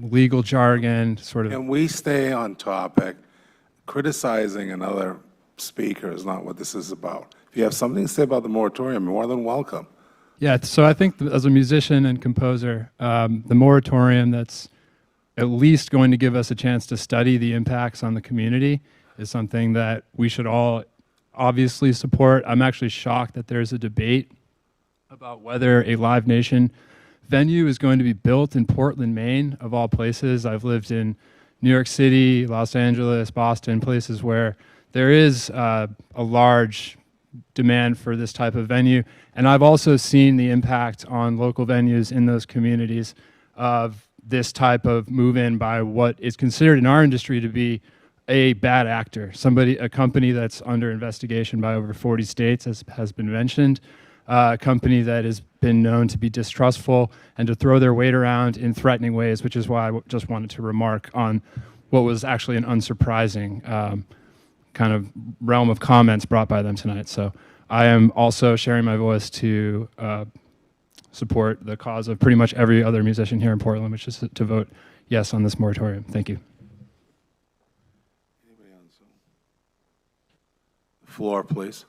legal jargon, sort of. And we stay on topic. Criticizing another speaker is not what this is about. If you have something to say about the moratorium, you're more than welcome. Yeah, so I think as a musician and composer, the moratorium that's at least going to give us a chance to study the impacts on the community is something that we should all obviously support. I'm actually shocked that there's a debate about whether a Live Nation venue is going to be built in Portland, Maine, of all places. I've lived in New York City, Los Angeles, Boston, places where there is a large demand for this type of venue. And I've also seen the impact on local venues in those communities of this type of move-in by what is considered in our industry to be a bad actor, a company that's under investigation by over 40 states, as has been mentioned, a company that has been known to be distrustful and to throw their weight around in threatening ways, which is why I just wanted to remark on what was actually an unsurprising kind of realm of comments brought by them tonight. So I am also sharing my voice to support the cause of pretty much every other musician here in Portland, which is to vote yes on this moratorium. Thank you. Floor, please.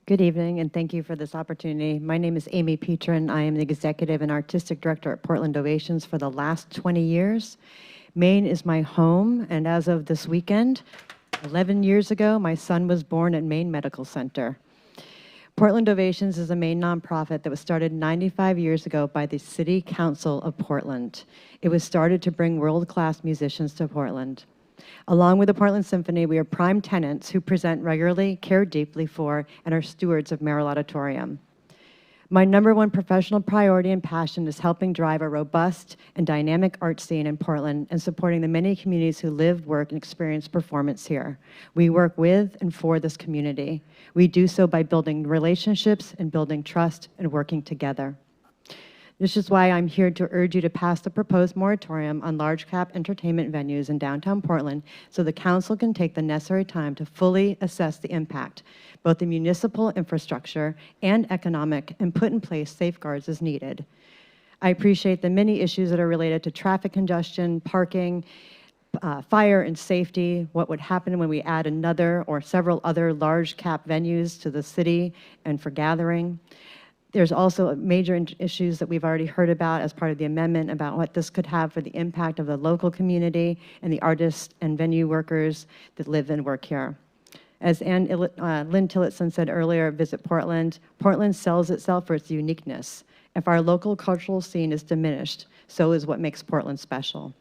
Good evening, and thank you for this opportunity. My name is Amy Petrin. I am the Executive and Artistic Director at Portland Ovations for the last 20 years. Maine is my home, and as of this weekend, 11 years ago, my son was born at Maine Medical Center. Portland Ovations is a Maine nonprofit that was started 95 years ago by the City Council of Portland. It was started to bring world-class musicians to Portland. Along with the Portland Symphony, we are prime tenants who present regularly, care deeply for, and are stewards of Merrill Auditorium. My #1 professional priority and passion is helping drive a robust and dynamic art scene in Portland and supporting the many communities who live, work, and experience performance here. We work with and for this community. We do so by building relationships and building trust and working together. This is why I'm here to urge you to pass the proposed moratorium on large cap entertainment venues in downtown Portland so the council can take the necessary time to fully assess the impact, both the municipal infrastructure and economic, and put in place safeguards as needed. I appreciate the many issues that are related to traffic congestion, parking, fire and safety, what would happen when we add another or several other large cap venues to the city and for gathering. There's also major issues that we've already heard about as part of the amendment about what this could have for the impact of the local community and the artists and venue workers that live and work here. As Lynn Tillotson said earlier, Visit Portland, Portland sells itself for its uniqueness. If our local cultural scene is diminished, so is what makes Portland special.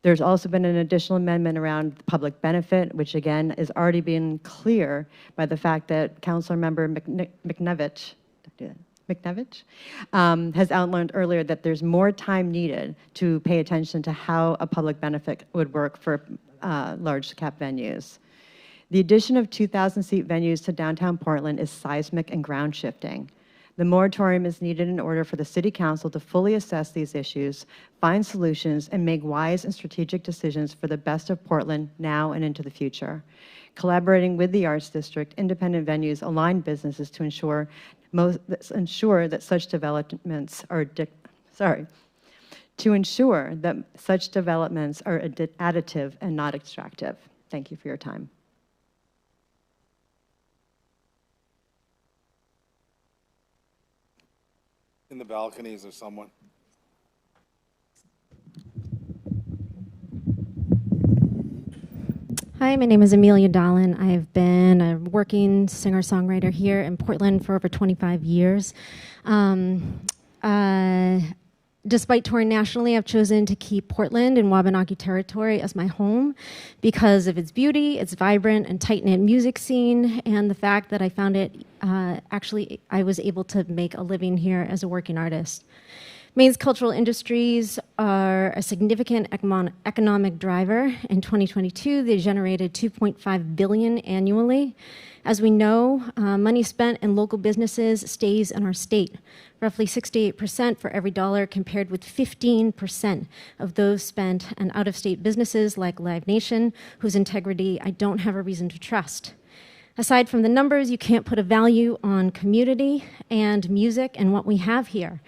There's also been an additional amendment around public benefit, which again is already been clear by the fact that Councilor Member McNevich has outlined earlier that there's more time needed to pay attention to how a public benefit would work for large cap venues. The addition of 2,000-seat venues to downtown Portland is seismic and ground shifting. The moratorium is needed in order for the City Council to fully assess these issues, find solutions, and make wise and strategic decisions for the best of Portland now and into the future. Collaborating with the Arts District, independent venues align businesses to ensure that such developments are additive and not extractive. Thank you for your time. In the balcony, is there someone? Hi, my name is Amelia Dolan. I've been a working singer-songwriter here in Portland for over 25 years. Despite touring nationally, I've chosen to keep Portland and Wabanaki territory as my home because of its beauty, its vibrant and tight-knit music scene, and the fact that I found it, I was able to make a living here as a working artist. Maine's cultural industries are a significant economic driver. In 2022, they generated $2.5 billion annually. As we know, money spent in local businesses stays in our state. Roughly 68% for every dollar, compared with 15% of those spent in out-of-state businesses like Live Nation, whose integrity I don't have a reason to trust. Aside from the numbers, you can't put a value on community and music and what we have here.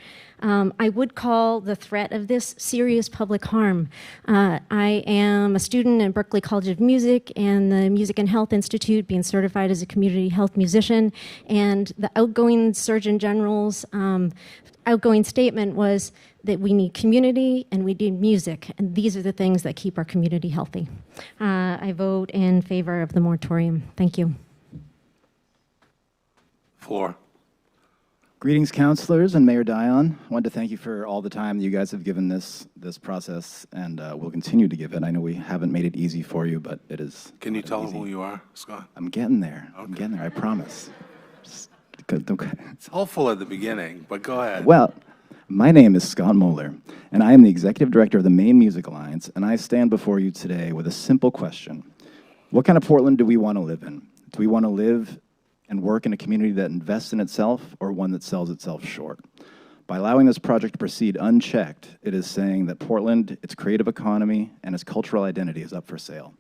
I would call the threat of this serious public harm. I am a student at Berklee College of Music and the Music and Health Institute, being certified as a community health musician, and the outgoing Surgeon General's outgoing statement was that we need community and we need music, and these are the things that keep our community healthy. I vote in favor of the moratorium. Thank you. Floor. Greetings, councilors and Mayor Dion. I wanted to thank you for all the time that you guys have given this process, and will continue to give it. I know we haven't made it easy for you, but it is. Can you tell them who you are, Scott? I'm getting there. Okay. I'm getting there, I promise. Okay. It's helpful at the beginning, but go ahead. Well, my name is Scott Moeller, and I am the Executive Director of the Maine Music Alliance, and I stand before you today with a simple question. What kind of Portland do we want to live in? Do we want to live and work in a community that invests in itself, or one that sells itself short? By allowing this project to proceed unchecked, it is saying that Portland, its creative economy, and its cultural identity is up for sale.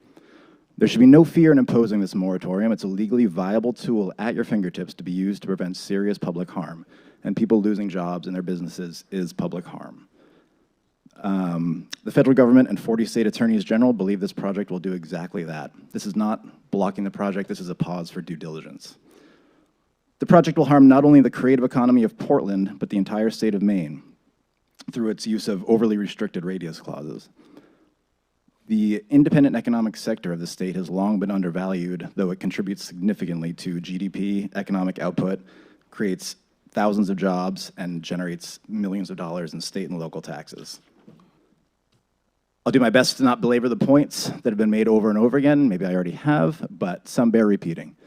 There should be no fear in imposing this moratorium. It's a legally viable tool at your fingertips to be used to prevent serious public harm, and people losing jobs in their businesses is public harm. The federal government and 40 state attorneys general believe this project will do exactly that. This is not blocking the project, this is a pause for due diligence. The project will harm not only the creative economy of Portland, but the entire state of Maine through its use of overly restricted radius clauses. The independent economic sector of the state has long been undervalued, though it contributes significantly to GDP, economic output, creates thousands of jobs, and generates millions of dollars in state and local taxes. I'll do my best to not belabor the points that have been made over and over again. Maybe I already have, but some bear repeating.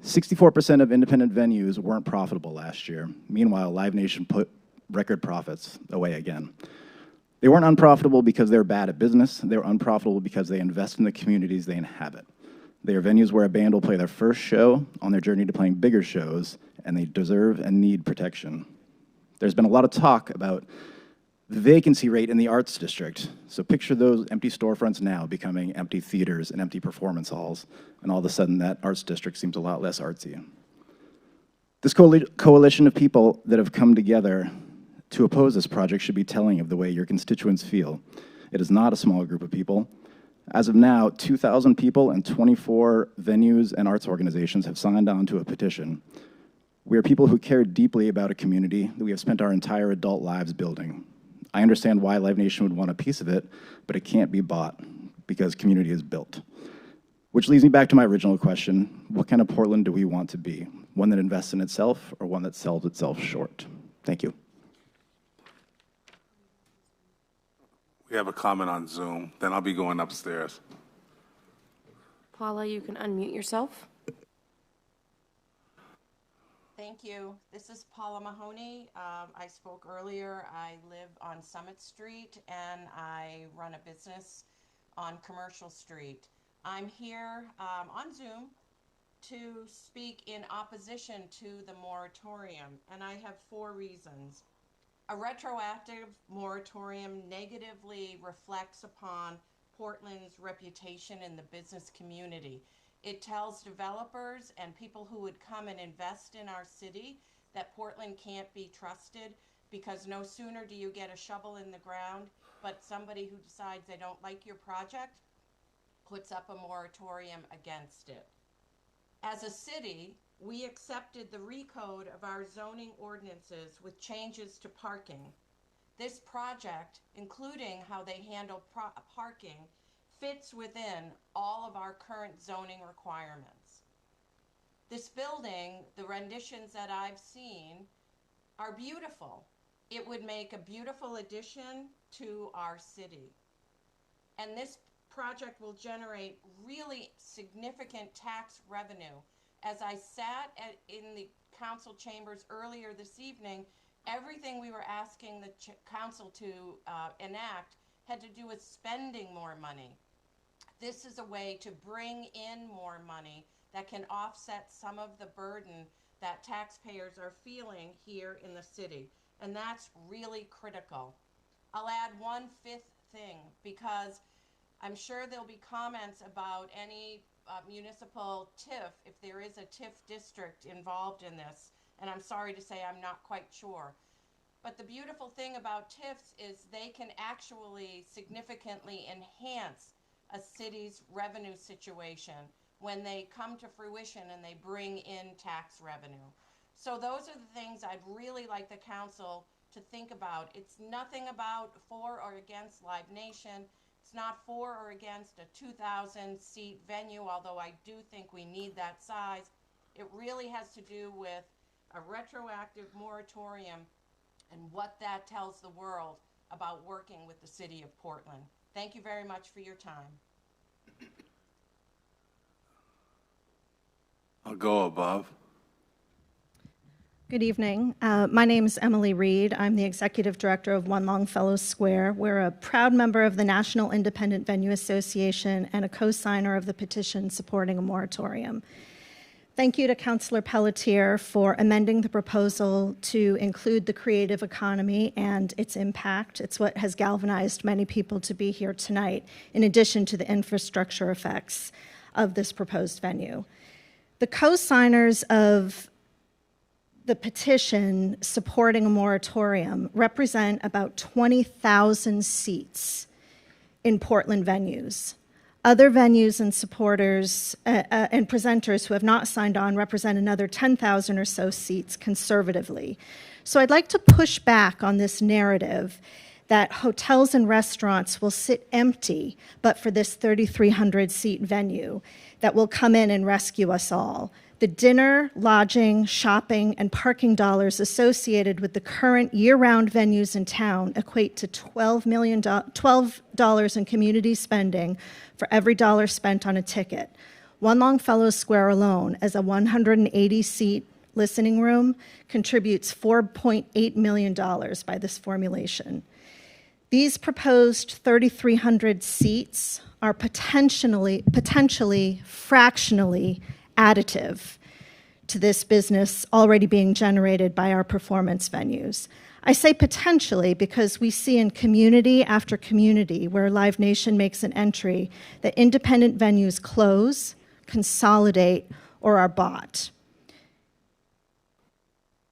64% of independent venues weren't profitable last year. Meanwhile, Live Nation put record profits away again. They weren't unprofitable because they're bad at business. They were unprofitable because they invest in the communities they inhabit. They are venues where a band will play their first show on their journey to playing bigger shows, and they deserve and need protection. There's been a lot of talk about the vacancy rate in the Arts District. So picture those empty storefronts now becoming empty theaters and empty performance halls, and all of a sudden that Arts District seems a lot less artsy. This coalition of people that have come together to oppose this project should be telling of the way your constituents feel. It is not a small group of people. As of now, 2,000 people and 24 venues and arts organizations have signed on to a petition. We are people who care deeply about a community that we have spent our entire adult lives building. I understand why Live Nation would want a piece of it, but it can't be bought because community is built. Which leads me back to my original question, what kind of Portland do we want to be? One that invests in itself or one that sells itself short? Thank you. We have a comment on Zoom, then I'll be going upstairs. Paula, you can unmute yourself. Thank you. This is Paula Mahoney. I spoke earlier. I live on Summit Street and I run a business on Commercial Street. I'm here on Zoom to speak in opposition to the moratorium, and I have 4 reasons. A retroactive moratorium negatively reflects upon Portland's reputation in the business community. It tells developers and people who would come and invest in our city that Portland can't be trusted, because no sooner do you get a shovel in the ground, but somebody who decides they don't like your project puts up a moratorium against it. As a city, we accepted the recode of our zoning ordinances with changes to parking. This project, including how they handle parking, fits within all of our current zoning requirements. This building, the renditions that I've seen, are beautiful. It would make a beautiful addition to our city. And this project will generate really significant tax revenue. As I sat in the council chambers earlier this evening, everything we were asking the council to enact had to do with spending more money. This is a way to bring in more money that can offset some of the burden that taxpayers are feeling here in the city. And that's really critical. I'll add 1/5 thing, because I'm sure there'll be comments about any municipal TIF, if there is a TIF district involved in this, and I'm sorry to say I'm not quite sure. But the beautiful thing about TIFs is they can actually significantly enhance a city's revenue situation when they come to fruition and they bring in tax revenue. So those are the things I'd really like the council to think about. It's nothing about for or against Live Nation. It's not for or against a 2,000-seat venue, although I do think we need that size. It really has to do with a retroactive moratorium and what that tells the world about working with the city of Portland. Thank you very much for your time. I'll go above. Good evening. My name is Emily Reed. I'm the Executive Director of One Longfellow Square. We're a proud member of the National Independent Venue Association and a co-signer of the petition supporting a moratorium. Thank you to Councilor Pelletier for amending the proposal to include the creative economy and its impact. It's what has galvanized many people to be here tonight, in addition to the infrastructure effects of this proposed venue. The co-signers of the petition supporting a moratorium represent about 20,000 seats in Portland venues. Other venues and supporters and presenters who have not signed on represent another 10,000 or so seats conservatively. So I'd like to push back on this narrative that hotels and restaurants will sit empty but for this 3,300-seat venue that will come in and rescue us all. The dinner, lodging, shopping, and parking dollars associated with the current year-round venues in town equate to $12 in community spending for every dollar spent on a ticket. One Longfellow Square alone, as a 180-seat listening room, contributes $4.8 million by this formulation. These proposed 3,300 seats are potentially fractionally additive to this business already being generated by our performance venues. I say potentially because we see in community after community where Live Nation makes an entry that independent venues close, consolidate, or are bought.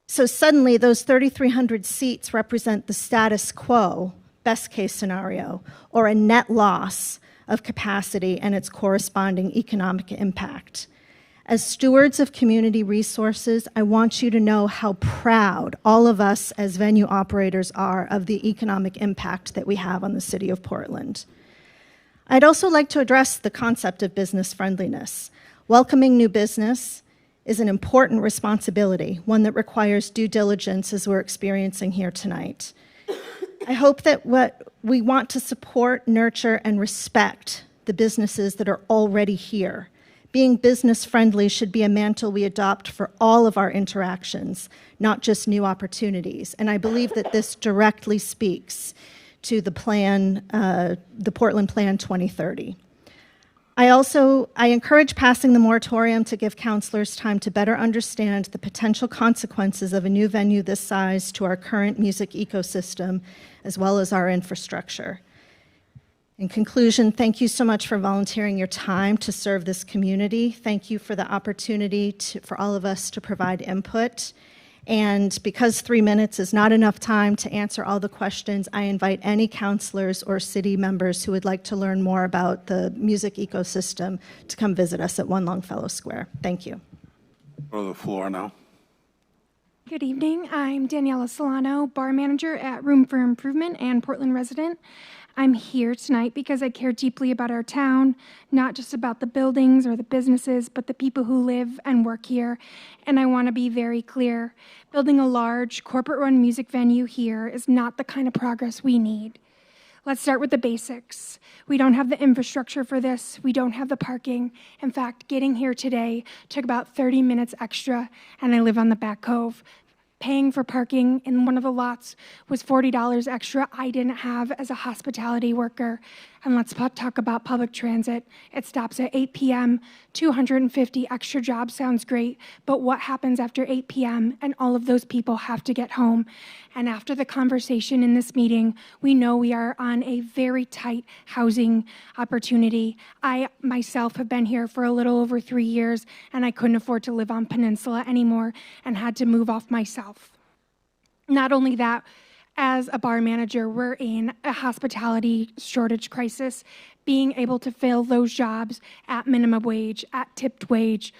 So suddenly those 3,300 seats represent the status quo, best case scenario, or a net loss of capacity and its corresponding economic impact. As stewards of community resources, I want you to know how proud all of us as venue operators are of the economic impact that we have on the city of Portland. I'd also like to address the concept of business friendliness. Welcoming new business is an important responsibility, one that requires due diligence as we're experiencing here tonight. I hope that we want to support, nurture, and respect the businesses that are already here. Being business friendly should be a mantle we adopt for all of our interactions, not just new opportunities. And I believe that this directly speaks to the plan, the Portland Plan 2030. I encourage passing the moratorium to give counselors time to better understand the potential consequences of a new venue this size to our current music ecosystem, as well as our infrastructure. In conclusion, thank you so much for volunteering your time to serve this community. Thank you for the opportunity for all of us to provide input. And because 3 minutes is not enough time to answer all the questions, I invite any counselors or city members who would like to learn more about the music ecosystem to come visit us at One Longfellow Square. Thank you. Go to the floor now. Good evening. I'm Daniela Solano, bar manager at Room for Improvement and Portland resident. I'm here tonight because I care deeply about our town, not just about the buildings or the businesses, but the people who live and work here. And I want to be very clear. Building a large corporate-run music venue here is not the kind of progress we need. Let's start with the basics. We don't have the infrastructure for this. We don't have the parking. In fact, getting here today took about 30 minutes extra, and I live on the back cove. Paying for parking in one of the lots was $40 extra I didn't have as a hospitality worker. And let's talk about public transit. It stops at 8 p.m. 250 extra jobs sounds great, but what happens after 8 p.m. and all of those people have to get home? And after the conversation in this meeting, we know we are on a very tight housing opportunity. I myself have been here for a little over 3 years, and I couldn't afford to live on Peninsula anymore and had to move off myself. Not only that, as a bar manager, we're in a hospitality shortage crisis. Being able to fill those jobs at minimum wage, at tipped wage,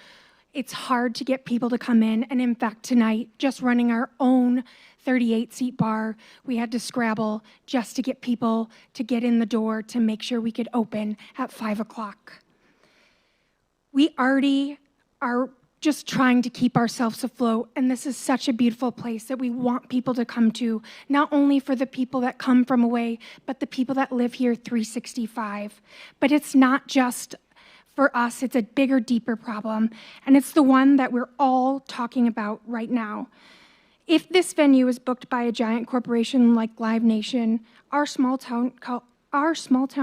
it's hard to get people to come in. And in fact, tonight, just running our own 38-seat bar, we had to scrabble just to get people to get in the door to make sure we could open at 5 o'clock. We already are just trying to keep ourselves afloat. And this is such a beautiful place that we want people to come to, not only for the people that come from away, but the people that live here 365. But it's not just for us, it's a bigger, deeper problem. And it's the one that we're all talking about right now. If this venue is booked by a giant corporation like Live Nation, our small town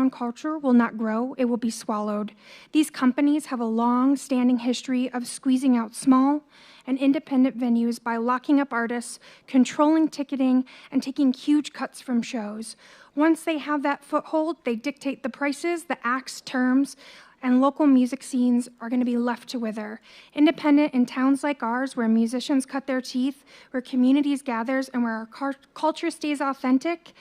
culture will not grow, it will be swallowed. These companies have a long-standing history of squeezing out small and independent venues by locking up artists, controlling ticketing, and taking huge cuts from shows. Once they have that foothold, they dictate the prices, the acts, terms, and local music scenes are going to be left to wither. Independent in towns like ours, where musicians cut their teeth, where communities gathers, and where our culture stays authentic,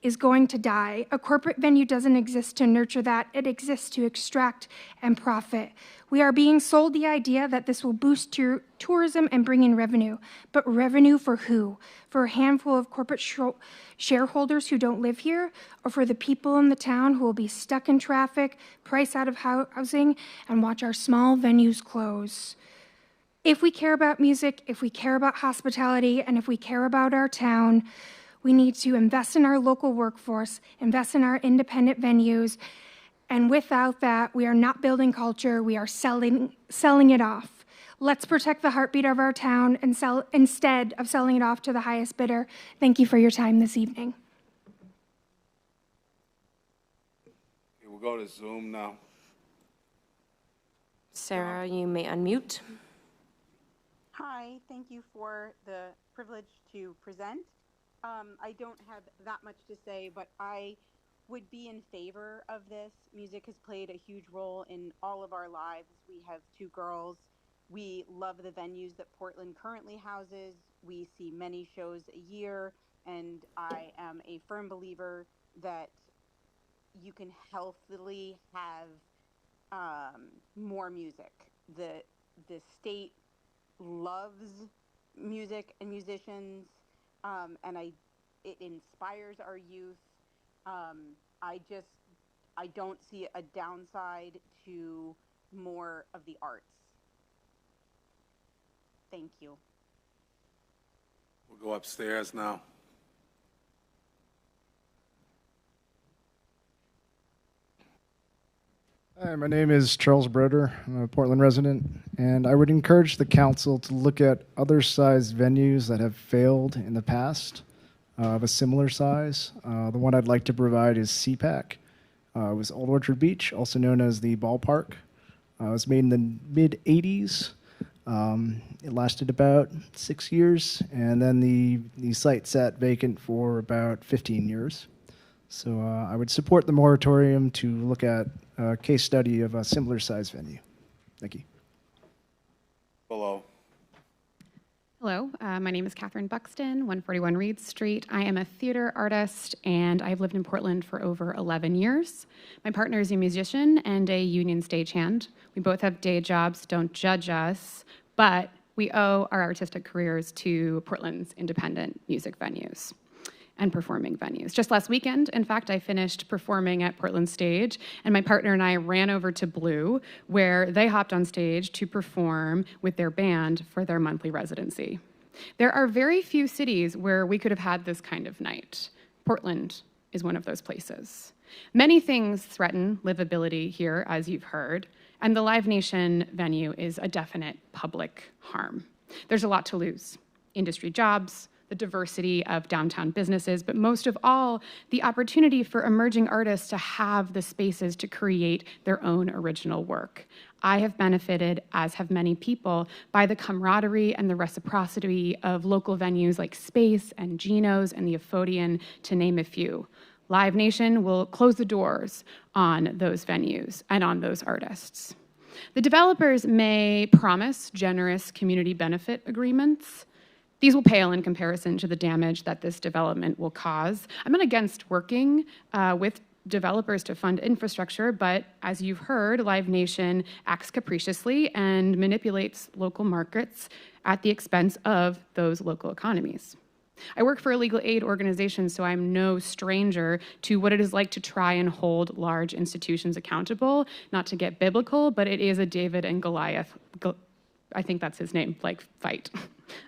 is going to die. A corporate venue doesn't exist to nurture that. It exists to extract and profit. We are being sold the idea that this will boost tourism and bring in revenue. But revenue for who? For a handful of corporate shareholders who don't live here? Or for the people in the town who will be stuck in traffic, priced out of housing, and watch our small venues close? If we care about music, if we care about hospitality, and if we care about our town, we need to invest in our local workforce, invest in our independent venues, and without that, we are not building culture, we are selling it off. Let's protect the heartbeat of our town and instead of selling it off to the highest bidder. Thank you for your time this evening. Okay, we'll go to Zoom now. Sarah, you may unmute. Hi, thank you for the privilege to present. I don't have that much to say, but I would be in favor of this. Music has played a huge role in all of our lives. We have 2 girls. We love the venues that Portland currently houses. We see many shows a year, and I am a firm believer that you can healthily have more music. The state loves music and musicians. And it inspires our youth. I don't see a downside to more of the arts. Thank you. We'll go upstairs now. Hi, my name is Charles Broder. I'm a Portland resident, and I would encourage the council to look at other size venues that have failed in the past of a similar size. The one I'd like to provide is CPAC. It was Old Orchard Beach, also known as the Ballpark. It was made in the mid-'80s. It lasted about 6 years, and then the site sat vacant for about 15 years. So I would support the moratorium to look at a case study of a similar size venue. Thank you. Below. Hello, my name is Catherine Buxton, 141 Reed Street. I am a theater artist, and I've lived in Portland for over 11 years. My partner is a musician and a union stagehand. We both have day jobs, don't judge us, but we owe our artistic careers to Portland's independent music venues and performing venues. Just last weekend, in fact, I finished performing at Portland Stage, and my partner and I ran over to Blue, where they hopped on stage to perform with their band for their monthly residency. There are very few cities where we could have had this kind of night. Portland is one of those places. Many things threaten livability here, as you've heard, and the Live Nation venue is a definite public harm. There's a lot to lose: industry jobs, the diversity of downtown businesses, but most of all, the opportunity for emerging artists to have the spaces to create their own original work. I have benefited, as have many people, by the camaraderie and the reciprocity of local venues like Space and Geno's and the Ephodian, to name a few. Live Nation will close the doors on those venues and on those artists. The developers may promise generous community benefit agreements. These will pale in comparison to the damage that this development will cause. I'm not against working with developers to fund infrastructure, but as you've heard, Live Nation acts capriciously and manipulates local markets at the expense of those local economies. I work for a legal aid organization, so I'm no stranger to what it is like to try and hold large institutions accountable. Not to get biblical, but it is a David and Goliath, I think that's his name, like fight.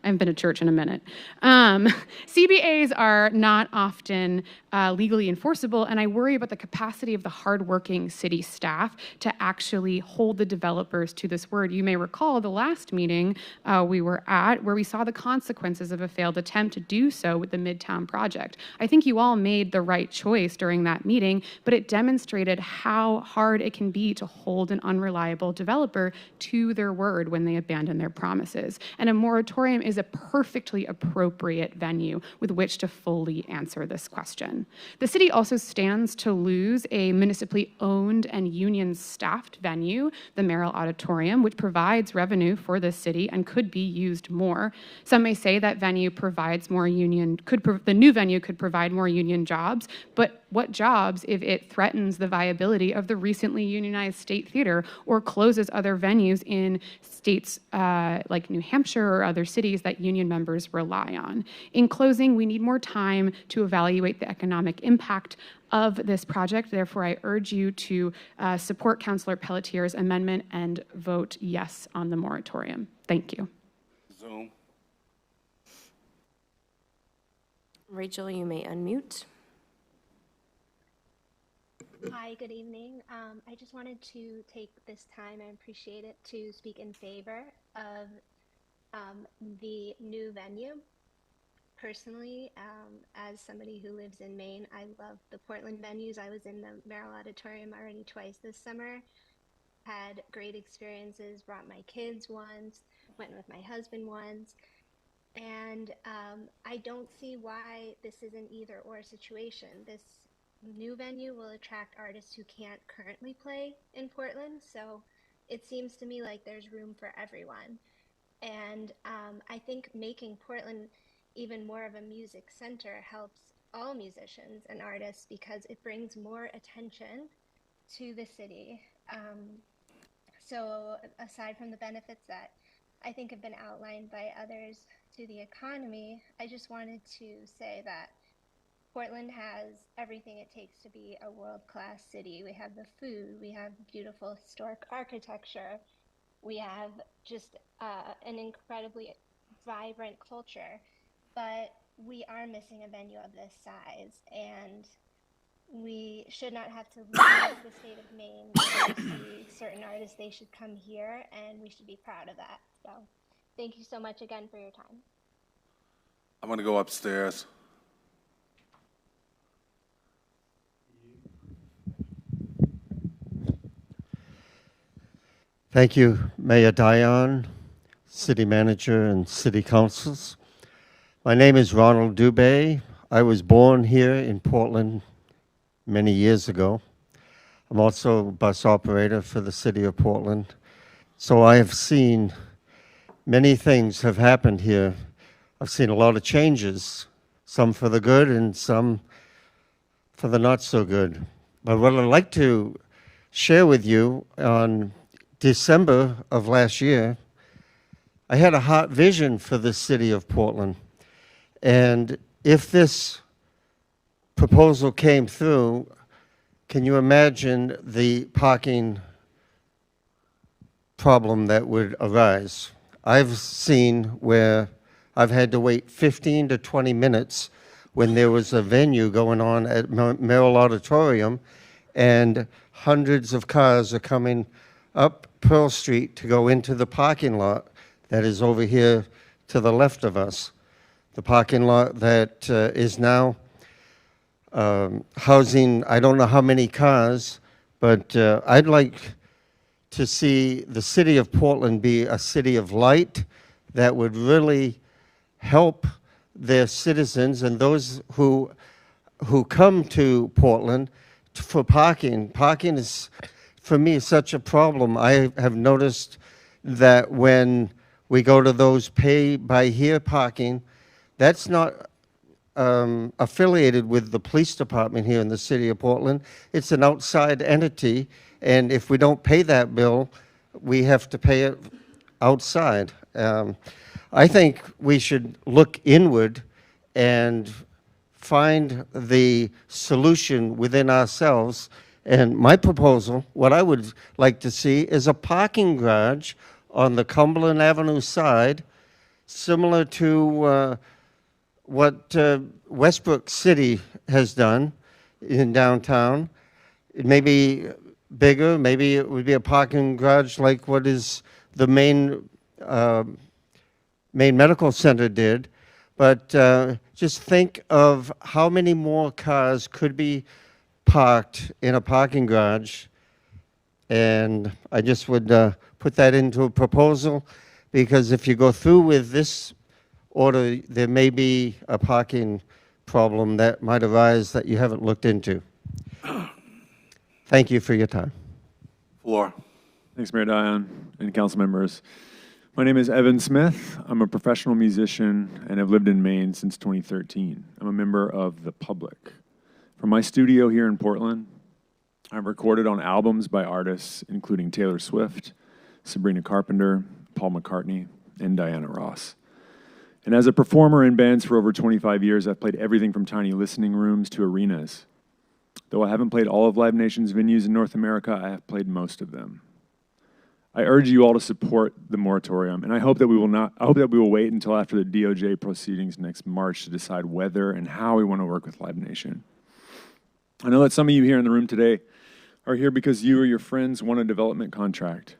I haven't been to church in a minute. CBAs are not often legally enforceable, and I worry about the capacity of the hardworking city staff to actually hold the developers to this word. You may recall the last meeting we were at where we saw the consequences of a failed attempt to do so with the Midtown project. I think you all made the right choice during that meeting, but it demonstrated how hard it can be to hold an unreliable developer to their word when they abandon their promises. And a moratorium is a perfectly appropriate venue with which to fully answer this question. The city also stands to lose a municipally owned and union staffed venue, the Merrill Auditorium, which provides revenue for the city and could be used more. Some may say that venue provides more the new venue could provide more union jobs, but what jobs if it threatens the viability of the recently unionized State Theater or closes other venues in states like New Hampshire or other cities that union members rely on? In closing, we need more time to evaluate the economic impact of this project. Therefore, I urge you to support Councillor Pelletier's amendment and vote yes on the moratorium. Thank you. Zoom. Rachel, you may unmute. Hi, good evening. I just wanted to take this time, I appreciate it, to speak in favor of the new venue. Personally, as somebody who lives in Maine, I love the Portland venues. I was in the Merrill Auditorium already twice this summer, had great experiences, brought my kids once, went with my husband once, and I don't see why this is an either or situation. This new venue will attract artists who can't currently play in Portland, so it seems to me like there's room for everyone. And I think making Portland even more of a music center helps all musicians and artists because it brings more attention to the city. So aside from the benefits that I think have been outlined by others to the economy, I just wanted to say that Portland has everything it takes to be a world-class city. We have the food, we have beautiful historic architecture, we have just an incredibly vibrant culture, but we are missing a venue of this size, and we should not have to leave the state of Maine to see certain artists. They should come here, and we should be proud of that. So thank you so much again for your time. I'm going to go upstairs. Thank you, Mayor Dion, City Manager, and City Councils. My name is Ronald Dubé. I was born here in Portland many years ago. I'm also a bus operator for the City of Portland. So I have seen many things have happened here. I've seen a lot of changes, some for the good and some for the not so good. But what I'd like to share with you, on December of last year, I had a heart vision for the City of Portland. And if this proposal came through, can you imagine the parking problem that would arise? I've seen where I've had to wait 15 to 20 minutes when there was a venue going on at Merrill Auditorium, and hundreds of cars are coming up Pearl Street to go into the parking lot that is over here to the left of us. The parking lot that is now housing, I don't know how many cars, but I'd like to see the City of Portland be a city of light that would really help their citizens and those who come to Portland for parking. Parking is, for me, such a problem. I have noticed that when we go to those pay-by-here parking, that's not affiliated with the police department here in the City of Portland. It's an outside entity, and if we don't pay that bill, we have to pay it outside. I think we should look inward and find the solution within ourselves. And my proposal, what I would like to see, is a parking garage on the Cumberland Avenue side, similar to what Westbrook City has done in downtown. It may be bigger, maybe it would be a parking garage like what is the Maine Medical Center did, but just think of how many more cars could be parked in a parking garage, and I just would put that into a proposal, because if you go through with this order, there may be a parking problem that might arise that you haven't looked into. Thank you for your time. Floor. Thanks, Mayor Dion and council members. My name is Evan Smith. I'm a professional musician and have lived in Maine since 2013. I'm a member of The Public. From my studio here in Portland, I've recorded on albums by artists including Taylor Swift, Sabrina Carpenter, Paul McCartney, and Diana Ross. And as a performer in bands for over 25 years, I've played everything from tiny listening rooms to arenas. Though I haven't played all of Live Nation's venues in North America, I have played most of them. I urge you all to support the moratorium, and I hope that we will wait until after the DOJ proceedings next March to decide whether and how we want to work with Live Nation. I know that some of you here in the room today are here because you or your friends won a development contract.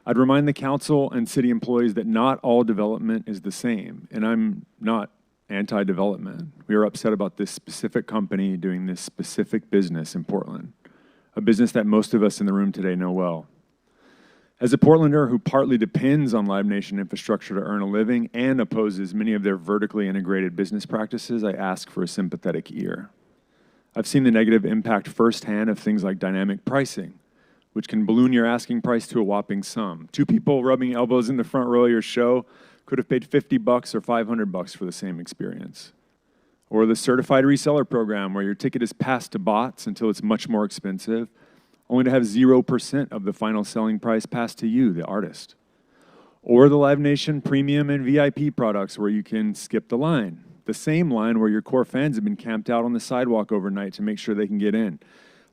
I'd remind the council and city employees that not all development is the same, and I'm not anti-development. We are upset about this specific company doing this specific business in Portland, a business that most of us in the room today know well. As a Portlander who partly depends on Live Nation infrastructure to earn a living and opposes many of their vertically integrated business practices, I ask for a sympathetic ear. I've seen the negative impact firsthand of things like dynamic pricing, which can balloon your asking price to a whopping sum. Two people rubbing elbows in the front row of your show could have paid $50 or $500 for the same experience. Or the certified reseller program, where your ticket is passed to bots until it's much more expensive, only to have 0% of the final selling price passed to you, the artist. Or the Live Nation premium and VIP products, where you can skip the line, the same line where your core fans have been camped out on the sidewalk overnight to make sure they can get in.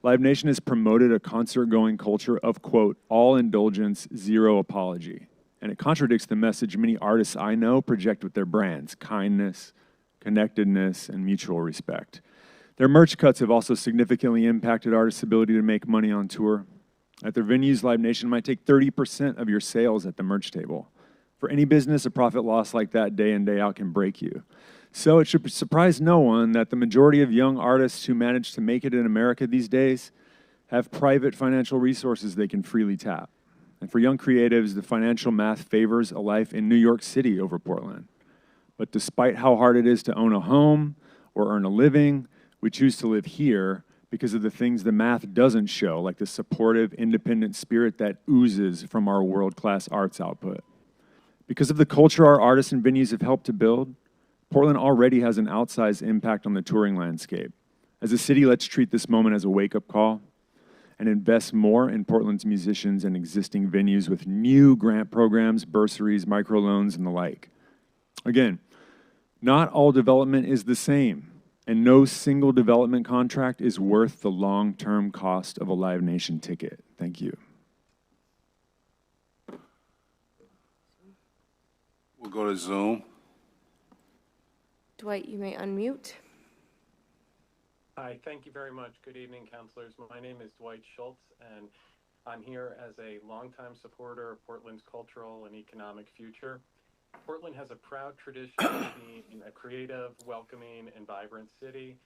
Live Nation has promoted a concert-going culture of, quote, all indulgence, zero apology. And it contradicts the message many artists I know project with their brands: kindness, connectedness, and mutual respect. Their merch cuts have also significantly impacted artists' ability to make money on tour. At their venues, Live Nation might take 30% of your sales at the merch table. For any business, a profit loss like that day in, day out can break you. So it should surprise no one that the majority of young artists who manage to make it in America these days have private financial resources they can freely tap. And for young creatives, the financial math favors a life in New York City over Portland. But despite how hard it is to own a home or earn a living, we choose to live here because of the things the math doesn't show, like the supportive, independent spirit that oozes from our world-class arts output. Because of the culture our artists and venues have helped to build, Portland already has an outsized impact on the touring landscape. As a city, let's treat this moment as a wake-up call and invest more in Portland's musicians and existing venues with new grant programs, bursaries, microloans, and the like. Again, not all development is the same, and no single development contract is worth the long-term cost of a Live Nation ticket. Thank you. We'll go to Zoom. Dwight, you may unmute. Hi, thank you very much. Good evening, councilors. My name is Dwight Schultz, and I'm here as a longtime supporter of Portland's cultural and economic future. Portland has a proud tradition of being a creative, welcoming, and vibrant city.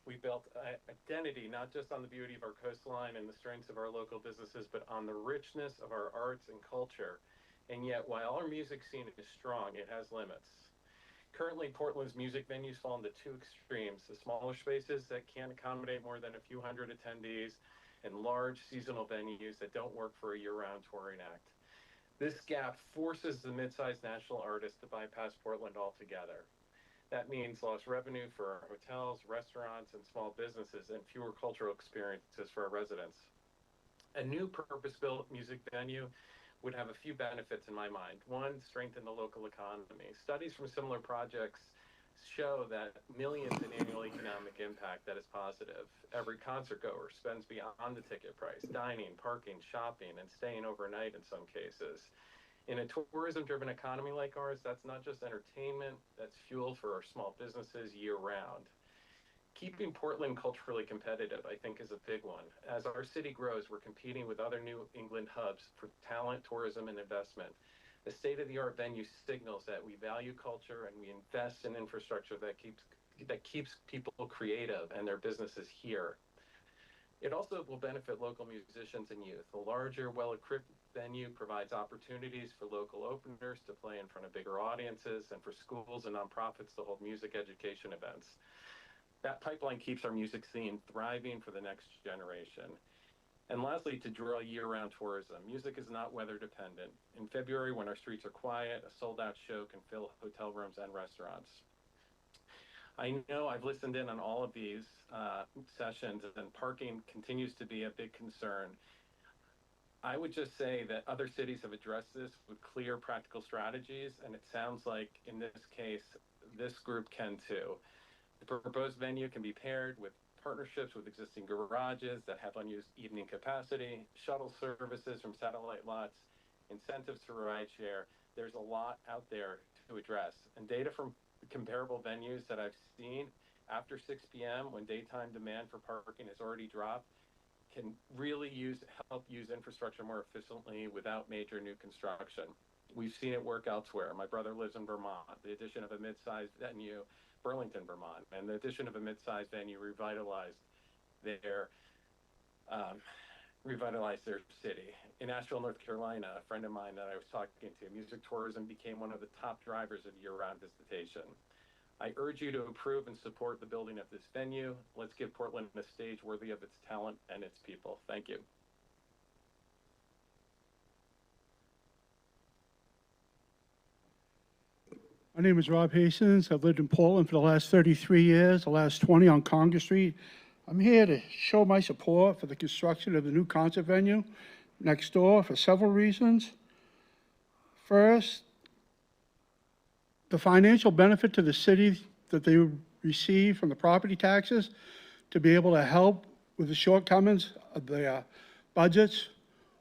We built an identity not just on the beauty of our coastline and the strengths of our local businesses, but on the richness of our arts and culture. And yet, while our music scene is strong, it has limits. Currently, Portland's music venues fall into two extremes: the smaller spaces that can't accommodate more than a few hundred attendees, and large seasonal venues that don't work for a year-round touring act. This gap forces the mid-sized national artists to bypass Portland altogether. That means lost revenue for our hotels, restaurants, and small businesses, and fewer cultural experiences for our residents. A new purpose-built music venue would have a few benefits in my mind. One, strengthen the local economy. Studies from similar projects show that millions in annual economic impact that is positive. Every concert goer spends beyond the ticket price, dining, parking, shopping, and staying overnight in some cases. In a tourism-driven economy like ours, that's not just entertainment, that's fuel for our small businesses year-round. Keeping Portland culturally competitive, I think, is a big one. As our city grows, we're competing with other New England hubs for talent, tourism, and investment. The state-of-the-art venue signals that we value culture and we invest in infrastructure that keeps people creative and their businesses here. It also will benefit local musicians and youth. A larger, well-equipped venue provides opportunities for local openers to play in front of bigger audiences and for schools and nonprofits to hold music education events. That pipeline keeps our music scene thriving for the next generation. And lastly, to draw year-round tourism. Music is not weather dependent. In February, when our streets are quiet, a sold-out show can fill hotel rooms and restaurants. I know I've listened in on all of these sessions, and parking continues to be a big concern. I would just say that other cities have addressed this with clear, practical strategies, and it sounds like, in this case, this group can too. The proposed venue can be paired with partnerships with existing garages that have unused evening capacity, shuttle services from satellite lots, incentives to rideshare. There's a lot out there to address. And data from comparable venues that I've seen after 6 p.m. when daytime demand for parking has already dropped can really help use infrastructure more efficiently without major new construction. We've seen it work elsewhere. My brother lives in Vermont. The addition of a mid-sized venue, Burlington, Vermont, and the addition of a mid-sized venue revitalized their city. In Asheville, North Carolina, a friend of mine that I was talking to, music tourism became one of the top drivers of year-round visitation. I urge you to approve and support the building of this venue. Let's give Portland a stage worthy of its talent and its people. Thank you. My name is Rob Hastings. I've lived in Portland for the last 33 years, the last 20 on Congress Street. I'm here to show my support for the construction of the new concert venue next door for several reasons. First, the financial benefit to the city that they would receive from the property taxes to be able to help with the shortcomings of their budgets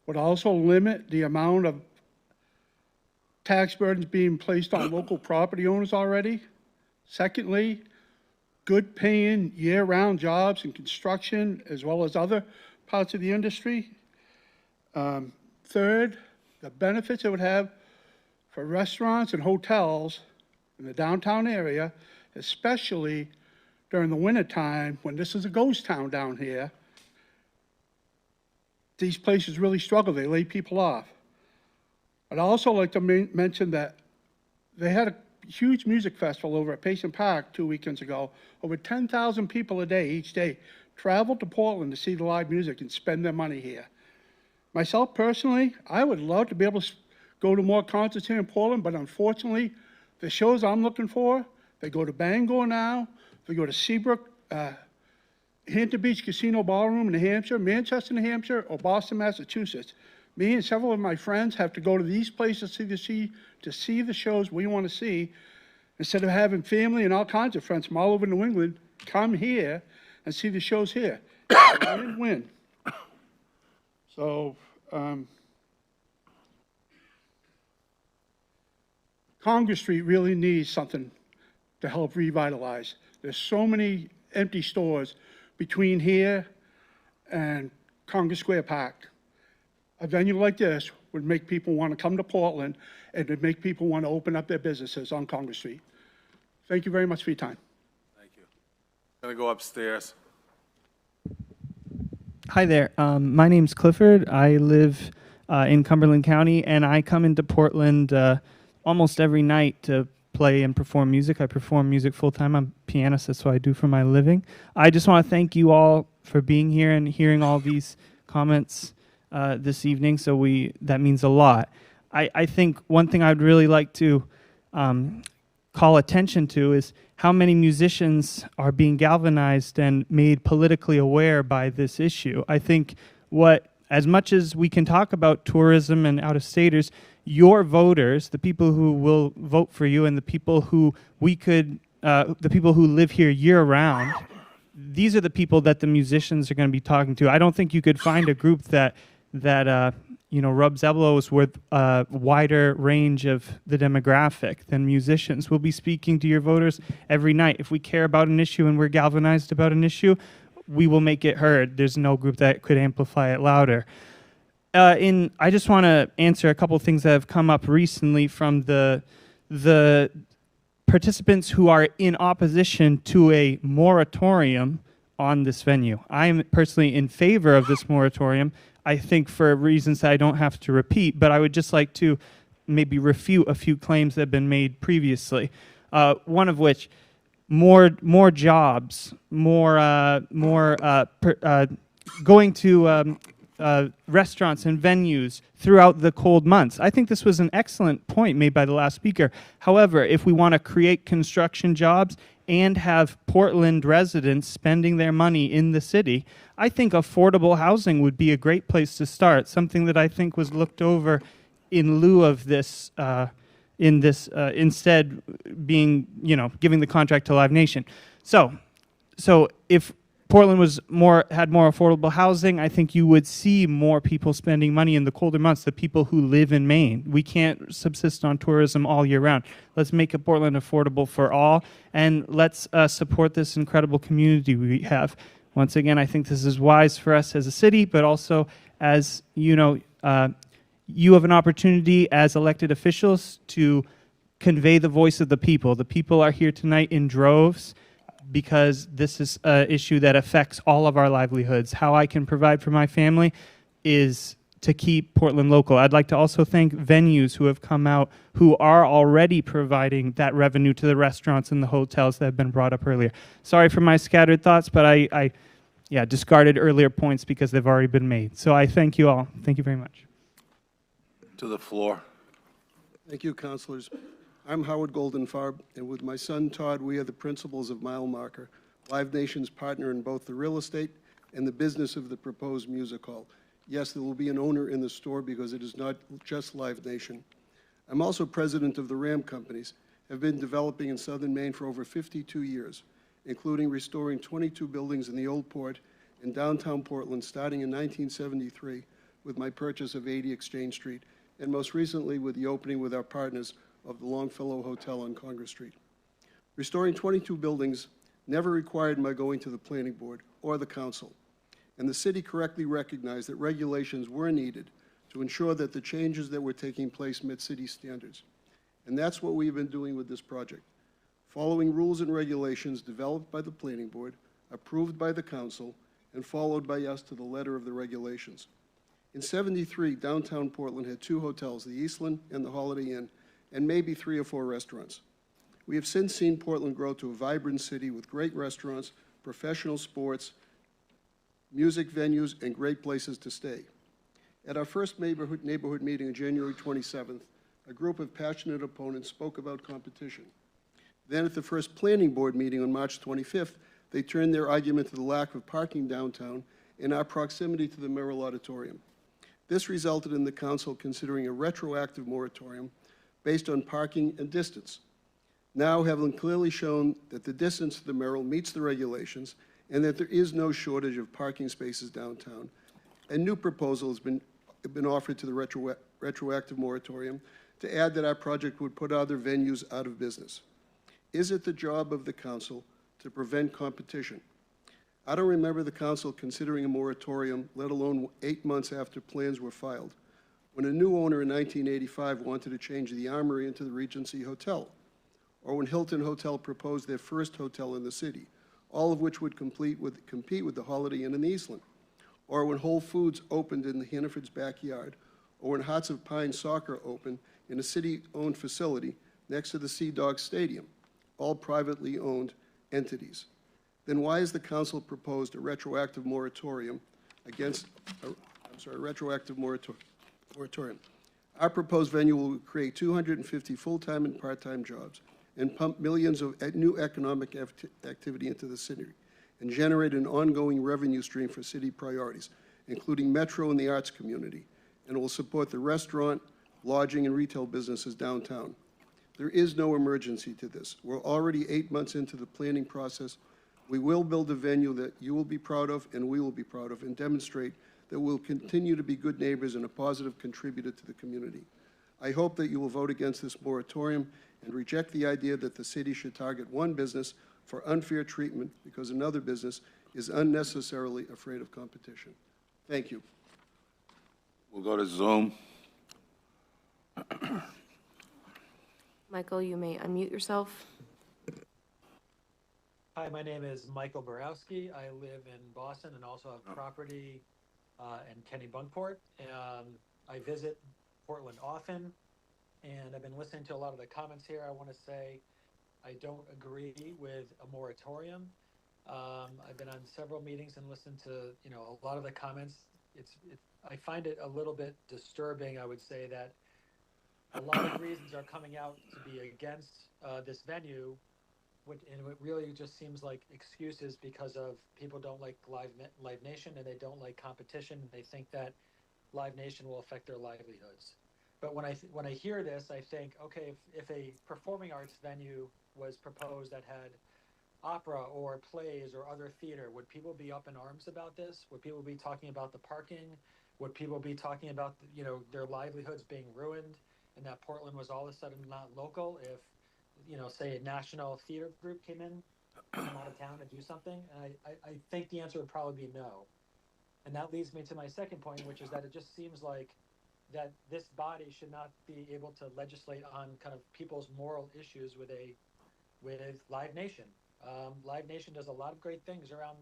would also limit the amount of tax burdens being placed on local property owners already. Secondly, good paying year-round jobs in construction as well as other parts of the industry. Third, the benefits it would have for restaurants and hotels in the downtown area, especially during the winter time when this is a ghost town down here. These places really struggle. They lay people off. I'd also like to mention that they had a huge music festival over at Payson Park 2 weekends ago. Over 10,000 people a day, each day, traveled to Portland to see the live music and spend their money here. Myself personally, I would love to be able to go to more concerts here in Portland, but unfortunately, the shows I'm looking for, they go to Bangor now, they go to Seabrook, Hampton Beach Casino Ballroom in New Hampshire, Manchester, New Hampshire, or Boston, Massachusetts. Me and several of my friends have to go to these places to see the shows we want to see, instead of having family and all kinds of friends from all over New England come here and see the shows here. Win-win. So, Congress Street really needs something to help revitalize. There's so many empty stores between here and Congress Square Park. A venue like this would make people want to come to Portland, and would make people want to open up their businesses on Congress Street. Thank you very much for your time. Thank you. Gonna go upstairs. Hi there. My name's Clifford. I live in Cumberland County, and I come into Portland almost every night to play and perform music. I perform music full-time. I'm a pianist. That's what I do for my living. I just want to thank you all for being here and hearing all these comments this evening. That means a lot. I think one thing I'd really like to call attention to is how many musicians are being galvanized and made politically aware by this issue. I think as much as we can talk about tourism and out-of-staters, your voters, the people who will vote for you and the people who the people who live here year-round, these are the people that the musicians are going to be talking to. I don't think you could find a group that rubs elbows with a wider range of the demographic than musicians. We'll be speaking to your voters every night. If we care about an issue and we're galvanized about an issue, we will make it heard. There's no group that could amplify it louder. I just want to answer a couple of things that have come up recently from the participants who are in opposition to a moratorium on this venue. I am personally in favor of this moratorium. I think for reasons that I don't have to repeat, but I would just like to maybe refute a few claims that have been made previously. One of which, more jobs, going to restaurants and venues throughout the cold months. I think this was an excellent point made by the last speaker. However, if we want to create construction jobs and have Portland residents spending their money in the city, I think affordable housing would be a great place to start, something that I think was looked over in lieu of this, instead being, giving the contract to Live Nation. So if Portland had more affordable housing, I think you would see more people spending money in the colder months, the people who live in Maine. We can't subsist on tourism all year round. Let's make Portland affordable for all, and let's support this incredible community we have. Once again, I think this is wise for us as a city, but also as, you have an opportunity as elected officials to convey the voice of the people. The people are here tonight in droves, because this is an issue that affects all of our livelihoods. How I can provide for my family is to keep Portland local. I'd like to also thank venues who have come out, who are already providing that revenue to the restaurants and the hotels that have been brought up earlier. Sorry for my scattered thoughts, but I discarded earlier points because they've already been made. So I thank you all. Thank you very much. To the floor. Thank you, councilors. I'm Howard Goldenfarb, and with my son Todd, we are the principals of Mile Marker, Live Nation's partner in both the real estate and the business of the proposed music hall. Yes, there will be an owner in the store because it is not just Live Nation. I'm also president of the Ram Companies, have been developing in southern Maine for over 52 years, including restoring 22 buildings in the Old Port in downtown Portland starting in 1973 with my purchase of 80 Exchange Street, and most recently with the opening with our partners of the Longfellow Hotel on Congress Street. Restoring 22 buildings never required my going to the planning board or the council, and the city correctly recognized that regulations were needed to ensure that the changes that were taking place met city standards. And that's what we've been doing with this project, following rules and regulations developed by the planning board, approved by the council, and followed by us to the letter of the regulations. In '73, downtown Portland had 2 hotels, the Eastland and the Holiday Inn, and maybe 3 or 4 restaurants. We have since seen Portland grow to a vibrant city with great restaurants, professional sports, music venues, and great places to stay. At our first neighborhood meeting on January 27th, a group of passionate opponents spoke about competition. Then at the first planning board meeting on March 25th, they turned their argument to the lack of parking downtown and our proximity to the Merrill Auditorium. This resulted in the council considering a retroactive moratorium based on parking and distance. Now, having clearly shown that the distance to the Merrill meets the regulations and that there is no shortage of parking spaces downtown, a new proposal has been offered to the retroactive moratorium to add that our project would put other venues out of business. Is it the job of the council to prevent competition? I don't remember the council considering a moratorium, let alone 8 months after plans were filed, when a new owner in 1985 wanted to change the Armory into the Regency Hotel, or when Hilton Hotel proposed their first hotel in the city, all of which would compete with the Holiday Inn in the Eastland, or when Whole Foods opened in the Hannaford's backyard, or when Hearts of Pine Soccer opened in a city-owned facility next to the Sea Dog Stadium, all privately owned entities. Then why has the council proposed a retroactive moratorium against, retroactive moratorium? Our proposed venue will create 250 full-time and part-time jobs and pump millions of new economic activity into the city and generate an ongoing revenue stream for city priorities, including Metro and the arts community, and it will support the restaurant, lodging, and retail businesses downtown. There is no emergency to this. We're already 8 months into the planning process. We will build a venue that you will be proud of and we will be proud of and demonstrate that we'll continue to be good neighbors and a positive contributor to the community. I hope that you will vote against this moratorium and reject the idea that the city should target one business for unfair treatment because another business is unnecessarily afraid of competition. Thank you. We'll go to Zoom. Michael, you may unmute yourself. Hi, my name is Michael Borowski. I live in Boston and also have property in Kennebunkport. I visit Portland often, and I've been listening to a lot of the comments here. I want to say I don't agree with a moratorium. I've been on several meetings and listened to a lot of the comments. I find it a little bit disturbing. I would say that a lot of reasons are coming out to be against this venue. And it really just seems like excuses because of people don't like Live Nation and they don't like competition. They think that Live Nation will affect their livelihoods. But when I hear this, I think, okay, if a performing arts venue was proposed that had opera or plays or other theater, would people be up in arms about this? Would people be talking about the parking? Would people be talking about their livelihoods being ruined and that Portland was all of a sudden not local if say a national theater group came out of town to do something? And I think the answer would probably be no. And that leads me to my second point, which is that it just seems like that this body should not be able to legislate on kind of people's moral issues with Live Nation. Live Nation does a lot of great things around,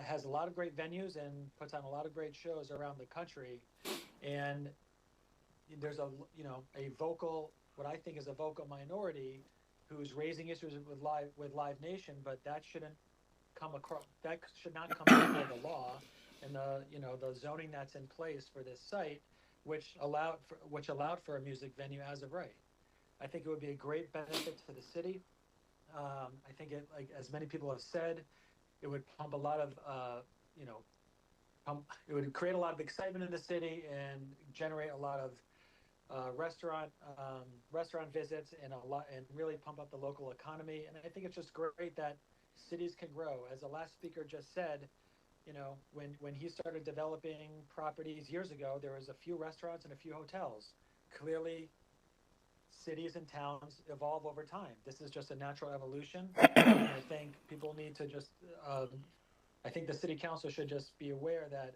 has a lot of great venues and puts on a lot of great shows around the country. And there's a vocal, what I think is a vocal minority who's raising issues with Live Nation, but that should not come before the law and the zoning that's in place for this site, which allowed for a music venue as of right. I think it would be a great benefit to the city. I think it, like as many people have said, it would pump a lot of it would create a lot of excitement in the city and generate a lot of restaurant visits and really pump up the local economy. And I think it's just great that cities can grow. As the last speaker just said, when he started developing properties years ago, there was a few restaurants and a few hotels. Clearly, cities and towns evolve over time. This is just a natural evolution. And I think people need to just, I think the city council should just be aware that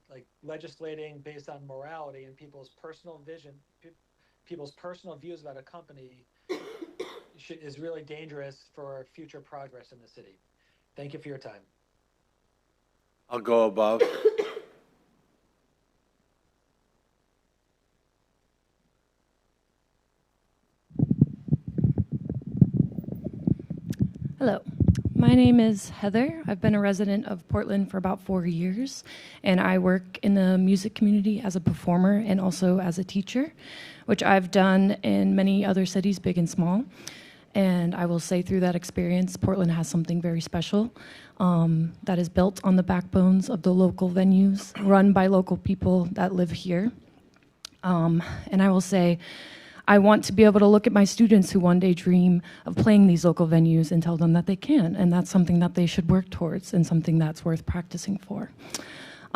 like legislating based on morality and people's personal vision, people's personal views about a company is really dangerous for future progress in the city. Thank you for your time. I'll go above. Hello, my name is Heather. I've been a resident of Portland for about 4 years, and I work in the music community as a performer and also as a teacher, which I've done in many other cities, big and small. And I will say through that experience, Portland has something very special that is built on the backbones of the local venues, run by local people that live here. And I will say, I want to be able to look at my students who one day dream of playing these local venues and tell them that they can, and that's something that they should work towards and something that's worth practicing for.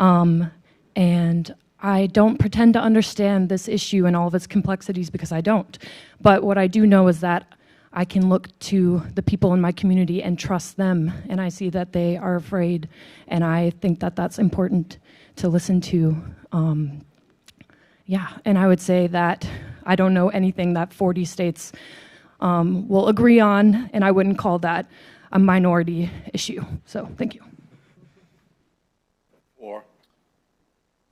And I don't pretend to understand this issue and all of its complexities because I don't. But what I do know is that I can look to the people in my community and trust them, and I see that they are afraid, and I think that that's important to listen to. Yeah, and I would say that I don't know anything that 40 states will agree on, and I wouldn't call that a minority issue. So, thank you. Or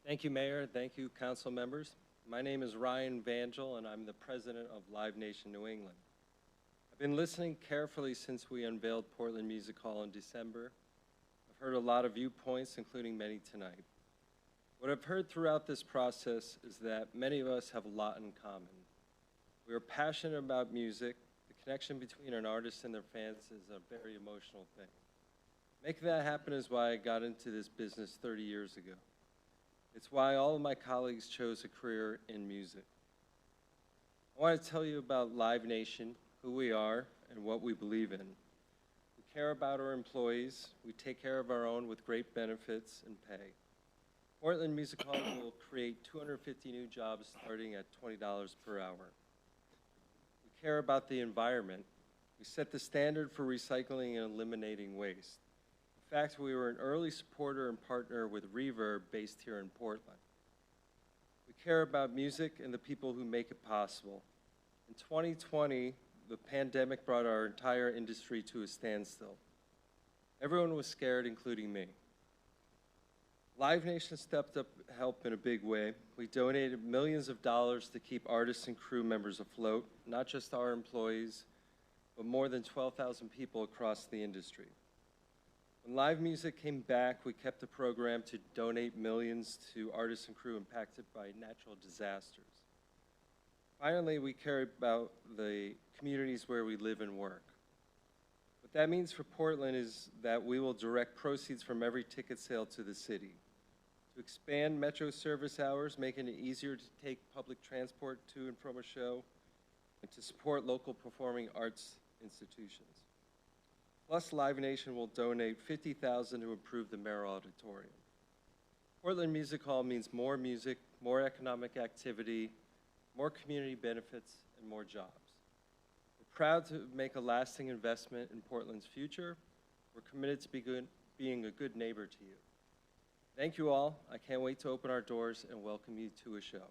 Thank you, Mayor. Thank you, council members. My name is Ryan Vangel, and I'm the president of Live Nation New England. I've been listening carefully since we unveiled Portland Music Hall in December. I've heard a lot of viewpoints, including many tonight. What I've heard throughout this process is that many of us have a lot in common. We are passionate about music. The connection between an artist and their fans is a very emotional thing. Making that happen is why I got into this business 30 years ago. It's why all of my colleagues chose a career in music. I want to tell you about Live Nation, who we are, and what we believe in. We care about our employees. We take care of our own with great benefits and pay. Portland Music Hall will create 250 new jobs starting at $20 per hour. We care about the environment. We set the standard for recycling and eliminating waste. In fact, we were an early supporter and partner with Reverb based here in Portland. We care about music and the people who make it possible. In 2020, the pandemic brought our entire industry to a standstill. Everyone was scared, including me. Live Nation stepped up help in a big way. We donated millions of dollars to keep artists and crew members afloat, not just our employees, but more than 12,000 people across the industry. When live music came back, we kept the program to donate millions to artists and crew impacted by natural disasters. Finally, we care about the communities where we live and work. What that means for Portland is that we will direct proceeds from every ticket sale to the city. To expand Metro service hours, making it easier to take public transport to and from a show, and to support local performing arts institutions. Plus, Live Nation will donate $50,000 to improve the Merrill Auditorium. Portland Music Hall means more music, more economic activity, more community benefits, and more jobs. We're proud to make a lasting investment in Portland's future. We're committed to being a good neighbor to you. Thank you all. I can't wait to open our doors and welcome you to a show.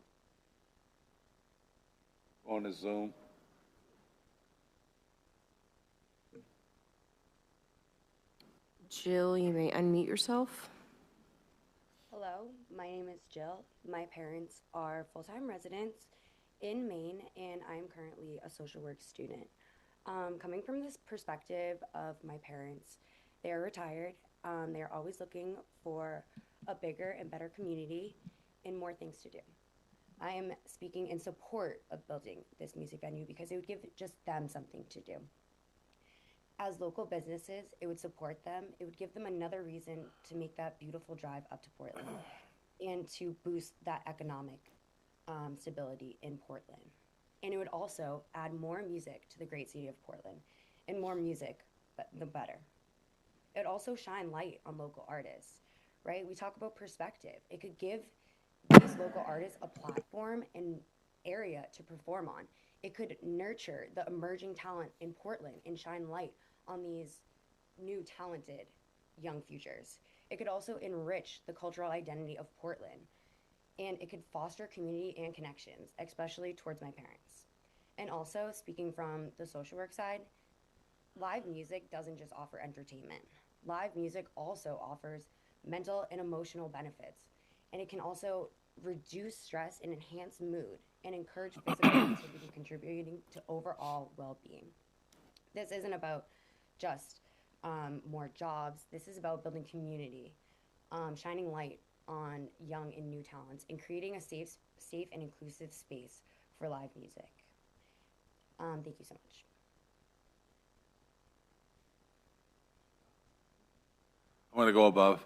on the Zoom. Jill, you may unmute yourself. Hello, my name is Jill. My parents are full-time residents in Maine, and I'm currently a social work student. Coming from this perspective of my parents, they are retired. They're always looking for a bigger and better community and more things to do. I am speaking in support of building this music venue because it would give just them something to do. As local businesses, it would support them. It would give them another reason to make that beautiful drive up to Portland and to boost that economic stability in Portland. And it would also add more music to the great city of Portland, and more music, but the better. It would also shine light on local artists, right? We talk about perspective. It could give these local artists a platform and area to perform on. It could nurture the emerging talent in Portland and shine light on these new talented young futures. It could also enrich the cultural identity of Portland, and it could foster community and connections, especially towards my parents. And also, speaking from the social work side, live music doesn't just offer entertainment. Live music also offers mental and emotional benefits, and it can also reduce stress and enhance mood and encourage physical activity, contributing to overall well-being. This isn't about just more jobs. This is about building community, shining light on young and new talents, and creating a safe and inclusive space for live music. Thank you so much. I want to go above.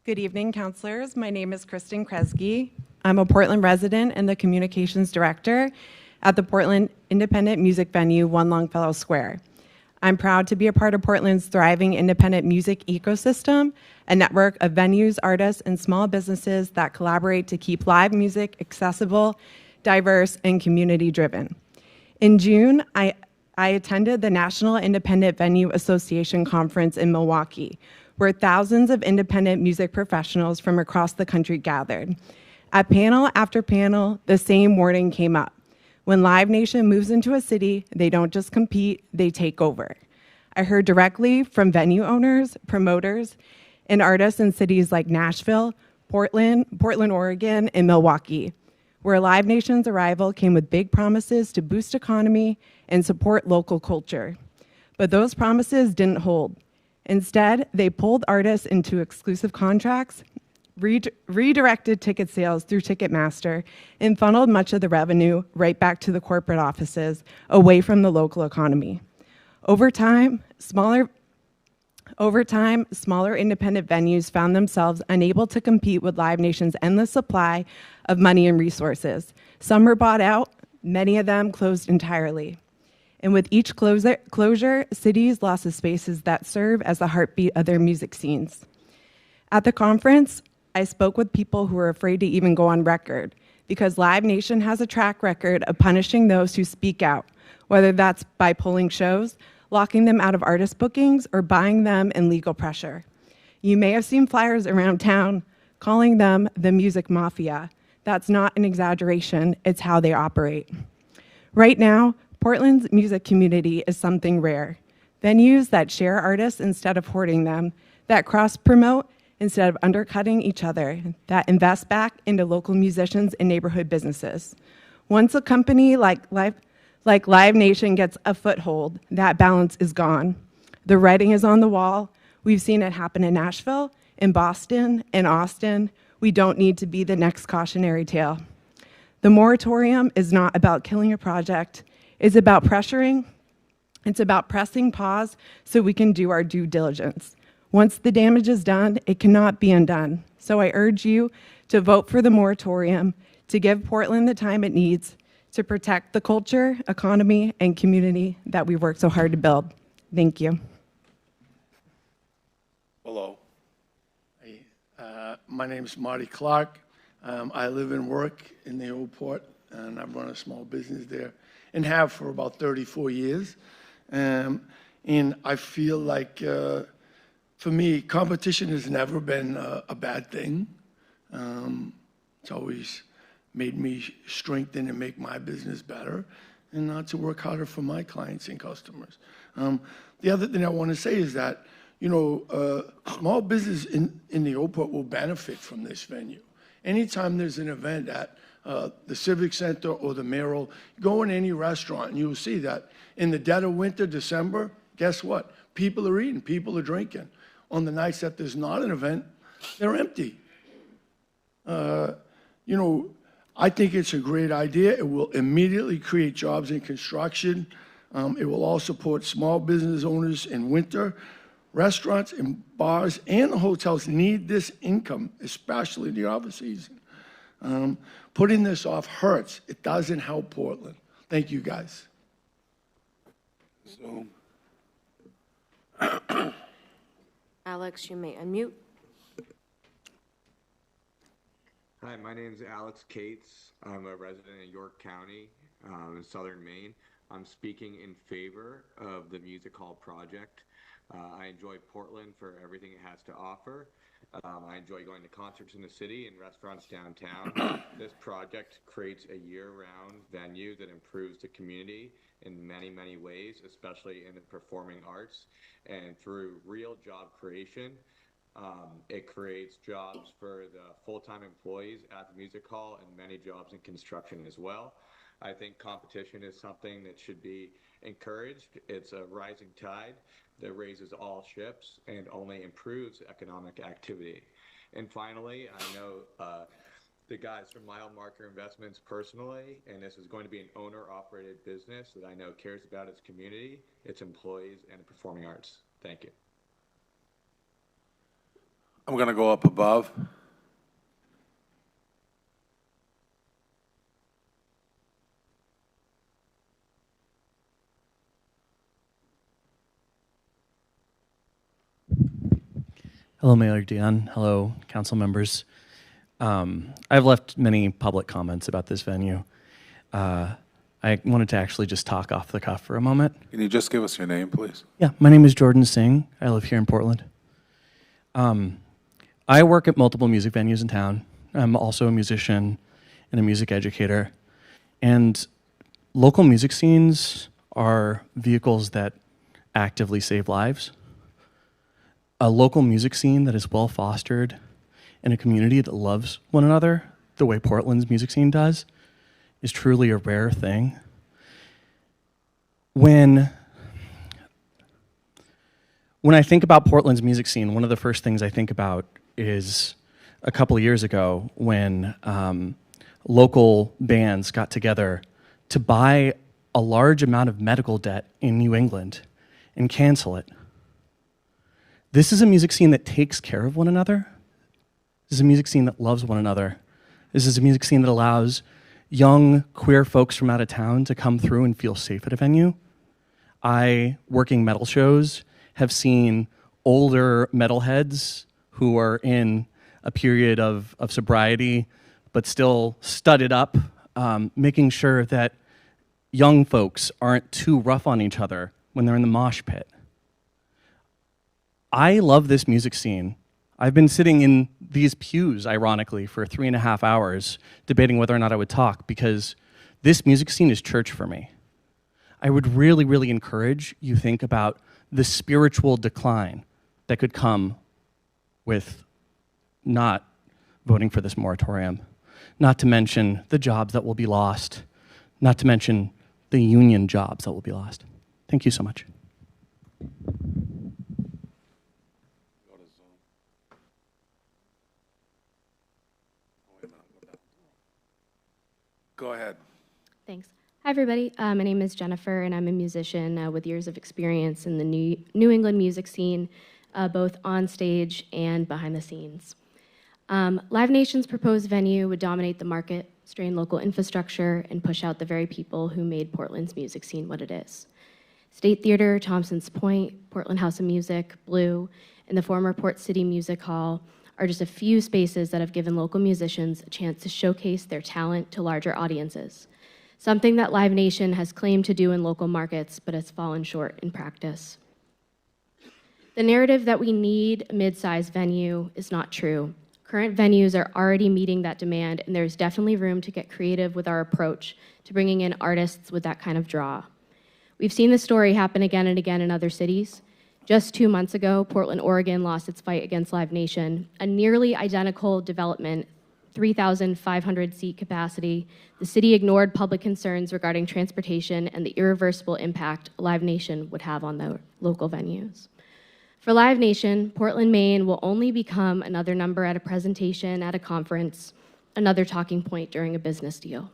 Good evening, counselors. My name is Kristen Kresge. I'm a Portland resident and the communications director at the Portland Independent Music Venue, One Longfellow Square. I'm proud to be a part of Portland's thriving independent music ecosystem, a network of venues, artists, and small businesses that collaborate to keep live music accessible, diverse, and community-driven. In June, I attended the National Independent Venue Association Conference in Milwaukee, where thousands of independent music professionals from across the country gathered. At panel after panel, the same wording came up. When Live Nation moves into a city, they don't just compete, they take over. I heard directly from venue owners, promoters, and artists in cities like Nashville, Portland, Oregon, and Milwaukee, where Live Nation's arrival came with big promises to boost economy and support local culture. But those promises didn't hold. Instead, they pulled artists into exclusive contracts, redirected ticket sales through Ticketmaster, and funneled much of the revenue right back to the corporate offices, away from the local economy. Over time, smaller independent venues found themselves unable to compete with Live Nation's endless supply of money and resources. Some were bought out, many of them closed entirely. And with each closure, cities lost the spaces that serve as the heartbeat of their music scenes. At the conference, I spoke with people who were afraid to even go on record because Live Nation has a track record of punishing those who speak out, whether that's by pulling shows, locking them out of artist bookings, or buying them in legal pressure. You may have seen flyers around town calling them the music mafia. That's not an exaggeration, it's how they operate. Right now, Portland's music community is something rare. Venues that share artists instead of hoarding them, that cross-promote instead of undercutting each other, that invest back into local musicians and neighborhood businesses. Once a company like Live Nation gets a foothold, that balance is gone. The writing is on the wall. We've seen it happen in Nashville, in Boston, in Austin. We don't need to be the next cautionary tale. The moratorium is not about killing a project. It's about pressuring. It's about pressing pause so we can do our due diligence. Once the damage is done, it cannot be undone. So I urge you to vote for the moratorium, to give Portland the time it needs to protect the culture, economy, and community that we worked so hard to build. Thank you. Hello. Hey, my name is Marty Clark. I live and work in the Old Port, and I run a small business there and have for about 34 years. And I feel like, for me, competition has never been a bad thing. It's always made me strengthen and make my business better and not to work harder for my clients and customers. The other thing I want to say is that, small business in the Old Port will benefit from this venue. Anytime there's an event at the Civic Center or the Merrill, go in any restaurant and you'll see that in the dead of winter, December, guess what? People are eating, people are drinking. On the nights that there's not an event, they're empty. I think it's a great idea. It will immediately create jobs in construction. It will also support small business owners in winter. Restaurants and bars and the hotels need this income, especially the off-season. Putting this off hurts. It doesn't help Portland. Thank you, guys. Zoom. Alex, you may unmute. Hi, my name is Alex Cates. I'm a resident in York County in southern Maine. I'm speaking in favor of the Music Hall project. I enjoy Portland for everything it has to offer. I enjoy going to concerts in the city and restaurants downtown. This project creates a year-round venue that improves the community in many, many ways, especially in the performing arts. And through real job creation, it creates jobs for the full-time employees at the music hall and many jobs in construction as well. I think competition is something that should be encouraged. It's a rising tide that raises all ships and only improves economic activity. And finally, I know the guys from Mile Marker Investments personally, and this is going to be an owner-operated business that I know cares about its community, its employees, and the performing arts. Thank you. I'm going to go up above. Hello, Mayor Dion. Hello, council members. I've left many public comments about this venue. I wanted to actually just talk off the cuff for a moment. Can you just give us your name, please? Yeah, my name is Jordan Singh. I live here in Portland. I work at multiple music venues in town. I'm also a musician and a music educator. And local music scenes are vehicles that actively save lives. A local music scene that is well fostered in a community that loves one another, the way Portland's music scene does, is truly a rare thing. When I think about Portland's music scene, one of the first things I think about is a couple of years ago when local bands got together to buy a large amount of medical debt in New England and cancel it. This is a music scene that takes care of one another. This is a music scene that loves one another. This is a music scene that allows young queer folks from out of town to come through and feel safe at a venue. I, working metal shows, have seen older metalheads who are in a period of sobriety but still studded up, making sure that young folks aren't too rough on each other when they're in the mosh pit. I love this music scene. I've been sitting in these pews, ironically, for 3.5 hours debating whether or not I would talk because this music scene is church for me. I would really, really encourage you think about the spiritual decline that could come with not voting for this moratorium, not to mention the jobs that will be lost, not to mention the union jobs that will be lost. Thank you so much. Go ahead. Thanks. Hi, everybody. My name is Jennifer, and I'm a musician with years of experience in the New England music scene, both on stage and behind the scenes. Live Nation's proposed venue would dominate the market, strain local infrastructure, and push out the very people who made Portland's music scene what it is. State Theater, Thompson's Point, Portland House of Music, Blue, and the former Port City Music Hall are just a few spaces that have given local musicians a chance to showcase their talent to larger audiences, something that Live Nation has claimed to do in local markets but has fallen short in practice. The narrative that we need a mid-sized venue is not true. Current venues are already meeting that demand, and there's definitely room to get creative with our approach to bringing in artists with that kind of draw. We've seen this story happen again and again in other cities. Just 2 months ago, Portland, Oregon lost its fight against Live Nation, a nearly identical development, 3,500 seat capacity. The city ignored public concerns regarding transportation and the irreversible impact Live Nation would have on the local venues. For Live Nation, Portland, Maine will only become another number at a presentation at a conference, another talking point during a business deal.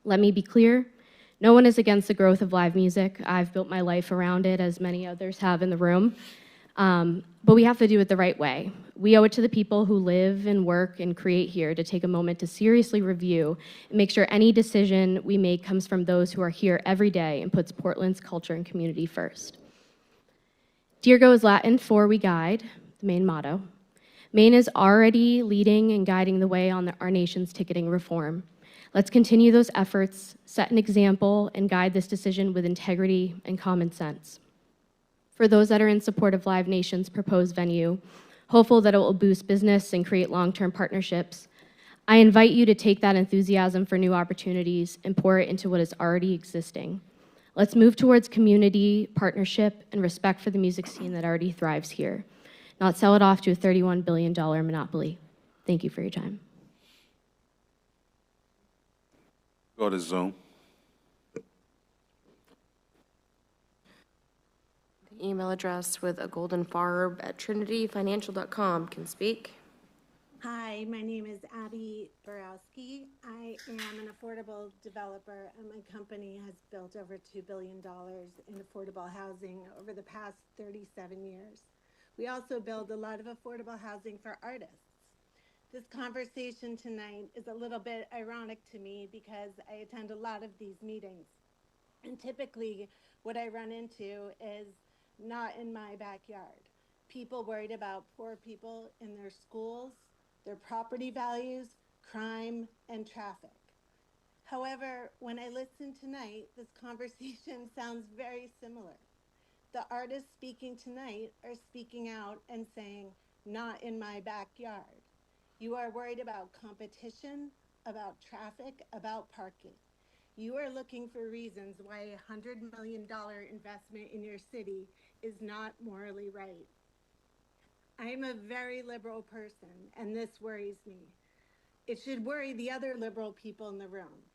Let me be clear. No one is against the growth of live music. I've built my life around it, as many others have in the room. But we have to do it the right way. We owe it to the people who live and work and create here to take a moment to seriously review and make sure any decision we make comes from those who are here every day and puts Portland's culture and community first. Diergo is Latin for we guide, the main motto. Maine is already leading and guiding the way on our nation's ticketing reform. Let's continue those efforts, set an example, and guide this decision with integrity and common sense. For those that are in support of Live Nation's proposed venue, hopeful that it will boost business and create long-term partnerships, I invite you to take that enthusiasm for new opportunities and pour it into what is already existing. Let's move towards community, partnership, and respect for the music scene that already thrives here, not sell it off to a $31 billion monopoly. Thank you for your time. Go to Zoom. email address with a golden farb at trinityfinancial.com can speak. Hi, my name is Abby Borowski. I am an affordable developer, and my company has built over $2 billion in affordable housing over the past 37 years. We also build a lot of affordable housing for artists. This conversation tonight is a little bit ironic to me because I attend a lot of these meetings. And typically, what I run into is not in my backyard. People worried about poor people in their schools, their property values, crime, and traffic. However, when I listen tonight, this conversation sounds very similar. The artists speaking tonight are speaking out and saying, not in my backyard. You are worried about competition, about traffic, about parking. You are looking for reasons why a $100 million investment in your city is not morally right. I am a very liberal person, and this worries me. It should worry the other liberal people in the room.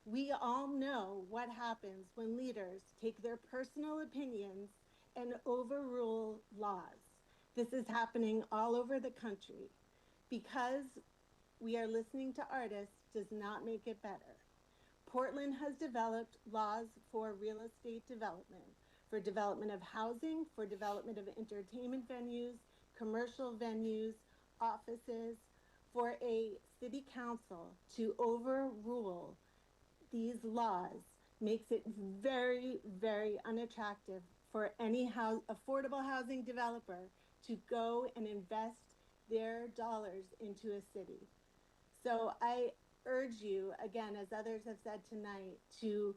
We all know what happens when leaders take their personal opinions and overrule laws. This is happening all over the country. Because we are listening to artists does not make it better. Portland has developed laws for real estate development, for development of housing, for development of entertainment venues, commercial venues, offices, for a city council to overrule these laws makes it very, very unattractive for any affordable housing developer to go and invest their dollars into a city. So I urge you, again, as others have said tonight, to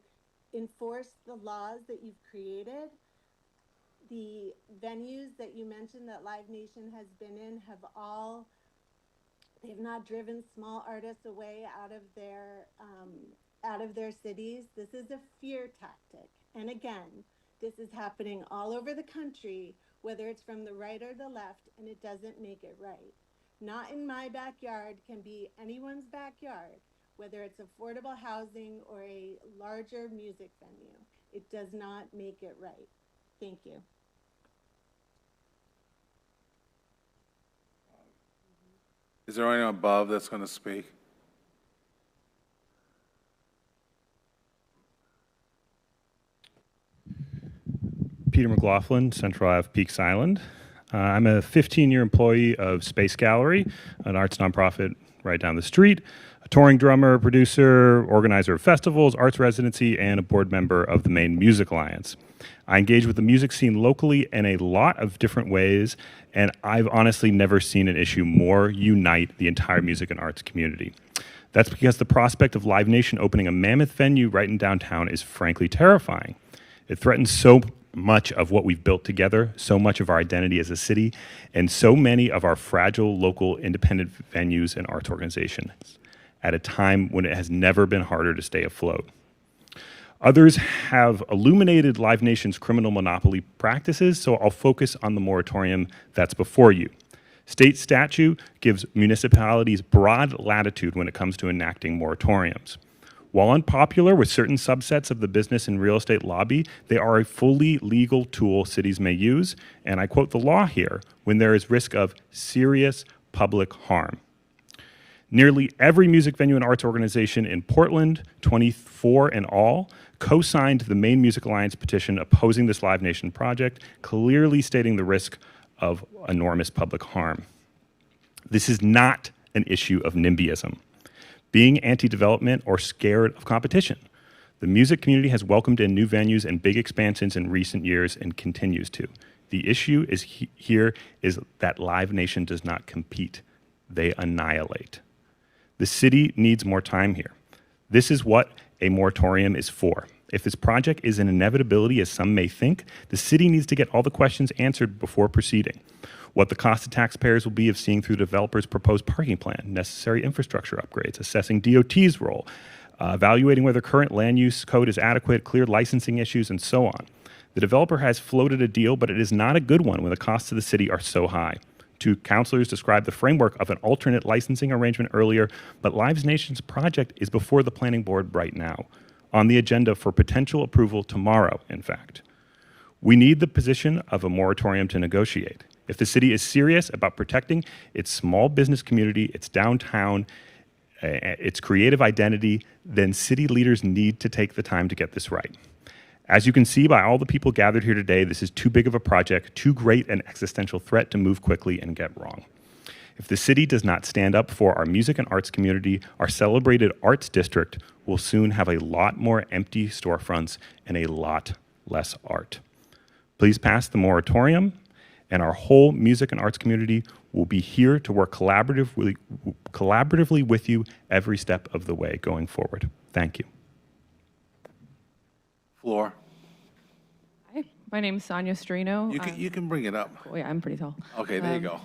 enforce the laws that you've created. The venues that you mentioned that Live Nation has been in they've not driven small artists away out of their cities. This is a fear tactic. And again, this is happening all over the country, whether it's from the right or the left, and it doesn't make it right. Not in my backyard can be anyone's backyard, whether it's affordable housing or a larger music venue. It does not make it right. Thank you. Is there anyone above that's going to speak? Peter McLaughlin, Central Ave, Peaks Island. I'm a 15-year employee of Space Gallery, an arts nonprofit right down the street, a touring drummer, producer, organizer of festivals, arts residency, and a board member of the Maine Music Alliance. I engage with the music scene locally in a lot of different ways, and I've honestly never seen an issue more unite the entire music and arts community. That's because the prospect of Live Nation opening a mammoth venue right in downtown is frankly terrifying. It threatens so much of what we've built together, so much of our identity as a city, and so many of our fragile local independent venues and arts organizations at a time when it has never been harder to stay afloat. Others have illuminated Live Nation's criminal monopoly practices, so I'll focus on the moratorium that's before you. State statute gives municipalities broad latitude when it comes to enacting moratoriums. While unpopular with certain subsets of the business and real estate lobby, they are a fully legal tool cities may use, and I quote the law here, when there is risk of serious public harm. Nearly every music venue and arts organization in Portland, 24 in all, co-signed the Maine Music Alliance petition opposing this Live Nation project, clearly stating the risk of enormous public harm. This is not an issue of NIMBYism, being anti-development or scared of competition. The music community has welcomed in new venues and big expansions in recent years and continues to. The issue is here is that Live Nation does not compete. They annihilate. The city needs more time here. This is what a moratorium is for. If this project is an inevitability, as some may think, the city needs to get all the questions answered before proceeding. What the cost to taxpayers will be of seeing through the developer's proposed parking plan, necessary infrastructure upgrades, assessing DOT's role, evaluating whether current land use code is adequate, clear licensing issues, and so on. The developer has floated a deal, but it is not a good one when the costs to the city are so high. Two counselors described the framework of an alternate licensing arrangement earlier, but Live Nation's project is before the planning board right now, on the agenda for potential approval tomorrow, in fact. We need the position of a moratorium to negotiate. If the city is serious about protecting its small business community, its downtown, its creative identity, then city leaders need to take the time to get this right. As you can see by all the people gathered here today, this is too big of a project, too great an existential threat to move quickly and get wrong. If the city does not stand up for our music and arts community, our celebrated arts district will soon have a lot more empty storefronts and a lot less art. Please pass the moratorium, and our whole music and arts community will be here to work collaboratively with you every step of the way going forward. Thank you. Floor. Hi, my name is Sonia Strino. You can bring it up. Oh, yeah, I'm pretty tall. Okay, there you go.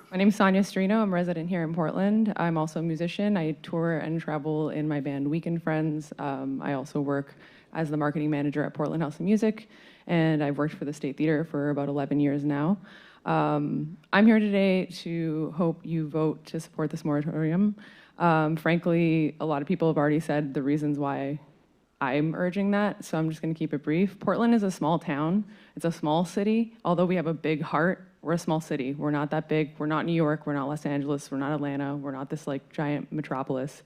My name is Sonia Strino. I'm a resident here in Portland. I'm also a musician. I tour and travel in my band Weekend Friends. I also work as the marketing manager at Portland House of Music, and I've worked for the State Theater for about 11 years now. I'm here today to hope you vote to support this moratorium. Frankly, a lot of people have already said the reasons why I'm urging that, so I'm just going to keep it brief. Portland is a small town. It's a small city. Although we have a big heart, we're a small city. We're not that big. We're not New York. We're not Los Angeles. We're not Atlanta. We're not this like giant metropolis.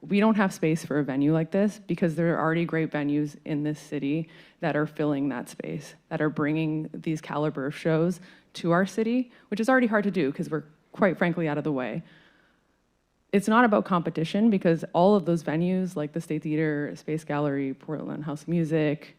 We don't have space for a venue like this because there are already great venues in this city that are filling that space, that are bringing these caliber of shows to our city, which is already hard to do because we're quite frankly out of the way. It's not about competition because all of those venues like the State Theater, Space Gallery, Portland House of Music,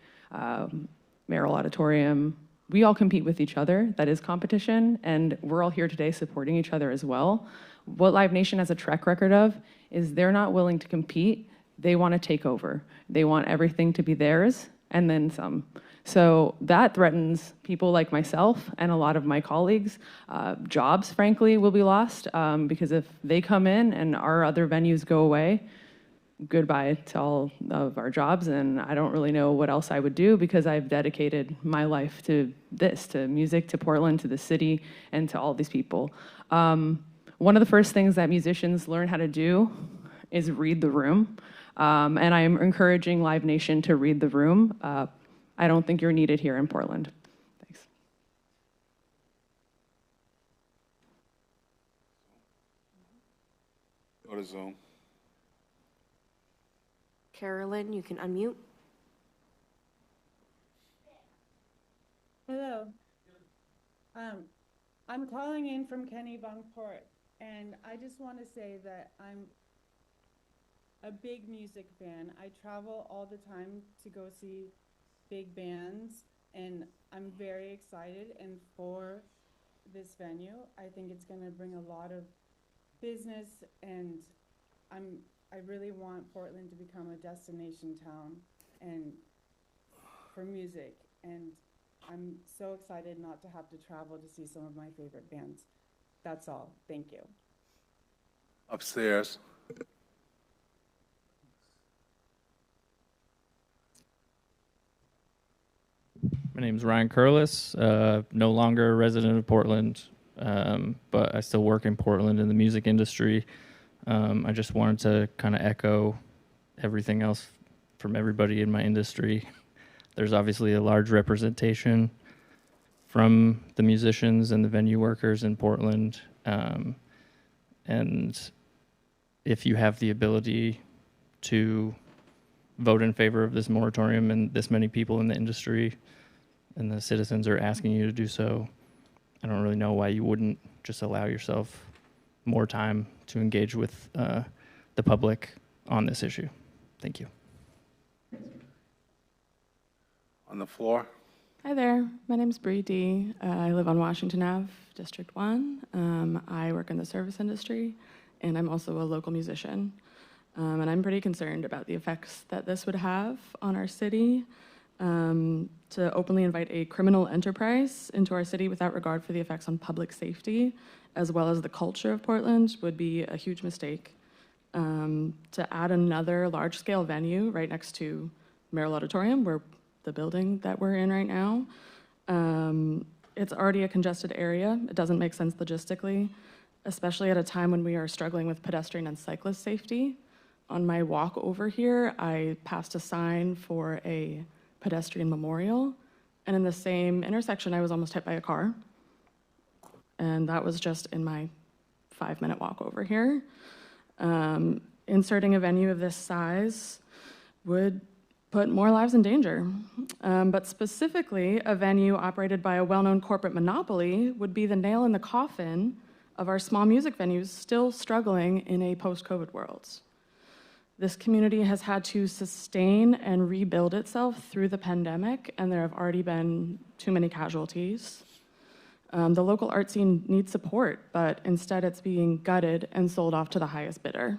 Merrill Auditorium, we all compete with each other. That is competition, and we're all here today supporting each other as well. What Live Nation has a track record of is they're not willing to compete. They want to take over. They want everything to be theirs and then some. So that threatens people like myself and a lot of my colleagues. Jobs, frankly, will be lost because if they come in and our other venues go away, goodbye to all of our jobs, and I don't really know what else I would do because I've dedicated my life to this, to music, to Portland, to the city, and to all these people. One of the first things that musicians learn how to do is read the room, and I'm encouraging Live Nation to read the room. I don't think you're needed here in Portland. Thanks. Go to Zoom. Carolyn, you can unmute. Hello. I'm calling in from Kennebunkport, and I just want to say that I'm a big music fan. I travel all the time to go see big bands, and I'm very excited and for this venue. I think it's going to bring a lot of business, and I really want Portland to become a destination town and for music, and I'm so excited not to have to travel to see some of my favorite bands. That's all. Thank you. Upstairs. My name is Ryan Curlis, no longer a resident of Portland, but I still work in Portland in the music industry. I just wanted to kind of echo everything else from everybody in my industry. There's obviously a large representation from the musicians and the venue workers in Portland. And if you have the ability to vote in favor of this moratorium and this many people in the industry and the citizens are asking you to do so, I don't really know why you wouldn't just allow yourself more time to engage with the public on this issue. Thank you. On the floor. Hi there, my name's Bree D. I live on Washington Ave, District 1. I work in the service industry, and I'm also a local musician. And I'm pretty concerned about the effects that this would have on our city. To openly invite a criminal enterprise into our city without regard for the effects on public safety, as well as the culture of Portland, would be a huge mistake. To add another large-scale venue right next to Merrill Auditorium, where the building that we're in right now, it's already a congested area. It doesn't make sense logistically, especially at a time when we are struggling with pedestrian and cyclist safety. On my walk over here, I passed a sign for a pedestrian memorial, And in the same intersection, I was almost hit by a car. And that was just in my 5-minute walk over here. Inserting a venue of this size would put more lives in danger. But specifically, a venue operated by a well-known corporate monopoly would be the nail in the coffin of our small music venues still struggling in a post-COVID world. This community has had to sustain and rebuild itself through the pandemic, and there have already been too many casualties. The local art scene needs support, but instead it's being gutted and sold off to the highest bidder.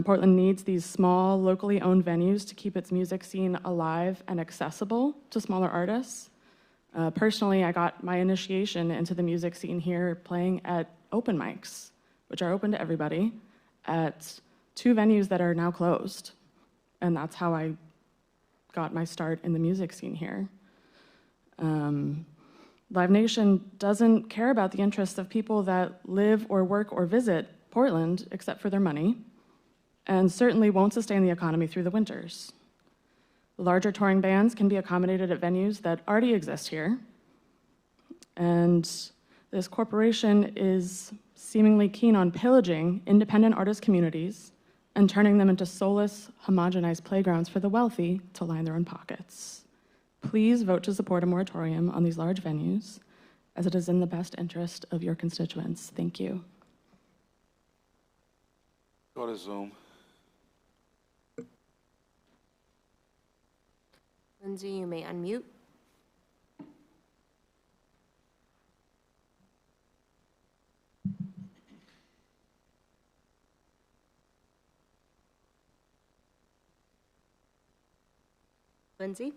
Portland needs these small, locally owned venues to keep its music scene alive and accessible to smaller artists. Personally, I got my initiation into the music scene here playing at open mics, which are open to everybody, at 2 venues that are now closed. And that's how I got my start in the music scene here. Live Nation doesn't care about the interests of people that live or work or visit Portland except for their money, and certainly won't sustain the economy through the winters. Larger touring bands can be accommodated at venues that already exist here, and this corporation is seemingly keen on pillaging independent artist communities and turning them into soulless, homogenized playgrounds for the wealthy to line their own pockets. Please vote to support a moratorium on these large venues, as it is in the best interest of your constituents. Thank you. Go to Zoom. Lindsay, you may unmute. Lindsay?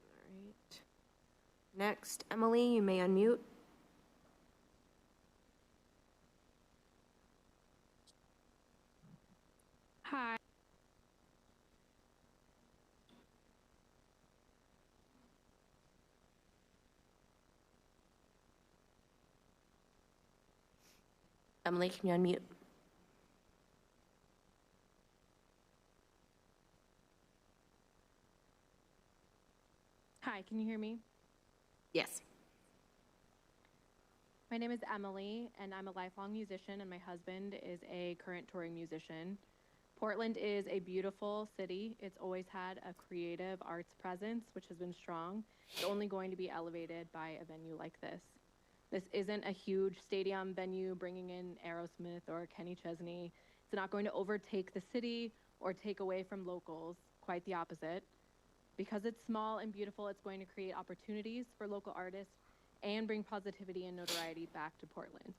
All right. Next, Emily, you may unmute. Hi. Emily, can you unmute? Hi, can you hear me? Yes. My name is Emily, and I'm a lifelong musician, and my husband is a current touring musician. Portland is a beautiful city. It's always had a creative arts presence, which has been strong. It's only going to be elevated by a venue like this. This isn't a huge stadium venue bringing in Aerosmith or Kenny Chesney. It's not going to overtake the city or take away from locals, quite the opposite. Because it's small and beautiful, it's going to create opportunities for local artists and bring positivity and notoriety back to Portland.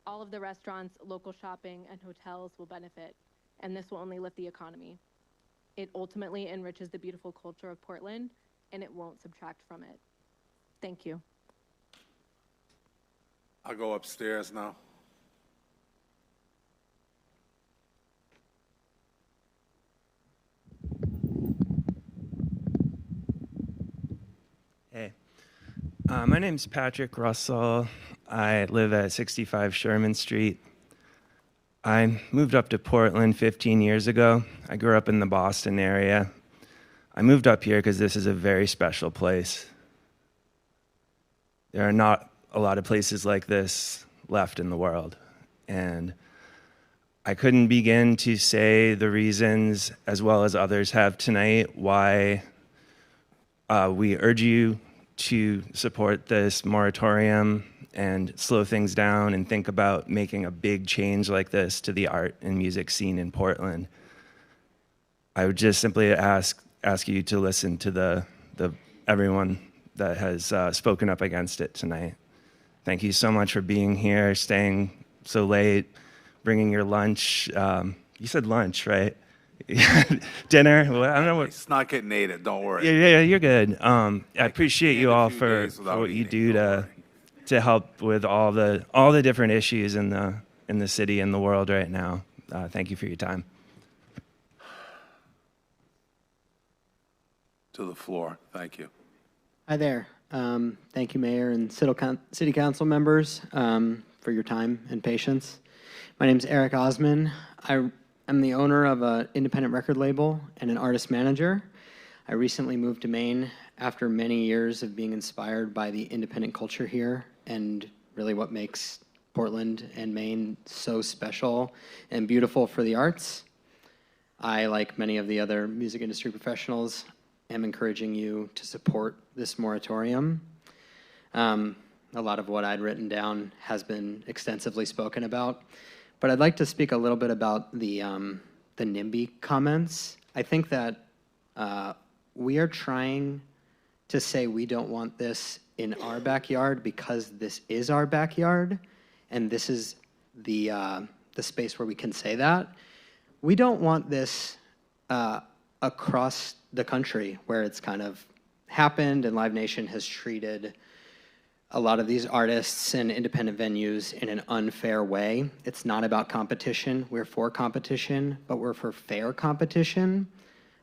All of the restaurants, local shopping, and hotels will benefit, and this will only lift the economy. It ultimately enriches the beautiful culture of Portland, and it won't subtract from it. Thank you. I'll go upstairs now. Hey, my name's Patrick Russell. I live at 65 Sherman Street. I moved up to Portland 15 years ago. I grew up in the Boston area. I moved up here because this is a very special place. There are not a lot of places like this left in the world. And I couldn't begin to say the reasons, as well as others have tonight, why we urge you to support this moratorium and slow things down and think about making a big change like this to the art and music scene in Portland. I would just simply ask you to listen to the everyone that has spoken up against it tonight. Thank you so much for being here, staying so late, bringing your lunch. You said lunch, right? Dinner? Well, I don't know what. It's not getting ate, don't worry. Yeah, you're good. I appreciate you all for what you do to help with all the different issues in the city and the world right now. Thank you for your time. To the floor. Thank you. Hi there. Thank you, Mayor and City Council members, for your time and patience. My name's Eric Osman. I am the owner of an independent record label and an artist manager. I recently moved to Maine after many years of being inspired by the independent culture here and really what makes Portland and Maine so special and beautiful for the arts. I, like many of the other music industry professionals, am encouraging you to support this moratorium. A lot of what I'd written down has been extensively spoken about, but I'd like to speak a little bit about the NIMBY comments. I think that we are trying to say we don't want this in our backyard because this is our backyard, and this is the space where we can say that. We don't want this across the country where it's kind of happened and Live Nation has treated a lot of these artists and independent venues in an unfair way. It's not about competition. We're for competition, but we're for fair competition.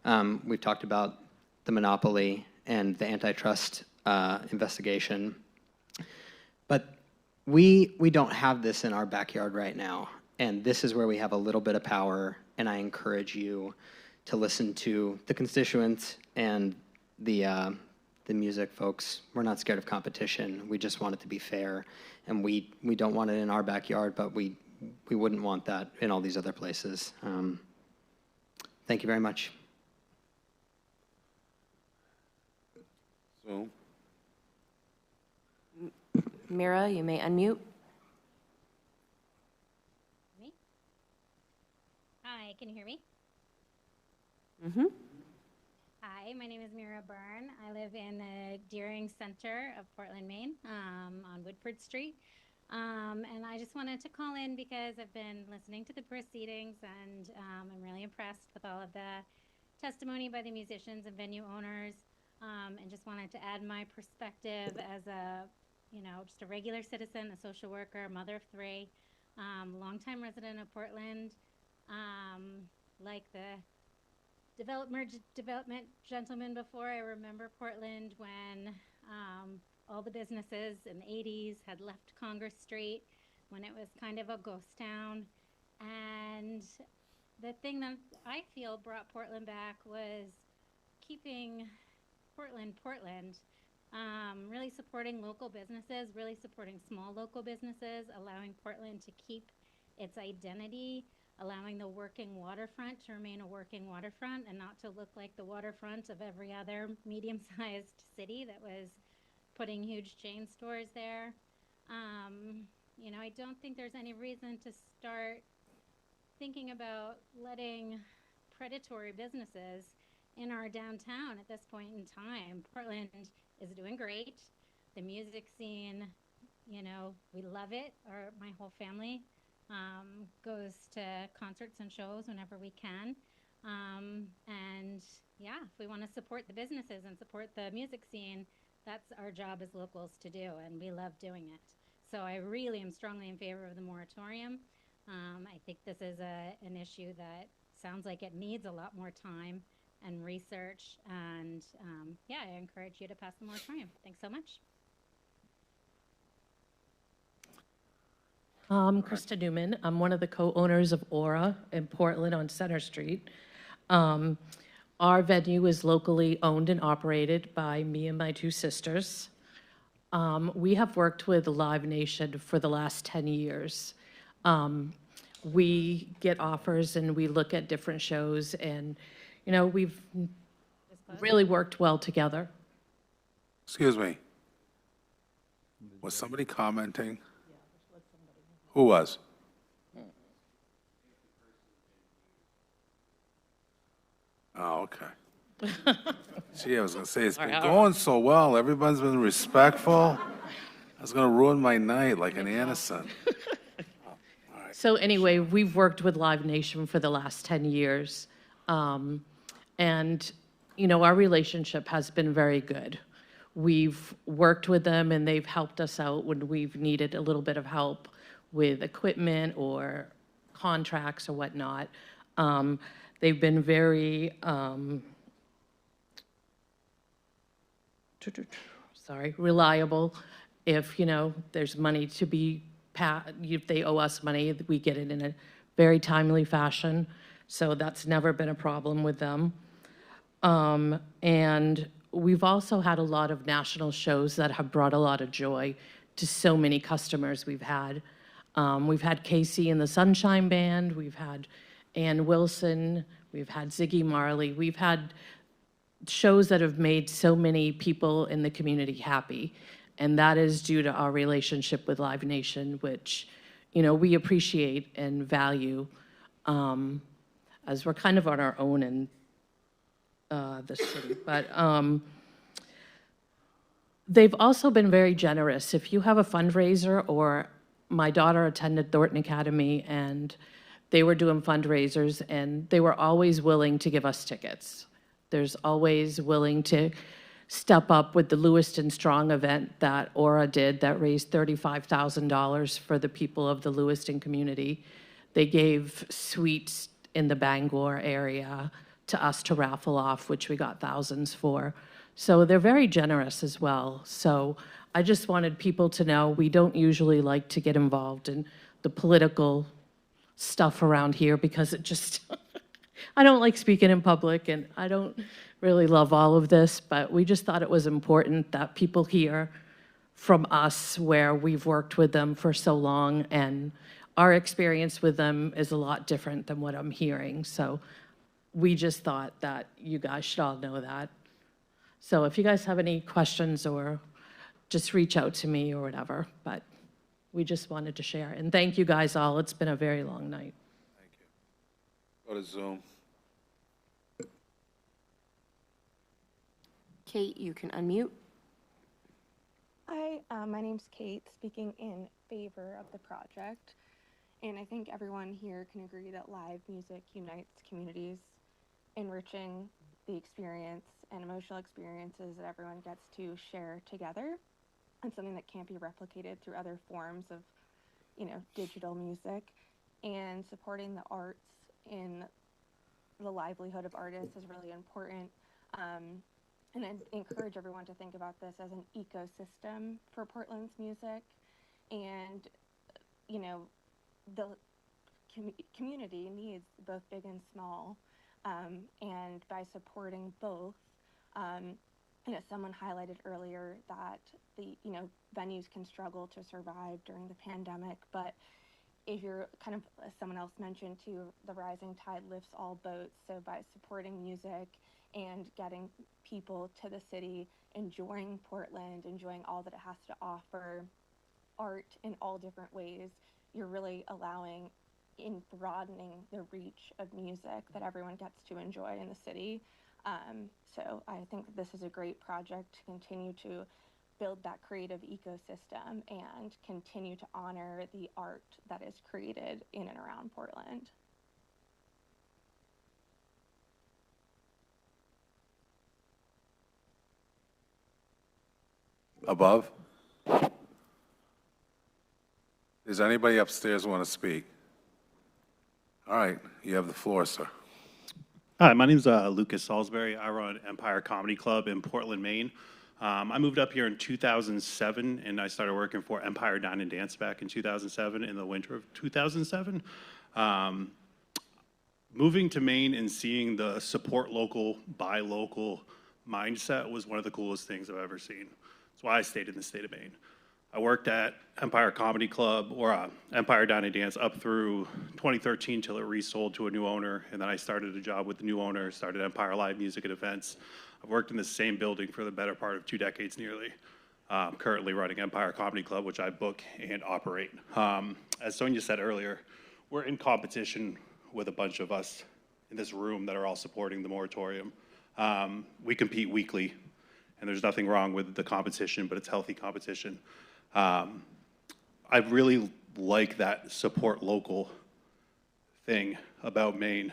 We've talked about the monopoly and the antitrust investigation. But we don't have this in our backyard right now. And this is where we have a little bit of power. And I encourage you to listen to the constituents and the music folks. We're not scared of competition. We just want it to be fair. And we don't want it in our backyard, but we wouldn't want that in all these other places. Thank you very much. So, Mira, you may unmute. Me? Hi, can you hear me? Mm-hmm. Hi, my name is Mira Byrne. I live in the Deering Center of Portland, Maine, on Woodford Street. And I just wanted to call in because I've been listening to the proceedings and I'm really impressed with all of the testimony by the musicians and venue owners. And just wanted to add my perspective as a, just a regular citizen, a social worker, mother of three, longtime resident of Portland, like the development gentleman before. I remember Portland when all the businesses in the 80s had left Congress Street, when it was kind of a ghost town. And the thing that I feel brought Portland back was keeping Portland, really supporting local businesses, really supporting small local businesses, allowing Portland to keep its identity, allowing the working waterfront to remain a working waterfront and not to look like the waterfront of every other medium-sized city that was putting huge chain stores there. I don't think there's any reason to start thinking about letting predatory businesses in our downtown at this point in time. Portland is doing great. The music scene, we love it. My whole family goes to concerts and shows whenever we can. And yeah, if we want to support the businesses and support the music scene, that's our job as locals to do, and we love doing it. So I really am strongly in favor of the moratorium. I think this is an issue that sounds like it needs a lot more time and research, and yeah, I encourage you to pass the moratorium. Thanks so much. Krista Newman. I'm one of the co-owners of Aura in Portland on Center Street. Our venue is locally owned and operated by me and my two sisters. We have worked with Live Nation for the last 10 years. We get offers and we look at different shows, and we've really worked well together. excuse me. Was somebody commenting? Who was? Oh, okay. Gee, I was going to say, it's been going so well. Everyone's been respectful. I was going to ruin my night like an Anderson. So anyway, we've worked with Live Nation for the last 10 years. And, our relationship has been very good. We've worked with them and they've helped us out when we've needed a little bit of help with equipment or contracts or whatnot. They've been very, reliable. If, there's money to be if they owe us money, we get it in a very timely fashion. So that's never been a problem with them. And we've also had a lot of national shows that have brought a lot of joy to so many customers we've had. We've had Casey and the Sunshine Band, we've had Ann Wilson, we've had Ziggy Marley, we've had shows that have made so many people in the community happy. And that is due to our relationship with Live Nation, which, you know, we appreciate and value, as we're kind of on our own in the city. But they've also been very generous. If you have a fundraiser, or my daughter attended Thornton Academy and they were doing fundraisers, and they were always willing to give us tickets. There's always willing to step up with the Lewiston Strong event that Aura did that raised $35,000 for the people of the Lewiston community. They gave suites in the Bangor area to us to raffle off, which we got thousands for. So they're very generous as well. So I just wanted people to know we don't usually like to get involved in the political stuff around here, because it just, I don't like speaking in public, and I don't really love all of this, but we just thought it was important that people hear from us where we've worked with them for so long, and our experience with them is a lot different than what I'm hearing. So we just thought that you guys should all know that. So if you guys have any questions, or just reach out to me or whatever, but we just wanted to share. And thank you guys all. It's been a very long night. Go to Zoom. Kate, you can unmute. Hi, my name's Kate, speaking in favor of the project. And I think everyone here can agree that live music unites communities, enriching the experience and emotional experiences that everyone gets to share together, and something that can't be replicated through other forms of, you know, digital music. And supporting the arts in the livelihood of artists is really important. And I encourage everyone to think about this as an ecosystem for Portland's music. And, you know, the community needs both big and small. And by supporting both, you know, someone highlighted earlier that the, you know, venues can struggle to survive during the pandemic, but if you're kind of, as someone else mentioned too, the rising tide lifts all boats. So by supporting music and getting people to the city, enjoying Portland, enjoying all that it has to offer, art in all different ways, you're really allowing in broadening the reach of music that everyone gets to enjoy in the city. So I think this is a great project to continue to build that creative ecosystem and continue to honor the art that is created in and around Portland. Above? Is anybody upstairs want to speak? All right, you have the floor, sir. Hi, my name is Lucas Salisbury. I run Empire Comedy Club in Portland, Maine. I moved up here in 2007, and I started working for Empire Dine and Dance back in 2007, in the winter of 2007. Moving to Maine and seeing the support local, buy local mindset was one of the coolest things I've ever seen. That's why I stayed in the state of Maine. I worked at Empire Comedy Club, or Empire Dine and Dance, up through 2013 till it resold to a new owner, and then I started a job with the new owner, started Empire Live Music and Events. I've worked in the same building for the better part of 2 decades nearly. Currently running Empire Comedy Club, which I book and operate. As Sonia said earlier, we're in competition with a bunch of us in this room that are all supporting the moratorium. We compete weekly, and there's nothing wrong with the competition, but it's healthy competition. I really like that support local thing about Maine.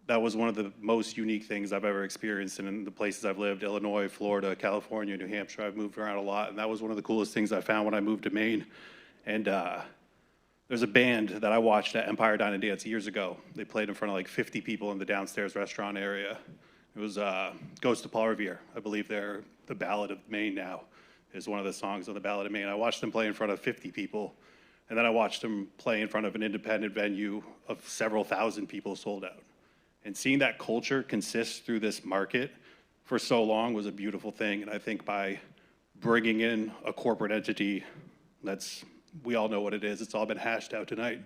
That was one of the most unique things I've ever experienced in the places I've lived: Illinois, Florida, California, New Hampshire. I've moved around a lot, and that was one of the coolest things I found when I moved to Maine. And there's a band that I watched at Empire Dine and Dance years ago. They played in front of like 50 people in the downstairs restaurant area. It was Ghost of Paul Revere. I believe they're the Ballad of Maine now, is one of the songs on the Ballad of Maine. I watched them play in front of 50 people, And then I watched him play in front of an independent venue of several thousand people sold out. And seeing that culture consist through this market for so long was a beautiful thing. And I think by bringing in a corporate entity we all know what it is. It's all been hashed out tonight.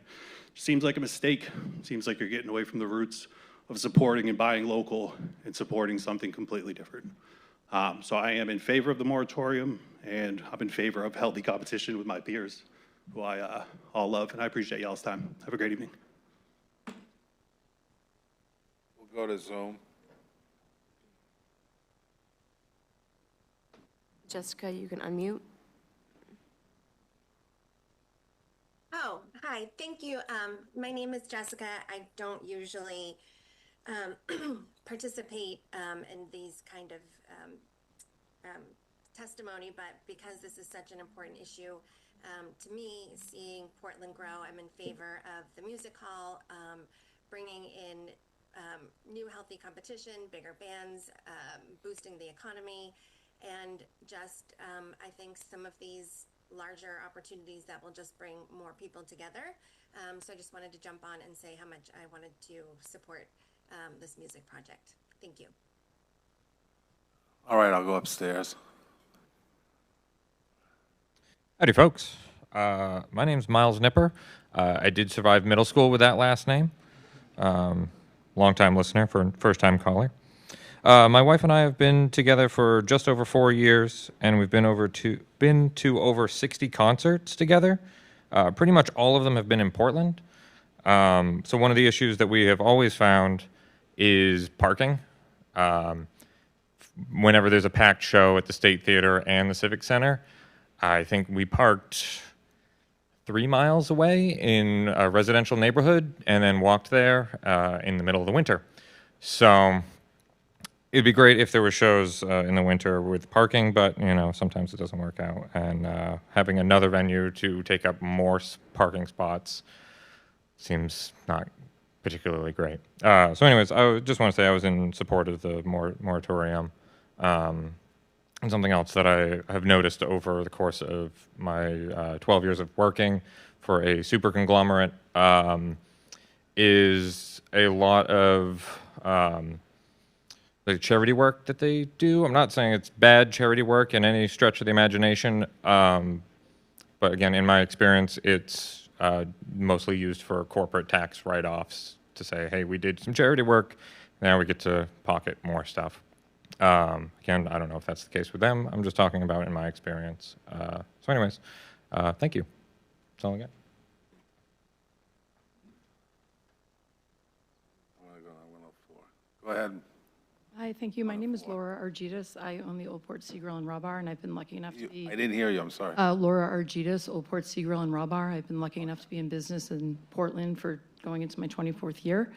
Seems like a mistake. Seems like you're getting away from the roots of supporting and buying local and supporting something completely different. So I am in favor of the moratorium, and I'm in favor of healthy competition with my peers, who I all love, and I appreciate y'all's time. Have a great evening. We'll go to Zoom. Jessica, you can unmute. Oh, hi, thank you. My name is Jessica. I don't usually participate in these kind of testimony, but because this is such an important issue to me, seeing Portland grow, I'm in favor of the music hall, bringing in new healthy competition, bigger bands, boosting the economy, and just I think some of these larger opportunities that will just bring more people together. So I just wanted to jump on and say how much I wanted to support this music project. Thank you. All right, I'll go upstairs. Howdy, folks. My name's Miles Nipper. I did survive middle school with that last name. Long-time listener, first-time caller. My wife and I have been together for just over 4 years, and we've been to over 60 concerts together. Pretty much all of them have been in Portland. So one of the issues that we have always found is parking. Whenever there's a packed show at the State Theater and the Civic Center, I think we parked 3 miles away in a residential neighborhood and then walked there in the middle of the winter. So it'd be great if there were shows in the winter with parking, but sometimes it doesn't work out. And having another venue to take up more parking spots seems not particularly great. So anyways, I just want to say I was in support of the moratorium. And something else that I have noticed over the course of my 12 years of working for a super conglomerate is a lot of the charity work that they do. I'm not saying it's bad charity work in any stretch of the imagination, but again, in my experience, it's mostly used for corporate tax write-offs to say, hey, we did some charity work, now we get to pocket more stuff. Again, I don't know if that's the case with them. I'm just talking about in my experience. So anyways, thank you. That's all I got. Go ahead. Hi, thank you. My name is Laura Argitas. I own the Old Port Sea Grill and Raw Bar, and I've been lucky enough to be... I didn't hear you, I'm sorry. Laura Argitas, Old Port Sea Grill and Raw Bar. I've been lucky enough to be in business in Portland for going into my 24th year.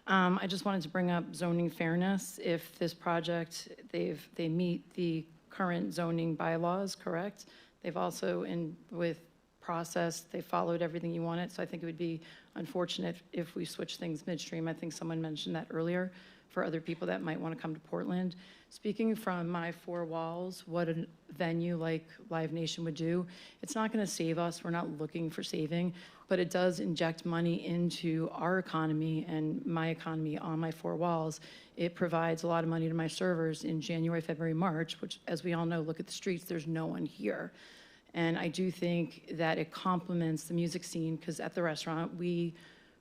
I just wanted to bring up zoning fairness. If this project, they meet the current zoning bylaws, correct? They've also, with process, they followed everything you wanted, so I think it would be unfortunate if we switch things midstream. I think someone mentioned that earlier for other people that might want to come to Portland. Speaking from my 4 walls, what a venue like Live Nation would do, it's not going to save us. We're not looking for saving, but it does inject money into our economy and my economy on my 4 walls. It provides a lot of money to my servers in January, February, March, which, as we all know, look at the streets, there's no one here. And I do think that it complements the music scene, because at the restaurant, we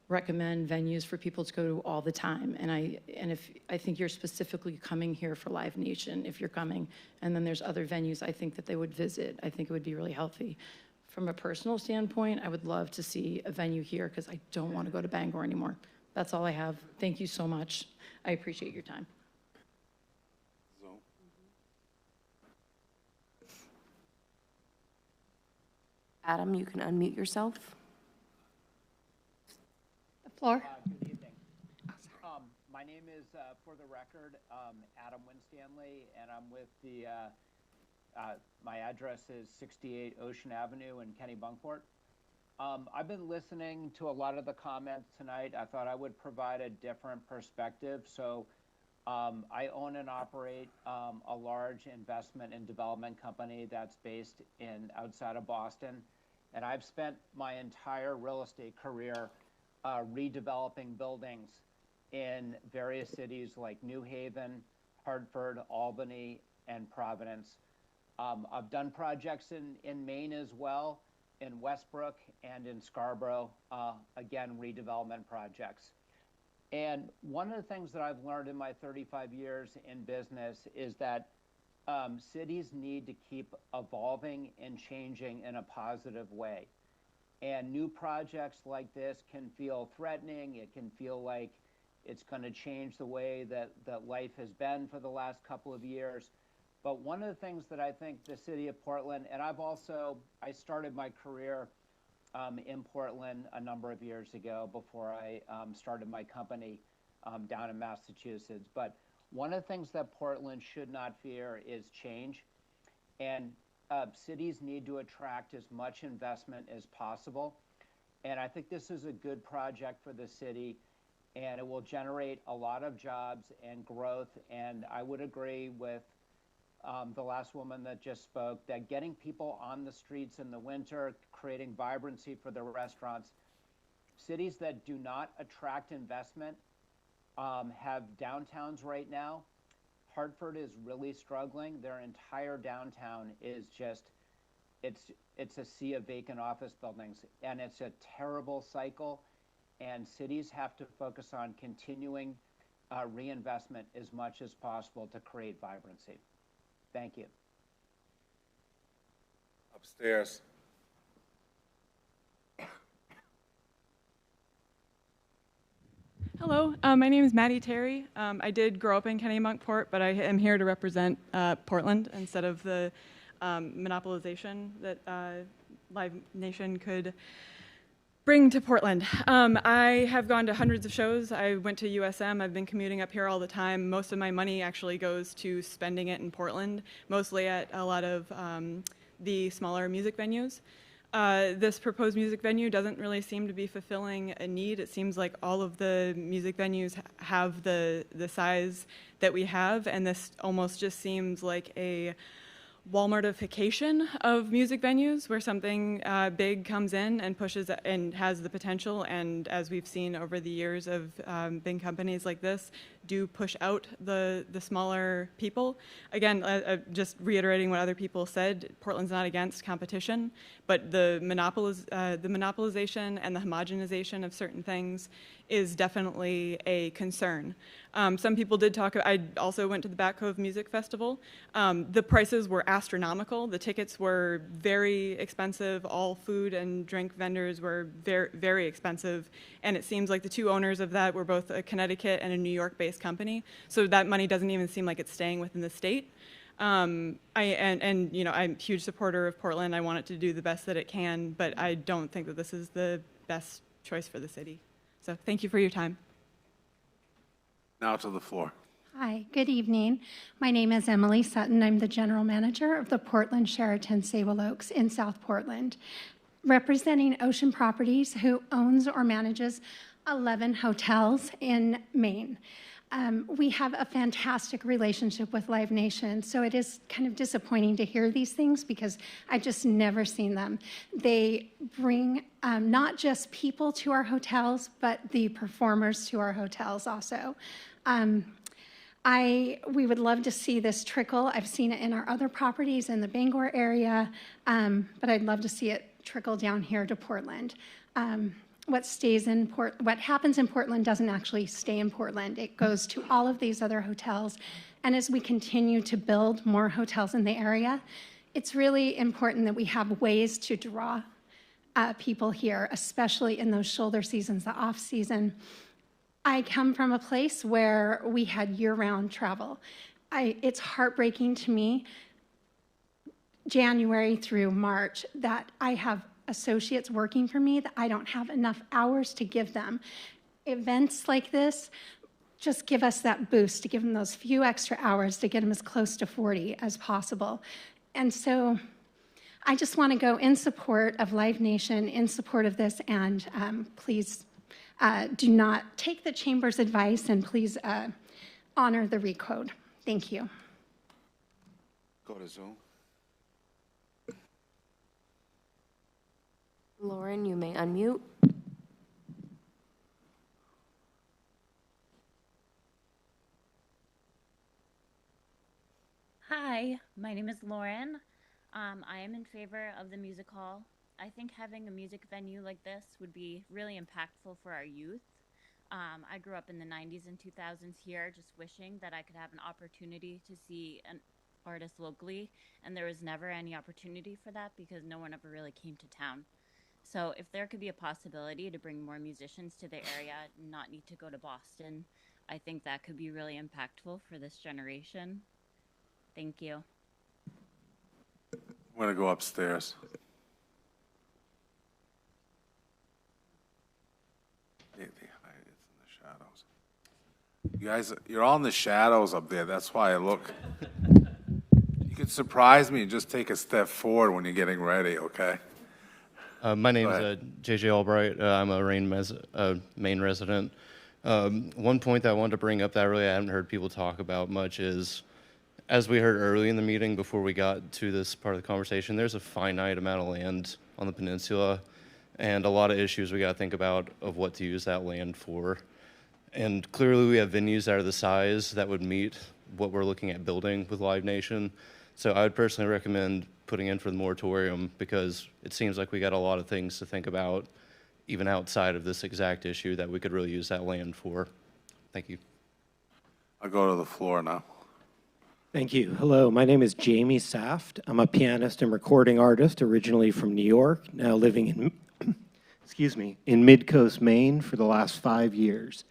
recommend venues for people to go to all the time. And I think you're specifically coming here for Live Nation, if you're coming, and then there's other venues I think that they would visit. I think it would be really healthy. From a personal standpoint, I would love to see a venue here, because I don't want to go to Bangor anymore. That's all I have. Thank you so much. I appreciate your time. Adam, you can unmute yourself. The floor. Good evening. My name is, for the record, Adam Winstanley, and I'm with the, my address is 68 Ocean Avenue in Kennebunkport. I've been listening to a lot of the comments tonight. I thought I would provide a different perspective. So I own and operate a large investment and development company that's based outside of Boston. And I've spent my entire real estate career redeveloping buildings in various cities like New Haven, Hartford, Albany, and Providence. I've done projects in Maine as well, in Westbrook and in Scarborough, again, redevelopment projects. And one of the things that I've learned in my 35 years in business is that cities need to keep evolving and changing in a positive way. And new projects like this can feel threatening. It can feel like it's going to change the way that life has been for the last couple of years. But one of the things that I think the city of Portland, and I started my career in Portland a number of years ago before I started my company down in Massachusetts. But one of the things that Portland should not fear is change. And cities need to attract as much investment as possible. And I think this is a good project for the city, and it will generate a lot of jobs and growth. And I would agree with the last woman that just spoke, that getting people on the streets in the winter, creating vibrancy for the restaurants. Cities that do not attract investment have downtowns right now. Hartford is really struggling. Their entire downtown is just, it's a sea of vacant office buildings, and it's a terrible cycle. And cities have to focus on continuing reinvestment as much as possible to create vibrancy. Thank you. Upstairs. Hello, my name is Maddie Terry. I did grow up in Kennebunkport, but I am here to represent Portland instead of the monopolization that Live Nation could bring to Portland. I have gone to hundreds of shows. I went to USM. I've been commuting up here all the time. Most of my money actually goes to spending it in Portland, mostly at a lot of the smaller music venues. This proposed music venue doesn't really seem to be fulfilling a need. It seems like all of the music venues have the size that we have, and this almost just seems like a Walmartification of music venues, where something big comes in and pushes and has the potential, and as we've seen over the years of big companies like this, do push out the smaller people. Again, just reiterating what other people said, Portland's not against competition, but the monopolization and the homogenization of certain things is definitely a concern. Some people did talk, I also went to the Back Cove Music Festival. The prices were astronomical. The tickets were very expensive. All food and drink vendors were very, very expensive. And it seems like the two owners of that were both a Connecticut and a New York-based company. So that money doesn't even seem like it's staying within the state. I'm a huge supporter of Portland. I want it to do the best that it can, but I don't think that this is the best choice for the city. So thank you for your time. Now to the floor. Hi, good evening. My name is Emily Sutton. I'm the general manager of the Portland Sheraton Sable Oaks in South Portland, representing Ocean Properties, who owns or manages 11 hotels in Maine. We have a fantastic relationship with Live Nation, so it is kind of disappointing to hear these things because I've just never seen them. They bring not just people to our hotels, but the performers to our hotels also. We would love to see this trickle. I've seen it in our other properties in the Bangor area, but I'd love to see it trickle down here to Portland. What happens in Portland doesn't actually stay in Portland. It goes to all of these other hotels. And as we continue to build more hotels in the area, it's really important that we have ways to draw people here, especially in those shoulder seasons, the off season. I come from a place where we had year-round travel. It's heartbreaking to me, January through March, that I have associates working for me that I don't have enough hours to give them. Events like this just give us that boost, to give them those few extra hours to get them as close to 40 as possible. And so I just want to go in support of Live Nation, in support of this, and please do not take the Chamber's advice, and please honor the recode. Thank you. Go to Zoom. Lauren, you may unmute. Hi, my name is Lauren. I am in favor of the music hall. I think having a music venue like this would be really impactful for our youth. I grew up in the 90s and 2000s here, just wishing that I could have an opportunity to see an artist locally, and there was never any opportunity for that because no one ever really came to town. So if there could be a possibility to bring more musicians to the area and not need to go to Boston, I think that could be really impactful for this generation. Thank you. I'm going to go upstairs. It's in the shadows. You guys, you're all in the shadows up there. That's why I look. You could surprise me and just take a step forward when you're getting ready, okay? My name is JJ Albright. I'm a Maine resident. One point that I wanted to bring up that really I haven't heard people talk about much is, as we heard early in the meeting before we got to this part of the conversation, there's a finite amount of land on the peninsula and a lot of issues we got to think about of what to use that land for. And clearly we have venues that are the size that would meet what we're looking at building with Live Nation. So I would personally recommend putting in for the moratorium because it seems like we got a lot of things to think about even outside of this exact issue that we could really use that land for. Thank you. I'll go to the floor now. Thank you. Hello, my name is Jamie Saft. I'm a pianist and recording artist originally from New York, now living in, in Midcoast, Maine for the last 5 years.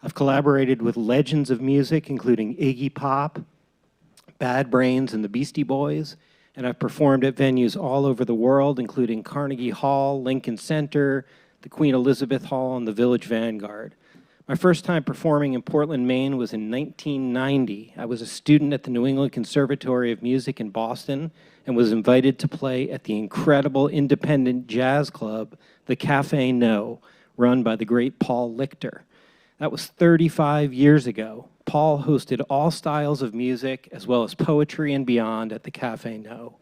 I've collaborated with legends of music, including Iggy Pop, Bad Brains, and the Beastie Boys, and I've performed at venues all over the world, including Carnegie Hall, Lincoln Center, the Queen Elizabeth Hall, and the Village Vanguard. My first time performing in Portland, Maine was in 1990. I was a student at the New England Conservatory of Music in Boston and was invited to play at the incredible independent jazz club, the Cafe No, run by the great Paul Lichter. That was 35 years ago. Paul hosted all styles of music as well as poetry and beyond at the Cafe No.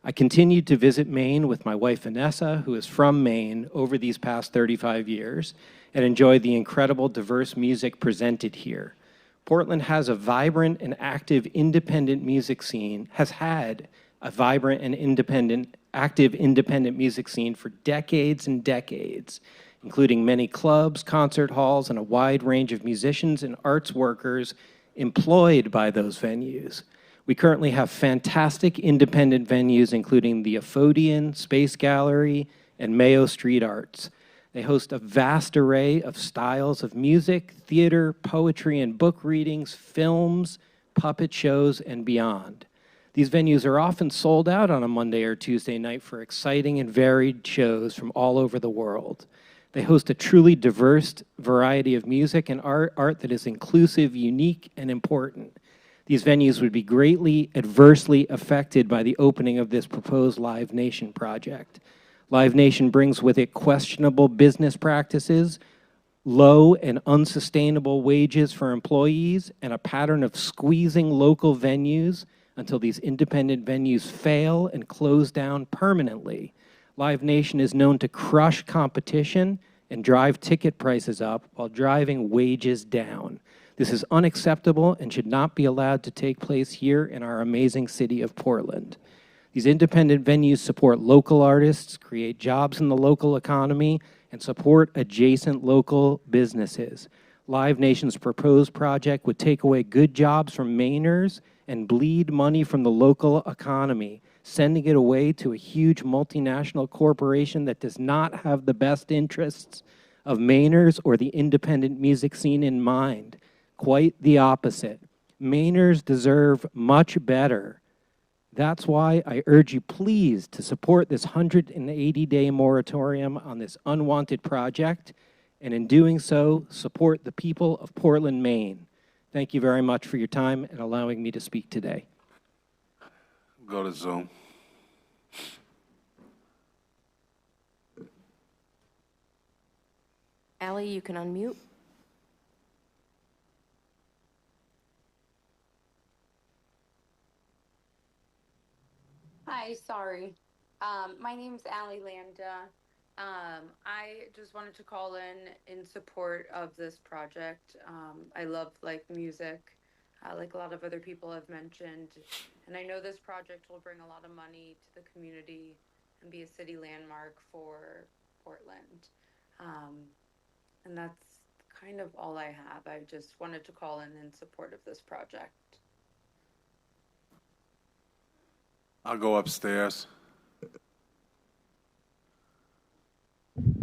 I continued to visit Maine with my wife Vanessa, who is from Maine, over these past 35 years, and enjoyed the incredible diverse music presented here. Portland has a vibrant and active independent music scene, has had a vibrant and active independent music scene for decades and decades, including many clubs, concert halls, and a wide range of musicians and arts workers employed by those venues. We currently have fantastic independent venues, including the Aphodian, Space Gallery, and Mayo Street Arts. They host a vast array of styles of music, theater, poetry, and book readings, films, puppet shows, and beyond. These venues are often sold out on a Monday or Tuesday night for exciting and varied shows from all over the world. They host a truly diverse variety of music and art that is inclusive, unique, and important. These venues would be greatly adversely affected by the opening of this proposed Live Nation project. Live Nation brings with it questionable business practices, low and unsustainable wages for employees, and a pattern of squeezing local venues until these independent venues fail and close down permanently. Live Nation is known to crush competition and drive ticket prices up while driving wages down. This is unacceptable and should not be allowed to take place here in our amazing city of Portland. These independent venues support local artists, create jobs in the local economy, and support adjacent local businesses. Live Nation's proposed project would take away good jobs from Mainers and bleed money from the local economy, sending it away to a huge multinational corporation that does not have the best interests of Mainers or the independent music scene in mind. Quite the opposite. Mainers deserve much better. That's why I urge you please to support this 180-day moratorium on this unwanted project, and in doing so, support the people of Portland, Maine. Thank you very much for your time and allowing me to speak today. Go to Zoom. Allie, you can unmute. Hi, sorry. My name's Allie Landa. I just wanted to call in support of this project. I love like music, like a lot of other people have mentioned, and I know this project will bring a lot of money to the community and be a city landmark for Portland. And that's kind of all I have. I just wanted to call in support of this project. I'll go upstairs.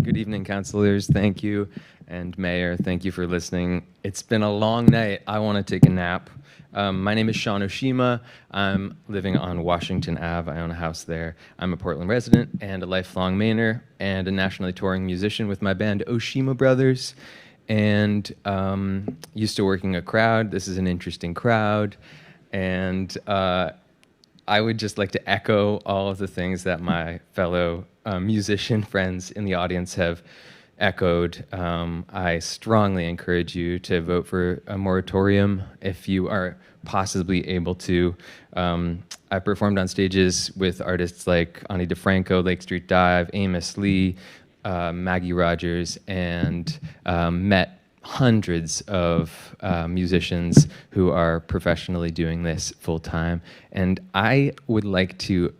Good evening, councilors. Thank you. And Mayor, thank you for listening. It's been a long night. I want to take a nap. My name is Sean Oshima. I'm living on Washington Ave. I own a house there. I'm a Portland resident and a lifelong Mainer and a nationally touring musician with my band Oshima Brothers. And used to working a crowd. This is an interesting crowd. And I would just like to echo all of the things that my fellow musician friends in the audience have echoed. I strongly encourage you to vote for a moratorium if you are possibly able to. I performed on stages with artists like Ani DeFranco, Lake Street Dive, Amos Lee, Maggie Rogers, and met hundreds of musicians who are professionally doing this full time. And I would like to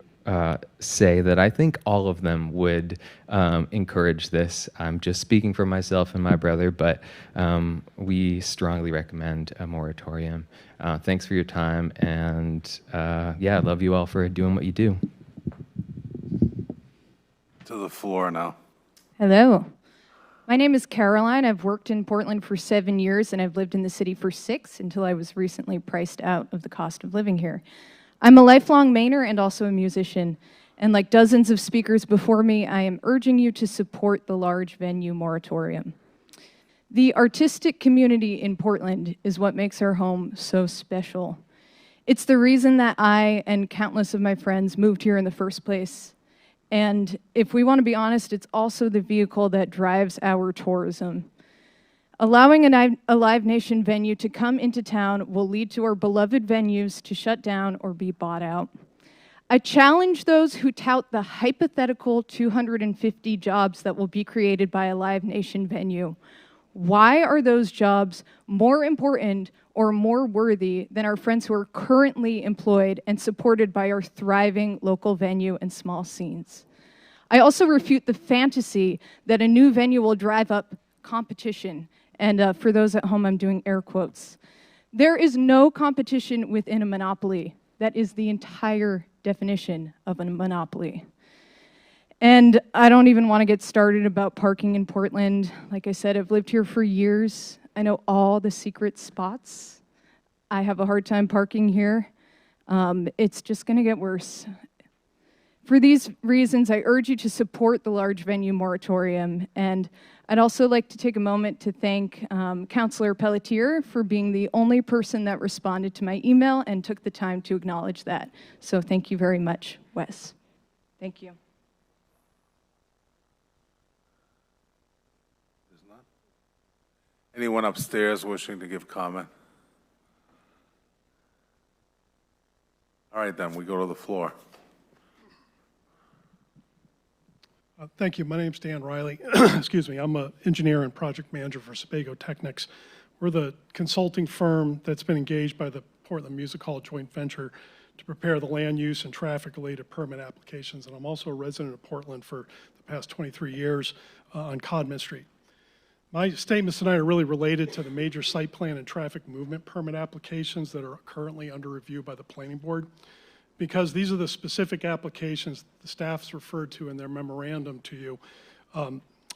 say that I think all of them would encourage this. I'm just speaking for myself and my brother, but we strongly recommend a moratorium. Thanks for your time, and yeah, I love you all for doing what you do. To the floor now. Hello. My name is Caroline. I've worked in Portland for 7 years, and I've lived in the city for 6 until I was recently priced out of the cost of living here. I'm a lifelong Mainer and also a musician, and like dozens of speakers before me, I am urging you to support the large venue moratorium. The artistic community in Portland is what makes our home so special. It's the reason that I and countless of my friends moved here in the first place. And if we want to be honest, it's also the vehicle that drives our tourism. Allowing a Live Nation venue to come into town will lead to our beloved venues to shut down or be bought out. I challenge those who tout the hypothetical 250 jobs that will be created by a Live Nation venue. Why are those jobs more important or more worthy than our friends who are currently employed and supported by our thriving local venue and small scenes? I also refute the fantasy that a new venue will drive up competition. And for those at home, I'm doing air quotes. There is no competition within a monopoly. That is the entire definition of a monopoly. And I don't even want to get started about parking in Portland. Like I said, I've lived here for years. I know all the secret spots. I have a hard time parking here. It's just going to get worse. For these reasons, I urge you to support the large venue moratorium. And I'd also like to take a moment to thank Councillor Pelletier for being the only person that responded to my email and took the time to acknowledge that. So thank you very much, Wes. Thank you. Anyone upstairs wishing to give comment? All right, then, we go to the floor. Thank you. My name's Dan Riley. Excuse me. I'm an engineer and project manager for Sebago Technics. We're the consulting firm that's been engaged by the Portland Music Hall joint venture to prepare the land use and traffic-related permit applications. And I'm also a resident of Portland for the past 23 years on Codman Street. My statements tonight are really related to the major site plan and traffic movement permit applications that are currently under review by the Planning Board, because these are the specific applications the staff's referred to in their memorandum to you,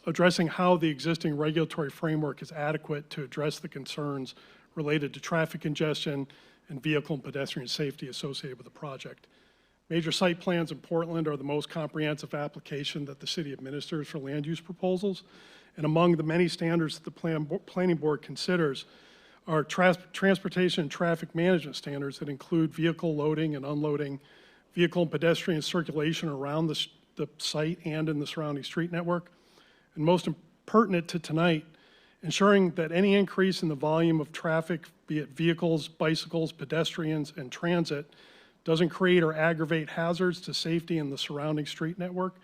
addressing how the existing regulatory framework is adequate to address the concerns related to traffic congestion and vehicle and pedestrian safety associated with the project. Major site plans in Portland are the most comprehensive application that the city administers for land use proposals. And among the many standards that the Planning Board considers are transportation and traffic management standards that include vehicle loading and unloading, vehicle and pedestrian circulation around the site and in the surrounding street network, and most pertinent to tonight, ensuring that any increase in the volume of traffic, be it vehicles, bicycles, pedestrians, and transit, doesn't create or aggravate hazards to safety in the surrounding street network,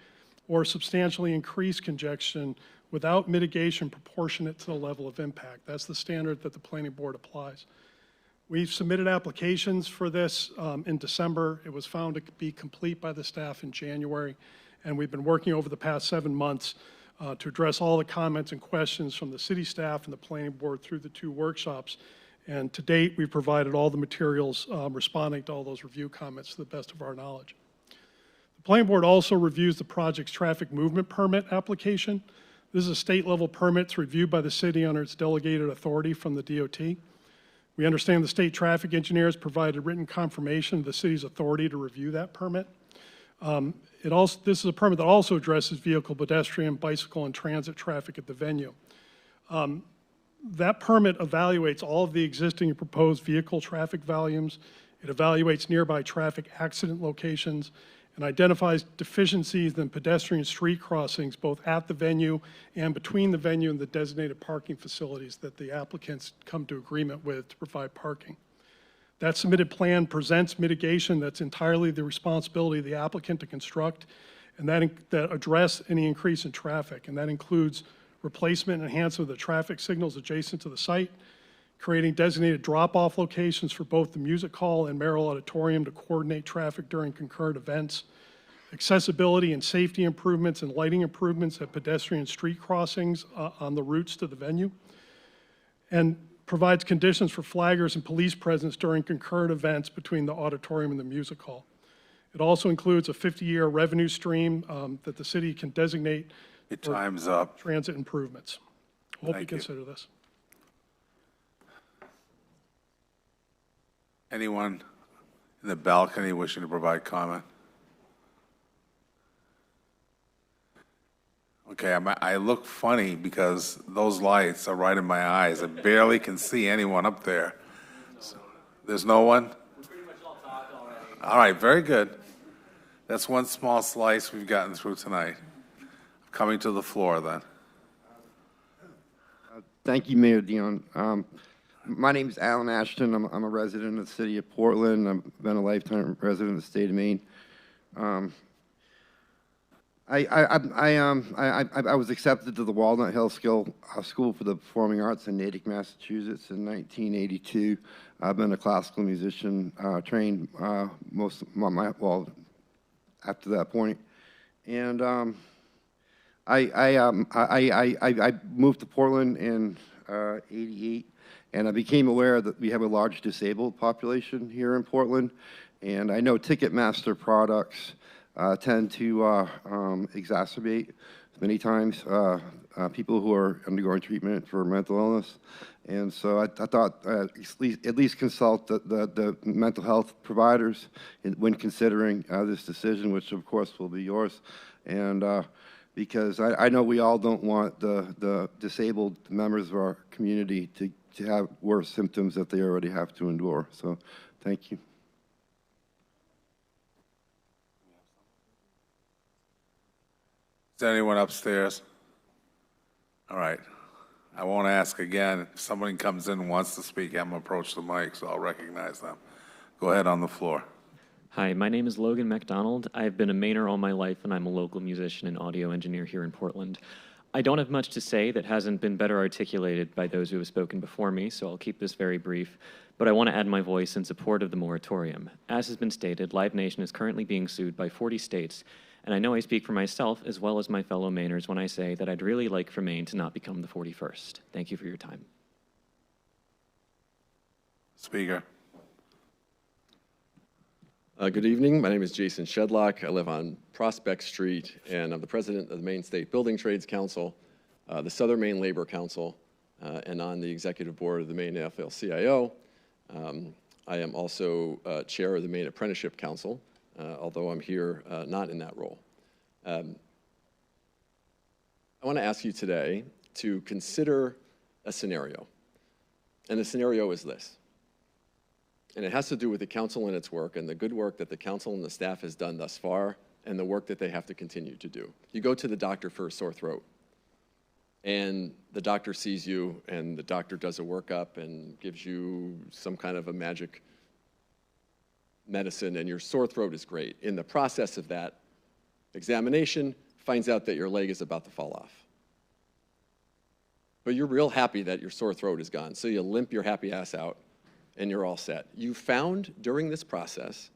or substantially increase congestion without mitigation proportionate to the level of impact. That's the standard that the Planning Board applies. We've submitted applications for this in December. It was found to be complete by the staff in January, and we've been working over the past 7 months to address all the comments and questions from the city staff and the Planning Board through the 2 workshops. And to date, we've provided all the materials responding to all those review comments to the best of our knowledge. The Planning Board also reviews the project's traffic movement permit application. This is a state-level permit that's reviewed by the city under its delegated authority from the DOT. We understand the state traffic engineers provided written confirmation of the city's authority to review that permit. This is a permit that also addresses vehicle, pedestrian, bicycle, and transit traffic at the venue. That permit evaluates all of the existing and proposed vehicle traffic volumes. It evaluates nearby traffic accident locations and identifies deficiencies in pedestrian street crossings both at the venue and between the venue and the designated parking facilities that the applicants come to agreement with to provide parking. That submitted plan presents mitigation that's entirely the responsibility of the applicant to construct, and that address any increase in traffic, and that includes replacement and enhancement of the traffic signals adjacent to the site, creating designated drop-off locations for both the music hall and Merrill Auditorium to coordinate traffic during concurrent events, accessibility and safety improvements and lighting improvements at pedestrian street crossings on the routes to the venue, and provides conditions for flaggers and police presence during concurrent events between the auditorium and the music hall. It also includes a 50-year revenue stream that the city can designate Your time's up. Transit improvements. Hope you Thank you. consider this. Anyone in the balcony wishing to provide comment? Okay, I look funny because those lights are right in my eyes. I barely can see anyone up there. So, there's no one? All right, very good. That's one small slice we've gotten through tonight. Coming to the floor then. Thank you, Mayor Dion. My name is Alan Ashton. I'm a resident of the city of Portland. I've been a lifetime resident of the state of Maine. I was accepted to the Walnut Hill School for the Performing Arts in Natick, Massachusetts in 1982. I've been a classical musician, trained most of well, after that point. And I moved to Portland in '88, and I became aware that we have a large disabled population here in Portland. And I know Ticketmaster products tend to exacerbate many times people who are undergoing treatment for mental illness. And so I thought at least consult the mental health providers when considering this decision, which of course will be yours. And because I know we all don't want the disabled members of our community to have worse symptoms that they already have to endure. So thank you. Is there anyone upstairs? All right. I won't ask again. If somebody comes in and wants to speak, I'm going to approach the mic, so I'll recognize them. Go ahead on the floor. Hi, my name is Logan MacDonald. I've been a Mainer all my life, and I'm a local musician and audio engineer here in Portland. I don't have much to say that hasn't been better articulated by those who have spoken before me, so I'll keep this very brief. But I want to add my voice in support of the moratorium. As has been stated, Live Nation is currently being sued by 40 states, and I know I speak for myself as well as my fellow Mainers when I say that I'd really like for Maine to not become the 41st. Thank you for your time. Speaker. Good evening. My name is Jason Shedlock. I live on Prospect Street, and I'm the president of the Maine State Building Trades Council, the Southern Maine Labor Council, and on the executive board of the Maine AFL-CIO. I am also chair of the Maine Apprenticeship Council, although I'm here not in that role. I want to ask you today to consider a scenario, and the scenario is this. And it has to do with the council and its work and the good work that the council and the staff has done thus far and the work that they have to continue to do. You go to the doctor for a sore throat, and the doctor sees you, and the doctor does a workup and gives you some kind of a magic medicine, and your sore throat is great. In the process of that examination, finds out that your leg is about to fall off. But you're real happy that your sore throat is gone, so you limp your happy ass out, and you're all set. You found during this process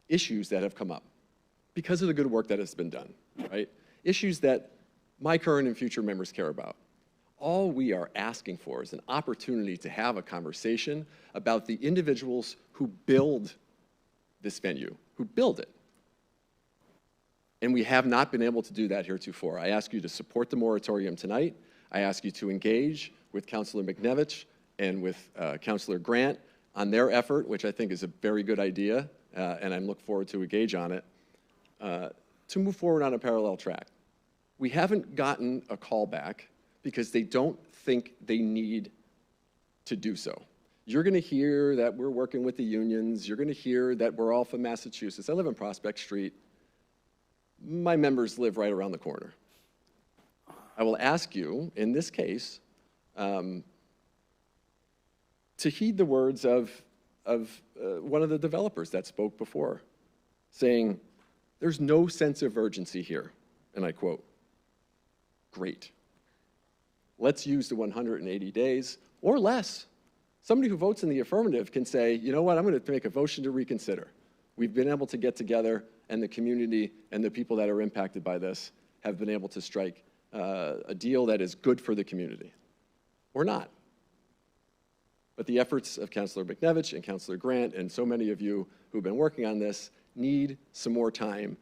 issues that have come up because of the good work that has been done, right? Issues that my current and future members care about. All we are asking for is an opportunity to have a conversation about the individuals who build this venue, who build it. And we have not been able to do that heretofore. I ask you to support the moratorium tonight. I ask you to engage with Councilor McNevich and with Councilor Grant on their effort, which I think is a very good idea, and I look forward to engage on it, to move forward on a parallel track. We haven't gotten a call back because they don't think they need to do so. You're going to hear that we're working with the unions. You're going to hear that we're all from Massachusetts. I live on Prospect Street. My members live right around the corner. I will ask you, in this case, to heed the words of one of the developers that spoke before, saying, there's no sense of urgency here, and I quote. Great. Let's use the 180 days or less. Somebody who votes in the affirmative can say, you know what, I'm going to make a motion to reconsider. We've been able to get together, and the community and the people that are impacted by this have been able to strike a deal that is good for the community, or not. But the efforts of Councilor McNevich and Councilor Grant and so many of you who've been working on this need some more time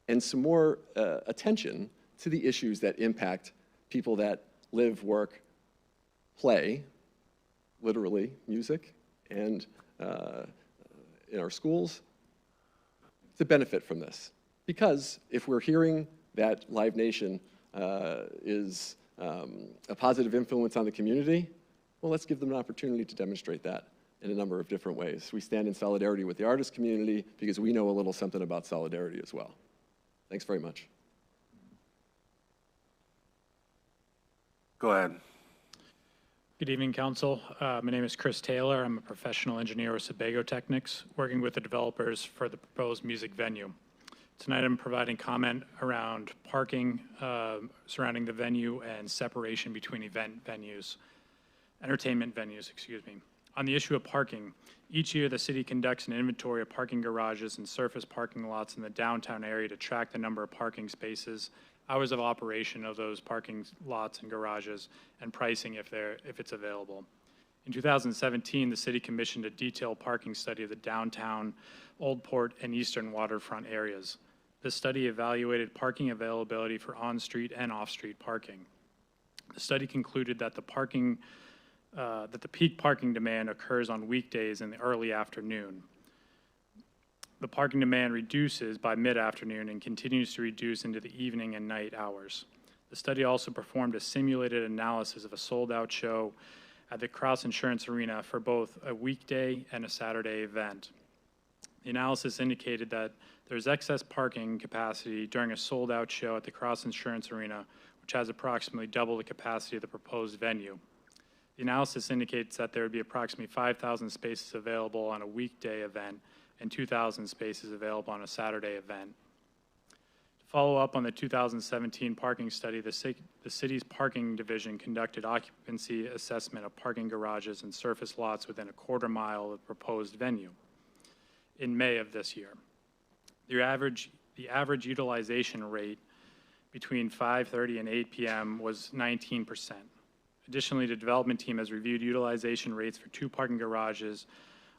and some more attention to the issues that impact people that live, work, play, literally, music, and in our schools, to benefit from this. Because if we're hearing that Live Nation is a positive influence on the community, well, let's give them an opportunity to demonstrate that in a number of different ways. We stand in solidarity with the artist community because we know a little something about solidarity as well. Thanks very much. Go ahead. Good evening, Council. My name is Chris Taylor. I'm a professional engineer with Sebago Technics, working with the developers for the proposed music venue. Tonight I'm providing comment around parking surrounding the venue and separation between entertainment venues, excuse me. On the issue of parking, each year the city conducts an inventory of parking garages and surface parking lots in the downtown area to track the number of parking spaces, hours of operation of those parking lots and garages, and pricing if it's available. In 2017, the city commissioned a detailed parking study of the downtown, Old Port, and eastern waterfront areas. This study evaluated parking availability for on-street and off-street parking. The study concluded that the peak parking demand occurs on weekdays in the early afternoon. The parking demand reduces by mid-afternoon and continues to reduce into the evening and night hours. The study also performed a simulated analysis of a sold-out show at the Cross Insurance Arena for both a weekday and a Saturday event. The analysis indicated that there's excess parking capacity during a sold-out show at the Cross Insurance Arena, which has approximately double the capacity of the proposed venue. The analysis indicates that there would be approximately 5,000 spaces available on a weekday event and 2,000 spaces available on a Saturday event. To follow up on the 2017 parking study, the city's parking division conducted occupancy assessment of parking garages and surface lots within a quarter mile of the proposed venue in May of this year. The average utilization rate between 5:30 and 8 p.m. was 19%. Additionally, the development team has reviewed utilization rates for 2 parking garages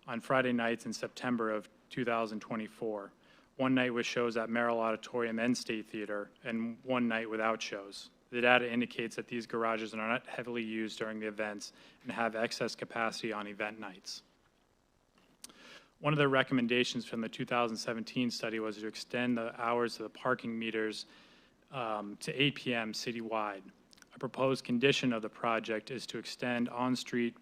on Friday nights in September of 2024. One night with shows at Merrill Auditorium and State Theater, and one night without shows. The data indicates that these garages are not heavily used during the events and have excess capacity on event nights. One of the recommendations from the 2017 study was to extend the hours of the parking meters to 8 p.m. citywide. A proposed condition of the project is to extend on-street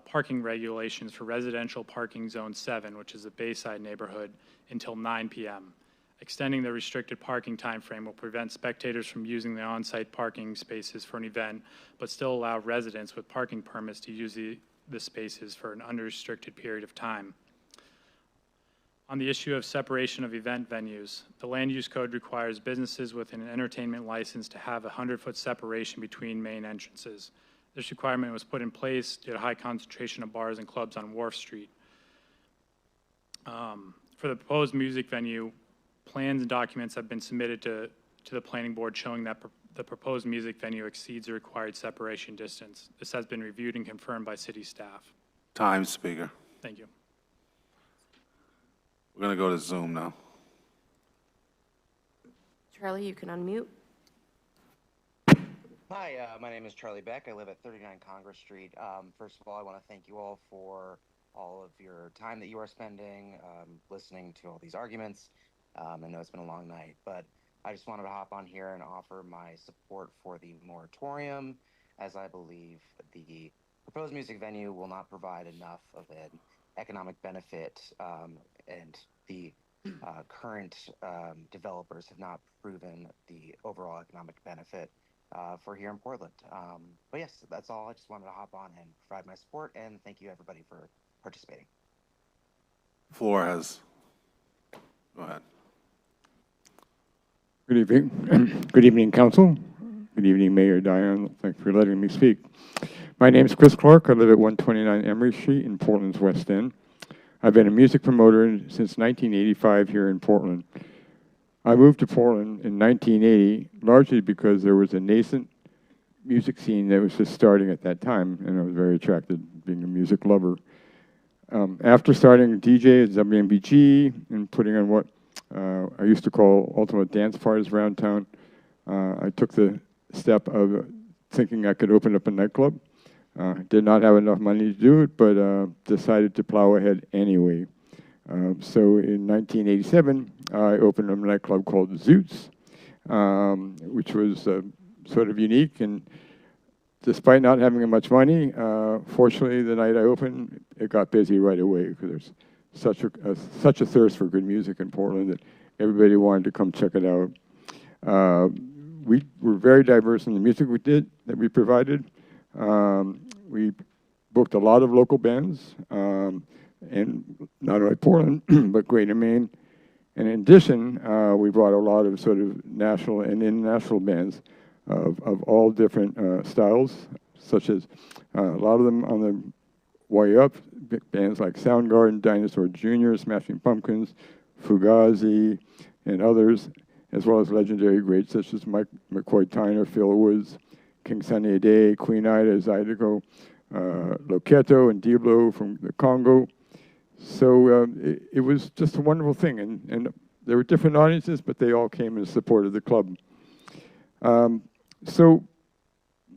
parking regulations for residential parking zone 7, which is a Bayside neighborhood, until 9 p.m. Extending the restricted parking time frame will prevent spectators from using the on-site parking spaces for an event, but still allow residents with parking permits to use the spaces for an unrestricted period of time. On the issue of separation of event venues, the land use code requires businesses with an entertainment license to have a 100-foot separation between main entrances. This requirement was put in place due to high concentration of bars and clubs on Wharf Street. For the proposed music venue, plans and documents have been submitted to the planning board showing that the proposed music venue exceeds the required separation distance. This has been reviewed and confirmed by city staff. Time, Speaker. Thank you. We're going to go to Zoom now. Charlie, you can unmute. Hi, my name is Charlie Beck. I live at 39 Congress Street. First of all, I want to thank you all for all of your time that you are spending listening to all these arguments. I know it's been a long night, but I just wanted to hop on here and offer my support for the moratorium, as I believe the proposed music venue will not provide enough of an economic benefit, and the current developers have not proven the overall economic benefit for here in Portland. But yes, that's all. I just wanted to hop on and provide my support, and thank you everybody for participating. Floor has, go ahead. Good evening. Good evening, Council. Good evening, Mayor Diane. Thanks for letting me speak. My name is Chris Clark. I live at 129 Emery Street in Portland's West End. I've been a music promoter since 1985 here in Portland. I moved to Portland in 1980, largely because there was a nascent music scene that was just starting at that time, and I was very attracted, being a music lover. After starting DJ at WMBG and putting on what I used to call ultimate dance parties around town, I took the step of thinking I could open up a nightclub. Did not have enough money to do it, but decided to plow ahead anyway. So in 1987, I opened a nightclub called Zoots, which was sort of unique. And despite not having much money, fortunately, the night I opened, it got busy right away because there's such a thirst for good music in Portland that everybody wanted to come check it out. We were very diverse in the music that we provided. We booked a lot of local bands, and not only Portland, but Greater Maine. And in addition, we brought a lot of sort of national and international bands of all different styles, such as a lot of them on the way up, bands like Soundgarden, Dinosaur Jr., Smashing Pumpkins, Fugazi, and others, as well as legendary greats such as Mike McCoy Tyner, Phil Woods, King Sunny Ade, Queen Ida, Zydeco, Loketo, and Diablo from the Congo. So it was just a wonderful thing, and there were different audiences, but they all came in support of the club. So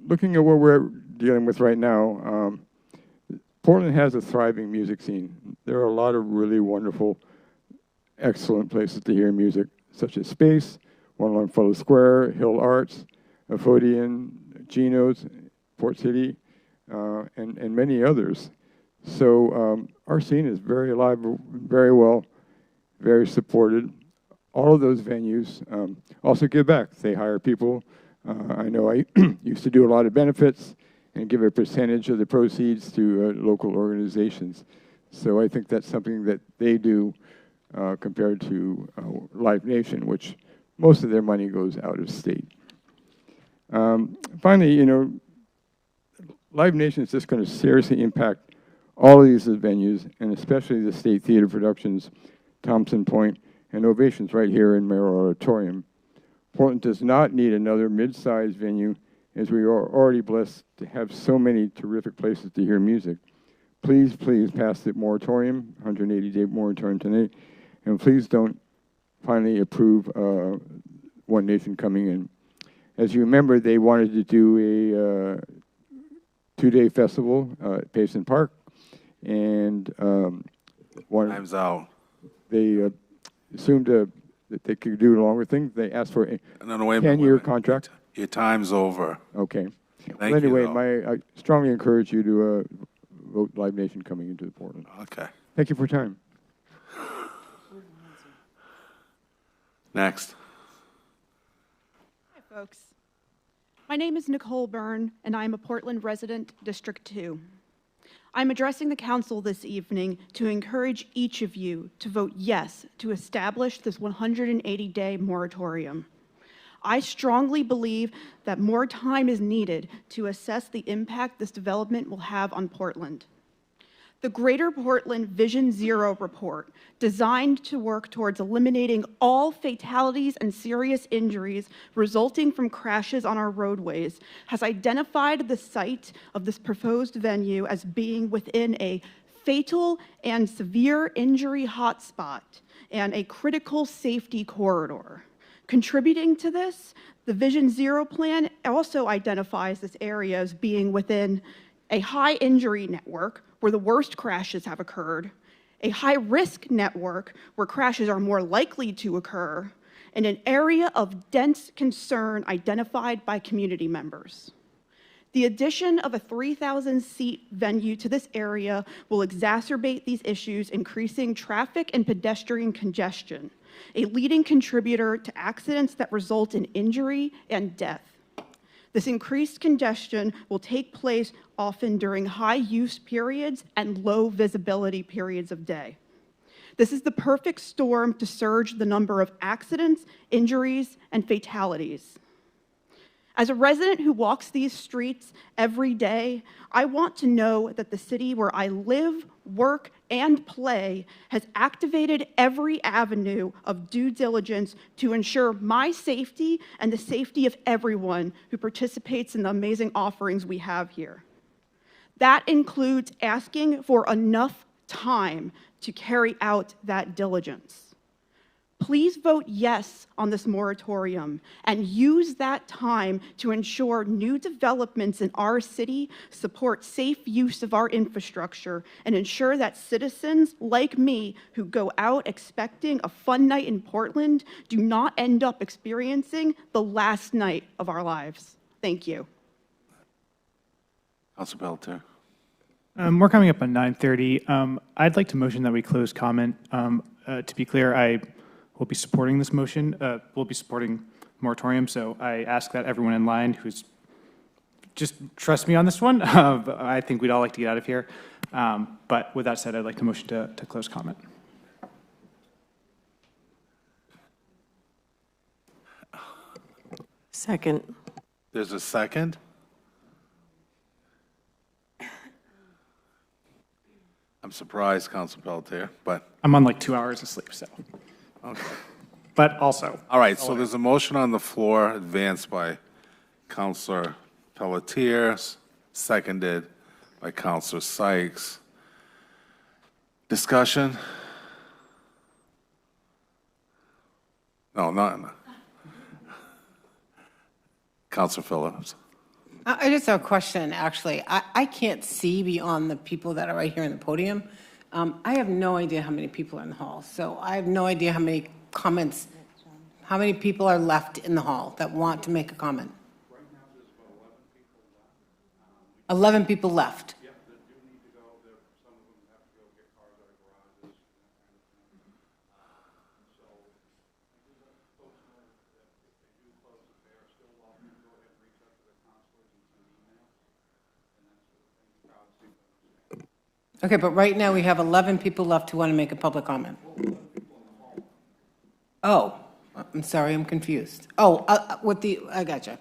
looking at what we're dealing with right now, Portland has a thriving music scene. There are a lot of really wonderful, excellent places to hear music, such as Space, One Longfellow Square, Hill Arts, Aphodian, Geno's, Port City, and many others. So our scene is very alive, very well, very supported. All of those venues also give back. They hire people. I know I used to do a lot of benefits and give a percentage of the proceeds to local organizations. So I think that's something that they do compared to Live Nation, which most of their money goes out of state. Finally, you know, Live Nation is just going to seriously impact all of these venues, and especially the State Theater Productions, Thompson Point, and Ovations right here in Mayor Auditorium. Portland does not need another mid-sized venue, as we are already blessed to have so many terrific places to hear music. Please, please pass the moratorium, 180-day moratorium tonight, and please don't finally approve One Nation coming in. As you remember, they wanted to do a 2-day festival at Payson Park, and Time's out. They assumed that they could do a longer thing. They asked for a 10-year contract. Your time's over. Okay. Thank well, anyway, you, I strongly encourage you to vote Live Nation coming into the Portland. Okay. Thank you for your time. Next. Hi, folks. My name is Nicole Byrne, and I'm a Portland resident, District 2. I'm addressing the council this evening to encourage each of you to vote yes to establish this 180-day moratorium. I strongly believe that more time is needed to assess the impact this development will have on Portland. The Greater Portland Vision Zero report, designed to work towards eliminating all fatalities and serious injuries resulting from crashes on our roadways, has identified the site of this proposed venue as being within a fatal and severe injury hotspot and a critical safety corridor. Contributing to this, the Vision Zero plan also identifies this area as being within a high injury network where the worst crashes have occurred, a high-risk network where crashes are more likely to occur, and an area of dense concern identified by community members. The addition of a 3,000-seat venue to this area will exacerbate these issues, increasing traffic and pedestrian congestion, a leading contributor to accidents that result in injury and death. This increased congestion will take place often during high use periods and low visibility periods of day. This is the perfect storm to surge the number of accidents, injuries, and fatalities. As a resident who walks these streets every day, I want to know that the city where I live, work, and play has activated every avenue of due diligence to ensure my safety and the safety of everyone who participates in the amazing offerings we have here. That includes asking for enough time to carry out that diligence. Please vote yes on this moratorium and use that time to ensure new developments in our city support safe use of our infrastructure and ensure that citizens like me who go out expecting a fun night in Portland do not end up experiencing the last night of our lives. Thank you. Council Pelletier. We're coming up on 9:30. I'd like to motion that we close comment. To be clear, I will be supporting this motion. We'll be supporting moratorium, so I ask that everyone in line who's just trust me on this one. I think we'd all like to get out of here. But with that said, I'd like to motion to close comment. Second. There's a second? I'm surprised, Council Pelletier, but. I'm on like 2 hours of sleep, so. Okay. But also. All right, so there's a motion on the floor advanced by Councilor Pelletier, seconded by Councilor Sykes. Discussion? No, not. Councilor Phillips. I just have a question, actually. I can't see beyond the people that are right here in the podium. I have no idea how many people are in the hall, so I have no idea how many comments, how many people are left in the hall that want to make a comment. 11 people left. Okay, but right now we have 11 people left who want to make a public comment. Oh, I'm sorry, I'm confused. Oh, I gotcha.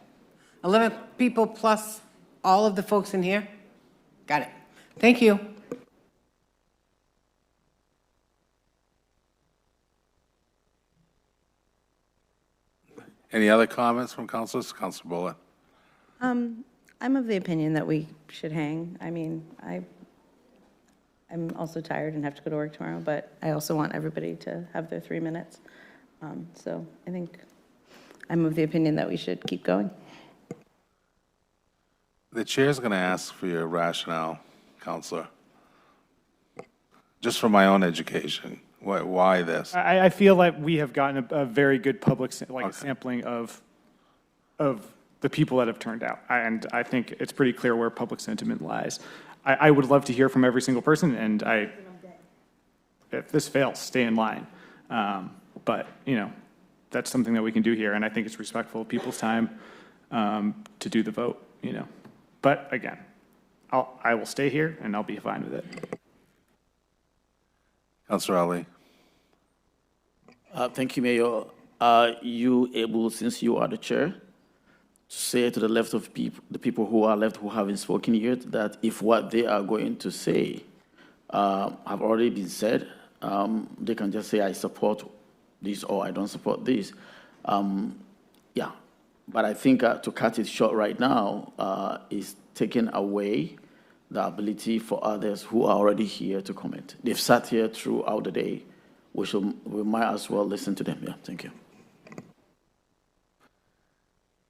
11 people plus all of the folks in here? Got it. Thank you. Any other comments from councilors? Councilor Bullitt. I'm of the opinion that we should hang. I mean, I'm also tired and have to go to work tomorrow, but I also want everybody to have their 3 minutes. So I think I'm of the opinion that we should keep going. The chair's going to ask for your rationale, Councilor. Just for my own education, why this? I feel like we have gotten a very good public sampling of the people that have turned out, and I think it's pretty clear where public sentiment lies. I would love to hear from every single person, and if this fails, stay in line. But that's something that we can do here, and I think it's respectful of people's time to do the vote. But again, I will stay here, and I'll be fine with it. Councilor Ali. Thank you, Mayor. Are you able, since you are the chair, to say to the left of the people who are left who haven't spoken yet, that if what they are going to say have already been said, they can just say, I support this or I don't support this. Yeah, but I think to cut it short right now is taking away the ability for others who are already here to comment. They've sat here throughout the day. We might as well listen to them. Yeah, thank you.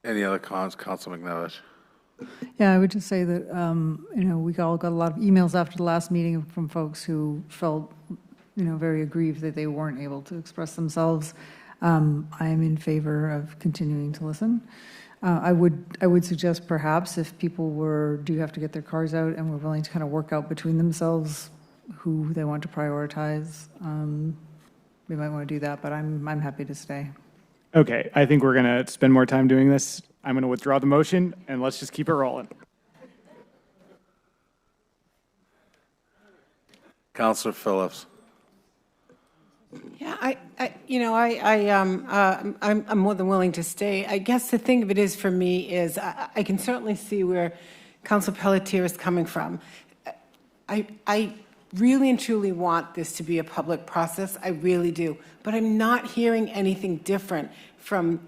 Any other comments, Councilor McNevich? Yeah, I would just say that, we all got a lot of emails after the last meeting from folks who felt, very aggrieved that they weren't able to express themselves. I'm in favor of continuing to listen. I would suggest perhaps if people do have to get their cars out and were willing to kind of work out between themselves who they want to prioritize, we might want to do that, but I'm happy to stay. Okay, I think we're going to spend more time doing this. I'm going to withdraw the motion, and let's just keep it rolling. Councilor Phillips. Yeah, I'm more than willing to stay. I guess the thing of it is for me is I can certainly see where Councilor Pelletier is coming from. I really and truly want this to be a public process. I really do. But I'm not hearing anything different from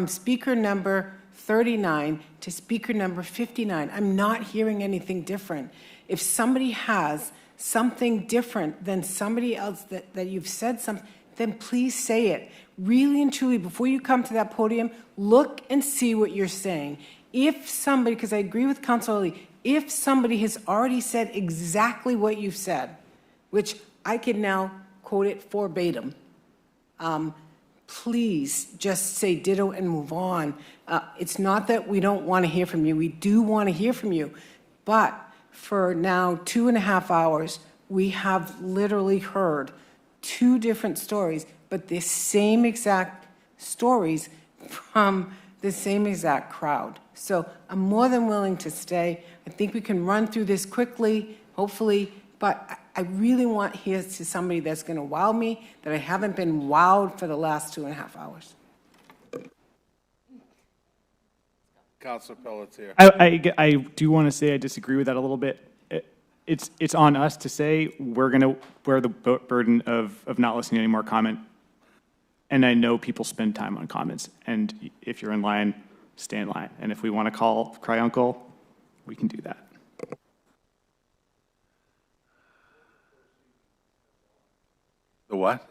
speaker number 39 to speaker number 59. I'm not hearing anything different. If somebody has something different than somebody else that you've said something, then please say it. Really and truly, before you come to that podium, look and see what you're saying. If somebody, because I agree with Councilor Ali, if somebody has already said exactly what you've said, which I can now quote it verbatim, please just say ditto and move on. It's not that we don't want to hear from you. We do want to hear from you. But for now 2.5 hours, we have literally heard 2 different stories, but the same exact stories from the same exact crowd. So I'm more than willing to stay. I think we can run through this quickly, hopefully, but I really want here to somebody that's going to wow me, that I haven't been wowed for the last 2.5 hours. Councilor Pelletier. I do want to say I disagree with that a little bit. It's on us to say we're going to bear the burden of not listening to any more comment. And I know people spend time on comments. And if you're in line, stay in line. And if we want to cry uncle, we can do that. The what?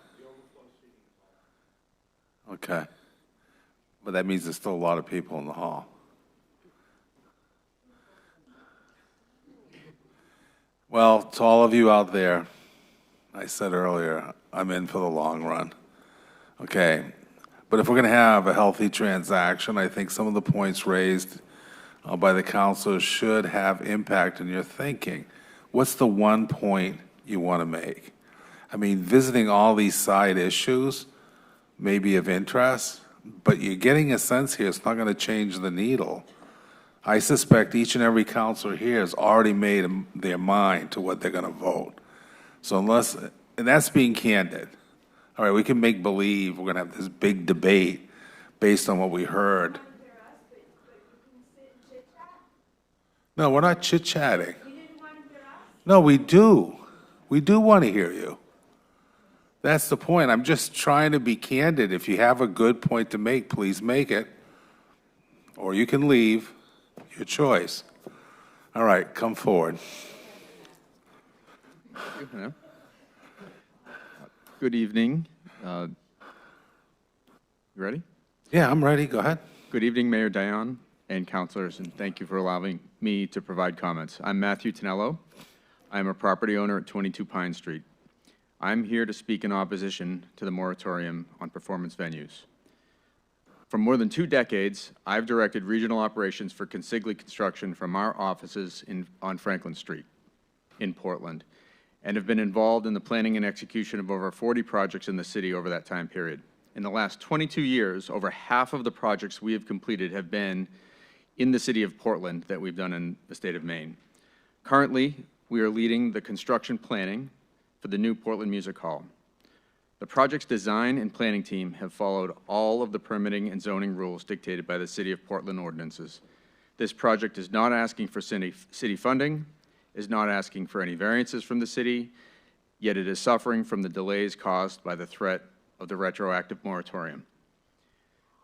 Okay. But that means there's still a lot of people in the hall. Well, to all of you out there, I said earlier, I'm in for the long run. Okay. But if we're going to have a healthy transaction, I think some of the points raised by the councilors should have impact in your thinking. What's the one point you want to make? I mean, visiting all these side issues may be of interest, but you're getting a sense here it's not going to change the needle. I suspect each and every counselor here has already made their mind to what they're going to vote. So and that's being candid. All right, we can make believe we're going to have this big debate based on what we heard. No, we're not chit-chatting. No, we do. We do want to hear you. That's the point. I'm just trying to be candid. If you have a good point to make, please make it. Or you can leave. Your choice. All right, come forward. Good evening. You ready? Yeah, I'm ready. Go ahead. Good evening, Mayor Dion and councilors, and thank you for allowing me to provide comments. I'm Matthew Tonello. I'm a property owner at 22 Pine Street. I'm here to speak in opposition to the moratorium on performance venues. For more than 2 decades, I've directed regional operations for Consigli Construction from our offices on Franklin Street in Portland, and have been involved in the planning and execution of over 40 projects in the city over that time period. In the last 22 years, over half of the projects we have completed have been in the city of Portland that we've done in the state of Maine. Currently, we are leading the construction planning for the new Portland Music Hall. The project's design and planning team have followed all of the permitting and zoning rules dictated by the City of Portland ordinances. This project is not asking for city funding, is not asking for any variances from the city, yet it is suffering from the delays caused by the threat of the retroactive moratorium.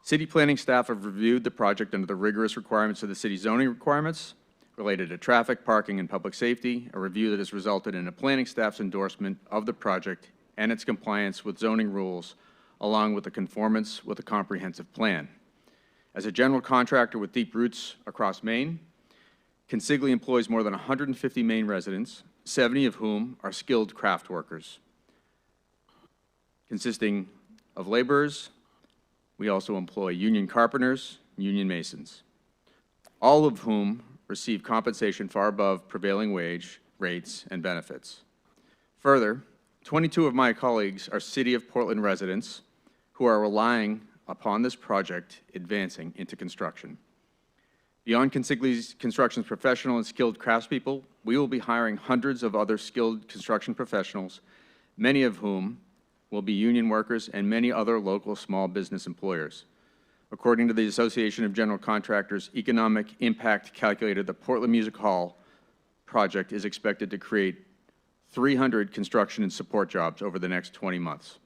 City planning staff have reviewed the project under the rigorous requirements of the city zoning requirements related to traffic, parking, and public safety, a review that has resulted in a planning staff's endorsement of the project and its compliance with zoning rules, along with the conformance with a comprehensive plan. As a general contractor with deep roots across Maine, Consigli employs more than 150 Maine residents, 70 of whom are skilled craft workers. Consisting of laborers, we also employ union carpenters, union masons, all of whom receive compensation far above prevailing wage rates and benefits. Further, 22 of my colleagues are City of Portland residents who are relying upon this project advancing into construction. Beyond Consigli's construction professional and skilled craftspeople, we will be hiring hundreds of other skilled construction professionals, many of whom will be union workers and many other local small business employers. According to the Association of General Contractors Economic Impact Calculator, the Portland Music Hall project is expected to create 300 construction and support jobs over the next 20 months.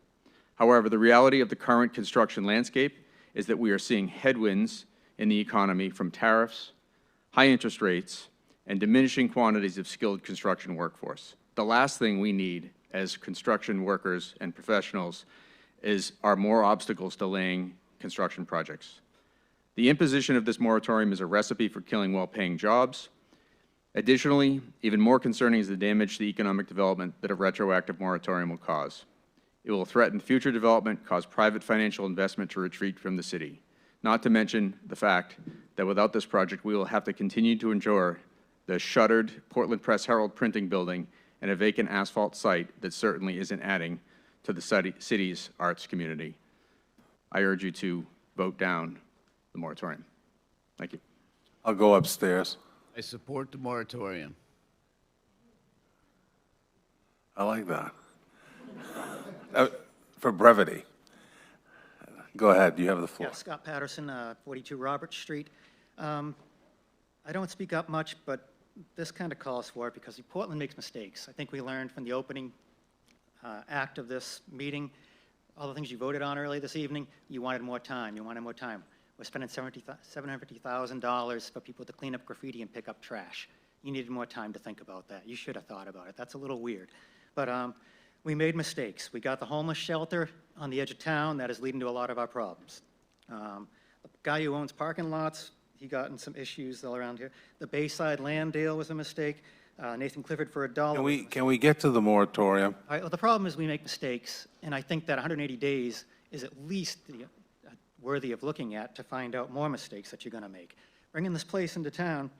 However, the reality of the current construction landscape is that we are seeing headwinds in the economy from tariffs, high interest rates, and diminishing quantities of skilled construction workforce. The last thing we need as construction workers and professionals are more obstacles delaying construction projects. The imposition of this moratorium is a recipe for killing well-paying jobs. Additionally, even more concerning is the damage to economic development that a retroactive moratorium will cause. It will threaten future development, cause private financial investment to retreat from the city. Not to mention the fact that without this project, we will have to continue to endure the shuttered Portland Press-Herald printing building and a vacant asphalt site that certainly isn't adding to the city's arts community. I urge you to vote down the moratorium. Thank you. I'll go upstairs. I support the moratorium. I like that. For brevity. Go ahead, you have the floor. Yeah, Scott Patterson, 42 Robert Street. I don't speak up much, but this kind of calls for it because Portland makes mistakes. I think we learned from the opening act of this meeting, all the things you voted on earlier this evening, you wanted more time, you wanted more time. We're spending $750,000 for people to clean up graffiti and pick up trash. You needed more time to think about that. You should have thought about it. That's a little weird. But we made mistakes. We got the homeless shelter on the edge of town. That is leading to a lot of our problems. The guy who owns parking lots, he got in some issues all around here. The Bayside land deal was a mistake. Nathan Clifford for $1. Can we get to the moratorium? All right, well, the problem is we make mistakes, and I think that 180 days is at least worthy of looking at to find out more mistakes that you're going to make. Bringing this place into town,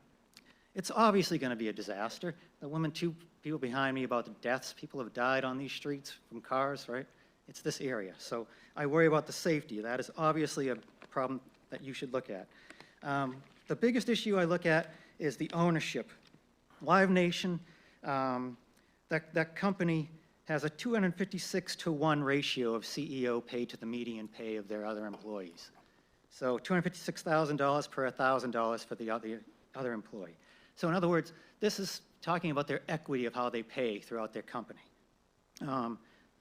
it's obviously going to be a disaster. The woman, two people behind me about the deaths, people have died on these streets from cars, right? It's this area. So I worry about the safety. That is obviously a problem that you should look at. The biggest issue I look at is the ownership. Live Nation, that company has a 256-to-1 ratio of CEO pay to the median pay of their other employees. So $256,000 per $1,000 for the other employee. So in other words, this is talking about their equity of how they pay throughout their company.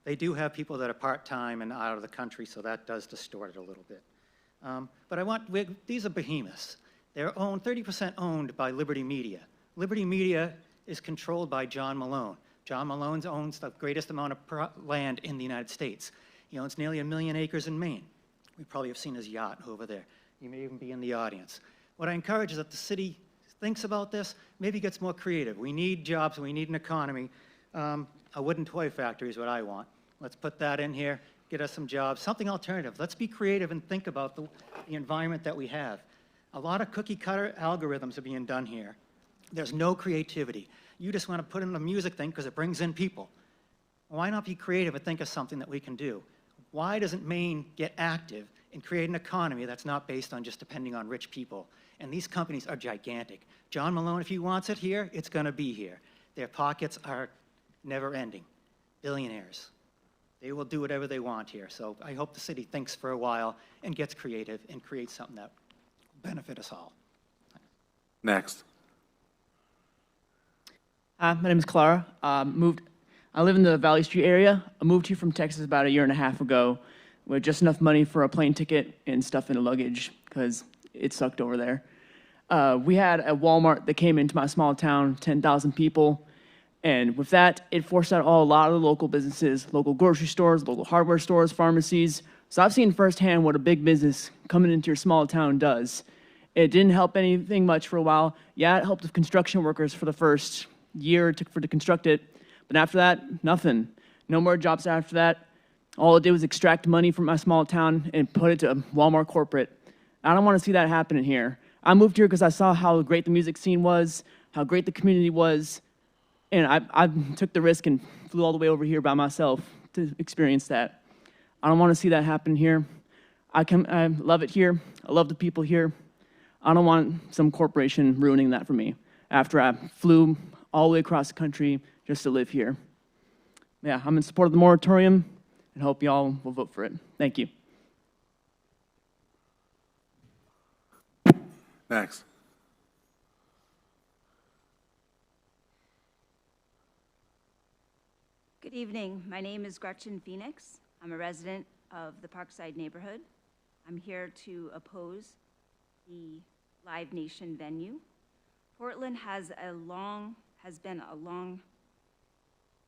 They do have people that are part-time and out of the country, so that does distort it a little bit. But these are behemoths. They're owned, 30% owned by Liberty Media. Liberty Media is controlled by John Malone. John Malone owns the greatest amount of land in the United States. He owns nearly 1 million acres in Maine. We probably have seen his yacht over there. He may even be in the audience. What I encourage is that the city thinks about this, maybe gets more creative. We need jobs, we need an economy. A wooden toy factory is what I want. Let's put that in here, get us some jobs, something alternative. Let's be creative and think about the environment that we have. A lot of cookie-cutter algorithms are being done here. There's no creativity. You just want to put in the music thing because it brings in people. Why not be creative and think of something that we can do? Why doesn't Maine get active and create an economy that's not based on just depending on rich people? And these companies are gigantic. John Malone, if he wants it here, it's going to be here. Their pockets are never ending. Billionaires. They will do whatever they want here. So I hope the city thinks for a while and gets creative and creates something that will benefit us all. Next. Hi, my name is Clara. I live in the Valley Street area. I moved here from Texas about a year and a half ago with just enough money for a plane ticket and stuff in the luggage because it sucked over there. We had a Walmart that came into my small town, 10,000 people. And with that, it forced out a lot of the local businesses, local grocery stores, local hardware stores, pharmacies. So I've seen firsthand what a big business coming into your small town does. It didn't help anything much for a while. Yeah, it helped the construction workers for the first year to construct it. But after that, nothing. No more jobs after that. All it did was extract money from my small town and put it to Walmart corporate. I don't want to see that happening here. I moved here because I saw how great the music scene was, how great the community was, and I took the risk and flew all the way over here by myself to experience that. I don't want to see that happen here. I love it here. I love the people here. I don't want some corporation ruining that for me after I flew all the way across the country just to live here. Yeah, I'm in support of the moratorium and hope y'all will vote for it. Thank you. Next. Good evening. My name is Gretchen Phoenix. I'm a resident of the Parkside neighborhood. I'm here to oppose the Live Nation venue. Portland has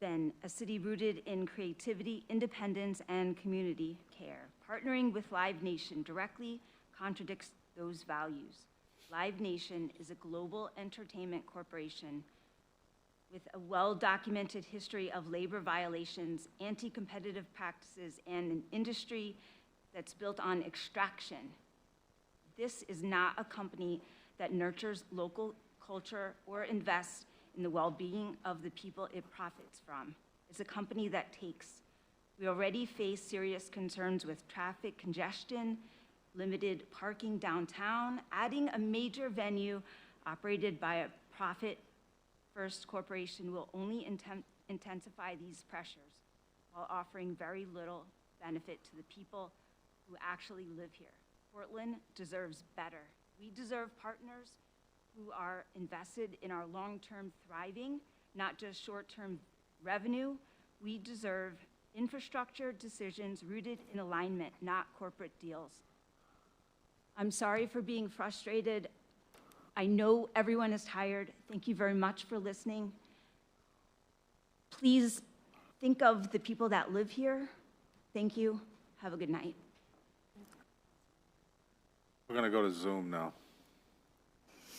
been a city rooted in creativity, independence, and community care. Partnering with Live Nation directly contradicts those values. Live Nation is a global entertainment corporation with a well-documented history of labor violations, anti-competitive practices, and an industry that's built on extraction. This is not a company that nurtures local culture or invests in the well-being of the people it profits from. It's a company that takes. We already face serious concerns with traffic congestion, limited parking downtown. Adding a major venue operated by a profit-first corporation will only intensify these pressures while offering very little benefit to the people who actually live here. Portland deserves better. We deserve partners who are invested in our long-term thriving, not just short-term revenue. We deserve infrastructure decisions rooted in alignment, not corporate deals. I'm sorry for being frustrated. I know everyone is tired. Thank you very much for listening. Please think of the people that live here. Thank you. Have a good night. We're going to go to Zoom now.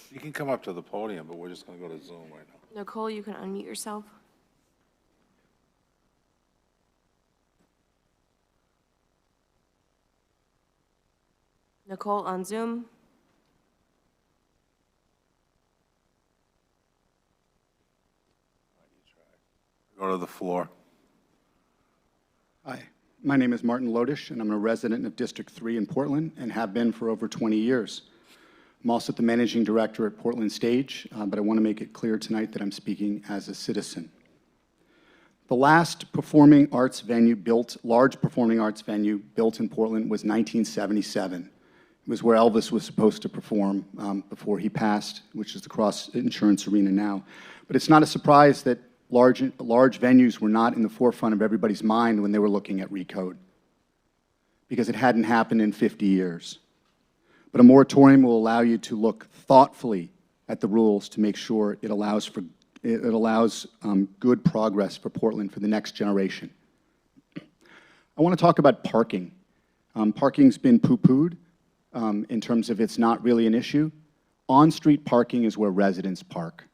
You can come up to the podium, but we're just going to go to Zoom right now. Nicole, you can unmute yourself. Nicole on Zoom. Go to the floor. Hi, my name is Martin Lodish, and I'm a resident of District 3 in Portland and have been for over 20 years. I'm also the managing director at Portland Stage, but I want to make it clear tonight that I'm speaking as a citizen. The last large performing arts venue built in Portland was 1977. It was where Elvis was supposed to perform before he passed, which is the Cross Insurance Arena now. But it's not a surprise that large venues were not in the forefront of everybody's mind when they were looking at RECODE, because it hadn't happened in 50 years. But a moratorium will allow you to look thoughtfully at the rules to make sure it allows good progress for Portland for the next generation. I want to talk about parking. Parking's been poo-pooed in terms of it's not really an issue. On-street parking is where residents park.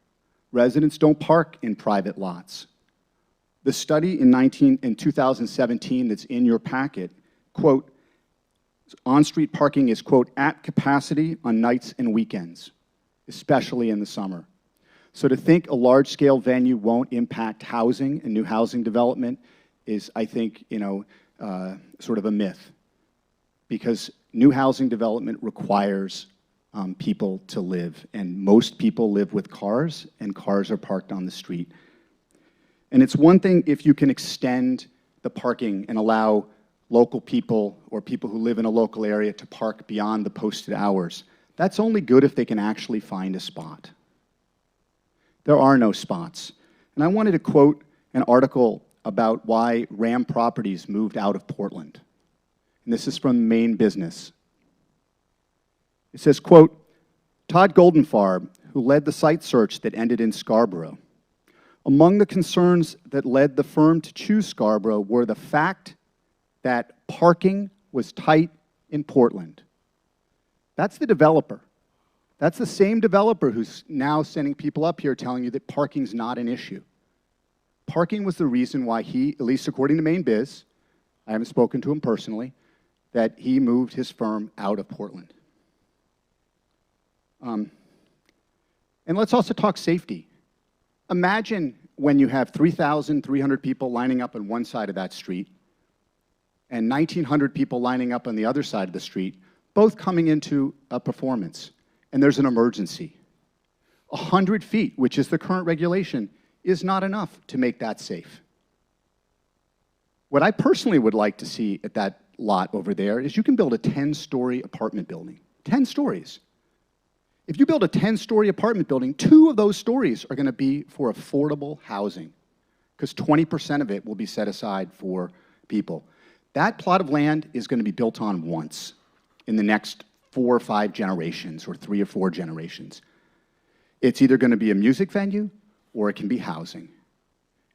Residents don't park in private lots. The study in 2017 that's in your packet, quote, on-street parking is, quote, at capacity on nights and weekends, especially in the summer. So to think a large-scale venue won't impact housing and new housing development is, I think, sort of a myth, because new housing development requires people to live. And most people live with cars, and cars are parked on the street. And it's one thing if you can extend the parking and allow local people or people who live in a local area to park beyond the posted hours. That's only good if they can actually find a spot. There are no spots. And I wanted to quote an article about why Ram Properties moved out of Portland. And this is from Maine Business. It says, quote, Todd Goldenfarb, who led the site search that ended in Scarborough. Among the concerns that led the firm to choose Scarborough were the fact that parking was tight in Portland. That's the developer. That's the same developer who's now sending people up here telling you that parking's not an issue. Parking was the reason why he, at least according to Maine Biz, I haven't spoken to him personally, that he moved his firm out of Portland. And let's also talk safety. Imagine when you have 3,300 people lining up on one side of that street and 1,900 people lining up on the other side of the street, both coming into a performance, and there's an emergency. 100 feet, which is the current regulation, is not enough to make that safe. What I personally would like to see at that lot over there is you can build a 10-story apartment building. 10 stories. If you build a 10-story apartment building, 2 of those stories are going to be for affordable housing, because 20% of it will be set aside for people. That plot of land is going to be built on once in the next 4 or 5 generations, or 3 or 4 generations. It's either going to be a music venue, or it can be housing.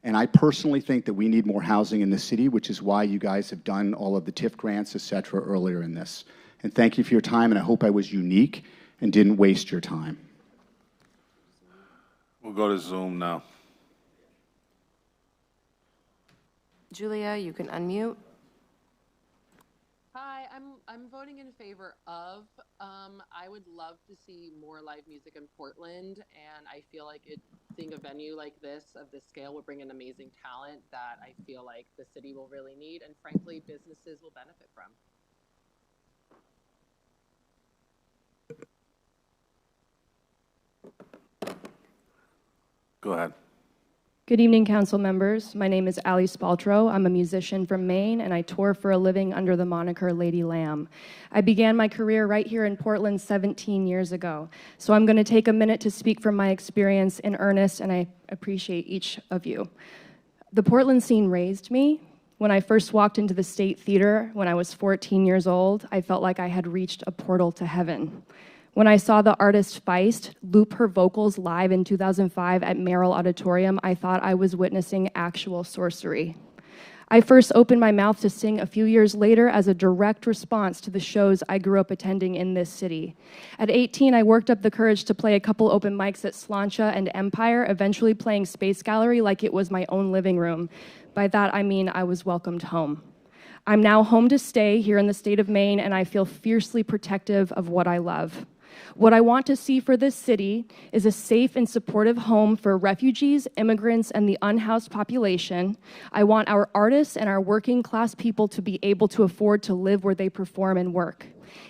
And I personally think that we need more housing in the city, which is why you guys have done all of the TIF grants, et cetera, earlier in this. And thank you for your time, and I hope I was unique and didn't waste your time. We'll go to Zoom now. Julia, you can unmute. Hi, I'm voting in favor of. I would love to see more live music in Portland, and I feel like seeing a venue like this of this scale will bring an amazing talent that I feel like the city will really need, and frankly, businesses will benefit from. Go ahead. Good evening, council members. My name is Ali Spaltro. I'm a musician from Maine, and I tour for a living under the moniker Lady Lamb. I began my career right here in Portland 17 years ago. So I'm going to take a minute to speak from my experience in earnest, and I appreciate each of you. The Portland scene raised me. When I first walked into the State Theater when I was 14 years old, I felt like I had reached a portal to heaven. When I saw the artist Feist loop her vocals live in 2005 at Merrill Auditorium, I thought I was witnessing actual sorcery. I first opened my mouth to sing a few years later as a direct response to the shows I grew up attending in this city. At 18, I worked up the courage to play a couple open mics at Slancha and Empire, eventually playing Space Gallery like it was my own living room. By that, I mean I was welcomed home. I'm now home to stay here in the state of Maine, and I feel fiercely protective of what I love. What I want to see for this city is a safe and supportive home for refugees, immigrants, and the unhoused population. I want our artists and our working class people to be able to afford to live where they perform and work.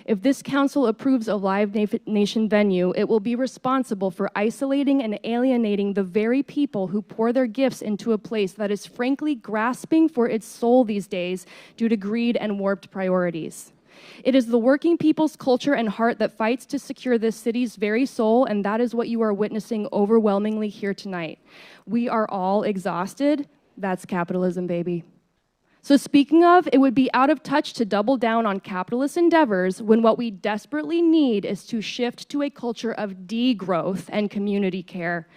If this council approves a Live Nation venue, it will be responsible for isolating and alienating the very people who pour their gifts into a place that is frankly grasping for its soul these days due to greed and warped priorities. It is the working people's culture and heart that fights to secure this city's very soul, and that is what you are witnessing overwhelmingly here tonight. We are all exhausted. That's capitalism, baby. So speaking of, it would be out of touch to double down on capitalist endeavors when what we desperately need is to shift to a culture of degrowth and community care.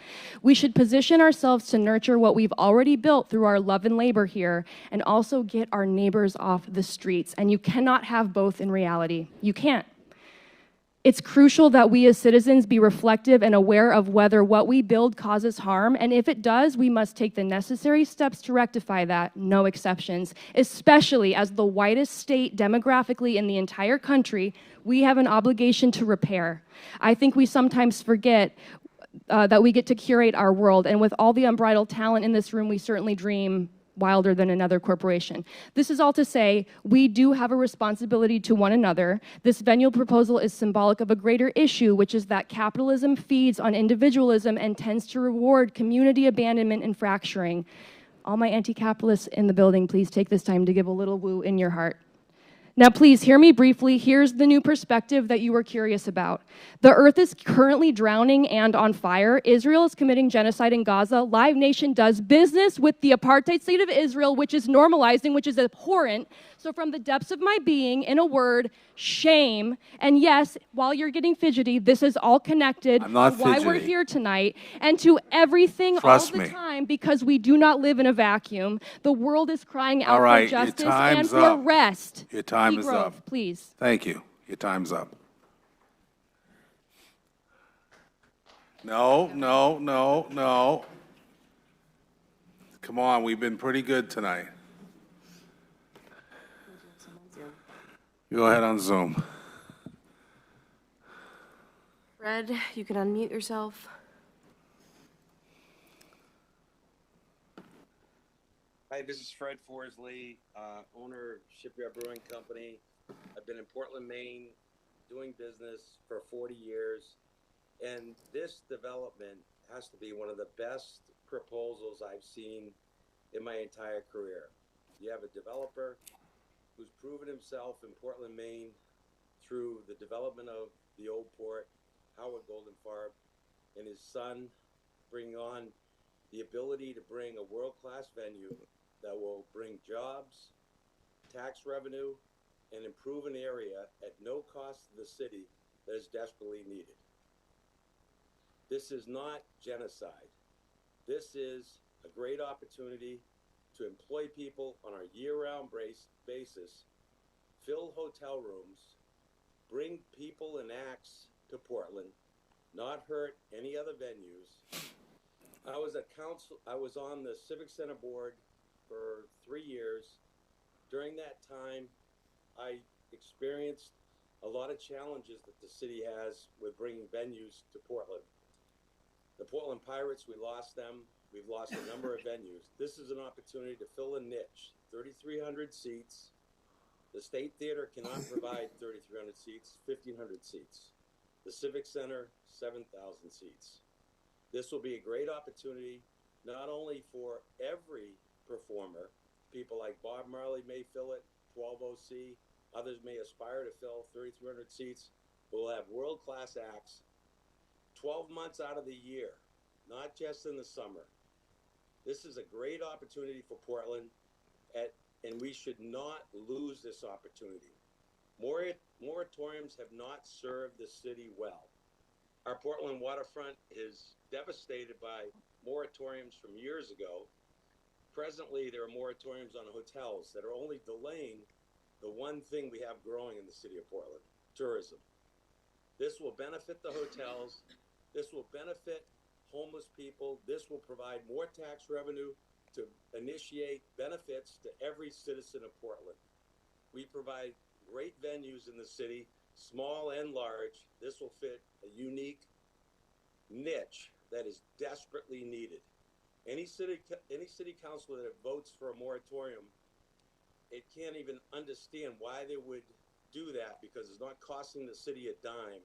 We should position ourselves to nurture what we've already built through our love and labor here, and also get our neighbors off the streets. And you cannot have both in reality. You can't. It's crucial that we as citizens be reflective and aware of whether what we build causes harm, and if it does, we must take the necessary steps to rectify that, no exceptions. Especially as the whitest state demographically in the entire country, we have an obligation to repair. I think we sometimes forget that we get to curate our world, and with all the unbridled talent in this room, we certainly dream wilder than another corporation. This is all to say, we do have a responsibility to one another. This venue proposal is symbolic of a greater issue, which is that capitalism feeds on individualism and tends to reward community abandonment and fracturing. All my anti-capitalists in the building, please take this time to give a little woo in your heart. Now, please hear me briefly. Here's the new perspective that you were curious about. The earth is currently drowning and on fire. Israel is committing genocide in Gaza. Live Nation does business with the apartheid state of Israel, which is normalizing, which is abhorrent. So from the depths of my being, in a word, shame. And yes, while you're getting fidgety, this is all connected to why we're here tonight and to everything all the time, because we do not live in a vacuum. The world is crying out for justice and for rest. Your time is up. Please. Thank you. Your time's up. No. Come on, we've been pretty good tonight. Go ahead on Zoom. Fred, you can unmute yourself. Hi, this is Fred Forsley, owner of Shipyard Brewing Company. I've been in Portland, Maine, doing business for 40 years. And this development has to be one of the best proposals I've seen in my entire career. You have a developer who's proven himself in Portland, Maine through the development of the old port, Howard Goldenfarb, and his son bring on the ability to bring a world-class venue that will bring jobs, tax revenue, and improve an area at no cost to the city that is desperately needed. This is not genocide. This is a great opportunity to employ people on a year-round basis, fill hotel rooms, bring people and acts to Portland, not hurt any other venues. I was on the Civic Center board for 3 years. During that time, I experienced a lot of challenges that the city has with bringing venues to Portland. The Portland Pirates, we lost them. We've lost a number of venues. This is an opportunity to fill a niche, 3,300 seats. The State Theater cannot provide 3,300 seats, 1,500 seats. The Civic Center, 7,000 seats. This will be a great opportunity, not only for every performer. People like Bob Marley may fill it, 12OC. Others may aspire to fill 3,300 seats. We'll have world-class acts 12 months out of the year, not just in the summer. This is a great opportunity for Portland, and we should not lose this opportunity. Moratoriums have not served the city well. Our Portland waterfront is devastated by moratoriums from years ago. Presently, there are moratoriums on hotels that are only delaying the one thing we have growing in the city of Portland, tourism. This will benefit the hotels. This will benefit homeless people. This will provide more tax revenue to initiate benefits to every citizen of Portland. We provide great venues in the city, small and large. This will fit a unique niche that is desperately needed. Any city councilor that votes for a moratorium, it can't even understand why they would do that, because it's not costing the city a dime,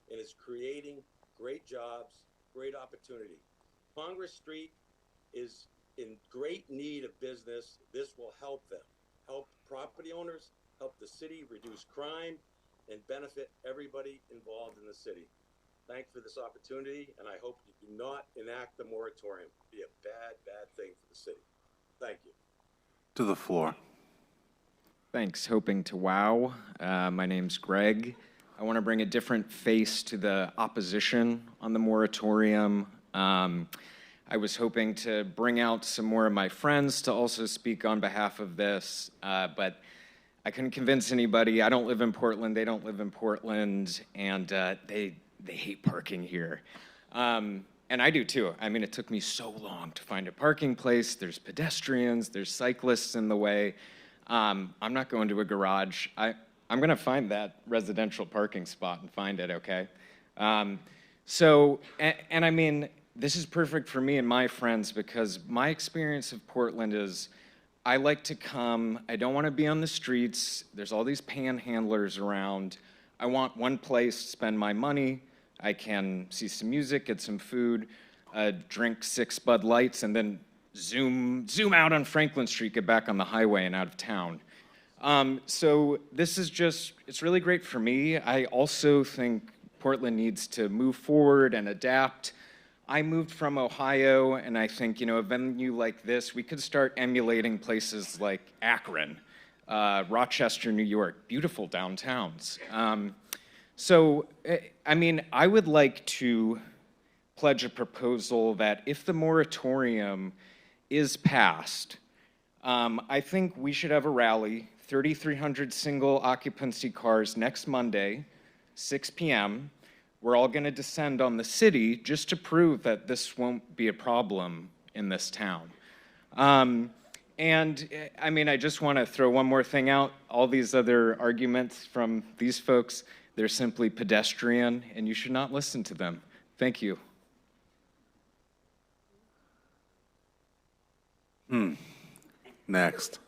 and it's creating great jobs, great opportunity. Congress Street is in great need of business. This will help them, help property owners, help the city reduce crime, and benefit everybody involved in the city. Thanks for this opportunity, and I hope you do not enact the moratorium. It'd be a bad, bad thing for the city. Thank you. To the floor. Thanks. Hoping to wow. My name's Greg. I want to bring a different face to the opposition on the moratorium. I was hoping to bring out some more of my friends to also speak on behalf of this, but I couldn't convince anybody. I don't live in Portland. They don't live in Portland, and they hate parking here. And I do too. I mean, it took me so long to find a parking place. There's pedestrians, there's cyclists in the way. I'm not going to a garage. I'm going to find that residential parking spot and find it, okay? And I mean, this is perfect for me and my friends, because my experience of Portland is I like to come, I don't want to be on the streets. There's all these panhandlers around. I want one place to spend my money. I can see some music, get some food, drink 6 Bud Lights, and then zoom out on Franklin Street, get back on the highway and out of town. So this is just, it's really great for me. I also think Portland needs to move forward and adapt. I moved from Ohio, and I think, a venue like this, we could start emulating places like Akron, Rochester, New York, beautiful downtowns. I would like to pledge a proposal that if the moratorium is passed, I think we should have a rally, 3,300 single occupancy cars next Monday, 6 p.m. We're all going to descend on the city just to prove that this won't be a problem in this town. I just want to throw one more thing out. All these other arguments from these folks, they're simply pedestrian, and you should not listen to them. Thank you. Next.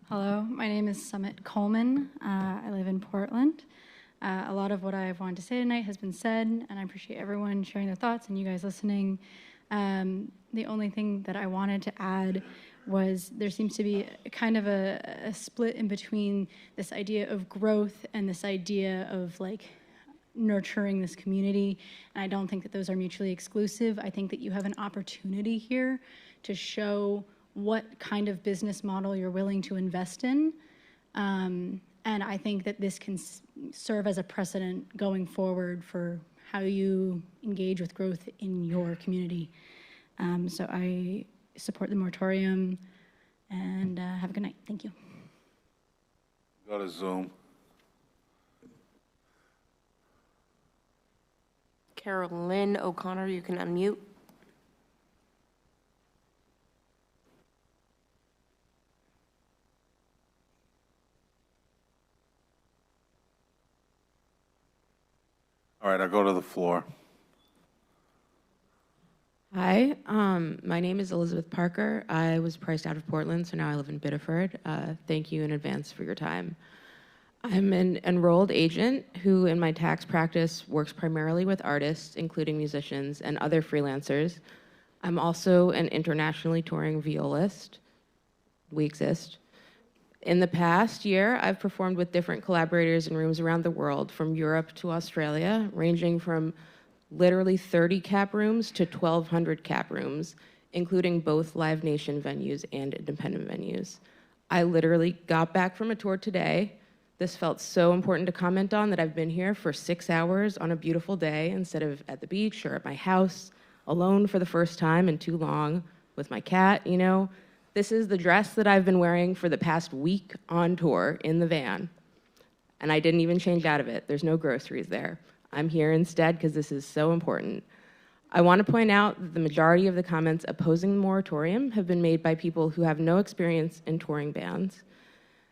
Hello, my name is Summit Coleman. I live in Portland. A lot of what I've wanted to say tonight has been said, and I appreciate everyone sharing their thoughts and you guys listening. The only thing that I wanted to add was there seems to be kind of a split in between this idea of growth and this idea of nurturing this community. And I don't think that those are mutually exclusive. I think that you have an opportunity here to show what kind of business model you're willing to invest in. And I think that this can serve as a precedent going forward for how you engage with growth in your community. So I support the moratorium, and have a good night. Thank you. Go to Zoom. Carolyn O'Connor, you can unmute. All right, I'll go to the floor. Hi, my name is Elizabeth Parker. I was priced out of Portland, so now I live in Biddeford. Thank you in advance for your time. I'm an enrolled agent who, in my tax practice, works primarily with artists, including musicians and other freelancers. I'm also an internationally touring violist. We exist. In the past year, I've performed with different collaborators in rooms around the world, from Europe to Australia, ranging from literally 30 cap rooms to 1,200 cap rooms, including both Live Nation venues and independent venues. I literally got back from a tour today. This felt so important to comment on that I've been here for 6 hours on a beautiful day instead of at the beach or at my house, alone for the first time in too long, with my cat, This is the dress that I've been wearing for the past week on tour in the van. And I didn't even change out of it. There's no groceries there. I'm here instead because this is so important. I want to point out that the majority of the comments opposing the moratorium have been made by people who have no experience in touring bands.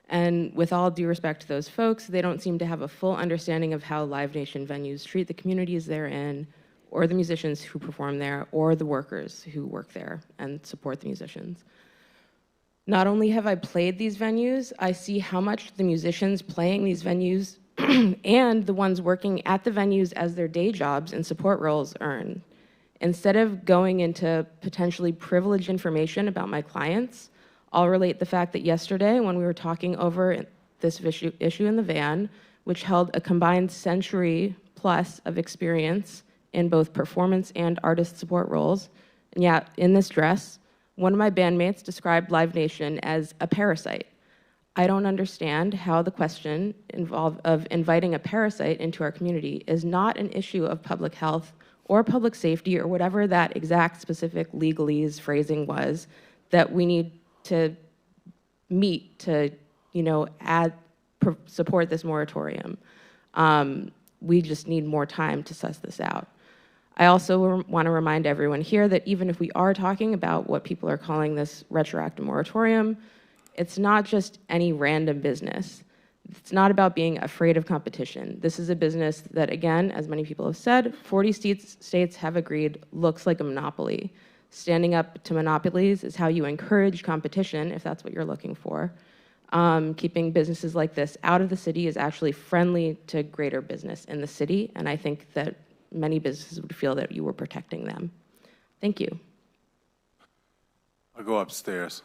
And with all due respect to those folks, they don't seem to have a full understanding of how Live Nation venues treat the communities they're in, or the musicians who perform there, or the workers who work there and support the musicians. Not only have I played these venues, I see how much the musicians playing these venues and the ones working at the venues as their day jobs and support roles earn. Instead of going into potentially privileged information about my clients, I'll relate the fact that yesterday, when we were talking over this issue in the van, which held a combined century plus of experience in both performance and artist support roles, and yeah, in this dress, one of my bandmates described Live Nation as a parasite. I don't understand how the question of inviting a parasite into our community is not an issue of public health or public safety or whatever that exact specific legalese phrasing was that we need to meet to, support this moratorium. We just need more time to suss this out. I also want to remind everyone here that even if we are talking about what people are calling this retroactive moratorium, it's not just any random business. It's not about being afraid of competition. This is a business that, again, as many people have said, 40 states have agreed looks like a monopoly. Standing up to monopolies is how you encourage competition, if that's what you're looking for. Keeping businesses like this out of the city is actually friendly to greater business in the city, and I think that many businesses would feel that you were protecting them. Thank you. I'll go upstairs.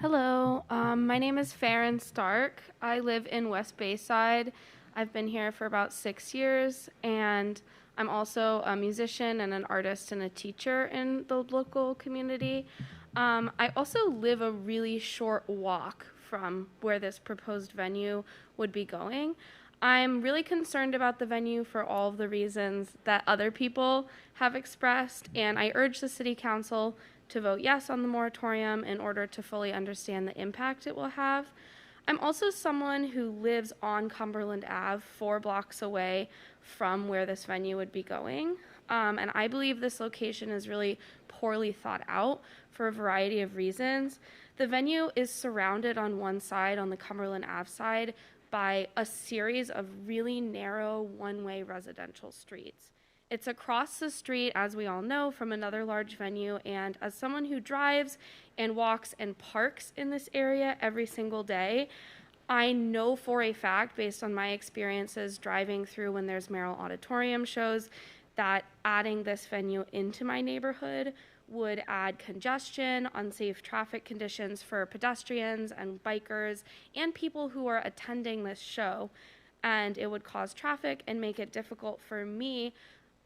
Hello, my name is Farron Stark. I live in West Bayside. I've been here for about 6 years, and I'm also a musician and an artist and a teacher in the local community. I also live a really short walk from where this proposed venue would be going. I'm really concerned about the venue for all of the reasons that other people have expressed, and I urge the City Council to vote yes on the moratorium in order to fully understand the impact it will have. I'm also someone who lives on Cumberland Ave, 4 blocks away from where this venue would be going. And I believe this location is really poorly thought out for a variety of reasons. The venue is surrounded on one side, on the Cumberland Ave side, by a series of really narrow one-way residential streets. It's across the street, as we all know, from another large venue, and as someone who drives and walks and parks in this area every single day, I know for a fact, based on my experiences driving through when there's Merrill Auditorium shows, that adding this venue into my neighborhood would add congestion, unsafe traffic conditions for pedestrians and bikers and people who are attending this show, and it would cause traffic and make it difficult for me,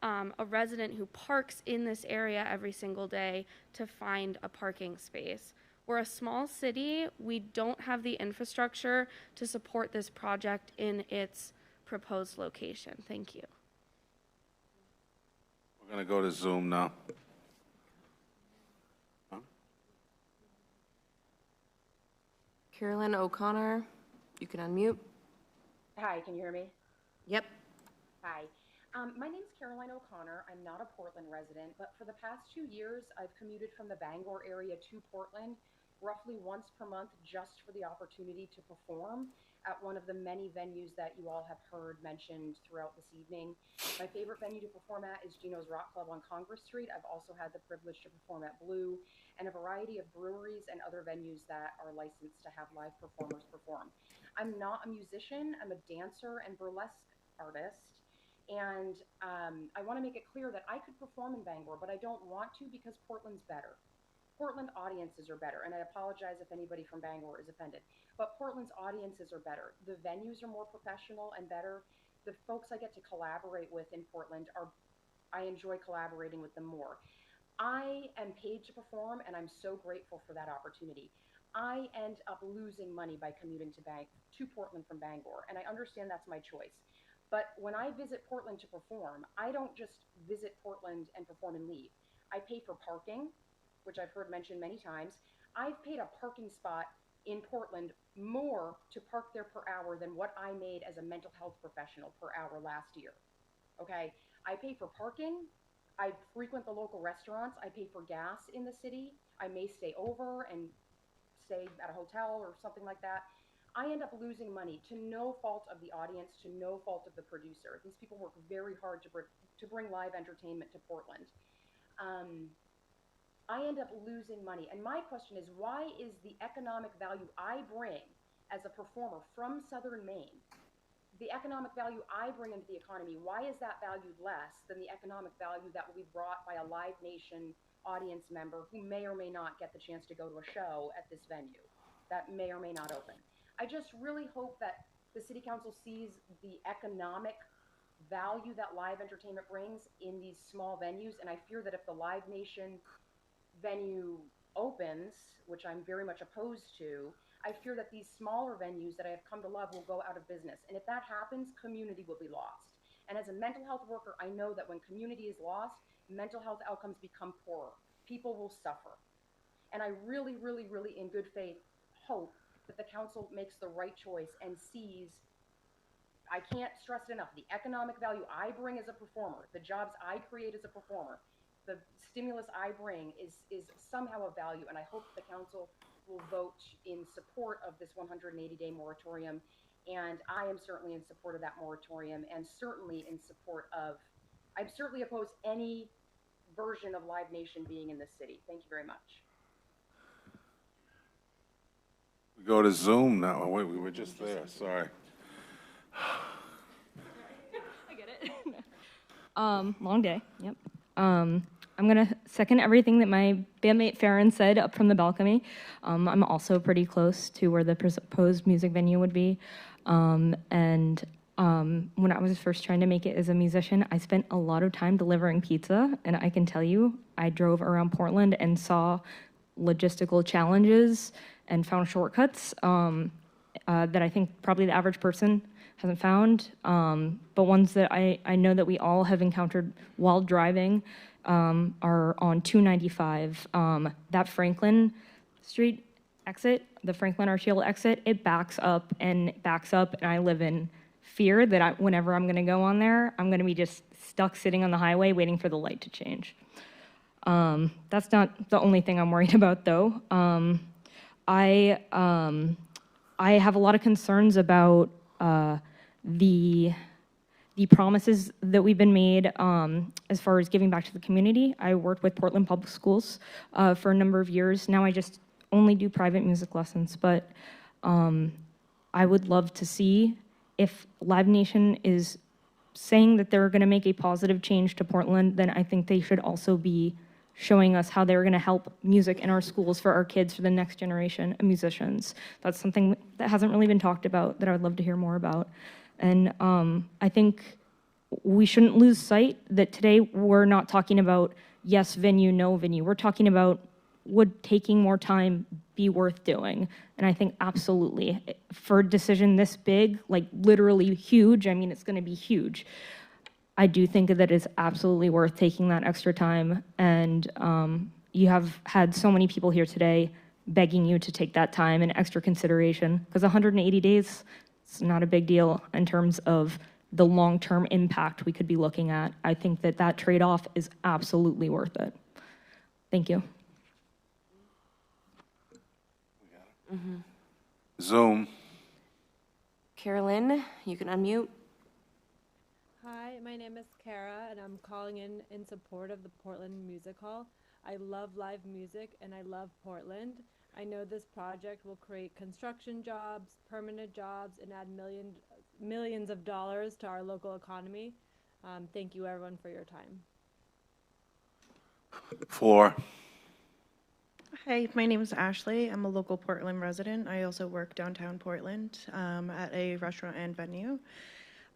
a resident who parks in this area every single day, to find a parking space. We're a small city. We don't have the infrastructure to support this project in its proposed location. Thank you. We're going to go to Zoom now. Carolyn O'Connor, you can unmute. Hi, can you hear me? Yep. Hi. My name's Caroline O'Connor. I'm not a Portland resident, but for the past 2 years, I've commuted from the Bangor area to Portland roughly once per month just for the opportunity to perform at one of the many venues that you all have heard mentioned throughout this evening. My favorite venue to perform at is Gino's Rock Club on Congress Street. I've also had the privilege to perform at Blue and a variety of breweries and other venues that are licensed to have live performers perform. I'm not a musician. I'm a dancer and burlesque artist. And I want to make it clear that I could perform in Bangor, but I don't want to because Portland's better. Portland audiences are better, and I apologize if anybody from Bangor is offended, but Portland's audiences are better. The venues are more professional and better. The folks I get to collaborate with in Portland I enjoy collaborating with them more. I am paid to perform, and I'm so grateful for that opportunity. I end up losing money by commuting to Portland from Bangor, and I understand that's my choice. But when I visit Portland to perform, I don't just visit Portland and perform and leave. I pay for parking, which I've heard mentioned many times. I've paid a parking spot in Portland more to park there per hour than what I made as a mental health professional per hour last year. Okay, I pay for parking. I frequent the local restaurants. I pay for gas in the city. I may stay over and stay at a hotel or something like that. I end up losing money to no fault of the audience, to no fault of the producer. These people work very hard to bring live entertainment to Portland. I end up losing money. And my question is, why is the economic value I bring as a performer from Southern Maine, the economic value I bring into the economy, why is that valued less than the economic value that will be brought by a Live Nation audience member who may or may not get the chance to go to a show at this venue that may or may not open? I just really hope that the City Council sees the economic value that live entertainment brings in these small venues, and I fear that if the Live Nation venue opens, which I'm very much opposed to, I fear that these smaller venues that I have come to love will go out of business. And if that happens, community will be lost. And as a mental health worker, I know that when community is lost, mental health outcomes become poorer. People will suffer. And I really, really, really, in good faith, hope that the council makes the right choice and sees, I can't stress it enough, the economic value I bring as a performer, the jobs I create as a performer, the stimulus I bring is somehow of value, and I hope the council will vote in support of this 180-day moratorium. And I am certainly in support of that moratorium, and certainly in support of, I'm certainly opposed any version of Live Nation being in the city. Thank you very much. We go to Zoom now. Oh, wait, we were just there, sorry. Long day, yep. I'm gonna second everything that my bandmate Farron said up from the balcony. I'm also pretty close to where the proposed music venue would be. When I was first trying to make it as a musician, I spent a lot of time delivering pizza, and I can tell you, I drove around Portland and saw logistical challenges and found shortcuts that I think probably the average person hasn't found, but ones that I know that we all have encountered while driving are on 295. That Franklin Street exit, the Franklin Arterial exit, it backs up, and I live in fear that whenever I'm going to go on there, I'm going to be just stuck sitting on the highway waiting for the light to change. That's not the only thing I'm worried about, though. I have a lot of concerns about the promises that we've been made as far as giving back to the community. I worked with Portland Public Schools for a number of years. Now I just only do private music lessons, but I would love to see if Live Nation is saying that they're going to make a positive change to Portland, then I think they should also be showing us how they're going to help music in our schools for our kids, for the next generation of musicians. That's something that hasn't really been talked about that I would love to hear more about. And I think we shouldn't lose sight that today we're not talking about yes venue, no venue. We're talking about would taking more time be worth doing? And I think absolutely. For a decision this big, like literally huge, I mean, it's going to be huge. I do think that it's absolutely worth taking that extra time. And you have had so many people here today begging you to take that time and extra consideration, because 180 days, it's not a big deal in terms of the long-term impact we could be looking at. I think that that trade-off is absolutely worth it. Thank you. Zoom. Carolyn, you can unmute. Hi, my name is Kara, and I'm calling in support of the Portland Music Hall. I love live music, and I love Portland. I know this project will create construction jobs, permanent jobs, and add millions of dollars to our local economy. Thank you, everyone, for your time. Floor. Hi, my name is Ashley. I'm a local Portland resident. I also work downtown Portland at a restaurant and venue.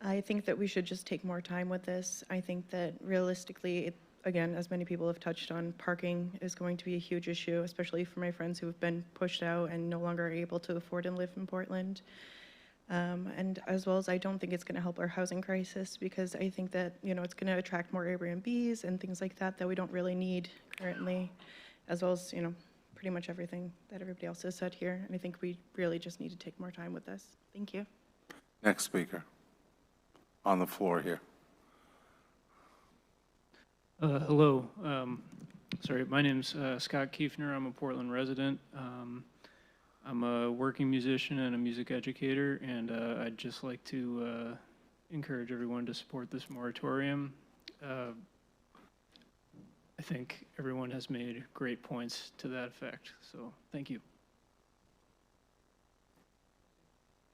I think that we should just take more time with this. I think that realistically, again, as many people have touched on, parking is going to be a huge issue, especially for my friends who have been pushed out and no longer are able to afford and live in Portland. And as well as I don't think it's going to help our housing crisis, because I think that, you know, it's going to attract more Airbnbs and things like that we don't really need currently, as well as, you know, pretty much everything that everybody else has said here. And I think we really just need to take more time with this. Thank you. Next speaker on the floor here. Hello. Sorry, my name's Scott Kiefner. I'm a Portland resident. I'm a working musician and a music educator, and I'd just like to encourage everyone to support this moratorium. I think everyone has made great points to that effect, so thank you.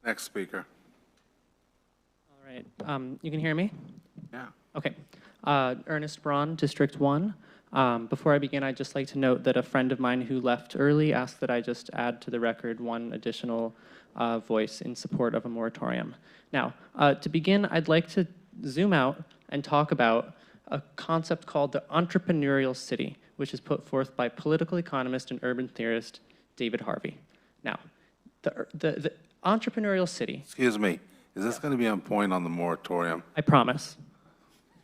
Next speaker. All right. You can hear me? Yeah. Okay. Ernest Braun, District 1. Before I begin, I'd just like to note that a friend of mine who left early asked that I just add to the record one additional voice in support of a moratorium. Now, to begin, I'd like to zoom out and talk about a concept called the entrepreneurial city, which is put forth by political economist and urban theorist David Harvey. Now, the entrepreneurial city... Excuse me, is this going to be on point on the moratorium? I promise.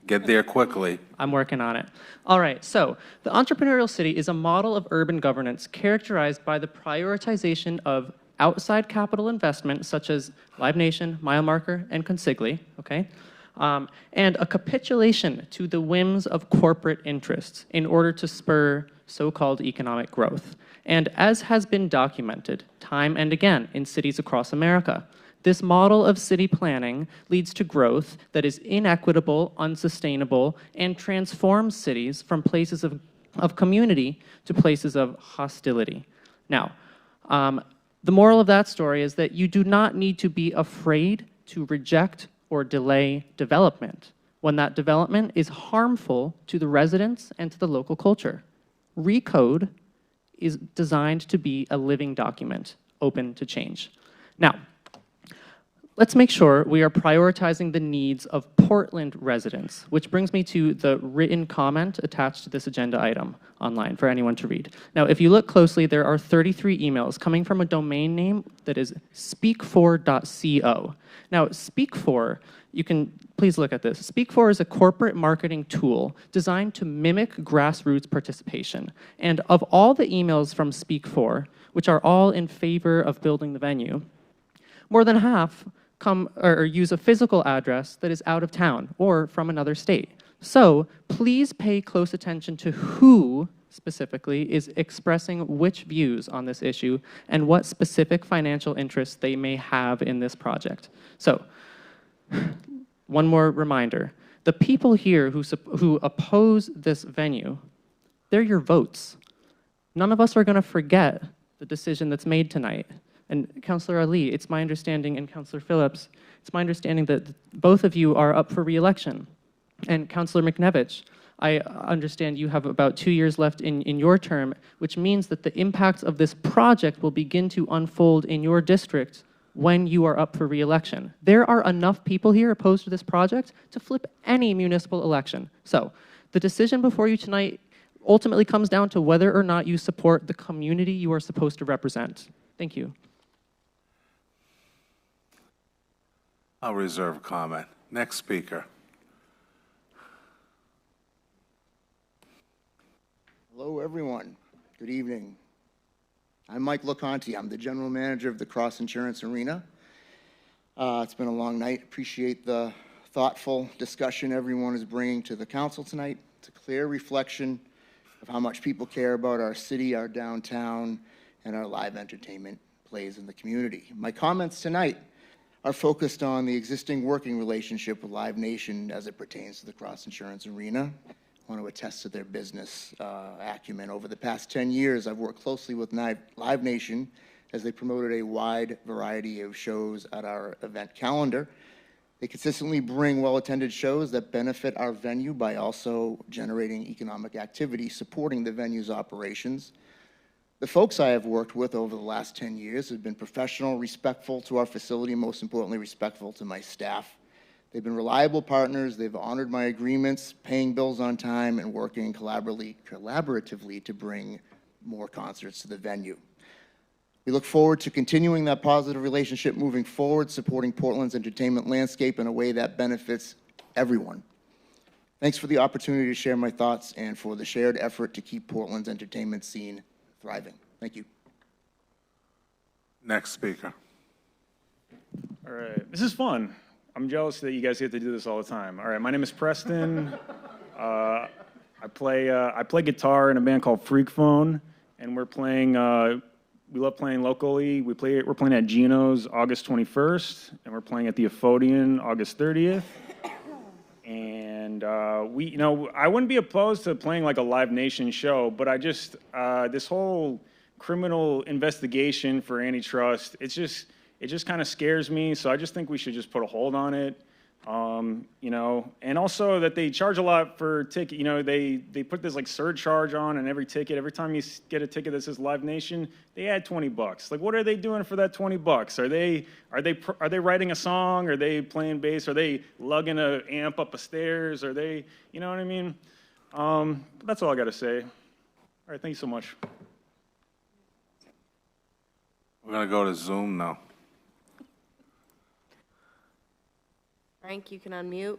Get there quickly. I'm working on it. All right, so the entrepreneurial city is a model of urban governance characterized by the prioritization of outside capital investment, such as Live Nation, Mile Marker, and Consigli, okay? And a capitulation to the whims of corporate interests in order to spur so-called economic growth. And as has been documented time and again in cities across America, This model of city planning leads to growth that is inequitable, unsustainable, and transforms cities from places of community to places of hostility. Now, the moral of that story is that you do not need to be afraid to reject or delay development when that development is harmful to the residents and to the local culture. Recode is designed to be a living document, open to change. Now, let's make sure we are prioritizing the needs of Portland residents, which brings me to the written comment attached to this agenda item online for anyone to read. Now, if you look closely, there are 33 emails coming from a domain name that is speak4.co. Now, Speak4, you can please look at this. Speak4 is a corporate marketing tool designed to mimic grassroots participation. And of all the emails from Speak4, which are all in favor of building the venue, more than half come or use a physical address that is out of town or from another state. So please pay close attention to who specifically is expressing which views on this issue and what specific financial interests they may have in this project. So one more reminder, the people here who oppose this venue, they're your votes. None of us are going to forget the decision that's made tonight. And Councillor Ali, it's my understanding, and Councillor Phillips, it's my understanding that both of you are up for re-election. And Councillor McNevich, I understand you have about 2 years left in your term, which means that the impacts of this project will begin to unfold in your district when you are up for re-election. There are enough people here opposed to this project to flip any municipal election. So the decision before you tonight ultimately comes down to whether or not you support the community you are supposed to represent. Thank you. I'll reserve comment. Next speaker. Hello, everyone. Good evening. I'm Mike LoConte. I'm the general manager of the Cross Insurance Arena. It's been a long night. Appreciate the thoughtful discussion everyone is bringing to the council tonight. It's a clear reflection of how much people care about our city, our downtown, and our live entertainment plays in the community. My comments tonight are focused on the existing working relationship with Live Nation as it pertains to the Cross Insurance Arena. I want to attest to their business acumen. Over the past 10 years, I've worked closely with Live Nation as they promoted a wide variety of shows at our event calendar. They consistently bring well-attended shows that benefit our venue by also generating economic activity supporting the venue's operations. The folks I have worked with over the last 10 years have been professional, respectful to our facility, and most importantly, respectful to my staff. They've been reliable partners. They've honored my agreements, paying bills on time, and working collaboratively to bring more concerts to the venue. We look forward to continuing that positive relationship moving forward, supporting Portland's entertainment landscape in a way that benefits everyone. Thanks for the opportunity to share my thoughts and for the shared effort to keep Portland's entertainment scene thriving. Thank you. Next speaker. All right, this is fun. I'm jealous that you guys get to do this all the time. All right, my name is Preston. I play guitar in a band called Freak Phone, and we're playing. We love playing locally. We're playing at Gino's August 21st, and we're playing at the Ephodian August 30th. And I wouldn't be opposed to playing like a Live Nation show, but I just this whole criminal investigation for antitrust, it just kind of scares me. So I just think we should just put a hold on it. And also that they charge a lot for ticket. They put this like surcharge on and every ticket. Every time you get a ticket that says Live Nation, they add $20. Like, what are they doing for that $20? Are they writing a song? Are they playing bass? Are they lugging an amp up a stairs? Are they, you know what I mean? That's all I got to say. All right, thank you so much. We're gonna go to Zoom now. Frank, you can unmute.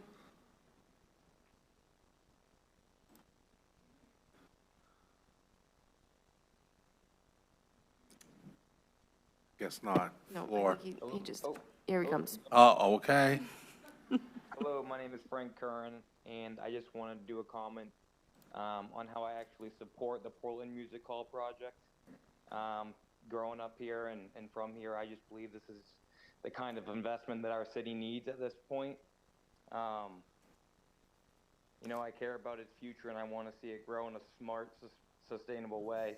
Guess not. No, Floor. I think he just, here he comes. Oh, okay. Hello, my name is Frank Curran, and I just wanted to do a comment on how I actually support the Portland Music Hall project. Growing up here and from here, I just believe this is the kind of investment that our city needs at this point. You know, I care about its future and I want to see it grow in a smart, sustainable way.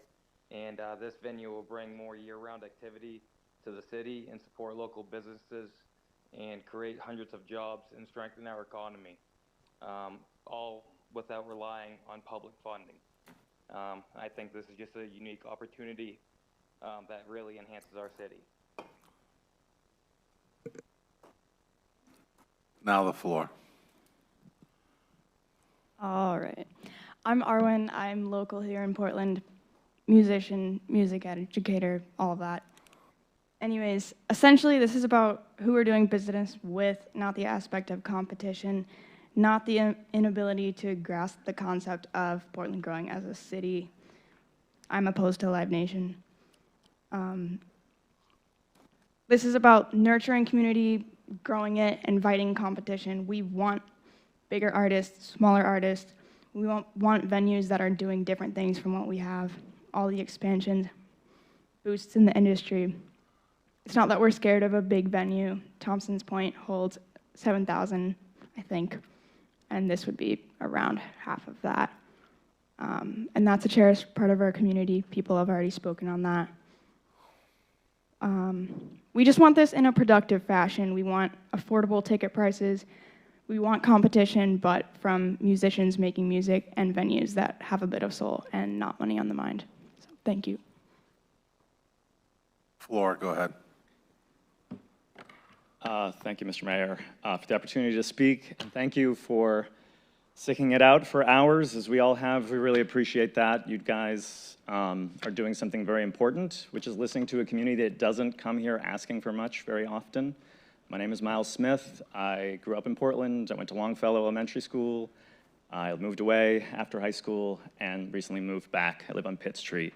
And this venue will bring more year-round activity to the city and support local businesses and create hundreds of jobs and strengthen our economy, all without relying on public funding. I think this is just a unique opportunity that really enhances our city. Now the floor. All right. I'm Arwen. I'm local here in Portland, musician, music educator, all of that. Anyways, essentially this is about who we're doing business with, not the aspect of competition, not the inability to grasp the concept of Portland growing as a city. I'm opposed to Live Nation. This is about nurturing community, growing it, inviting competition. We want bigger artists, smaller artists. We want venues that are doing different things from what we have. All the expansions, boosts in the industry. It's not that we're scared of a big venue. Thompson's Point holds 7,000, I think, and this would be around half of that. And that's a cherished part of our community. People have already spoken on that. We just want this in a productive fashion. We want affordable ticket prices. We want competition, but from musicians making music and venues that have a bit of soul and not money on the mind. So, thank you. Floor, go ahead. Thank you, Mr. Mayor, for the opportunity to speak. And thank you for sticking it out for hours, as we all have. We really appreciate that. You guys are doing something very important, which is listening to a community that doesn't come here asking for much very often. My name is Miles Smith. I grew up in Portland. I went to Longfellow Elementary School. I moved away after high school and recently moved back. I live on Pitt Street.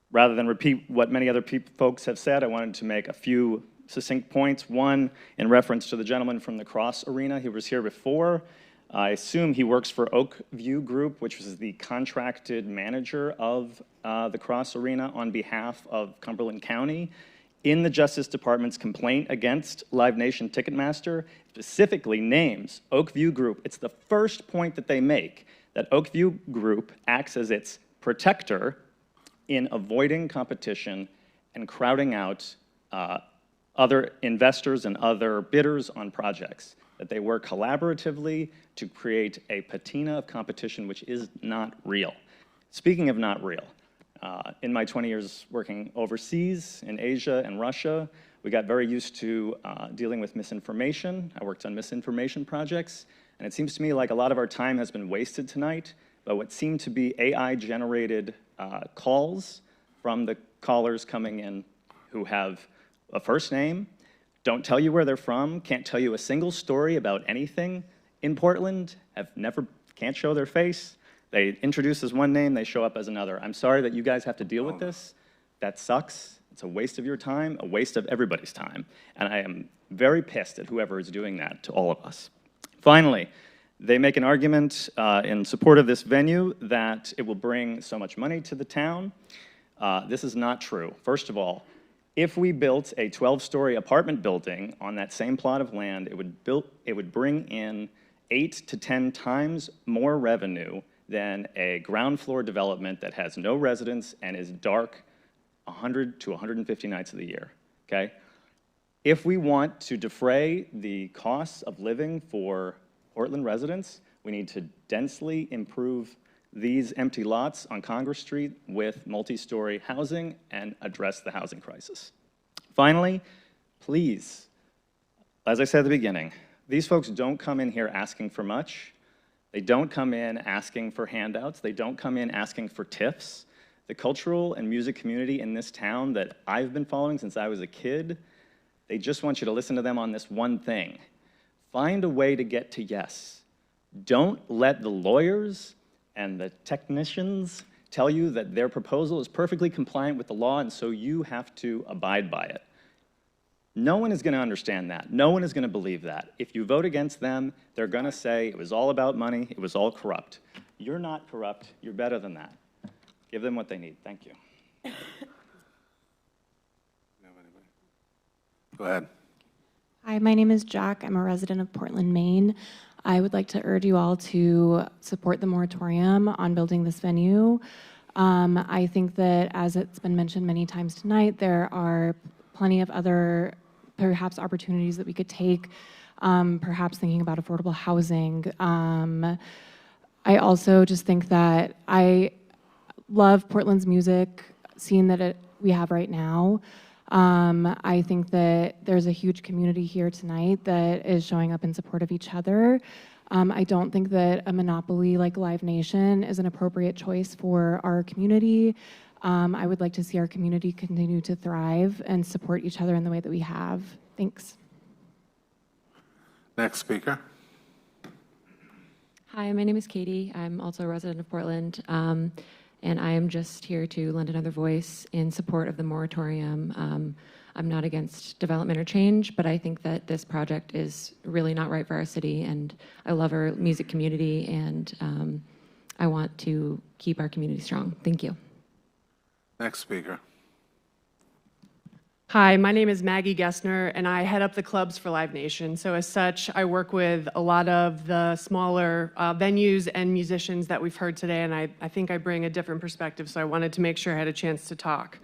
Rather than repeat what many other folks have said, I wanted to make a few succinct points. One, in reference to the gentleman from the Cross Arena. He was here before. I assume he works for Oak View Group, which is the contracted manager of the Cross Arena on behalf of Cumberland County. In the Justice Department's complaint against Live Nation Ticketmaster, specifically names Oak View Group. It's the first point that they make, that Oak View Group acts as its protector in avoiding competition and crowding out other investors and other bidders on projects, that they work collaboratively to create a patina of competition which is not real. Speaking of not real, in my 20 years working overseas in Asia and Russia, we got very used to dealing with misinformation. I worked on misinformation projects, and it seems to me like a lot of our time has been wasted tonight by what seem to be AI-generated calls from the callers coming in who have a first name, don't tell you where they're from, can't tell you a single story about anything in Portland, can't show their face. They introduce as one name, they show up as another. I'm sorry that you guys have to deal with this. That sucks. It's a waste of your time, a waste of everybody's time. And I am very pissed at whoever is doing that to all of us. Finally, they make an argument in support of this venue that it will bring so much money to the town. This is not true. First of all, if we built a 12-story apartment building on that same plot of land, it would bring in 8 to 10 times more revenue than a ground floor development that has no residents and is dark 100 to 150 nights of the year, okay? If we want to defray the costs of living for Portland residents, we need to densely improve these empty lots on Congress Street with multi-story housing and address the housing crisis. Finally, please, as I said at the beginning, these folks don't come in here asking for much. They don't come in asking for handouts. They don't come in asking for tips. The cultural and music community in this town that I've been following since I was a kid, they just want you to listen to them on this one thing. Find a way to get to yes. Don't let the lawyers and the technicians tell you that their proposal is perfectly compliant with the law and so you have to abide by it. No one is going to understand that. No one is going to believe that. If you vote against them, they're going to say it was all about money, it was all corrupt. You're not corrupt. You're better than that. Give them what they need. Thank you. Go ahead. Hi, my name is Jack. I'm a resident of Portland, Maine. I would like to urge you all to support the moratorium on building this venue. I think that, as it's been mentioned many times tonight, there are plenty of other perhaps opportunities that we could take, perhaps thinking about affordable housing. I also just think that I love Portland's music scene that we have right now. I think that there's a huge community here tonight that is showing up in support of each other. I don't think that a monopoly like Live Nation is an appropriate choice for our community. I would like to see our community continue to thrive and support each other in the way that we have. Thanks. Next speaker. Hi, my name is Katie. I'm also a resident of Portland, and I am just here to lend another voice in support of the moratorium. I'm not against development or change, but I think that this project is really not right for our city, and I love our music community, and I want to keep our community strong. Thank you. Next speaker. Hi, my name is Maggie Gessner, and I head up the clubs for Live Nation. So as such, I work with a lot of the smaller venues and musicians that we've heard today, and I think I bring a different perspective, so I wanted to make sure I had a chance to talk.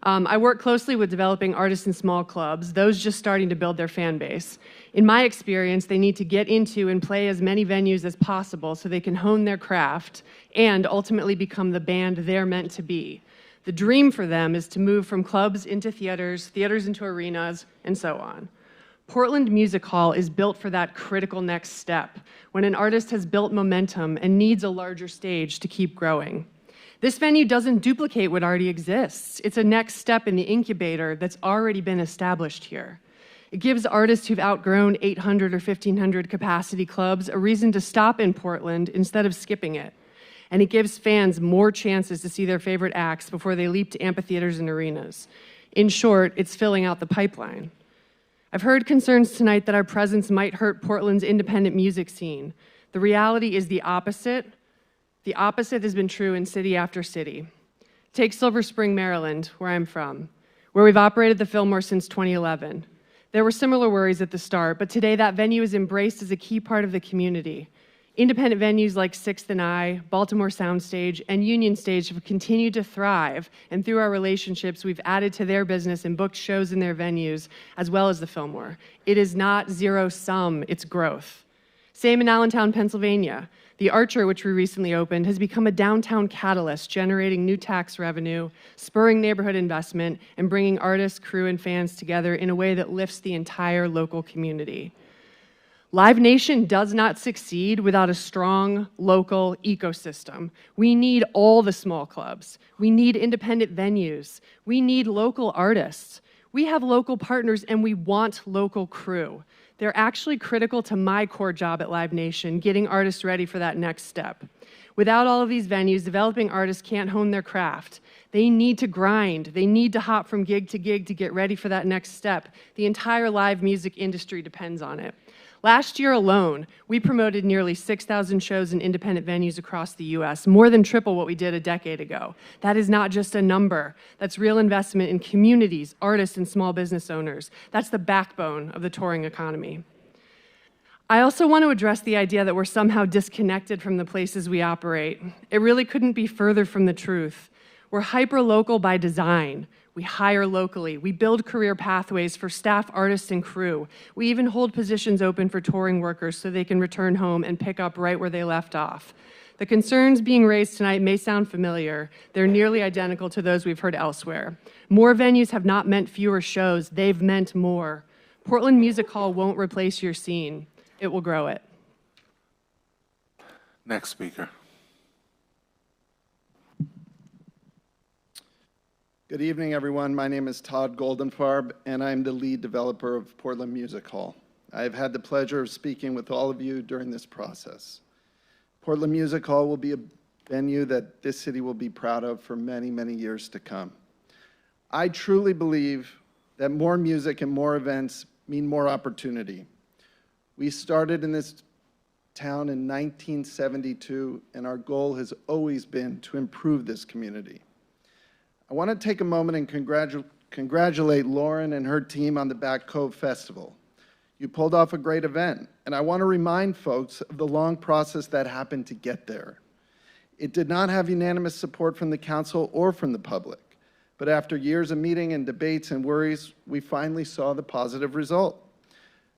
I work closely with developing artists in small clubs, those just starting to build their fan base. In my experience, they need to get into and play as many venues as possible so they can hone their craft and ultimately become the band they're meant to be. The dream for them is to move from clubs into theaters, theaters into arenas, and so on. Portland Music Hall is built for that critical next step, when an artist has built momentum and needs a larger stage to keep growing. This venue doesn't duplicate what already exists. It's a next step in the incubator that's already been established here. It gives artists who've outgrown 800 or 1,500 capacity clubs a reason to stop in Portland instead of skipping it. And it gives fans more chances to see their favorite acts before they leap to amphitheaters and arenas. In short, it's filling out the pipeline. I've heard concerns tonight that our presence might hurt Portland's independent music scene. The reality is the opposite. The opposite has been true in city after city. Take Silver Spring, Maryland, where I'm from, where we've operated the Fillmore since 2011. There were similar worries at the start, but today that venue is embraced as a key part of the community. Independent venues like Sixth and I, Baltimore Soundstage, and Union Stage have continued to thrive, and through our relationships, we've added to their business and booked shows in their venues, as well as the Fillmore. It is not zero-sum, it's growth. Same in Allentown, Pennsylvania. The Archer, which we recently opened, has become a downtown catalyst, generating new tax revenue, spurring neighborhood investment, and bringing artists, crew, and fans together in a way that lifts the entire local community. Live Nation does not succeed without a strong local ecosystem. We need all the small clubs. We need independent venues. We need local artists. We have local partners and we want local crew. They're actually critical to my core job at Live Nation, getting artists ready for that next step. Without all of these venues, developing artists can't hone their craft. They need to grind. They need to hop from gig to get ready for that next step. The entire live music industry depends on it. Last year alone, we promoted nearly 6,000 shows in independent venues across the U.S., more than triple what we did a decade ago. That is not just a number. That's real investment in communities, artists, and small business owners. That's the backbone of the touring economy. I also want to address the idea that we're somehow disconnected from the places we operate. It really couldn't be further from the truth. We're hyper-local by design. We hire locally. We build career pathways for staff, artists, and crew. We even hold positions open for touring workers so they can return home and pick up right where they left off. The concerns being raised tonight may sound familiar. They're nearly identical to those we've heard elsewhere. More venues have not meant fewer shows. They've meant more. Portland Music Hall won't replace your scene. It will grow it. Next speaker. Good evening, everyone. My name is Todd Goldenfarb, and I'm the lead developer of Portland Music Hall. I've had the pleasure of speaking with all of you during this process. Portland Music Hall will be a venue that this city will be proud of for many, many years to come. I truly believe that more music and more events mean more opportunity. We started in this town in 1972, and our goal has always been to improve this community. I want to take a moment and congratulate Lauren and her team on the Back Cove Festival. You pulled off a great event, and I want to remind folks of the long process that happened to get there. It did not have unanimous support from the council or from the public, but after years of meeting and debates and worries, we finally saw the positive result.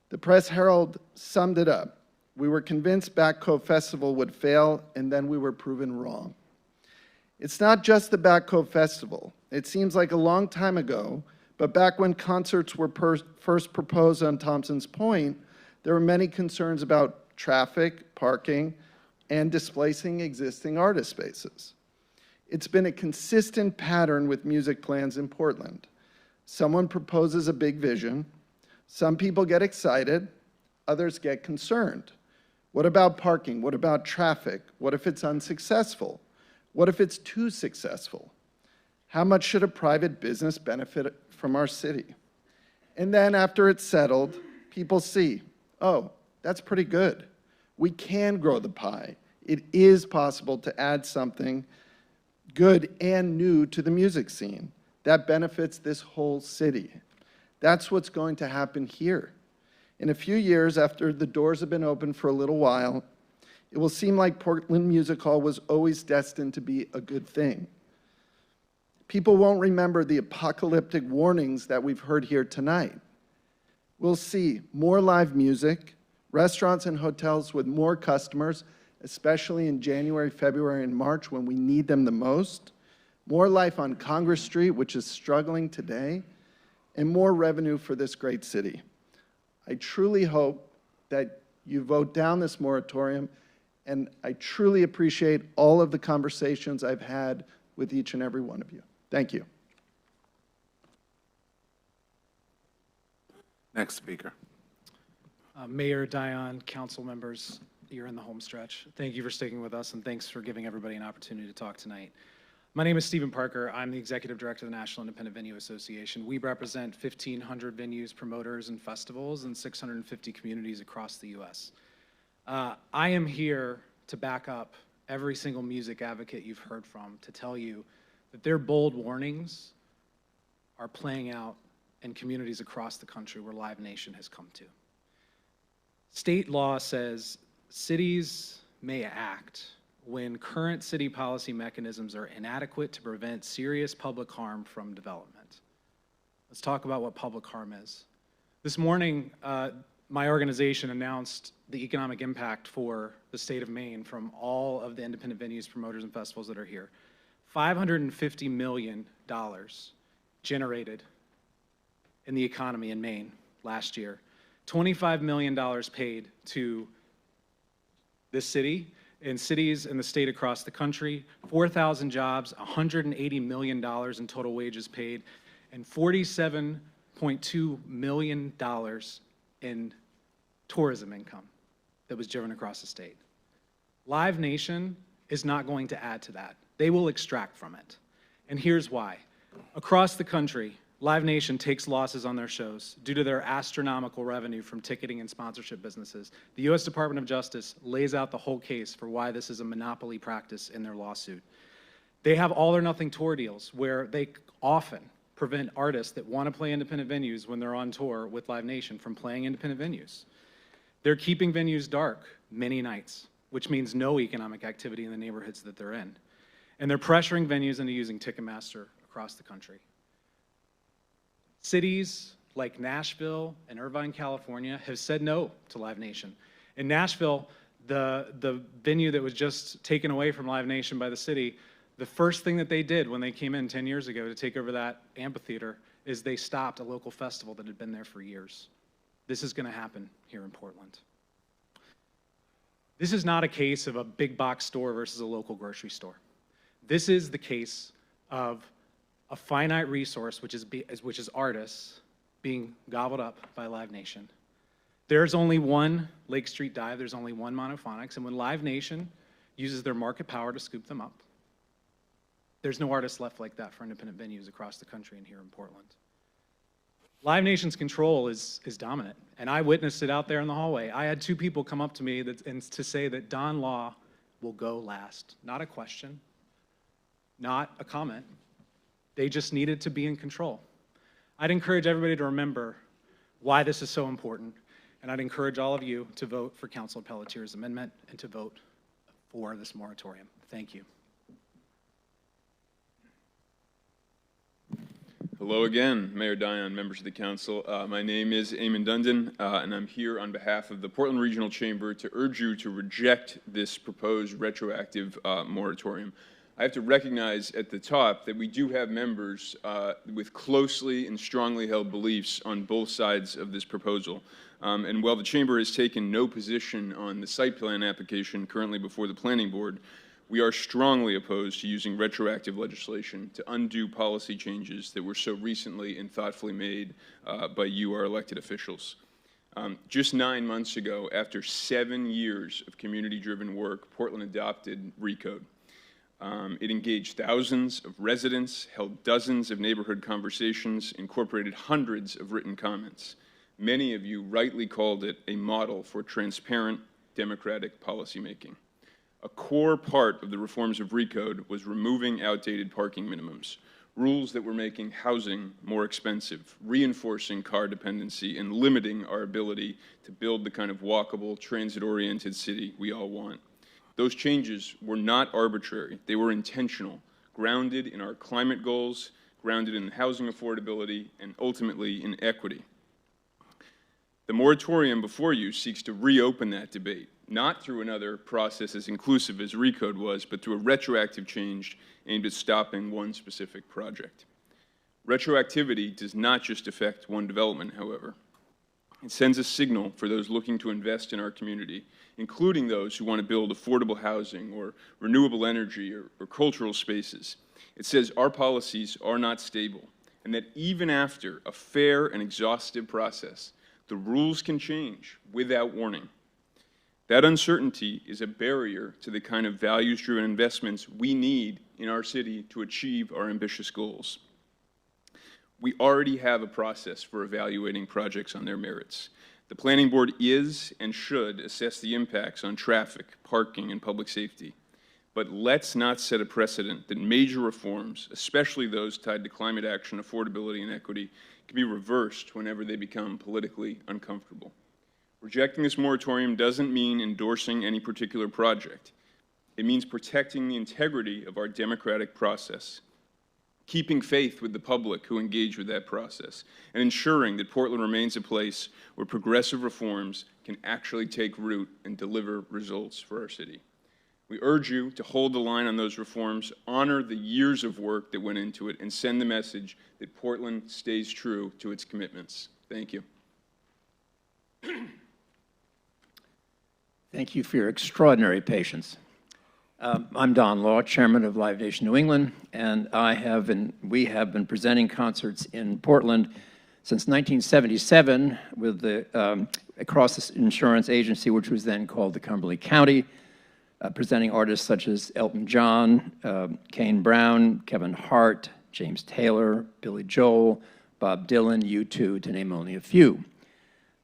The Press Herald summed it up. We were convinced Back Cove Festival would fail, and then we were proven wrong. It's not just the Back Cove Festival. It seems like a long time ago, but back when concerts were first proposed on Thompson's Point, there were many concerns about traffic, parking, and displacing existing artist spaces. It's been a consistent pattern with music plans in Portland. Someone proposes a big vision, some people get excited, others get concerned. What about parking? What about traffic? What if it's unsuccessful? What if it's too successful? How much should a private business benefit from our city? And then after it's settled, people see, oh, that's pretty good. We can grow the pie. It is possible to add something good and new to the music scene that benefits this whole city. That's what's going to happen here. In a few years, after the doors have been open for a little while, it will seem like Portland Music Hall was always destined to be a good thing. People won't remember the apocalyptic warnings that we've heard here tonight. We'll see more live music, restaurants and hotels with more customers, especially in January, February, and March when we need them the most, more life on Congress Street, which is struggling today, and more revenue for this great city. I truly hope that you vote down this moratorium, and I truly appreciate all of the conversations I've had with each and every one of you. Thank you. Next speaker. Mayor, Dion, council members, you're in the home stretch. Thank you for sticking with us, and thanks for giving everybody an opportunity to talk tonight. My name is Stephen Parker. I'm the executive director of the National Independent Venue Association. We represent 1,500 venues, promoters, and festivals in 650 communities across the U.S. I am here to back up every single music advocate you've heard from to tell you that their bold warnings are playing out in communities across the country where Live Nation has come to. State law says cities may act when current city policy mechanisms are inadequate to prevent serious public harm from development. Let's talk about what public harm is. This morning, my organization announced the economic impact for the state of Maine from all of the independent venues, promoters, and festivals that are here. $550 million generated in the economy in Maine last year. $25 million paid to this city and cities in the state across the country, 4,000 jobs, $180 million in total wages paid, and $47.2 million in tourism income that was driven across the state. Live Nation is not going to add to that. They will extract from it. And here's why. Across the country, Live Nation takes losses on their shows due to their astronomical revenue from ticketing and sponsorship businesses. The U.S. Department of Justice lays out the whole case for why this is a monopoly practice in their lawsuit. They have all or nothing tour deals where they often prevent artists that want to play independent venues when they're on tour with Live Nation from playing independent venues. They're keeping venues dark many nights, which means no economic activity in the neighborhoods that they're in. And they're pressuring venues into using Ticketmaster across the country. Cities like Nashville and Irvine, California have said no to Live Nation. In Nashville, the venue that was just taken away from Live Nation by the city, the first thing that they did when they came in 10 years ago to take over that amphitheater is they stopped a local festival that had been there for years. This is going to happen here in Portland. This is not a case of a big box store versus a local grocery store. This is the case of a finite resource, which is artists, being gobbled up by Live Nation. There's only one Lake Street Dive, there's only one Monophonics, and when Live Nation uses their market power to scoop them up, there's no artists left like that for independent venues across the country and here in Portland. Live Nation's control is dominant, and I witnessed it out there in the hallway. I had two people come up to me and to say that Don Law will go last. Not a question, not a comment. They just needed to be in control. I'd encourage everybody to remember why this is so important, and I'd encourage all of you to vote for Councilor Pelletier's amendment and to vote for this moratorium. Thank you. Hello again, Mayor Dion, members of the council. My name is Eamon Dundon, and I'm here on behalf of the Portland Regional Chamber to urge you to reject this proposed retroactive moratorium. I have to recognize at the top that we do have members with closely and strongly held beliefs on both sides of this proposal. And while the Chamber has taken no position on the site plan application currently before the Planning Board, we are strongly opposed to using retroactive legislation to undo policy changes that were so recently and thoughtfully made by you, our elected officials. Just 9 months ago, after 7 years of community-driven work, Portland adopted RECODE. It engaged thousands of residents, held dozens of neighborhood conversations, incorporated hundreds of written comments. Many of you rightly called it a model for transparent, democratic policymaking. A core part of the reforms of RECODE was removing outdated parking minimums, rules that were making housing more expensive, reinforcing car dependency, and limiting our ability to build the kind of walkable, transit-oriented city we all want. Those changes were not arbitrary. They were intentional, grounded in our climate goals, grounded in housing affordability, and ultimately in equity. The moratorium before you seeks to reopen that debate, not through another process as inclusive as RECODE was, but through a retroactive change aimed at stopping one specific project. Retroactivity does not just affect one development, however. It sends a signal for those looking to invest in our community, including those who want to build affordable housing or renewable energy or cultural spaces. It says our policies are not stable, and that even after a fair and exhaustive process, the rules can change without warning. That uncertainty is a barrier to the kind of values-driven investments we need in our city to achieve our ambitious goals. We already have a process for evaluating projects on their merits. The Planning Board is and should assess the impacts on traffic, parking, and public safety. But let's not set a precedent that major reforms, especially those tied to climate action, affordability, and equity, can be reversed whenever they become politically uncomfortable. Rejecting this moratorium doesn't mean endorsing any particular project. It means protecting the integrity of our democratic process, keeping faith with the public who engage with that process, and ensuring that Portland remains a place where progressive reforms can actually take root and deliver results for our city. We urge you to hold the line on those reforms, honor the years of work that went into it, and send the message that Portland stays true to its commitments. Thank you. Thank you for your extraordinary patience. I'm Don Law, Chairman of Live Nation New England, and we have been presenting concerts in Portland since 1977 with the Cross Insurance Agency, which was then called the Cumberland County, presenting artists such as Elton John, Kane Brown, Kevin Hart, James Taylor, Billy Joel, Bob Dylan, U2, to name only a few.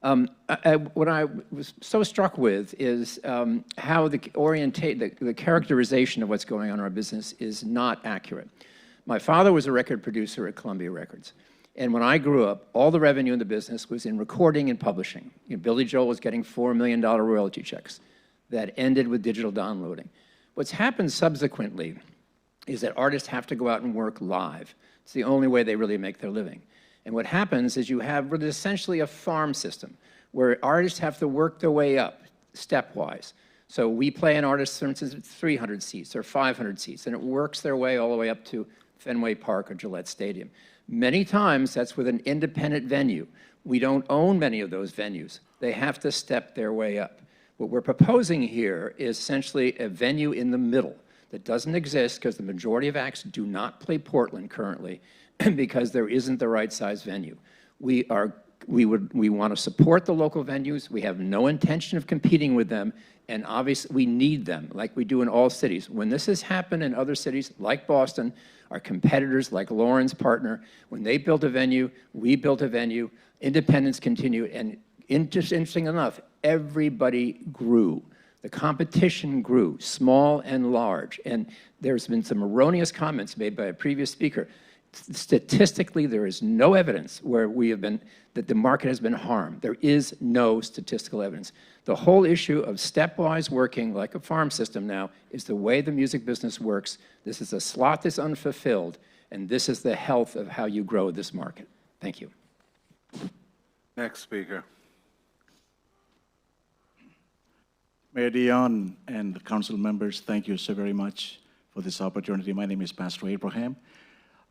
What I was so struck with is how the characterization of what's going on in our business is not accurate. My father was a record producer at Columbia Records. And when I grew up, all the revenue in the business was in recording and publishing. Billy Joel was getting $4 million royalty checks. That ended with digital downloading. What's happened subsequently is that artists have to go out and work live. It's the only way they really make their living. And what happens is you have what is essentially a farm system where artists have to work their way up stepwise. So we play an artist, for instance, with 300 seats or 500 seats, and it works their way all the way up to Fenway Park or Gillette Stadium. Many times that's with an independent venue. We don't own many of those venues. They have to step their way up. What we're proposing here is essentially a venue in the middle that doesn't exist because the majority of acts do not play Portland currently because there isn't the right size venue. We want to support the local venues. We have no intention of competing with them, and obviously we need them like we do in all cities. When this has happened in other cities like Boston, our competitors like Lauren's partner, when they built a venue, we built a venue, independence continued, and interesting enough, everybody grew. The competition grew, small and large. And there's been some erroneous comments made by a previous speaker. Statistically, there is no evidence where that the market has been harmed. There is no statistical evidence. The whole issue of stepwise working like a farm system now is the way the music business works. This is a slot that's unfulfilled, and this is the health of how you grow this market. Thank you. Next speaker. Mayor Dion and council members, thank you so very much for this opportunity. My name is Pastor Abraham.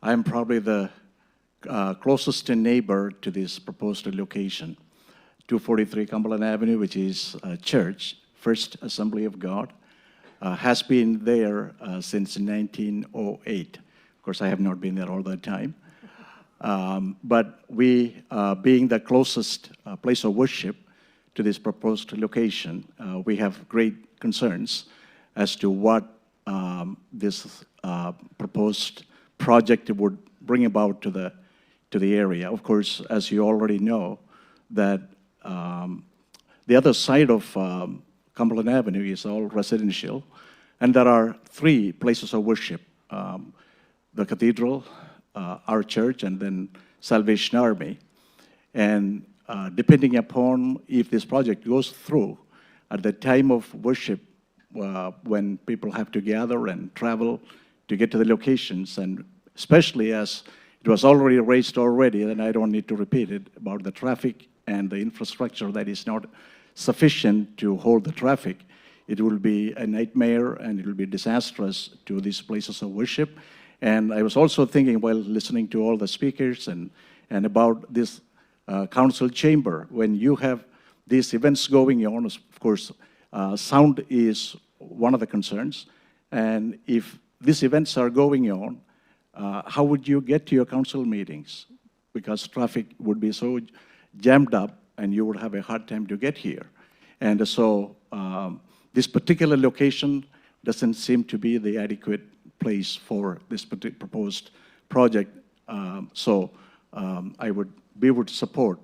I'm probably the closest neighbor to this proposed location, 243 Cumberland Avenue, which is a church, First Assembly of God, has been there since 1908. Of course, I have not been there all that time. But we, being the closest place of worship to this proposed location, we have great concerns as to what this proposed project would bring about to the area. Of course, as you already know, that the other side of Cumberland Avenue is all residential, and there are 3 places of worship: the cathedral, our church, and then Salvation Army. And depending upon if this project goes through, at the time of worship, when people have to gather and travel to get to the locations, and especially as it was already raised already, and I don't need to repeat it, about the traffic and the infrastructure that is not sufficient to hold the traffic, it will be a nightmare and it will be disastrous to these places of worship. And I was also thinking while listening to all the speakers and about this council chamber, when you have these events going on, of course, sound is one of the concerns. And if these events are going on, how would you get to your council meetings? Because traffic would be so jammed up and you would have a hard time to get here. And so this particular location doesn't seem to be the adequate place for this proposed project. We would support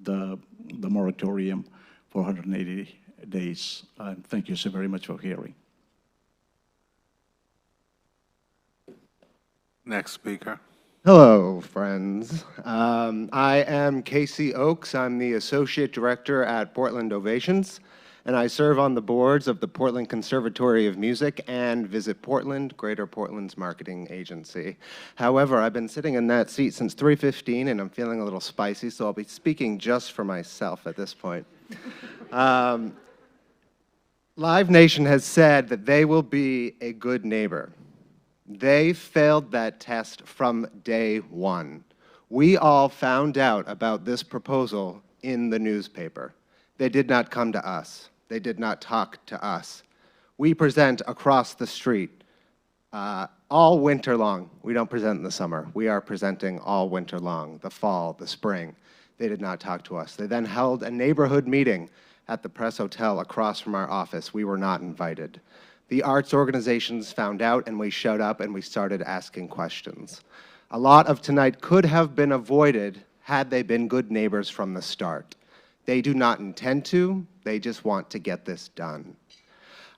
the moratorium for 180 days. Thank you so very much for hearing. Next speaker. Hello, friends. I am Casey Oakes. I'm the Associate Director at Portland Ovations, and I serve on the boards of the Portland Conservatory of Music and Visit Portland, Greater Portland's marketing agency. However, I've been sitting in that seat since 3:15, and I'm feeling a little spicy, so I'll be speaking just for myself at this point. Live Nation has said that they will be a good neighbor. They failed that test from day one. We all found out about this proposal in the newspaper. They did not come to us. They did not talk to us. We present across the street all winter long. We don't present in the summer. We are presenting all winter long, the fall, the spring. They did not talk to us. They then held a neighborhood meeting at the Press Hotel across from our office. We were not invited. The arts organizations found out, and we showed up and we started asking questions. A lot of tonight could have been avoided had they been good neighbors from the start. They do not intend to, they just want to get this done.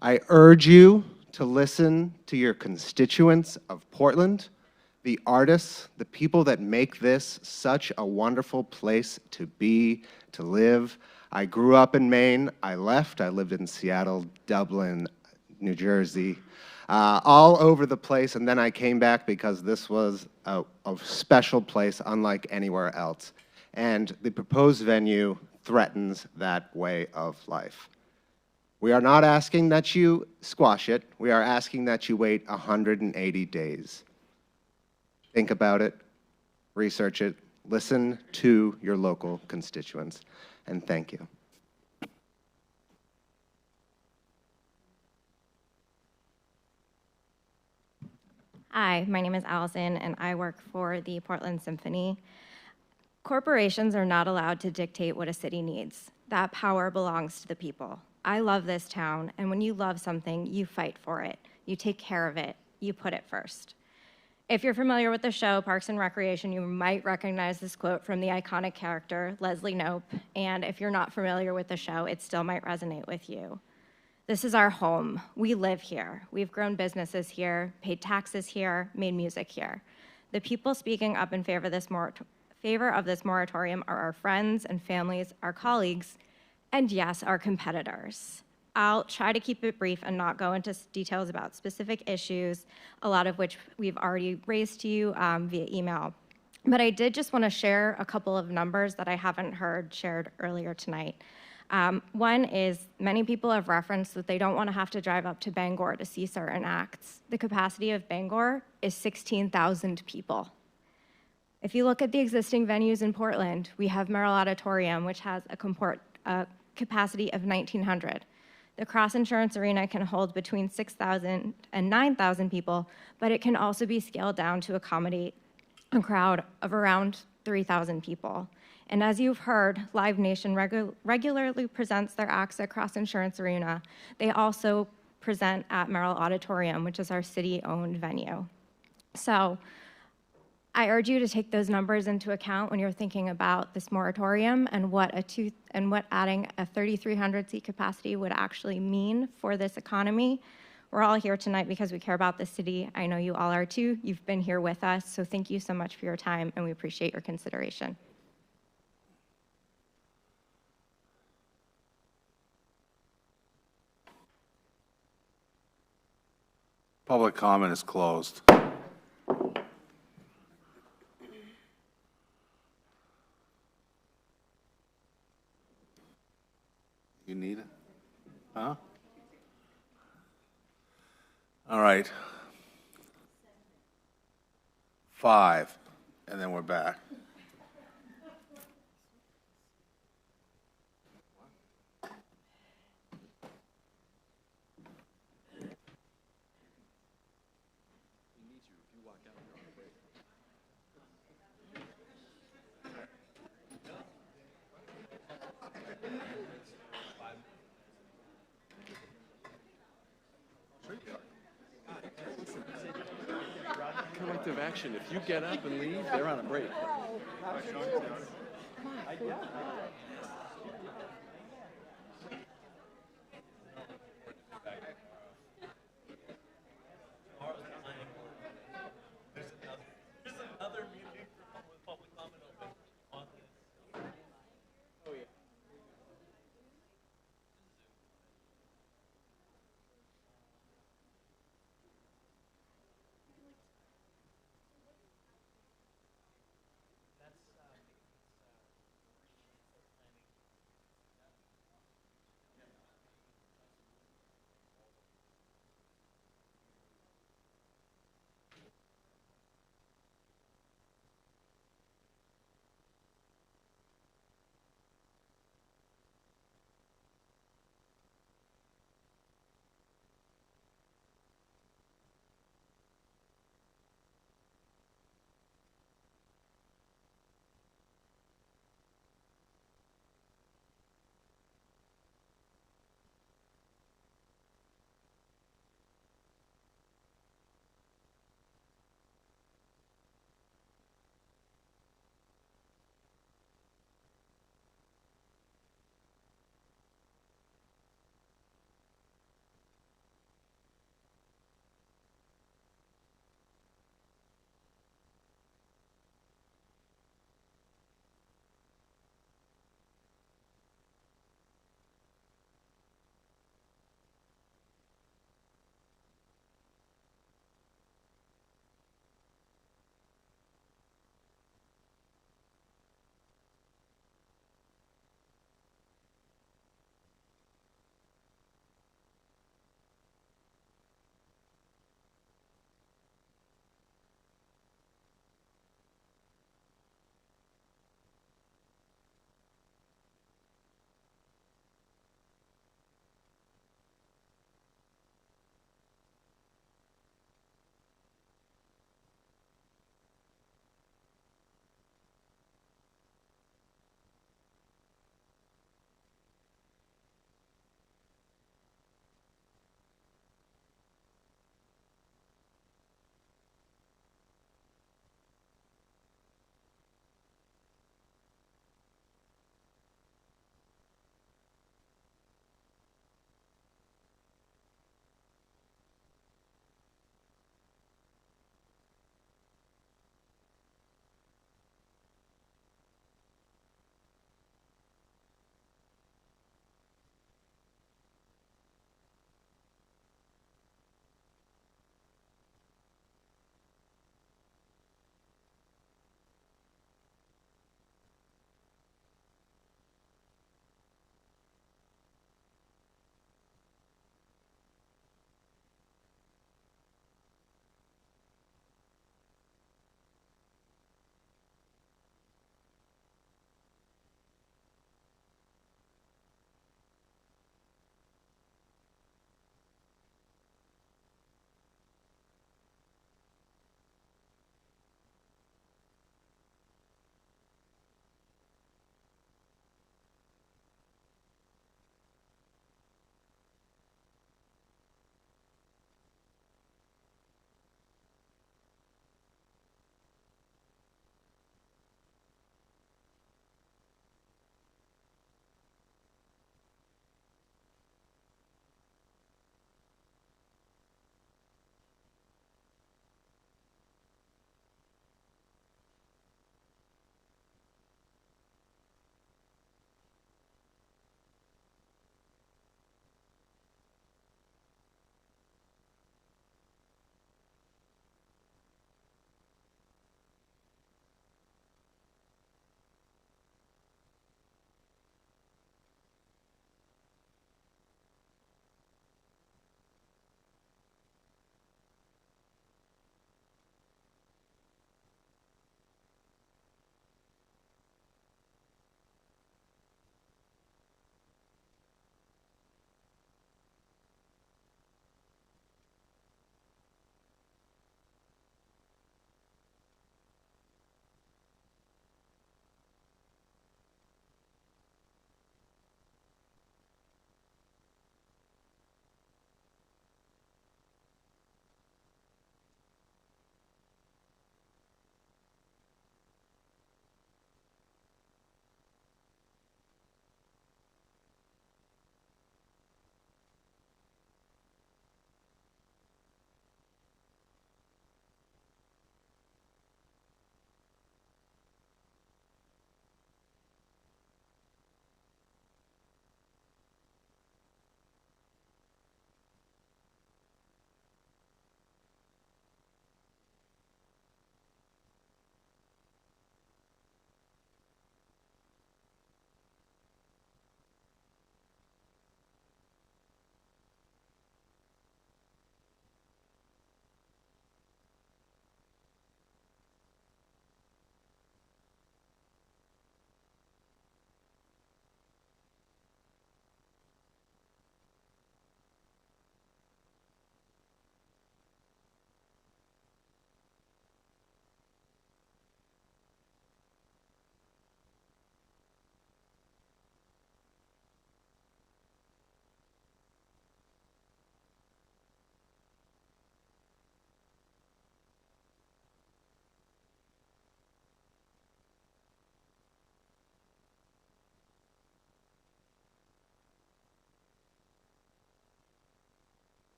I urge you to listen to your constituents of Portland, the artists, the people that make this such a wonderful place to be, to live. I grew up in Maine, I left, I lived in Seattle, Dublin, New Jersey, all over the place, and then I came back because this was a special place unlike anywhere else. And the proposed venue threatens that way of life. We are not asking that you squash it. We are asking that you wait 180 days. Think about it, research it, listen to your local constituents, and thank you. Hi, my name is Allison, and I work for the Portland Symphony. Corporations are not allowed to dictate what a city needs. That power belongs to the people. I love this town, and when you love something, you fight for it. You take care of it. You put it first. If you're familiar with the show Parks and Recreation, you might recognize this quote from the iconic character, Leslie Knope, and if you're not familiar with the show, it still might resonate with you. This is our home. We live here. We've grown businesses here, paid taxes here, made music here. The people speaking up in favor of this moratorium are our friends and families, our colleagues, and yes, our competitors. I'll try to keep it brief and not go into details about specific issues, a lot of which we've already raised to you via email. But I did just want to share a couple of numbers that I haven't heard shared earlier tonight. One is many people have referenced that they don't want to have to drive up to Bangor to see certain acts. The capacity of Bangor is 16,000 people. If you look at the existing venues in Portland, we have Merrill Auditorium, which has a capacity of 1,900. The Cross Insurance Arena can hold between 6,000 and 9,000 people, but it can also be scaled down to accommodate a crowd of around 3,000 people. And as you've heard, Live Nation regularly presents their acts at Cross Insurance Arena. They also present at Merrill Auditorium, which is our city-owned venue. So I urge you to take those numbers into account when you're thinking about this moratorium and what adding a 3,300 seat capacity would actually mean for this economy. We're all here tonight because we care about the city. I know you all are too. You've been here with us, so thank you so much for your time, and we appreciate your consideration. Public comment is closed. You need it? Huh? All right. 5, and then we're back. Corrective action. If you get up and leave, they're on a break.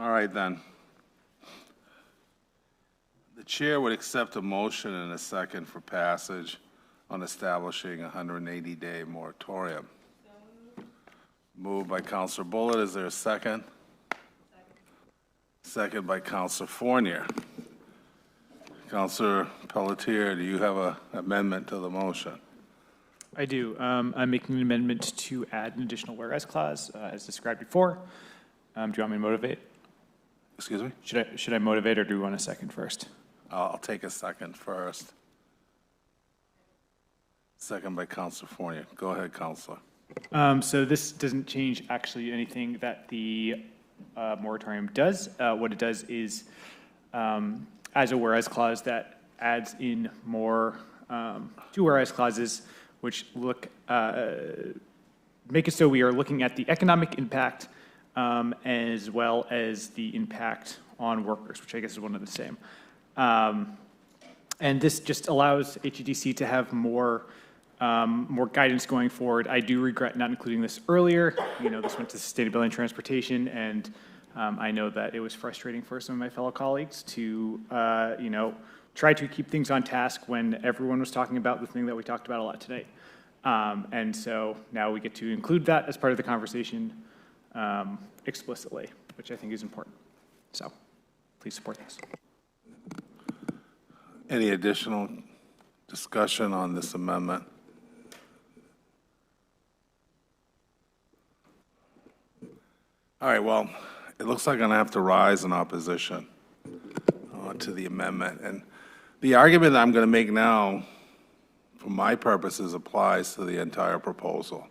All right, then. The chair would accept a motion and a second for passage on establishing a 180-day moratorium. Moved by Counselor Bullitt. Is there a second? Second by Counselor Fournier. Counselor Pelletier, do you have an amendment to the motion? I do. I'm making an amendment to add an additional whereas clause as described before. Do you want me to motivate? Excuse me? Should I motivate, or do we want a second first? I'll take a second first. Second by Counselor Fournier. Go ahead, Counselor. So this doesn't change actually anything that the moratorium does. What it does is, as a whereas clause, that adds in more, two whereas clauses, which make it so we are looking at the economic impact as well as the impact on workers, which I guess is one and the same. And this just allows HEDC to have more guidance going forward. I do regret not including this earlier. You know, this went to sustainability and transportation, and I know that it was frustrating for some of my fellow colleagues to, you know, try to keep things on task when everyone was talking about the thing that we talked about a lot today. And so now we get to include that as part of the conversation explicitly, which I think is important. So please support this. Any additional discussion on this amendment? All right, well, it looks like I'm going to have to rise in opposition to the amendment. And the argument that I'm going to make now, for my purposes, applies to the entire proposal.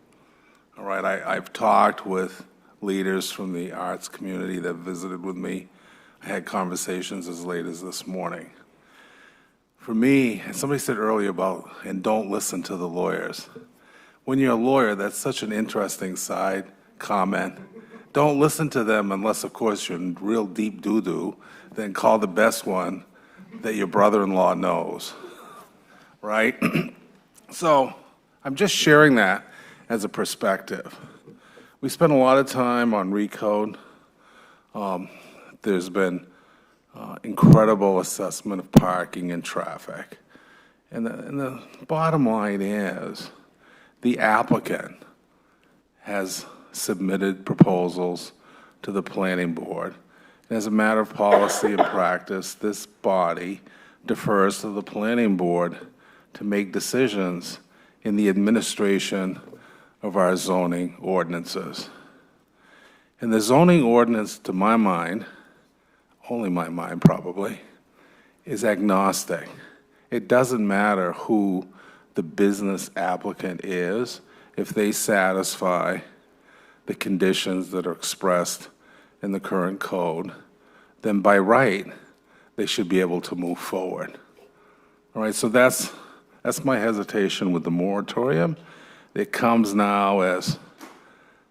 All right, I've talked with leaders from the arts community that visited with me. I had conversations as late as this morning. For me, and somebody said earlier about, and don't listen to the lawyers. When you're a lawyer, that's such an interesting side comment. Don't listen to them unless, of course, you're in real deep doo-doo. Then call the best one that your brother-in-law knows, right? So I'm just sharing that as a perspective. We spent a lot of time on RECODE. There's been incredible assessment of parking and traffic. And the bottom line is the applicant has submitted proposals to the planning board. And as a matter of policy and practice, this body defers to the planning board to make decisions in the administration of our zoning ordinances. And the zoning ordinance, to my mind, only my mind probably, is agnostic. It doesn't matter who the business applicant is if they satisfy the conditions that are expressed in the current code, then by right, they should be able to move forward. All right, so that's my hesitation with the moratorium. It comes now as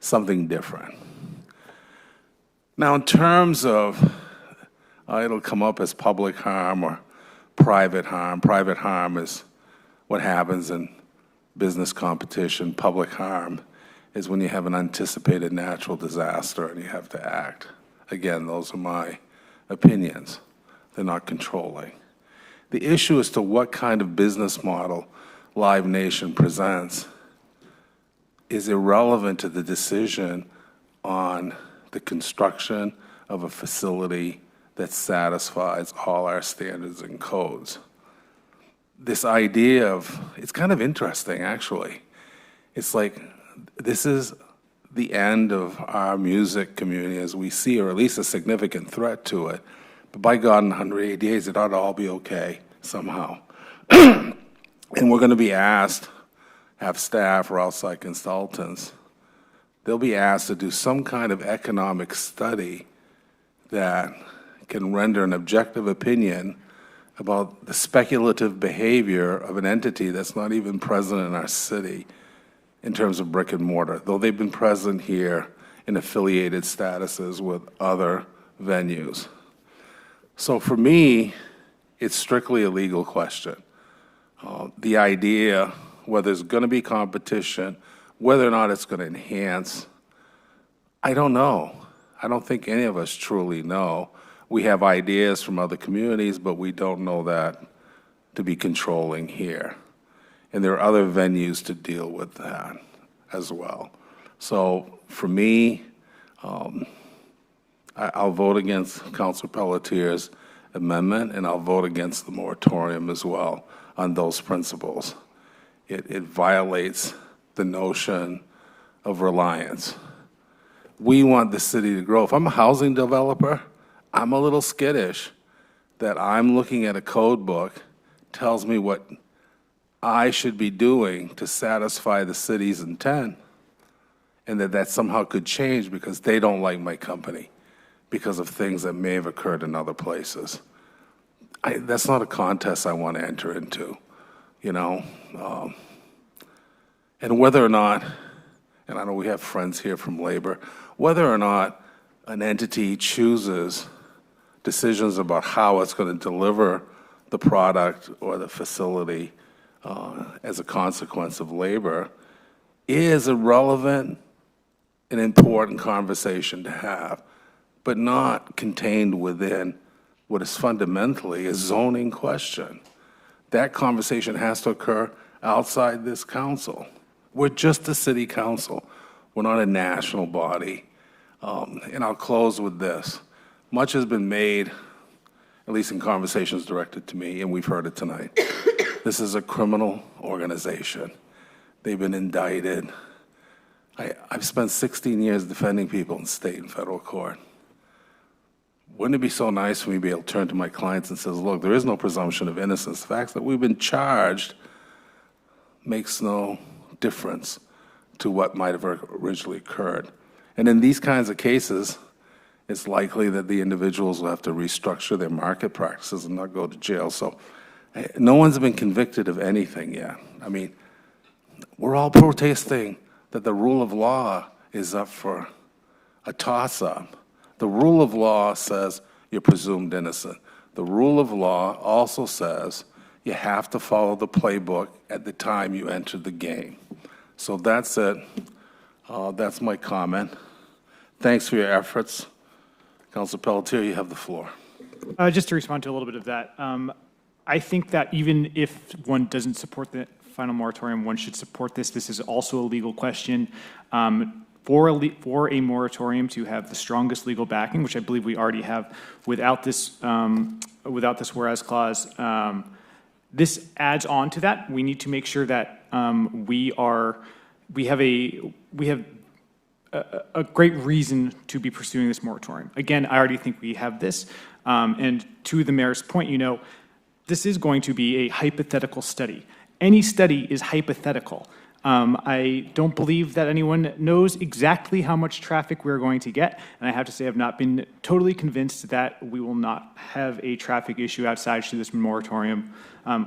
something different. Now, in terms of, it'll come up as public harm or private harm. Private harm is what happens in business competition. Public harm is when you have an anticipated natural disaster and you have to act. Again, those are my opinions. They're not controlling. The issue as to what kind of business model Live Nation presents is irrelevant to the decision on the construction of a facility that satisfies all our standards and codes. This idea of, it's kind of interesting actually. It's like, this is the end of our music community as we see, or at least a significant threat to it. But by God, in 180 days, it ought to all be okay somehow. And we're going to be asked, have staff or outside consultants, they'll be asked to do some kind of economic study that can render an objective opinion about the speculative behavior of an entity that's not even present in our city in terms of brick and mortar, though they've been present here in affiliated statuses with other venues. So for me, it's strictly a legal question. The idea, whether there's going to be competition, whether or not it's going to enhance, I don't know. I don't think any of us truly know. We have ideas from other communities, but we don't know that to be controlling here. And there are other venues to deal with that as well. So for me, I'll vote against Councilor Pelletier's amendment, and I'll vote against the moratorium as well on those principles. It violates the notion of reliance. We want the city to grow. If I'm a housing developer, I'm a little skittish that I'm looking at a code book, tells me what I should be doing to satisfy the city's intent, and that somehow could change because they don't like my company because of things that may have occurred in other places. That's not a contest I want to enter into, you know? And whether or not, and I know we have friends here from labor, whether or not an entity chooses decisions about how it's going to deliver the product or the facility as a consequence of labor is a relevant and important conversation to have, but not contained within what is fundamentally a zoning question. That conversation has to occur outside this council. We're just a city council. We're not a national body. And I'll close with this. Much has been made, at least in conversations directed to me, and we've heard it tonight. This is a criminal organization. They've been indicted. I've spent 16 years defending people in state and federal court. Wouldn't it be so nice for me to be able to turn to my clients and say, look, there is no presumption of innocence. The fact that we've been charged makes no difference to what might have originally occurred. And in these kinds of cases, it's likely that the individuals will have to restructure their market practices and not go to jail. So no one's been convicted of anything yet. I mean, we're all protesting that the rule of law is up for a toss-up. The rule of law says you're presumed innocent. The rule of law also says you have to follow the playbook at the time you enter the game. So that's it. That's my comment. Thanks for your efforts. Councilor Pelletier, you have the floor. Just to respond to a little bit of that, I think that even if one doesn't support the final moratorium, one should support this. This is also a legal question. For a moratorium to have the strongest legal backing, which I believe we already have without this whereas clause, this adds on to that. We need to make sure that we have a great reason to be pursuing this moratorium. Again, I already think we have this. And to the mayor's point, this is going to be a hypothetical study. Any study is hypothetical. I don't believe that anyone knows exactly how much traffic we're going to get, and I have to say I've not been totally convinced that we will not have a traffic issue outside should this moratorium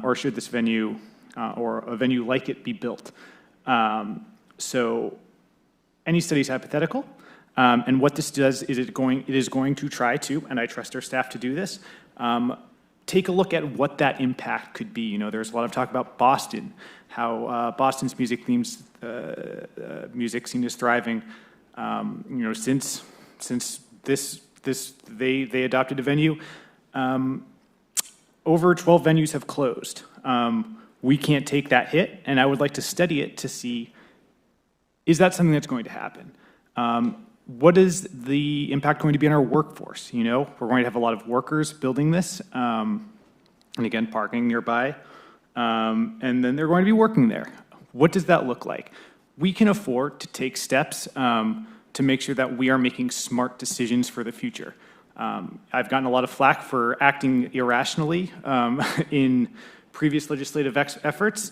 or should this venue or a venue like it be built. So any study is hypothetical, and what this does is it is going to try to, and I trust our staff to do this, take a look at what that impact could be. There's a lot of talk about Boston, how Boston's music scene is thriving. Since they adopted a venue, over 12 venues have closed. We can't take that hit, and I would like to study it to see, is that something that's going to happen? What is the impact going to be on our workforce? We're going to have a lot of workers building this, and again, parking nearby, and then they're going to be working there. What does that look like? We can afford to take steps to make sure that we are making smart decisions for the future. I've gotten a lot of flack for acting irrationally in previous legislative efforts,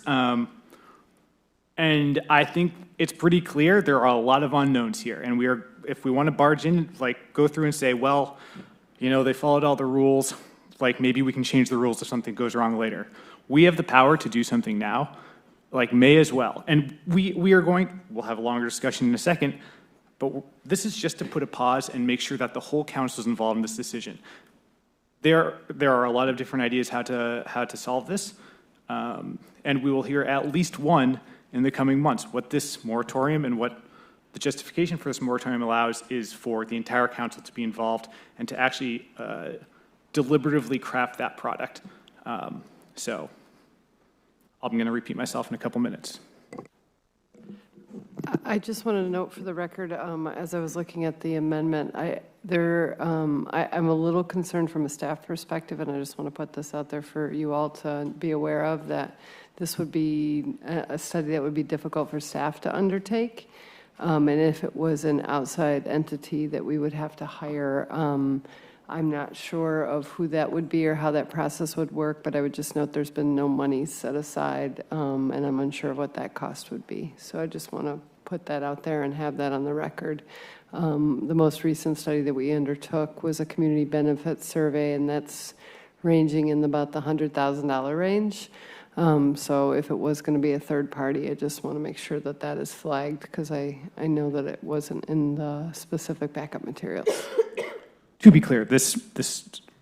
and I think it's pretty clear there are a lot of unknowns here, and if we want to barge in, go through and say, well, they followed all the rules, maybe we can change the rules if something goes wrong later. We have the power to do something now, may as well. And we'll have a longer discussion in a second, but this is just to put a pause and make sure that the whole council is involved in this decision. There are a lot of different ideas how to solve this, and we will hear at least one in the coming months, what this moratorium and what the justification for this moratorium allows is for the entire council to be involved and to actually deliberatively craft that product. So I'm going to repeat myself in a couple minutes. I just wanted to note for the record, as I was looking at the amendment, I'm a little concerned from a staff perspective, and I just want to put this out there for you all to be aware of, that this would be a study that would be difficult for staff to undertake. And if it was an outside entity that we would have to hire, I'm not sure of who that would be or how that process would work, but I would just note there's been no money set aside, and I'm unsure of what that cost would be. So I just want to put that out there and have that on the record. The most recent study that we undertook was a community benefits survey, and that's ranging in about the $100,000 range. So if it was going to be a third party, I just want to make sure that that is flagged, because I know that it wasn't in the specific backup materials. To be clear, this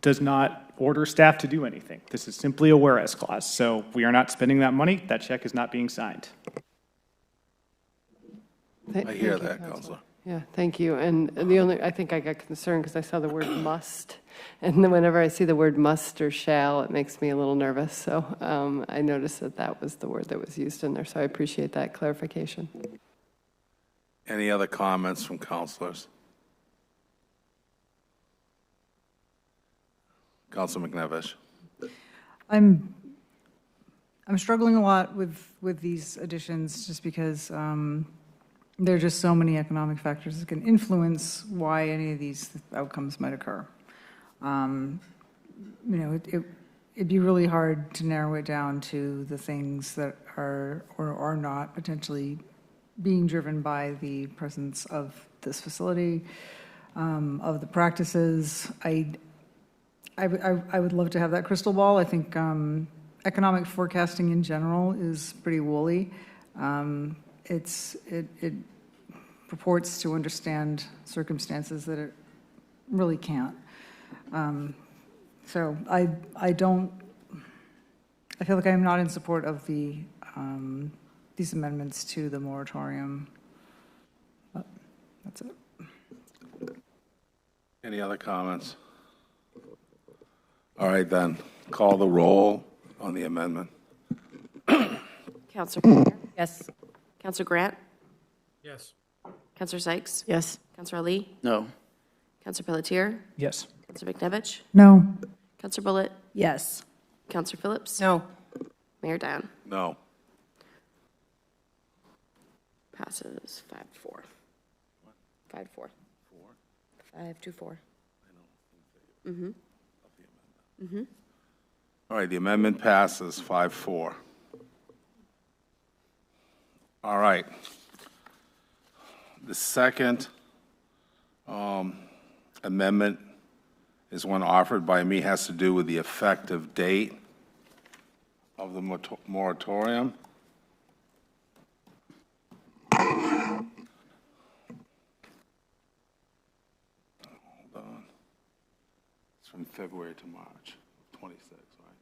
does not order staff to do anything. This is simply a whereas clause. So we are not spending that money. That check is not being signed. I hear that, Counselor. Yeah, thank you. And I think I got concerned because I saw the word must. And then whenever I see the word must or shall, it makes me a little nervous. So I noticed that that was the word that was used in there. So I appreciate that clarification. Any other comments from counselors? Councilor McNevish. I'm struggling a lot with these additions just because there are just so many economic factors that can influence why any of these outcomes might occur. It'd be really hard to narrow it down to the things that are or are not potentially being driven by the presence of this facility, of the practices. I would love to have that crystal ball. I think economic forecasting in general is pretty woolly. It purports to understand circumstances that it really can't. So I feel like I'm not in support of these amendments to the moratorium. But that's it. Any other comments? All right, then. Call the roll on the amendment. Counselor Poirier? Yes. Counselor Grant? Yes. Counselor Sykes? Yes. Counselor Ali? No. Counselor Pelletier? Yes. Counselor McNevich? No. Counselor Bullitt? Yes. Counselor Phillips? No. Mayor Dion? No. Passes 5-4. 5-4. 5-4. Mm-hmm. Mm-hmm. All right, the amendment passes 5-4. All right. The second amendment is one offered by me, has to do with the effective date of the moratorium. Hold on. It's from February to March 26, right?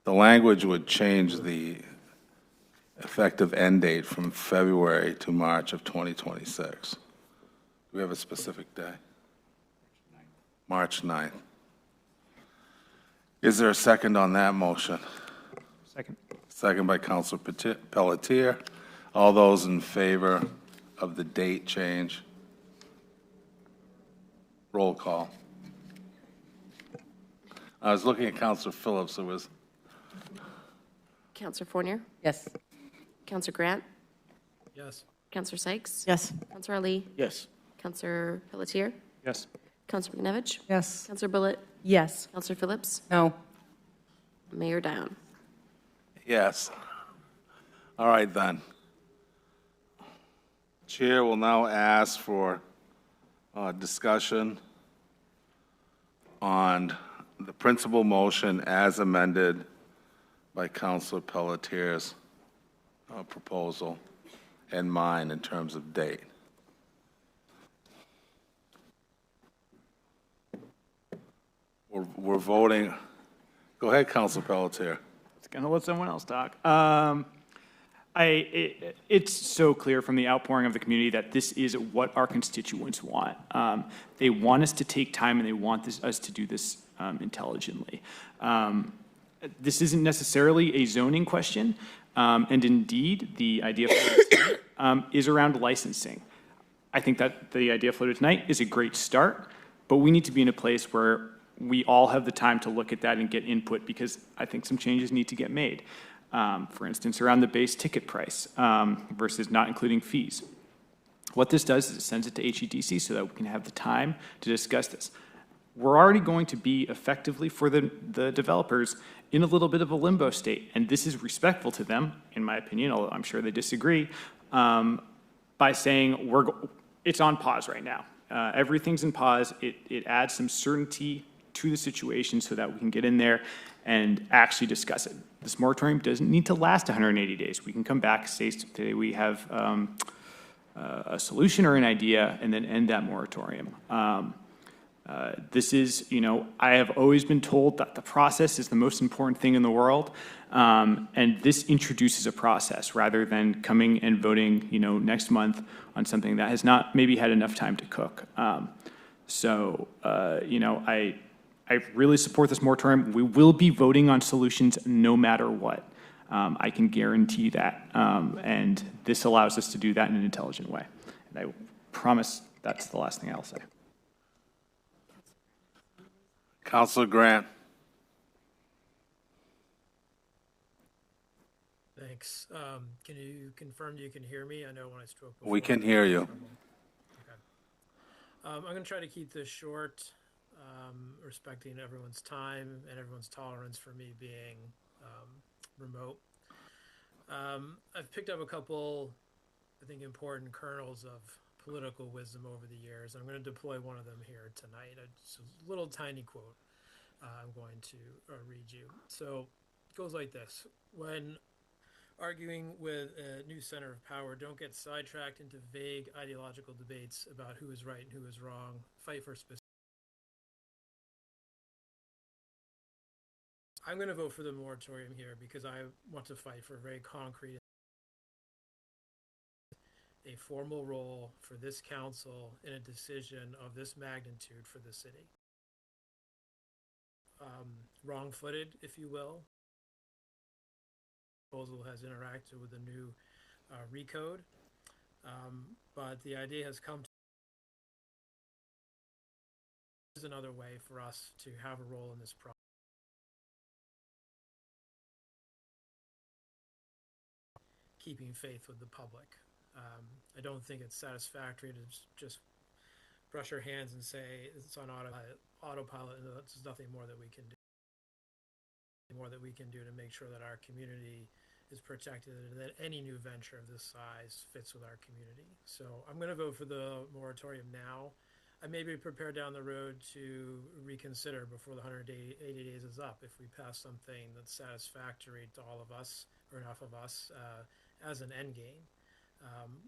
The language would change the effective end date from February to March of 2026. Do we have a specific day? March 9th. Is there a second on that motion? Second. Second by Councilor Pelletier. All those in favor of the date change? Roll call. I was looking at Councilor Phillips. It was. Counselor Fournier? Yes. Counselor Grant? Yes. Counselor Sykes? Yes. Counselor Ali? Yes. Counselor Pelletier? Yes. Counselor McNevich? Yes. Counselor Bullitt? Yes. Counselor Phillips? No. Mayor Dion? Yes. All right, then. Chair will now ask for discussion on the principal motion as amended by Councilor Pelletier's proposal and mine in terms of date. We're voting. Go ahead, Councilor Pelletier. It's going to let someone else talk. It's so clear from the outpouring of the community that this is what our constituents want. They want us to take time, and they want us to do this intelligently. This isn't necessarily a zoning question, and indeed, the idea is around licensing. I think that the idea floated tonight is a great start, but we need to be in a place where we all have the time to look at that and get input, because I think some changes need to get made. For instance, around the base ticket price versus not including fees. What this does is it sends it to HEDC so that we can have the time to discuss this. We're already going to be effectively, for the developers, in a little bit of a limbo state, and this is respectful to them, in my opinion, although I'm sure they disagree, by saying it's on pause right now. Everything's in pause. It adds some certainty to the situation so that we can get in there and actually discuss it. This moratorium doesn't need to last 180 days. We can come back, say we have a solution or an idea, and then end that moratorium. This is, I have always been told that the process is the most important thing in the world, and this introduces a process rather than coming and voting, next month on something that has not maybe had enough time to cook. I really support this moratorium. We will be voting on solutions no matter what. I can guarantee that, and this allows us to do that in an intelligent way. And I promise that's the last thing I'll say. Councilor Grant. Thanks. Can you confirm you can hear me? I know when I spoke before. We can hear you. Okay. I'm going to try to keep this short, respecting everyone's time and everyone's tolerance for me being remote. I've picked up a couple, I think, important kernels of political wisdom over the years. I'm going to deploy one of them here tonight. It's a little tiny quote I'm going to read you. So it goes like this. When arguing with a new center of power, don't get sidetracked into vague ideological debates about who is right and who is wrong. Fight for specific. I'm going to vote for the moratorium here because I want to fight for a very concrete, a formal role for this council in a decision of this magnitude for the city. Wrong-footed, if you will. Proposal has interacted with the new recode, but the idea has come to there's another way for us to have a role in this process. Keeping faith with the public. I don't think it's satisfactory to just brush our hands and say it's on autopilot and there's nothing more that we can do. More that we can do to make sure that our community is protected and that any new venture of this size fits with our community. So I'm going to vote for the moratorium now. I may be prepared down the road to reconsider before the 180 days is up if we pass something that's satisfactory to all of us or enough of us as an end game.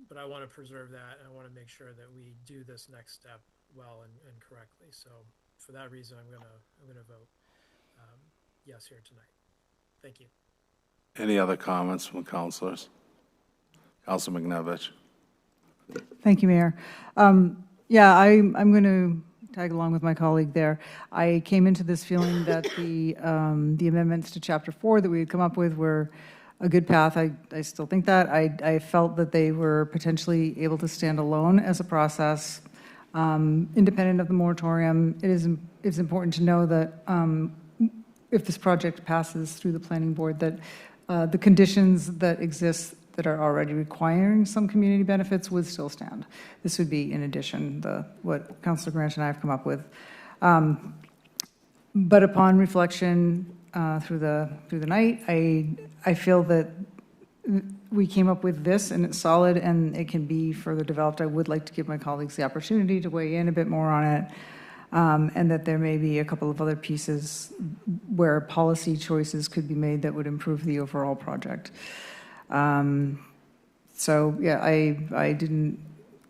But I want to preserve that, and I want to make sure that we do this next step well and correctly. So for that reason, I'm gonna vote yes here tonight. Thank you. Any other comments from the councilors? Councilor McNevich. Thank you, Mayor. Yeah, I'm going to tag along with my colleague there. I came into this feeling that the amendments to Chapter 4 that we had come up with were a good path. I still think that. I felt that they were potentially able to stand alone as a process, independent of the moratorium. It's important to know that if this project passes through the planning board, that the conditions that exist that are already requiring some community benefits would still stand. This would be in addition what Councilor Grant and I have come up with. But upon reflection through the night, I feel that we came up with this and it's solid and it can be further developed. I would like to give my colleagues the opportunity to weigh in a bit more on it, and that there may be a couple of other pieces where policy choices could be made that would improve the overall project. So yeah, I didn't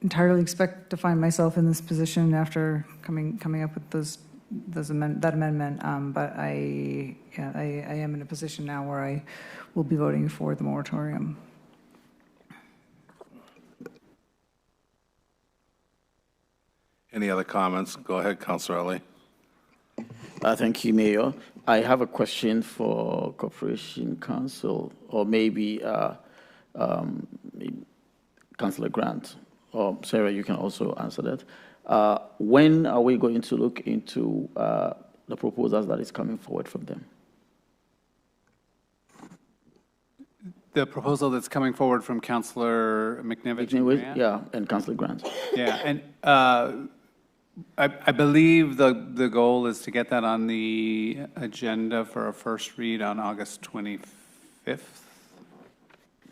entirely expect to find myself in this position after coming up with that amendment, but I am in a position now where I will be voting for the moratorium. Any other comments? Go ahead, Councilor Ali. Thank you, Mayor. I have a question for Corporation Counsel, or maybe Councilor Grant, or Sarah, you can also answer that. When are we going to look into the proposals that is coming forward from them? The proposal that's coming forward from Councilor McNivish and Grant? Yeah, and Councilor Grant. Yeah, and I believe the goal is to get that on the agenda for a first read on August 25th.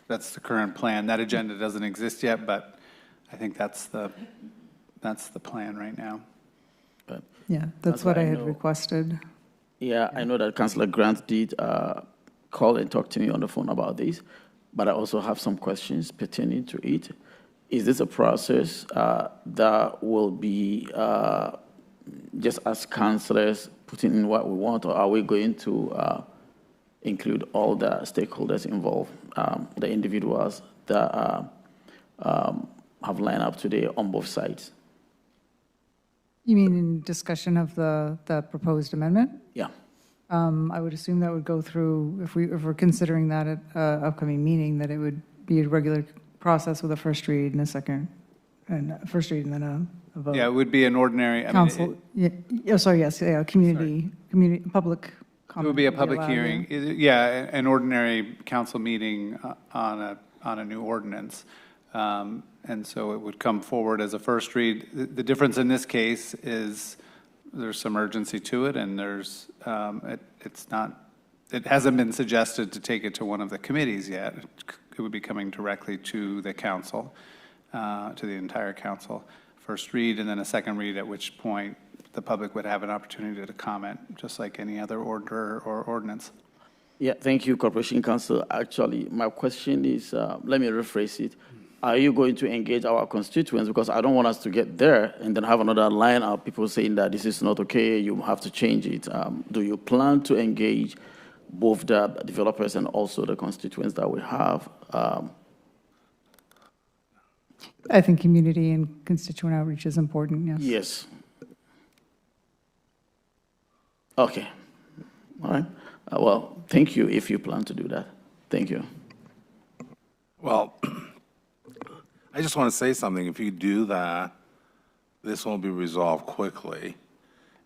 That's the current plan. That agenda doesn't exist yet, but I think that's the plan right now. Yeah, that's what I had requested. Yeah, I know that Councilor Grant did call and talk to me on the phone about this, but I also have some questions pertaining to it. Is this a process that will be just as councillors putting in what we want, or are we going to include all the stakeholders involved, the individuals that have lined up today on both sides? You mean in discussion of the proposed amendment? Yeah. I would assume that would go through, if we're considering that at an upcoming meeting, that it would be a regular process with a first read and a second, and a first read and then a vote. Yeah, it would be an ordinary. Council, community, public comment. It would be a public allowed, hearing. Yeah, an ordinary council meeting on a new ordinance. And so it would come forward as a first read. The difference in this case is there's some urgency to it, and there's it hasn't been suggested to take it to one of the committees yet. It would be coming directly to the council, to the entire council. First read and then a second read, at which point the public would have an opportunity to comment, just like any other order or ordinance. Yeah, thank you, Corporation Counsel. Actually, my question is, let me rephrase it. Are you going to engage our constituents? Because I don't want us to get there and then have another line of people saying that this is not okay, you have to change it. Do you plan to engage both the developers and also the constituents that we have? I think community and constituent outreach is important, yes. Yes. Okay. All right. Well, thank you if you plan to do that. Thank you. Well, I just want to say something. If you do that, this won't be resolved quickly.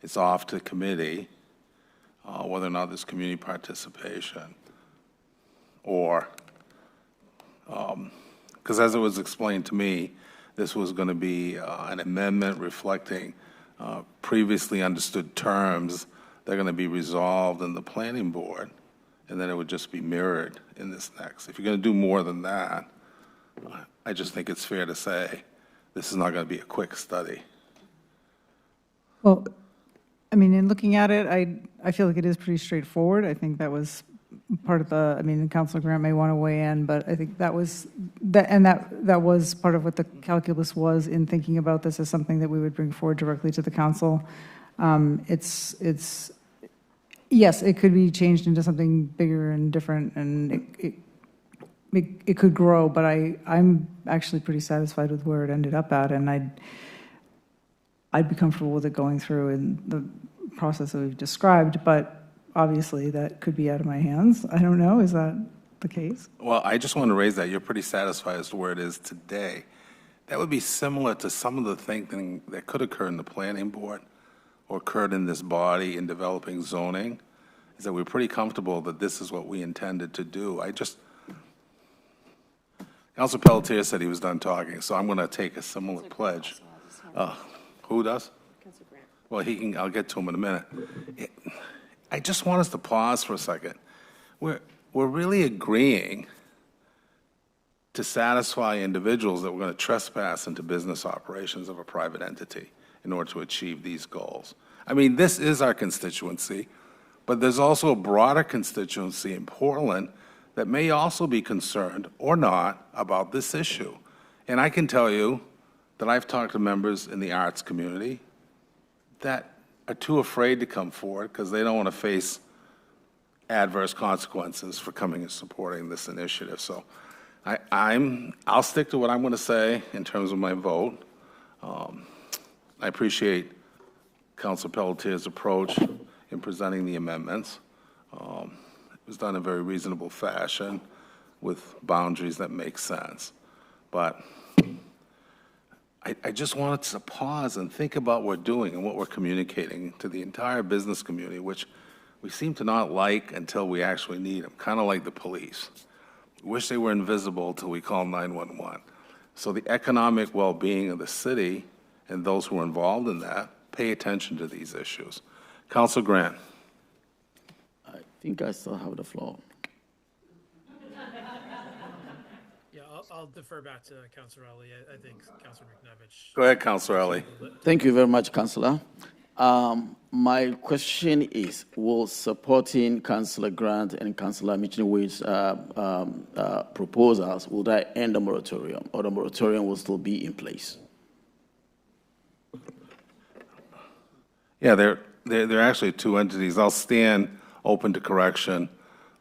It's off to committee, whether or not there's community participation, or, because as it was explained to me, this was going to be an amendment reflecting previously understood terms that are going to be resolved in the planning board, and then it would just be mirrored in this next. If you're going to do more than that, I just think it's fair to say this is not going to be a quick study. Well, I mean, in looking at it, I feel like it is pretty straightforward. I think that was part of the, I mean, Councilor Grant may want to weigh in, but I think that was, that was part of what the calculus was in thinking about this as something that we would bring forward directly to the council. Yes, it could be changed into something bigger and different, and it could grow, but I'm actually pretty satisfied with where it ended up at, and I'd be comfortable with it going through in the process that we've described, but obviously that could be out of my hands. I don't know, is that the case? Well, I just want to raise that. You're pretty satisfied as to where it is today. That would be similar to some of the thinking that could occur in the planning board or occurred in this body in developing zoning, is that we're pretty comfortable that this is what we intended to do. Councilor Pelletier said he was done talking, so I'm going to take a similar pledge. Who does? Councilor Grant. Well, I'll get to him in a minute. I just want us to pause for a second. We're really agreeing to satisfy individuals that we're going to trespass into business operations of a private entity in order to achieve these goals. I mean, this is our constituency, but there's also a broader constituency in Portland that may also be concerned or not about this issue. And I can tell you that I've talked to members in the arts community that are too afraid to come forward because they don't want to face adverse consequences for coming and supporting this initiative. So I'll stick to what I'm going to say in terms of my vote. I appreciate Council Pelletier's approach in presenting the amendments. It was done in a very reasonable fashion with boundaries that make sense. But I just wanted to pause and think about what we're doing and what we're communicating to the entire business community, which we seem to not like until we actually need them, kind of like the police. We wish they were invisible till we call 911. So the economic well-being of the city and those who are involved in that pay attention to these issues. Council Grant. I think I still have the floor. Yeah, I'll defer back to Councilor Ali. I think Councilor McNevich. Go ahead, Councilor Ali. Thank you very much, Councillor. My question is, will supporting Councillor Grant and Councillor Michinoway's proposals, will that end the moratorium, or the moratorium will still be in place? Yeah, they're actually two entities. I'll stand open to correction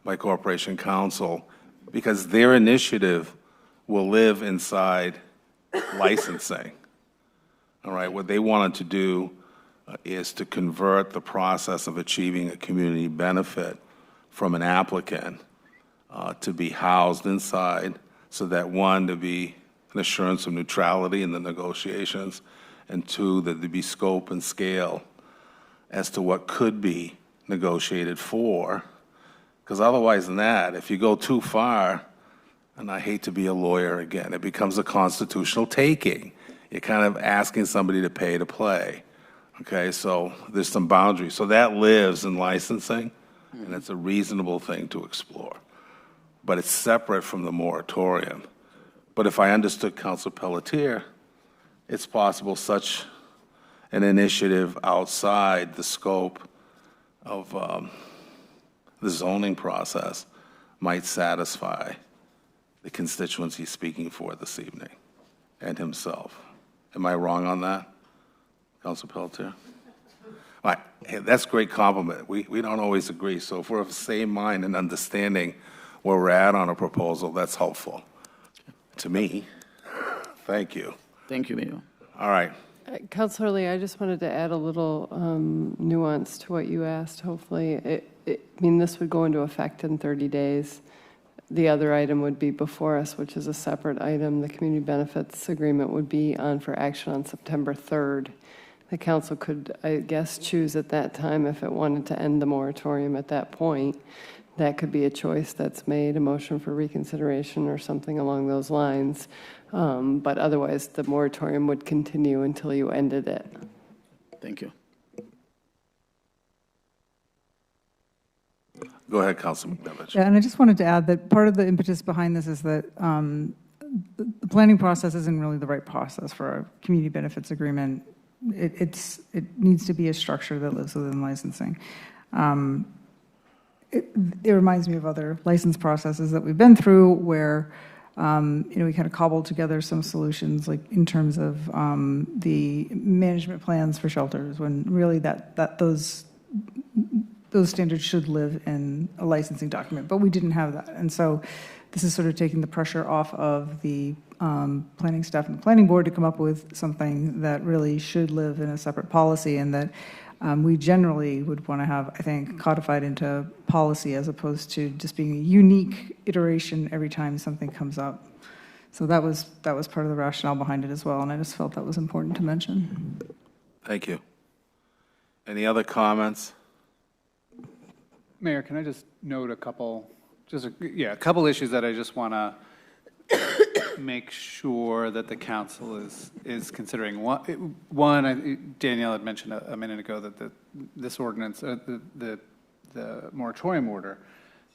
by Corporation Council because their initiative will live inside licensing. All right, what they wanted to do is to convert the process of achieving a community benefit from an applicant to be housed inside so that, one, to be an assurance of neutrality in the negotiations, and two, that there be scope and scale as to what could be negotiated for. Because otherwise than that, if you go too far, and I hate to be a lawyer again, it becomes a constitutional taking. You're kind of asking somebody to pay to play. Okay, so there's some boundaries. So that lives in licensing, and it's a reasonable thing to explore. But it's separate from the moratorium. But if I understood Council Pelletier, it's possible such an initiative outside the scope of the zoning process might satisfy the constituents he's speaking for this evening and himself. Am I wrong on that, Council Pelletier? All right. Hey, that's a great compliment. We don't always agree, so if we're of the same mind and understanding where we're at on a proposal, that's helpful to me. Thank you. Thank you, Mayor. All right. Councilor Lee, I just wanted to add a little nuance to what you asked, hopefully. I mean, this would go into effect in 30 days. The other item would be before us, which is a separate item. The community benefits agreement would be on for action on September 3rd. The council could, I guess, choose at that time if it wanted to end the moratorium at that point. That could be a choice that's made, a motion for reconsideration or something along those lines. But otherwise, the moratorium would continue until you ended it. Thank you. Go ahead, Councilman McNevich. Yeah, and I just wanted to add that part of the impetus behind this is that the planning process isn't really the right process for a community benefits agreement. It needs to be a structure that lives within licensing. It reminds me of other license processes that we've been through where we kind of cobbled together some solutions, like in terms of the management plans for shelters, when really those standards should live in a licensing document, but we didn't have that. And so this is sort of taking the pressure off of the planning staff and the planning board to come up with something that really should live in a separate policy, and that we generally would want to have, I think, codified into policy as opposed to just being a unique iteration every time something comes up. So that was part of the rationale behind it as well, and I just felt that was important to mention. Thank you. Any other comments? Mayor, can I just note a couple issues that I just want to make sure that the council is considering. One, Danielle had mentioned a minute ago that this ordinance, the moratorium order,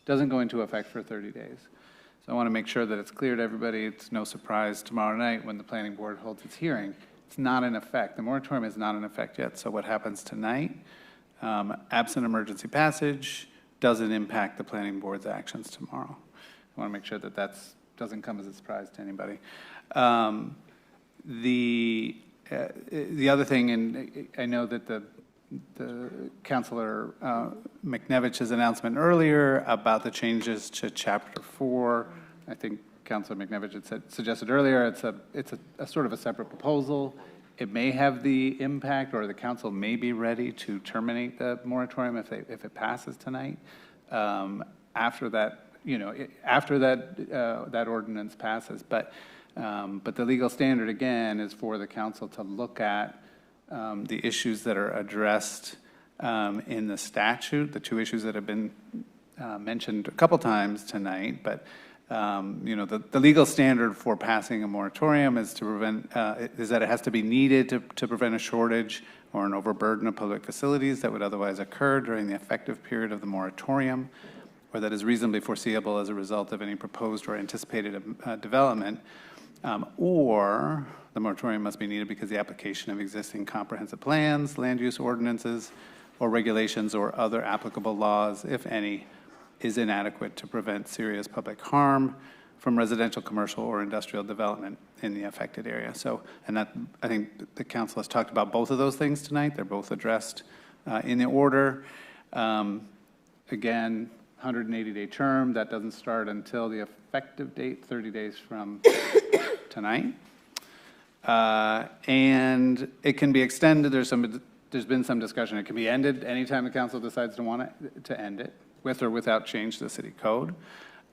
doesn't go into effect for 30 days. So I want to make sure that it's clear to everybody. It's no surprise tomorrow night when the planning board holds its hearing. It's not in effect. The moratorium is not in effect yet. So what happens tonight, absent emergency passage, doesn't impact the planning board's actions tomorrow. I want to make sure that doesn't come as a surprise to anybody. The other thing, and I know that the Councilor McNevich's announcement earlier about the changes to Chapter 4, I think Councilor McNevich had suggested earlier, it's a sort of a separate proposal. it may have the impact, or the council may be ready to terminate the moratorium if it passes tonight. After that, after that ordinance passes. But the legal standard, again, is for the council to look at the issues that are addressed in the statute, the two issues that have been mentioned a couple times tonight. But the legal standard for passing a moratorium is to prevent is that it has to be needed to prevent a shortage or an overburden of public facilities that would otherwise occur during the effective period of the moratorium, or that is reasonably foreseeable as a result of any proposed or anticipated development, or the moratorium must be needed because the application of existing comprehensive plans, land use ordinances, or regulations or other applicable laws, if any, is inadequate to prevent serious public harm from residential, commercial, or industrial development in the affected area. So, and that, I think the council has talked about both of those things tonight. They're both addressed in the order. Again, 180-day term, that doesn't start until the effective date, 30 days from tonight. And it can be extended. There's been some discussion. It can be ended anytime the council decides to want to end it, with or without change to the city code.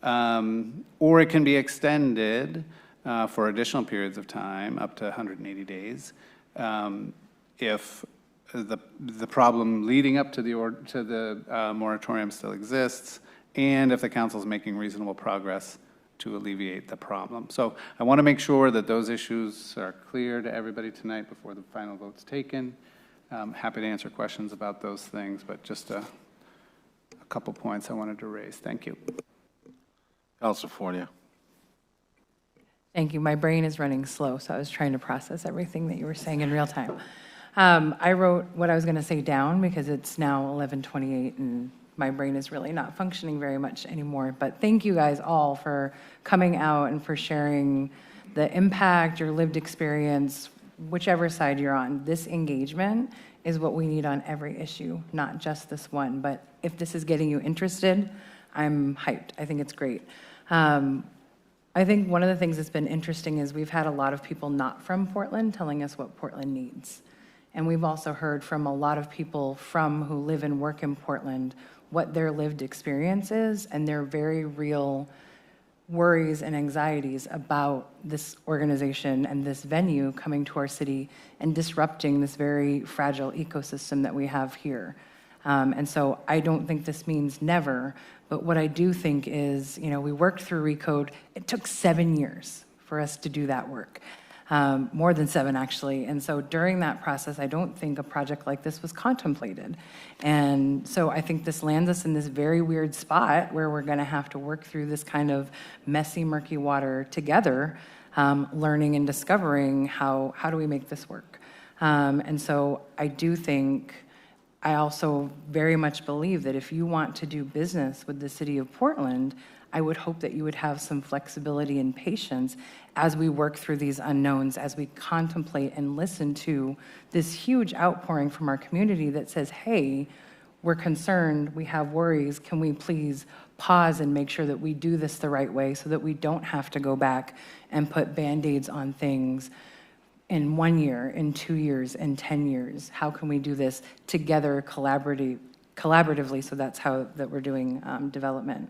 Or it can be extended for additional periods of time, up to 180 days, if the problem leading up to the moratorium still exists, and if the council is making reasonable progress to alleviate the problem. So I want to make sure that those issues are clear to everybody tonight before the final vote's taken. I'm happy to answer questions about those things, but just a couple points I wanted to raise. Thank you. Councilor Fournier. Thank you. My brain is running slow, so I was trying to process everything that you were saying in real time. I wrote what I was going to say down because it's now 11:28 and my brain is really not functioning very much anymore. But thank you guys all for coming out and for sharing the impact, your lived experience, whichever side you're on. This engagement is what we need on every issue, not just this one. But if this is getting you interested, I'm hyped. I think it's great. I think one of the things that's been interesting is we've had a lot of people not from Portland telling us what Portland needs. And we've also heard from a lot of people who live and work in Portland what their lived experience is and their very real worries and anxieties about this organization and this venue coming to our city and disrupting this very fragile ecosystem that we have here. And so I don't think this means never, but what I do think is, we worked through RECODE. It took 7 years for us to do that work. More than 7, actually. And so during that process, I don't think a project like this was contemplated. And so I think this lands us in this very weird spot where we're going to have to work through this kind of messy, murky water together, learning and discovering how do we make this work. And so I do think, I also very much believe that if you want to do business with the city of Portland, I would hope that you would have some flexibility and patience as we work through these unknowns, as we contemplate and listen to this huge outpouring from our community that says, hey, we're concerned, we have worries, can we please pause and make sure that we do this the right way so that we don't have to go back and put Band-Aids on things in 1 year, in 2 years, in 10 years? How can we do this together collaboratively so that's how that we're doing development?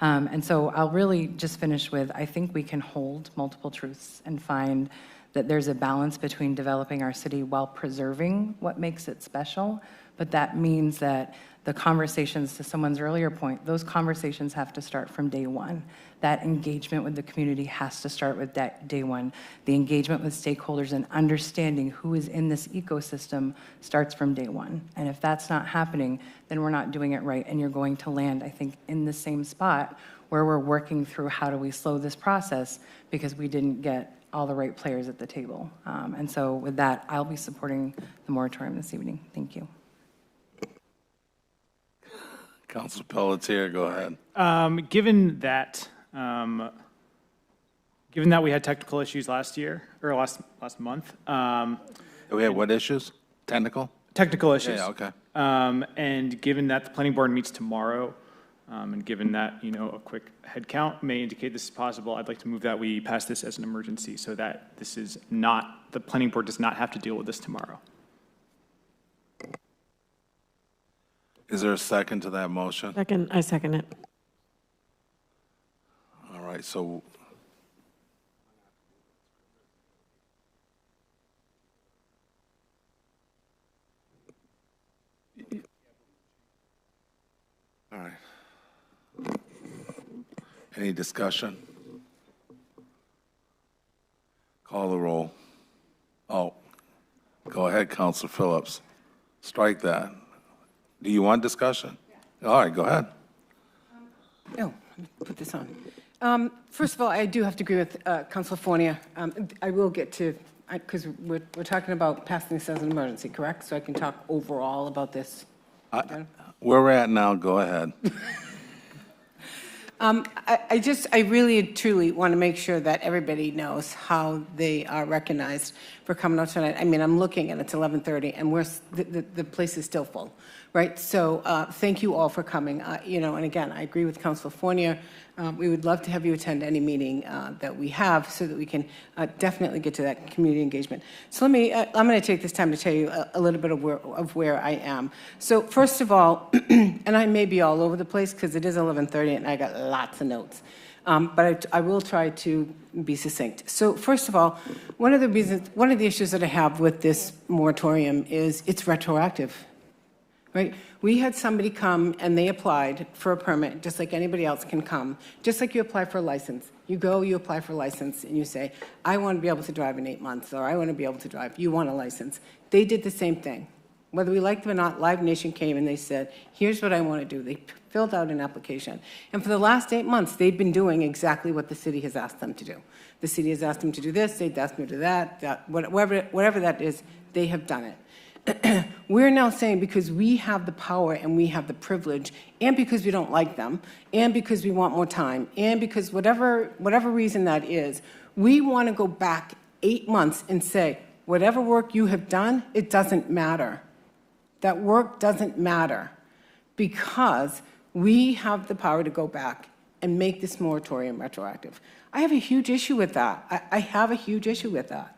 And so I'll really just finish with, I think we can hold multiple truths and find that there's a balance between developing our city while preserving what makes it special. But that means that the conversations, to someone's earlier point, those conversations have to start from day one. That engagement with the community has to start with that day one. The engagement with stakeholders and understanding who is in this ecosystem starts from day one. And if that's not happening, then we're not doing it right. And you're going to land, I think, in the same spot where we're working through how do we slow this process because we didn't get all the right players at the table. And so with that, I'll be supporting the moratorium this evening. Thank you. Councilor Pelletier, go ahead. Given that we had technical issues last month. We had what issues? Technical? Technical issues. Yeah, okay. And given that the planning board meets tomorrow, And given that, a quick head count may indicate this is possible, I'd like to move that we pass this as an emergency so that this is not, the planning board does not have to deal with this tomorrow. Is there a second to that motion? Second, I second it. All right, so all right. Any discussion? Call the roll. Oh, go ahead, Counselor Phillips. Strike that. Do you want discussion? All right, go ahead. Oh, put this on. First of all, I do have to agree with Councilor Fournier. I will get to, because we're talking about passing this as an emergency, correct? So I can talk overall about this. Where we're at now, go ahead. I really truly want to make sure that everybody knows how they are recognized for coming out tonight. I mean, I'm looking and it's 11:30 and the place is still full, right? So thank you all for coming. And again, I agree with Councilor Fournier. We would love to have you attend any meeting that we have so that we can definitely get to that community engagement. So I'm going to take this time to tell you a little bit of where I am. So first of all, and I may be all over the place because it is 11:30 and I got lots of notes. But I will try to be succinct. So first of all, one of the issues that I have with this moratorium is it's retroactive. Right? We had somebody come and they applied for a permit, just like anybody else can come, just like you apply for a license. You go, you apply for a license, and you say, I want to be able to drive in 8 months, or I want to be able to drive. You want a license. They did the same thing. Whether we liked them or not, Live Nation came and they said, here's what I want to do. They filled out an application. And for the last 8 months, they've been doing exactly what the city has asked them to do. The city has asked them to do this, they've asked them to do that, whatever that is, they have done it. We're now saying because we have the power and we have the privilege, and because we don't like them, and because we want more time, and because whatever reason that is, we want to go back 8 months and say, whatever work you have done, it doesn't matter. That work doesn't matter because we have the power to go back and make this moratorium retroactive. I have a huge issue with that. I have a huge issue with that.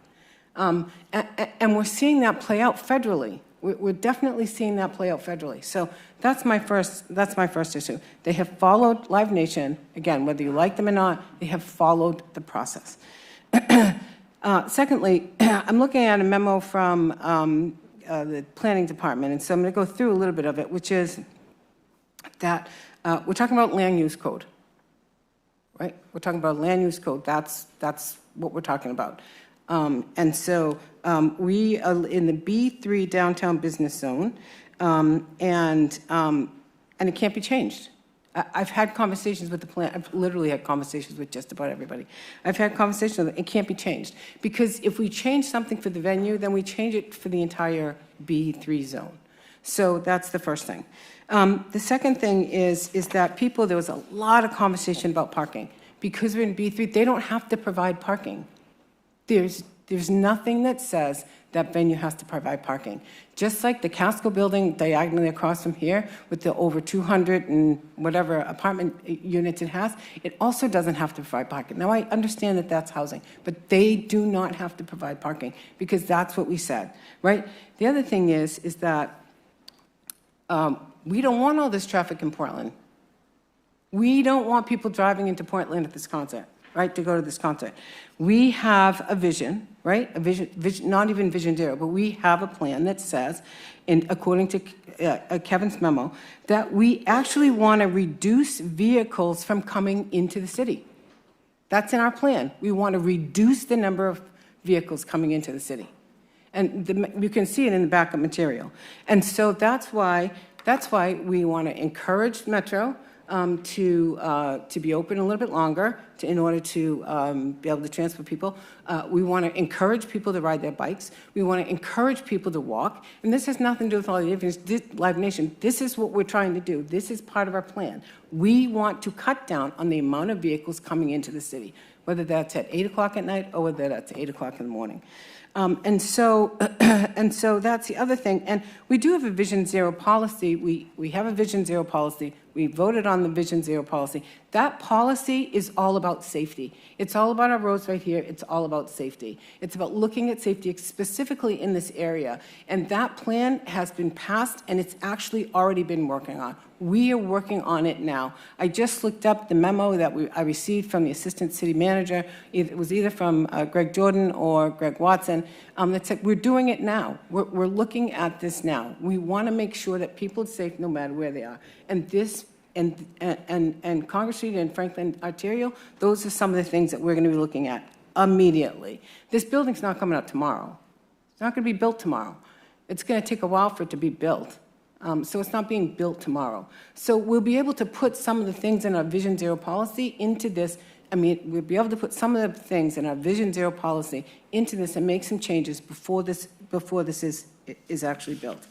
And we're seeing that play out federally. We're definitely seeing that play out federally. So that's my first issue. They have followed Live Nation. Again, whether you like them or not, they have followed the process. Secondly, I'm looking at a memo from the planning department, and so I'm going to go through a little bit of it, which is that we're talking about land use code, right? We're talking about land use code. That's what we're talking about. And so we are in the B3 downtown business zone, and it can't be changed. I've had conversations with the plan. I've literally had conversations with just about everybody. I've had conversations with it. It can't be changed because if we change something for the venue, then we change it for the entire B3 zone. So that's the first thing. The second thing is that there was a lot of conversation about parking. Because we're in B3, they don't have to provide parking. There's nothing that says that venue has to provide parking. Just like the Casco building diagonally across from here with the over 200 and whatever apartment units it has, it also doesn't have to provide parking. Now, I understand that that's housing, but they do not have to provide parking because that's what we said, right? The other thing is that we don't want all this traffic in Portland. We don't want people driving into Portland at this concert, right, to go to this concert. We have a vision, right, a vision, not even Vision Zero, but we have a plan that says, according to Kevin's memo, that we actually want to reduce vehicles from coming into the city. That's in our plan. We want to reduce the number of vehicles coming into the city. And you can see it in the backup material. And so that's why we want to encourage Metro to be open a little bit longer in order to be able to transport people. We want to encourage people to ride their bikes. We want to encourage people to walk. And this has nothing to do with Live Nation. This is what we're trying to do. This is part of our plan. We want to cut down on the amount of vehicles coming into the city, whether that's at 8 o'clock at night or whether that's 8 o'clock in the morning. And so that's the other thing. And we do have a Vision Zero policy. We have a Vision Zero policy We voted on the Vision Zero policy. That policy is all about safety. It's all about our roads right here. It's all about safety. It's about looking at safety specifically in this area. And that plan has been passed, and it's actually already been working on. We are working on it now. I just looked up the memo that I received from the Assistant City Manager. It was either from Greg Jordan or Greg Watson. That said, we're doing it now. We're looking at this now. We want to make sure that people are safe no matter where they are. And this, and Congress Street and Franklin Arterial, those are some of the things that we're going to be looking at immediately. This building's not coming up tomorrow. It's not going to be built tomorrow. It's going to take a while for it to be built. So it's not being built tomorrow. So we'll be able to put some of the things in our Vision Zero policy into this. I mean, we'll be able to put some of the things in our Vision Zero policy into this and make some changes before this is actually built.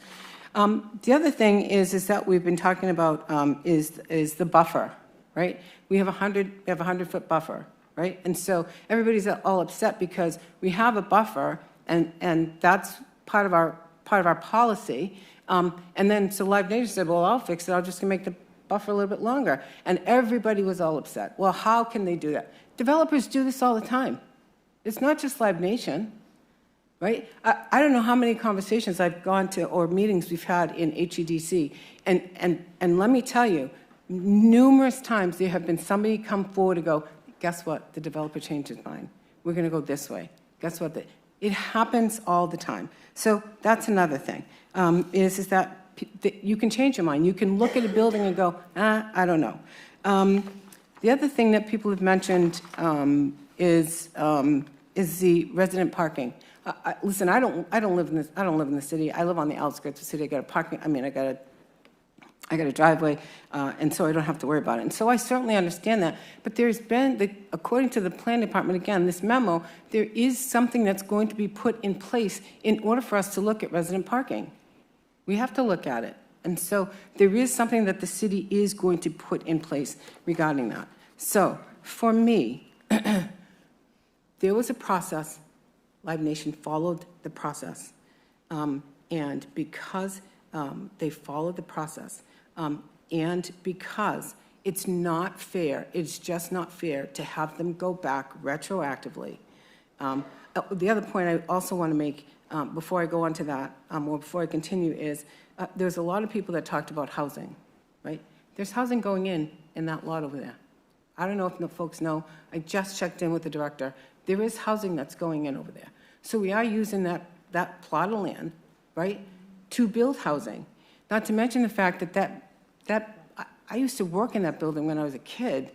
The other thing is that we've been talking about is the buffer, right? We have a 100-foot buffer, right? And so everybody's all upset because we have a buffer, and that's part of our policy. And then so Live Nation said, well, I'll fix it. I'll just make the buffer a little bit longer. And everybody was all upset. Well, how can they do that? Developers do this all the time. It's not just Live Nation, right? I don't know how many conversations I've gone to or meetings we've had in HEDC. And let me tell you, numerous times there have been somebody come forward and go, guess what? The developer changed his mind. We're going to go this way. Guess what? It happens all the time. So that's another thing, is that you can change your mind. You can look at a building and go, I don't know. The other thing that people have mentioned is the resident parking. Listen, I don't live in the city. I live on the outskirts of the city. I got a parking. I mean, I got a driveway, and so I don't have to worry about it. And so I certainly understand that. But there's been, according to the plan department, again, this memo, there is something that's going to be put in place in order for us to look at resident parking. We have to look at it. And so there is something that the city is going to put in place regarding that. So for me, there was a process. Live Nation followed the process. And because they followed the process, and because it's not fair, it's just not fair to have them go back retroactively. The other point I also want to make before I go on to that, or before I continue, is there's a lot of people that talked about housing, right? There's housing going in that lot over there. I don't know if the folks know. I just checked in with the director. There is housing that's going in over there. So we are using that plot of land, right, to build housing. Not to mention the fact that I used to work in that building when I was a kid.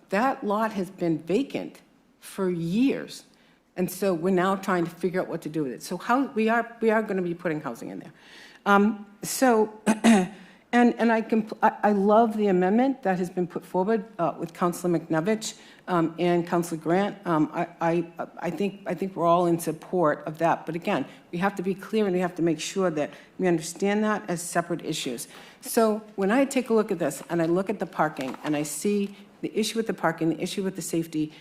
That lot has been vacant for years. And so we're now trying to figure out what to do with it. So we are going to be putting housing in there. I love the amendment that has been put forward with Councilor McNevich and Councilor Grant. I think we're all in support of that. But again, we have to be clear and we have to make sure that we understand that as separate issues. So when I take a look at this and I look at the parking and I see the issue with the parking, the issue with the safety,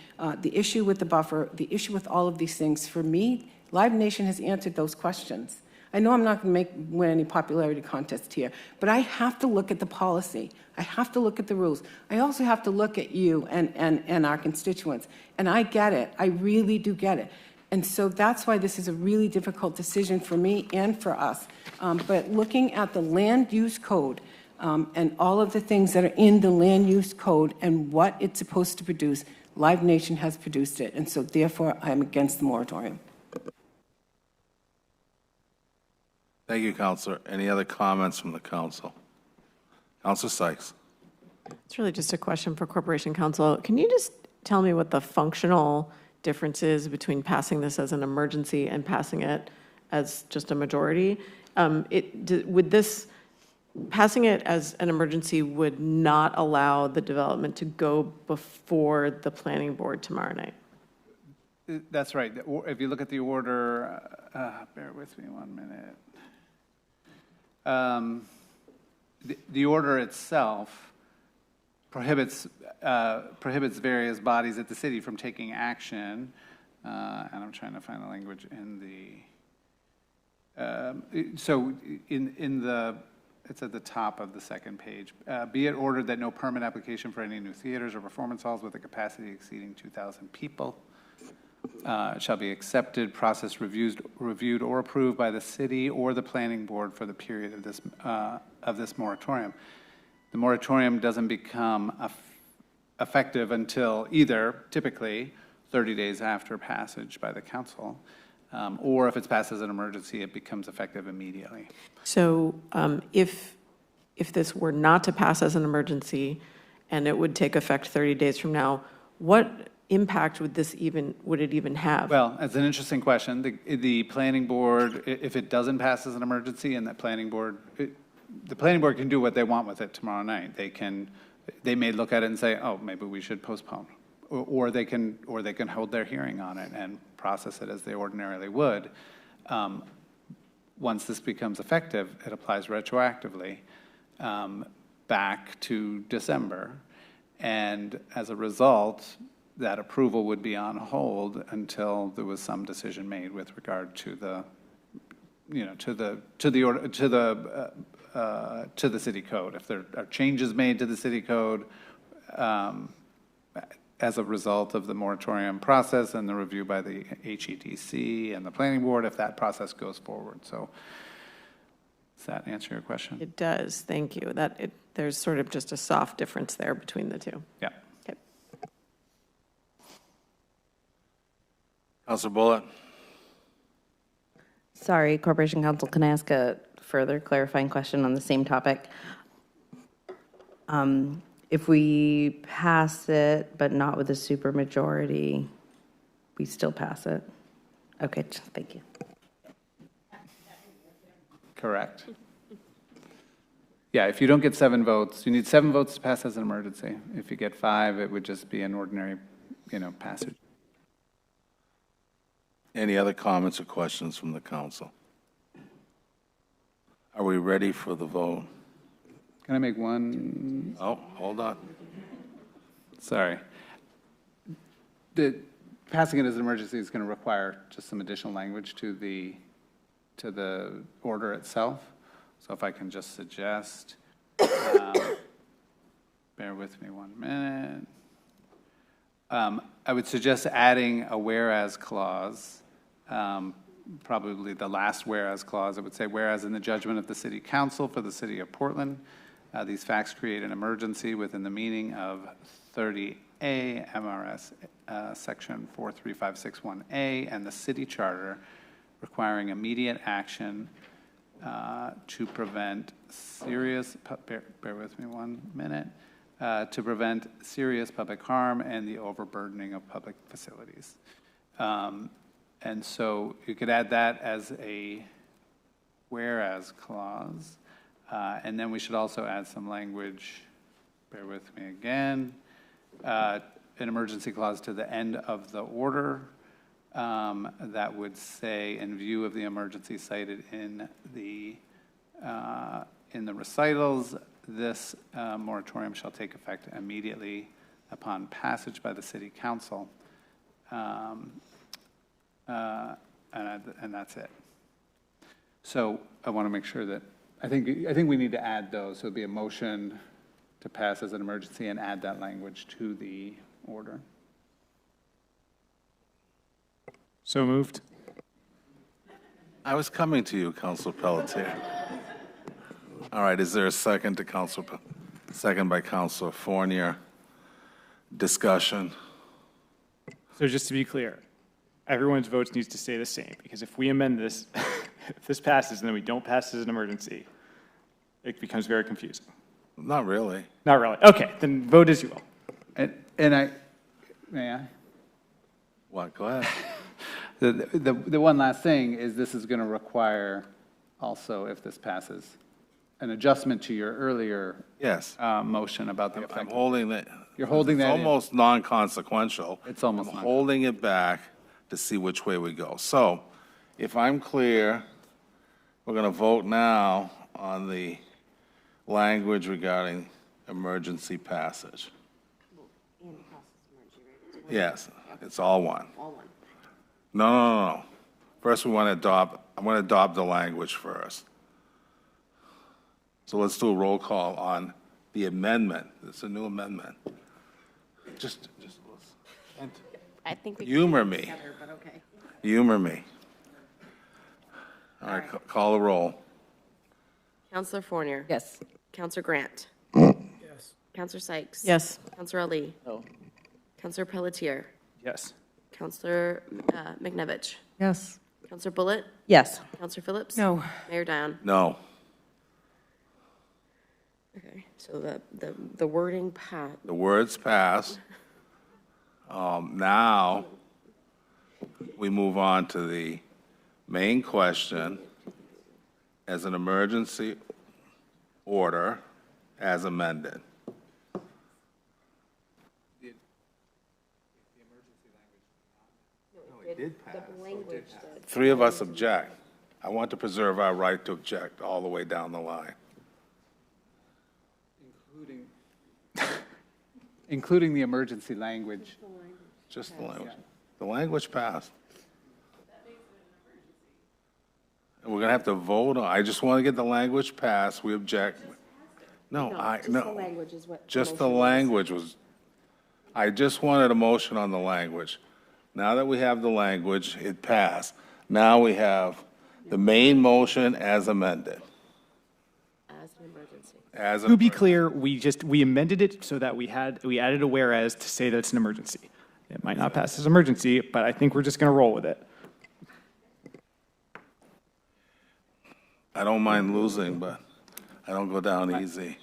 the issue with the buffer, the issue with all of these things, for me, Live Nation has answered those questions. I know I'm not going to win any popularity contest here, but I have to look at the policy. I have to look at the rules. I also have to look at you and our constituents. And I get it. I really do get it. And so that's why this is a really difficult decision for me and for us. But looking at the land use code and all of the things that are in the land use code and what it's supposed to produce, Live Nation has produced it. And so therefore, I am against the moratorium. Thank you, Councilor. Any other comments from the council? Councilor Sykes. It's really just a question for Corporation Counsel. Can you just tell me what the functional difference is between passing this as an emergency and passing it as just a majority? Passing it as an emergency would not allow the development to go before the planning board tomorrow night? That's right. If you look at the order, bear with me 1 minute. The order itself prohibits various bodies at the city from taking action, and I'm trying to find the language in the. So in the it's at the top of the second page. Be it ordered that no permit application for any new theaters or performance halls with a capacity exceeding 2,000 people shall be accepted, processed, reviewed, or approved by the city or the planning board for the period of this moratorium. The moratorium doesn't become effective until either, typically, 30 days after passage by the council, or if it's passed as an emergency, it becomes effective immediately. So if this were not to pass as an emergency and it would take effect 30 days from now, what impact would it even have? Well, it's an interesting question. The planning board, if it doesn't pass as an emergency, and the planning board can do what they want with it tomorrow night. They may look at it and say, oh, maybe we should postpone. Or they can hold their hearing on it and process it as they ordinarily would. Once this becomes effective, it applies retroactively back to December. And as a result, that approval would be on hold until there was some decision made with regard to the, to the city code. If there are changes made to the city code as a result of the moratorium process and the review by the HEDC and the planning board, if that process goes forward. So does that answer your question? It does, thank you. There's sort of just a soft difference there between the two. Yeah. Okay. Councilor Bullitt. Sorry, Corporation Counsel, can I ask a further clarifying question on the same topic? If we pass it, but not with a supermajority, we still pass it? Okay, thank you. Correct. Yeah, if you don't get 7 votes, you need 7 votes to pass as an emergency. If you get 5, it would just be an ordinary, passage. Any other comments or questions from the council? Are we ready for the vote? Can I make one? Oh, hold on. Sorry. Passing it as an emergency is going to require just some additional language to the order itself. So if I can just suggest, bear with me 1 minute. I would suggest adding a whereas clause, probably the last whereas clause. It would say, whereas in the judgment of the City Council for the City of Portland, these facts create an emergency within the meaning of 30A MRS Section 43561A and the City Charter, requiring immediate action to prevent serious, bear with me 1 minute, to prevent serious public harm and the overburdening of public facilities. And so you could add that as a whereas clause. And then we should also add some language, bear with me again, an emergency clause to the end of the order that would say, in view of the emergency cited in the recitals, this moratorium shall take effect immediately upon passage by the City Council. And that's it. So I want to make sure that, I think we need to add those. So it'd be a motion to pass as an emergency and add that language to the order. So moved. I was coming to you, Councilor Pelletier. All right, is there a second to second by Councilor Fournier? Discussion. So just to be clear, everyone's votes needs to stay the same, because if we amend this, if this passes and then we don't pass as an emergency, it becomes very confusing. Not really. Not really. Okay, then vote as you will. May I? What, go ahead. The one last thing is this is going to require also, if this passes, an adjustment to your earlier motion about the effect. I'm holding it. You're holding that in. It's almost non-consequential. It's almost I'm holding it back to see which way we go. So if I'm clear, we're going to vote now on the language regarding emergency passage. Yes, it's all one. No. First, we want to adopt, I'm going to adopt the language first. So let's do a roll call on the amendment. It's a new amendment. Just and I think we can humor do it me. together, but okay. Humor me. All right, call the roll. Counselor Fournier. Yes. Counselor Grant. Yes. Counselor Sykes. Yes. Counselor Ali. No. Counselor Pelletier. Yes. Counselor McNevich. Yes. Counselor Bullitt. Yes. Counselor Phillips. No. Mayor Dion. No. Okay, so the wording The words pass. Now, we move on to the main question as an emergency order as amended. Three of us object. I want to preserve our right to object all the way down the line. Including the emergency language. Just the language. The language passed. And we're going to have to vote on, I just want to get the language passed. We object. No, just the language is what. Just the language was, I just wanted a motion on the language. Now that we have the language, it passed. Now we have the main motion as amended. As an emergency. As To be clear, we amended it so that we added a whereas to say that it's an emergency. It might not pass as emergency, but I think we're just going to roll with it. I don't mind losing, but I don't go down easy.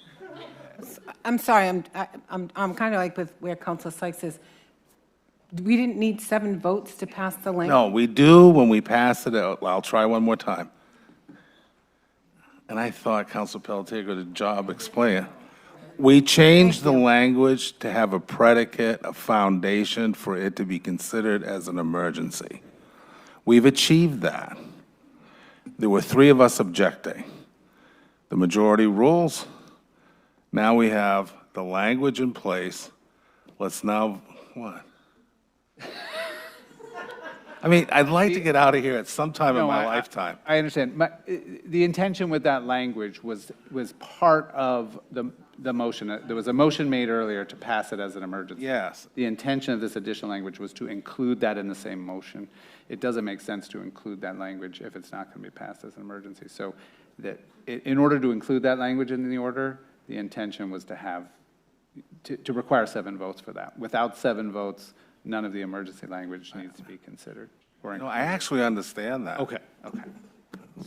I'm sorry, I'm kind of like with where Councilor Sykes is. We didn't need 7 votes to pass the language? No, we do when we pass it out. I'll try one more time. And I thought Council Pelletier did a job explaining. We changed the language to have a predicate, a foundation for it to be considered as an emergency. We've achieved that. There were 3 of us objecting. The majority rules. Now we have the language in place. Let's now, what? I mean, I'd like to get out of here at some time in No, my lifetime. I understand. The intention with that language was part of the motion. There was a motion made earlier to pass it as an emergency. Yes. The intention of this additional language was to include that in the same motion. It doesn't make sense to include that language if it's not going to be passed as an emergency. So that, in order to include that language in the order, the intention was to have, to require 7 votes for that. Without 7 votes, none of the emergency language needs to be considered. No, I actually understand that. Okay, okay.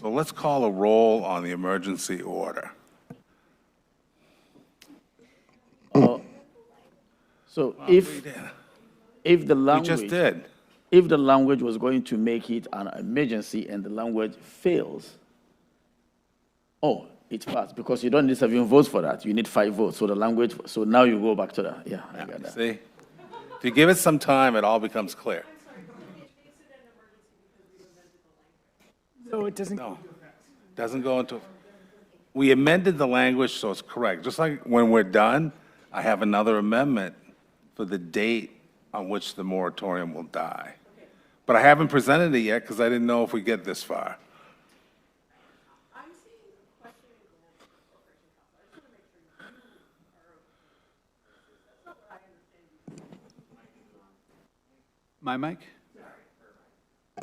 So let's call a roll on the emergency order. So if the language. We just did. If the language was going to make it an emergency and the language fails, it passed, because you don't need 7 votes for that. You need 5 votes. So the language, so now you go back to that. Yeah, I got that. See? If you give it some time, it all becomes clear. So it doesn't. No, doesn't go into, we amended the language so it's correct. Just like when we're done, I have another amendment for the date on which the moratorium will die. But I haven't presented it yet because I didn't know if we get this far. My mic?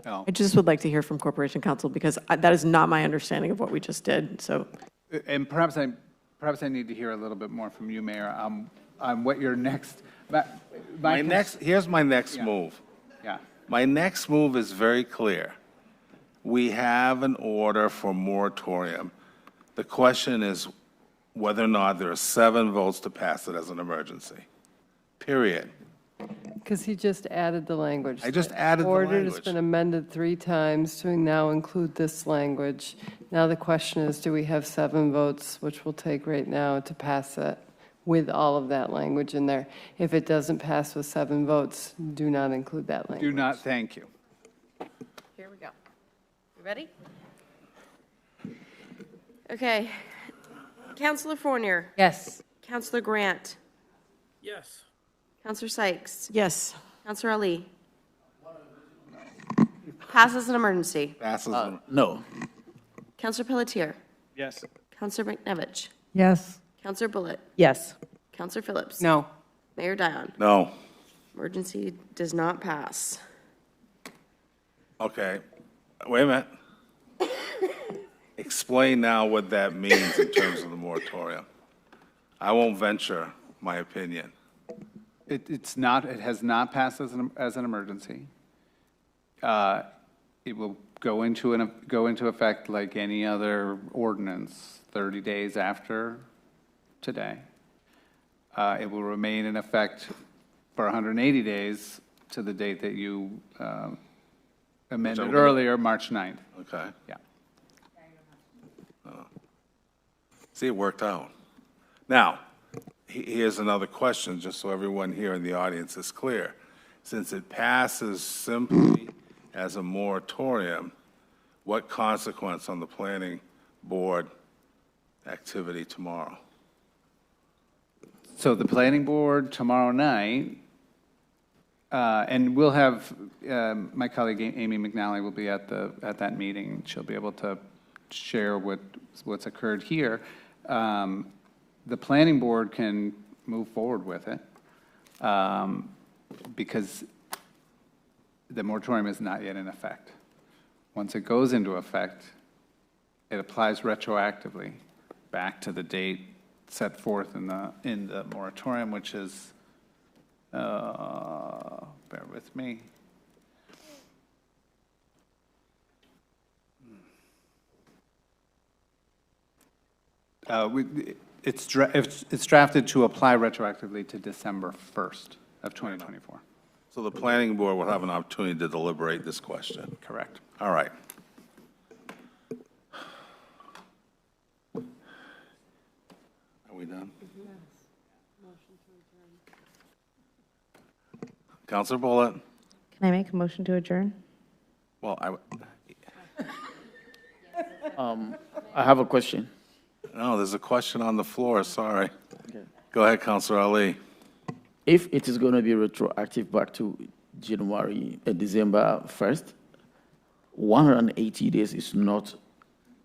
I just would like to hear from Corporation Counsel, because that is not my understanding of what we just did, so. And perhaps I need to hear a little bit more from you, Mayor, on what your next. Here's my next move. Yeah. My next move is very clear. We have an order for moratorium. The question is whether or not there are 7 votes to pass it as an emergency. Period. Because he just added the language. I just added the Order has language. been amended 3 times to now include this language. Now the question is, do we have 7 votes, which we'll take right now, to pass it with all of that language in there? If it doesn't pass with 7 votes, do not include that language. Do not, thank you. Here we go. You ready? Okay. Counselor Fournier. Yes. Counselor Grant. Yes. Counselor Sykes. Yes. Counselor Ali. Passes an emergency. Passes. No. Counselor Pelletier. Yes. Counselor McNevich? Yes. Counselor Bullitt? Yes. Counselor Phillips? No. Mayor Dion? No. Emergency does not pass. Okay, wait a minute. Explain now what that means in terms of the moratorium. I won't venture my opinion. It's not, it has not passed as an emergency. It will go into effect like any other ordinance 30 days after today. It will remain in effect for 180 days to the date that you amended earlier, March 9th. Okay. Yeah. See, it worked out. Now, here's another question, just so everyone here in the audience is clear. Since it passes simply as a moratorium, what consequence on the planning board activity tomorrow? So the planning board tomorrow night, and we'll have, my colleague Amy McNally will be at that meeting. She'll be able to share what's occurred here. The planning board can move forward with it because the moratorium is not yet in effect. Once it goes into effect, it applies retroactively back to the date set forth in the moratorium, which is, bear with me. It's drafted to apply retroactively to December 1st of 2024. So the planning board will have an opportunity to deliberate this question. Correct. All right. Are we done? Counselor Bullitt? Can I make a motion to adjourn? Well, I have a question. no, there's a question on the floor, sorry. Go ahead, Counselor Ali. If it is going to be retroactive back to December 1st, 180 days is not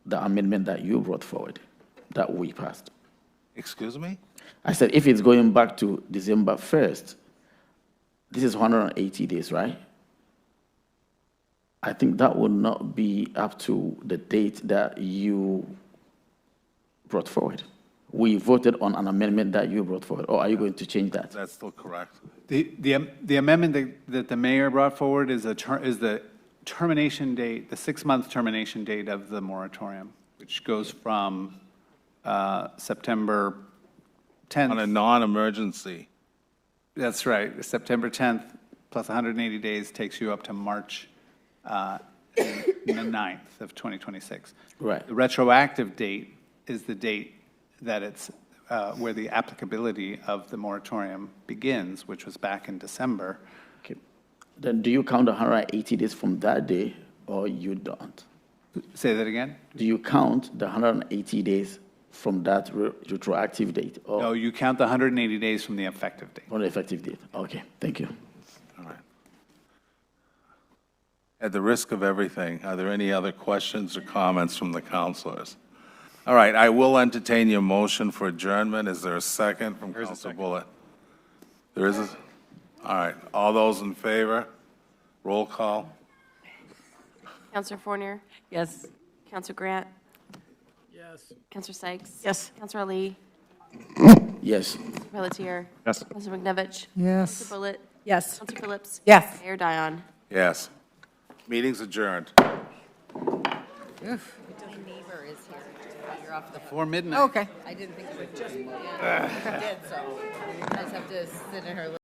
the amendment that you brought forward, that we passed. Excuse me? I said, if it's going back to December 1st, this is 180 days, right? I think that would not be up to the date that you brought forward. We voted on an amendment that you brought forward, or are you going to change that? That's still correct. The amendment that the mayor brought forward is the termination date, the 6-month termination date of the moratorium, which goes from September 10th. On a non-emergency. That's right. September 10th plus 180 days takes you up to March the 9th of 2026. Right. The retroactive date is the date that it's where the applicability of the moratorium begins, which was back in December. Okay. Then do you count 180 days from that day, or you don't? Say that again? Do you count the 180 days from that retroactive date? Or No, you count the 180 days from the effective date. from the effective date? Okay, thank you. All right. At the risk of everything, are there any other questions or comments from the counselors? All right, I will entertain your motion for adjournment. Is there a second from Counselor Bullitt? There is a, all right, all those in favor? Roll call. Counselor Fournier? Yes. Counselor Grant? Yes. Counselor Sykes? Yes. Counselor Ali? Yes. Pelletier? Yes. Counselor McNevich? Yes. Counselor Bullitt? Yes. Counselor Phillips? Yes. Mayor Dion? Yes. Meeting's adjourned. Before midnight. Okay. I didn't think it would just, yeah, it did, so you guys have to sit in her.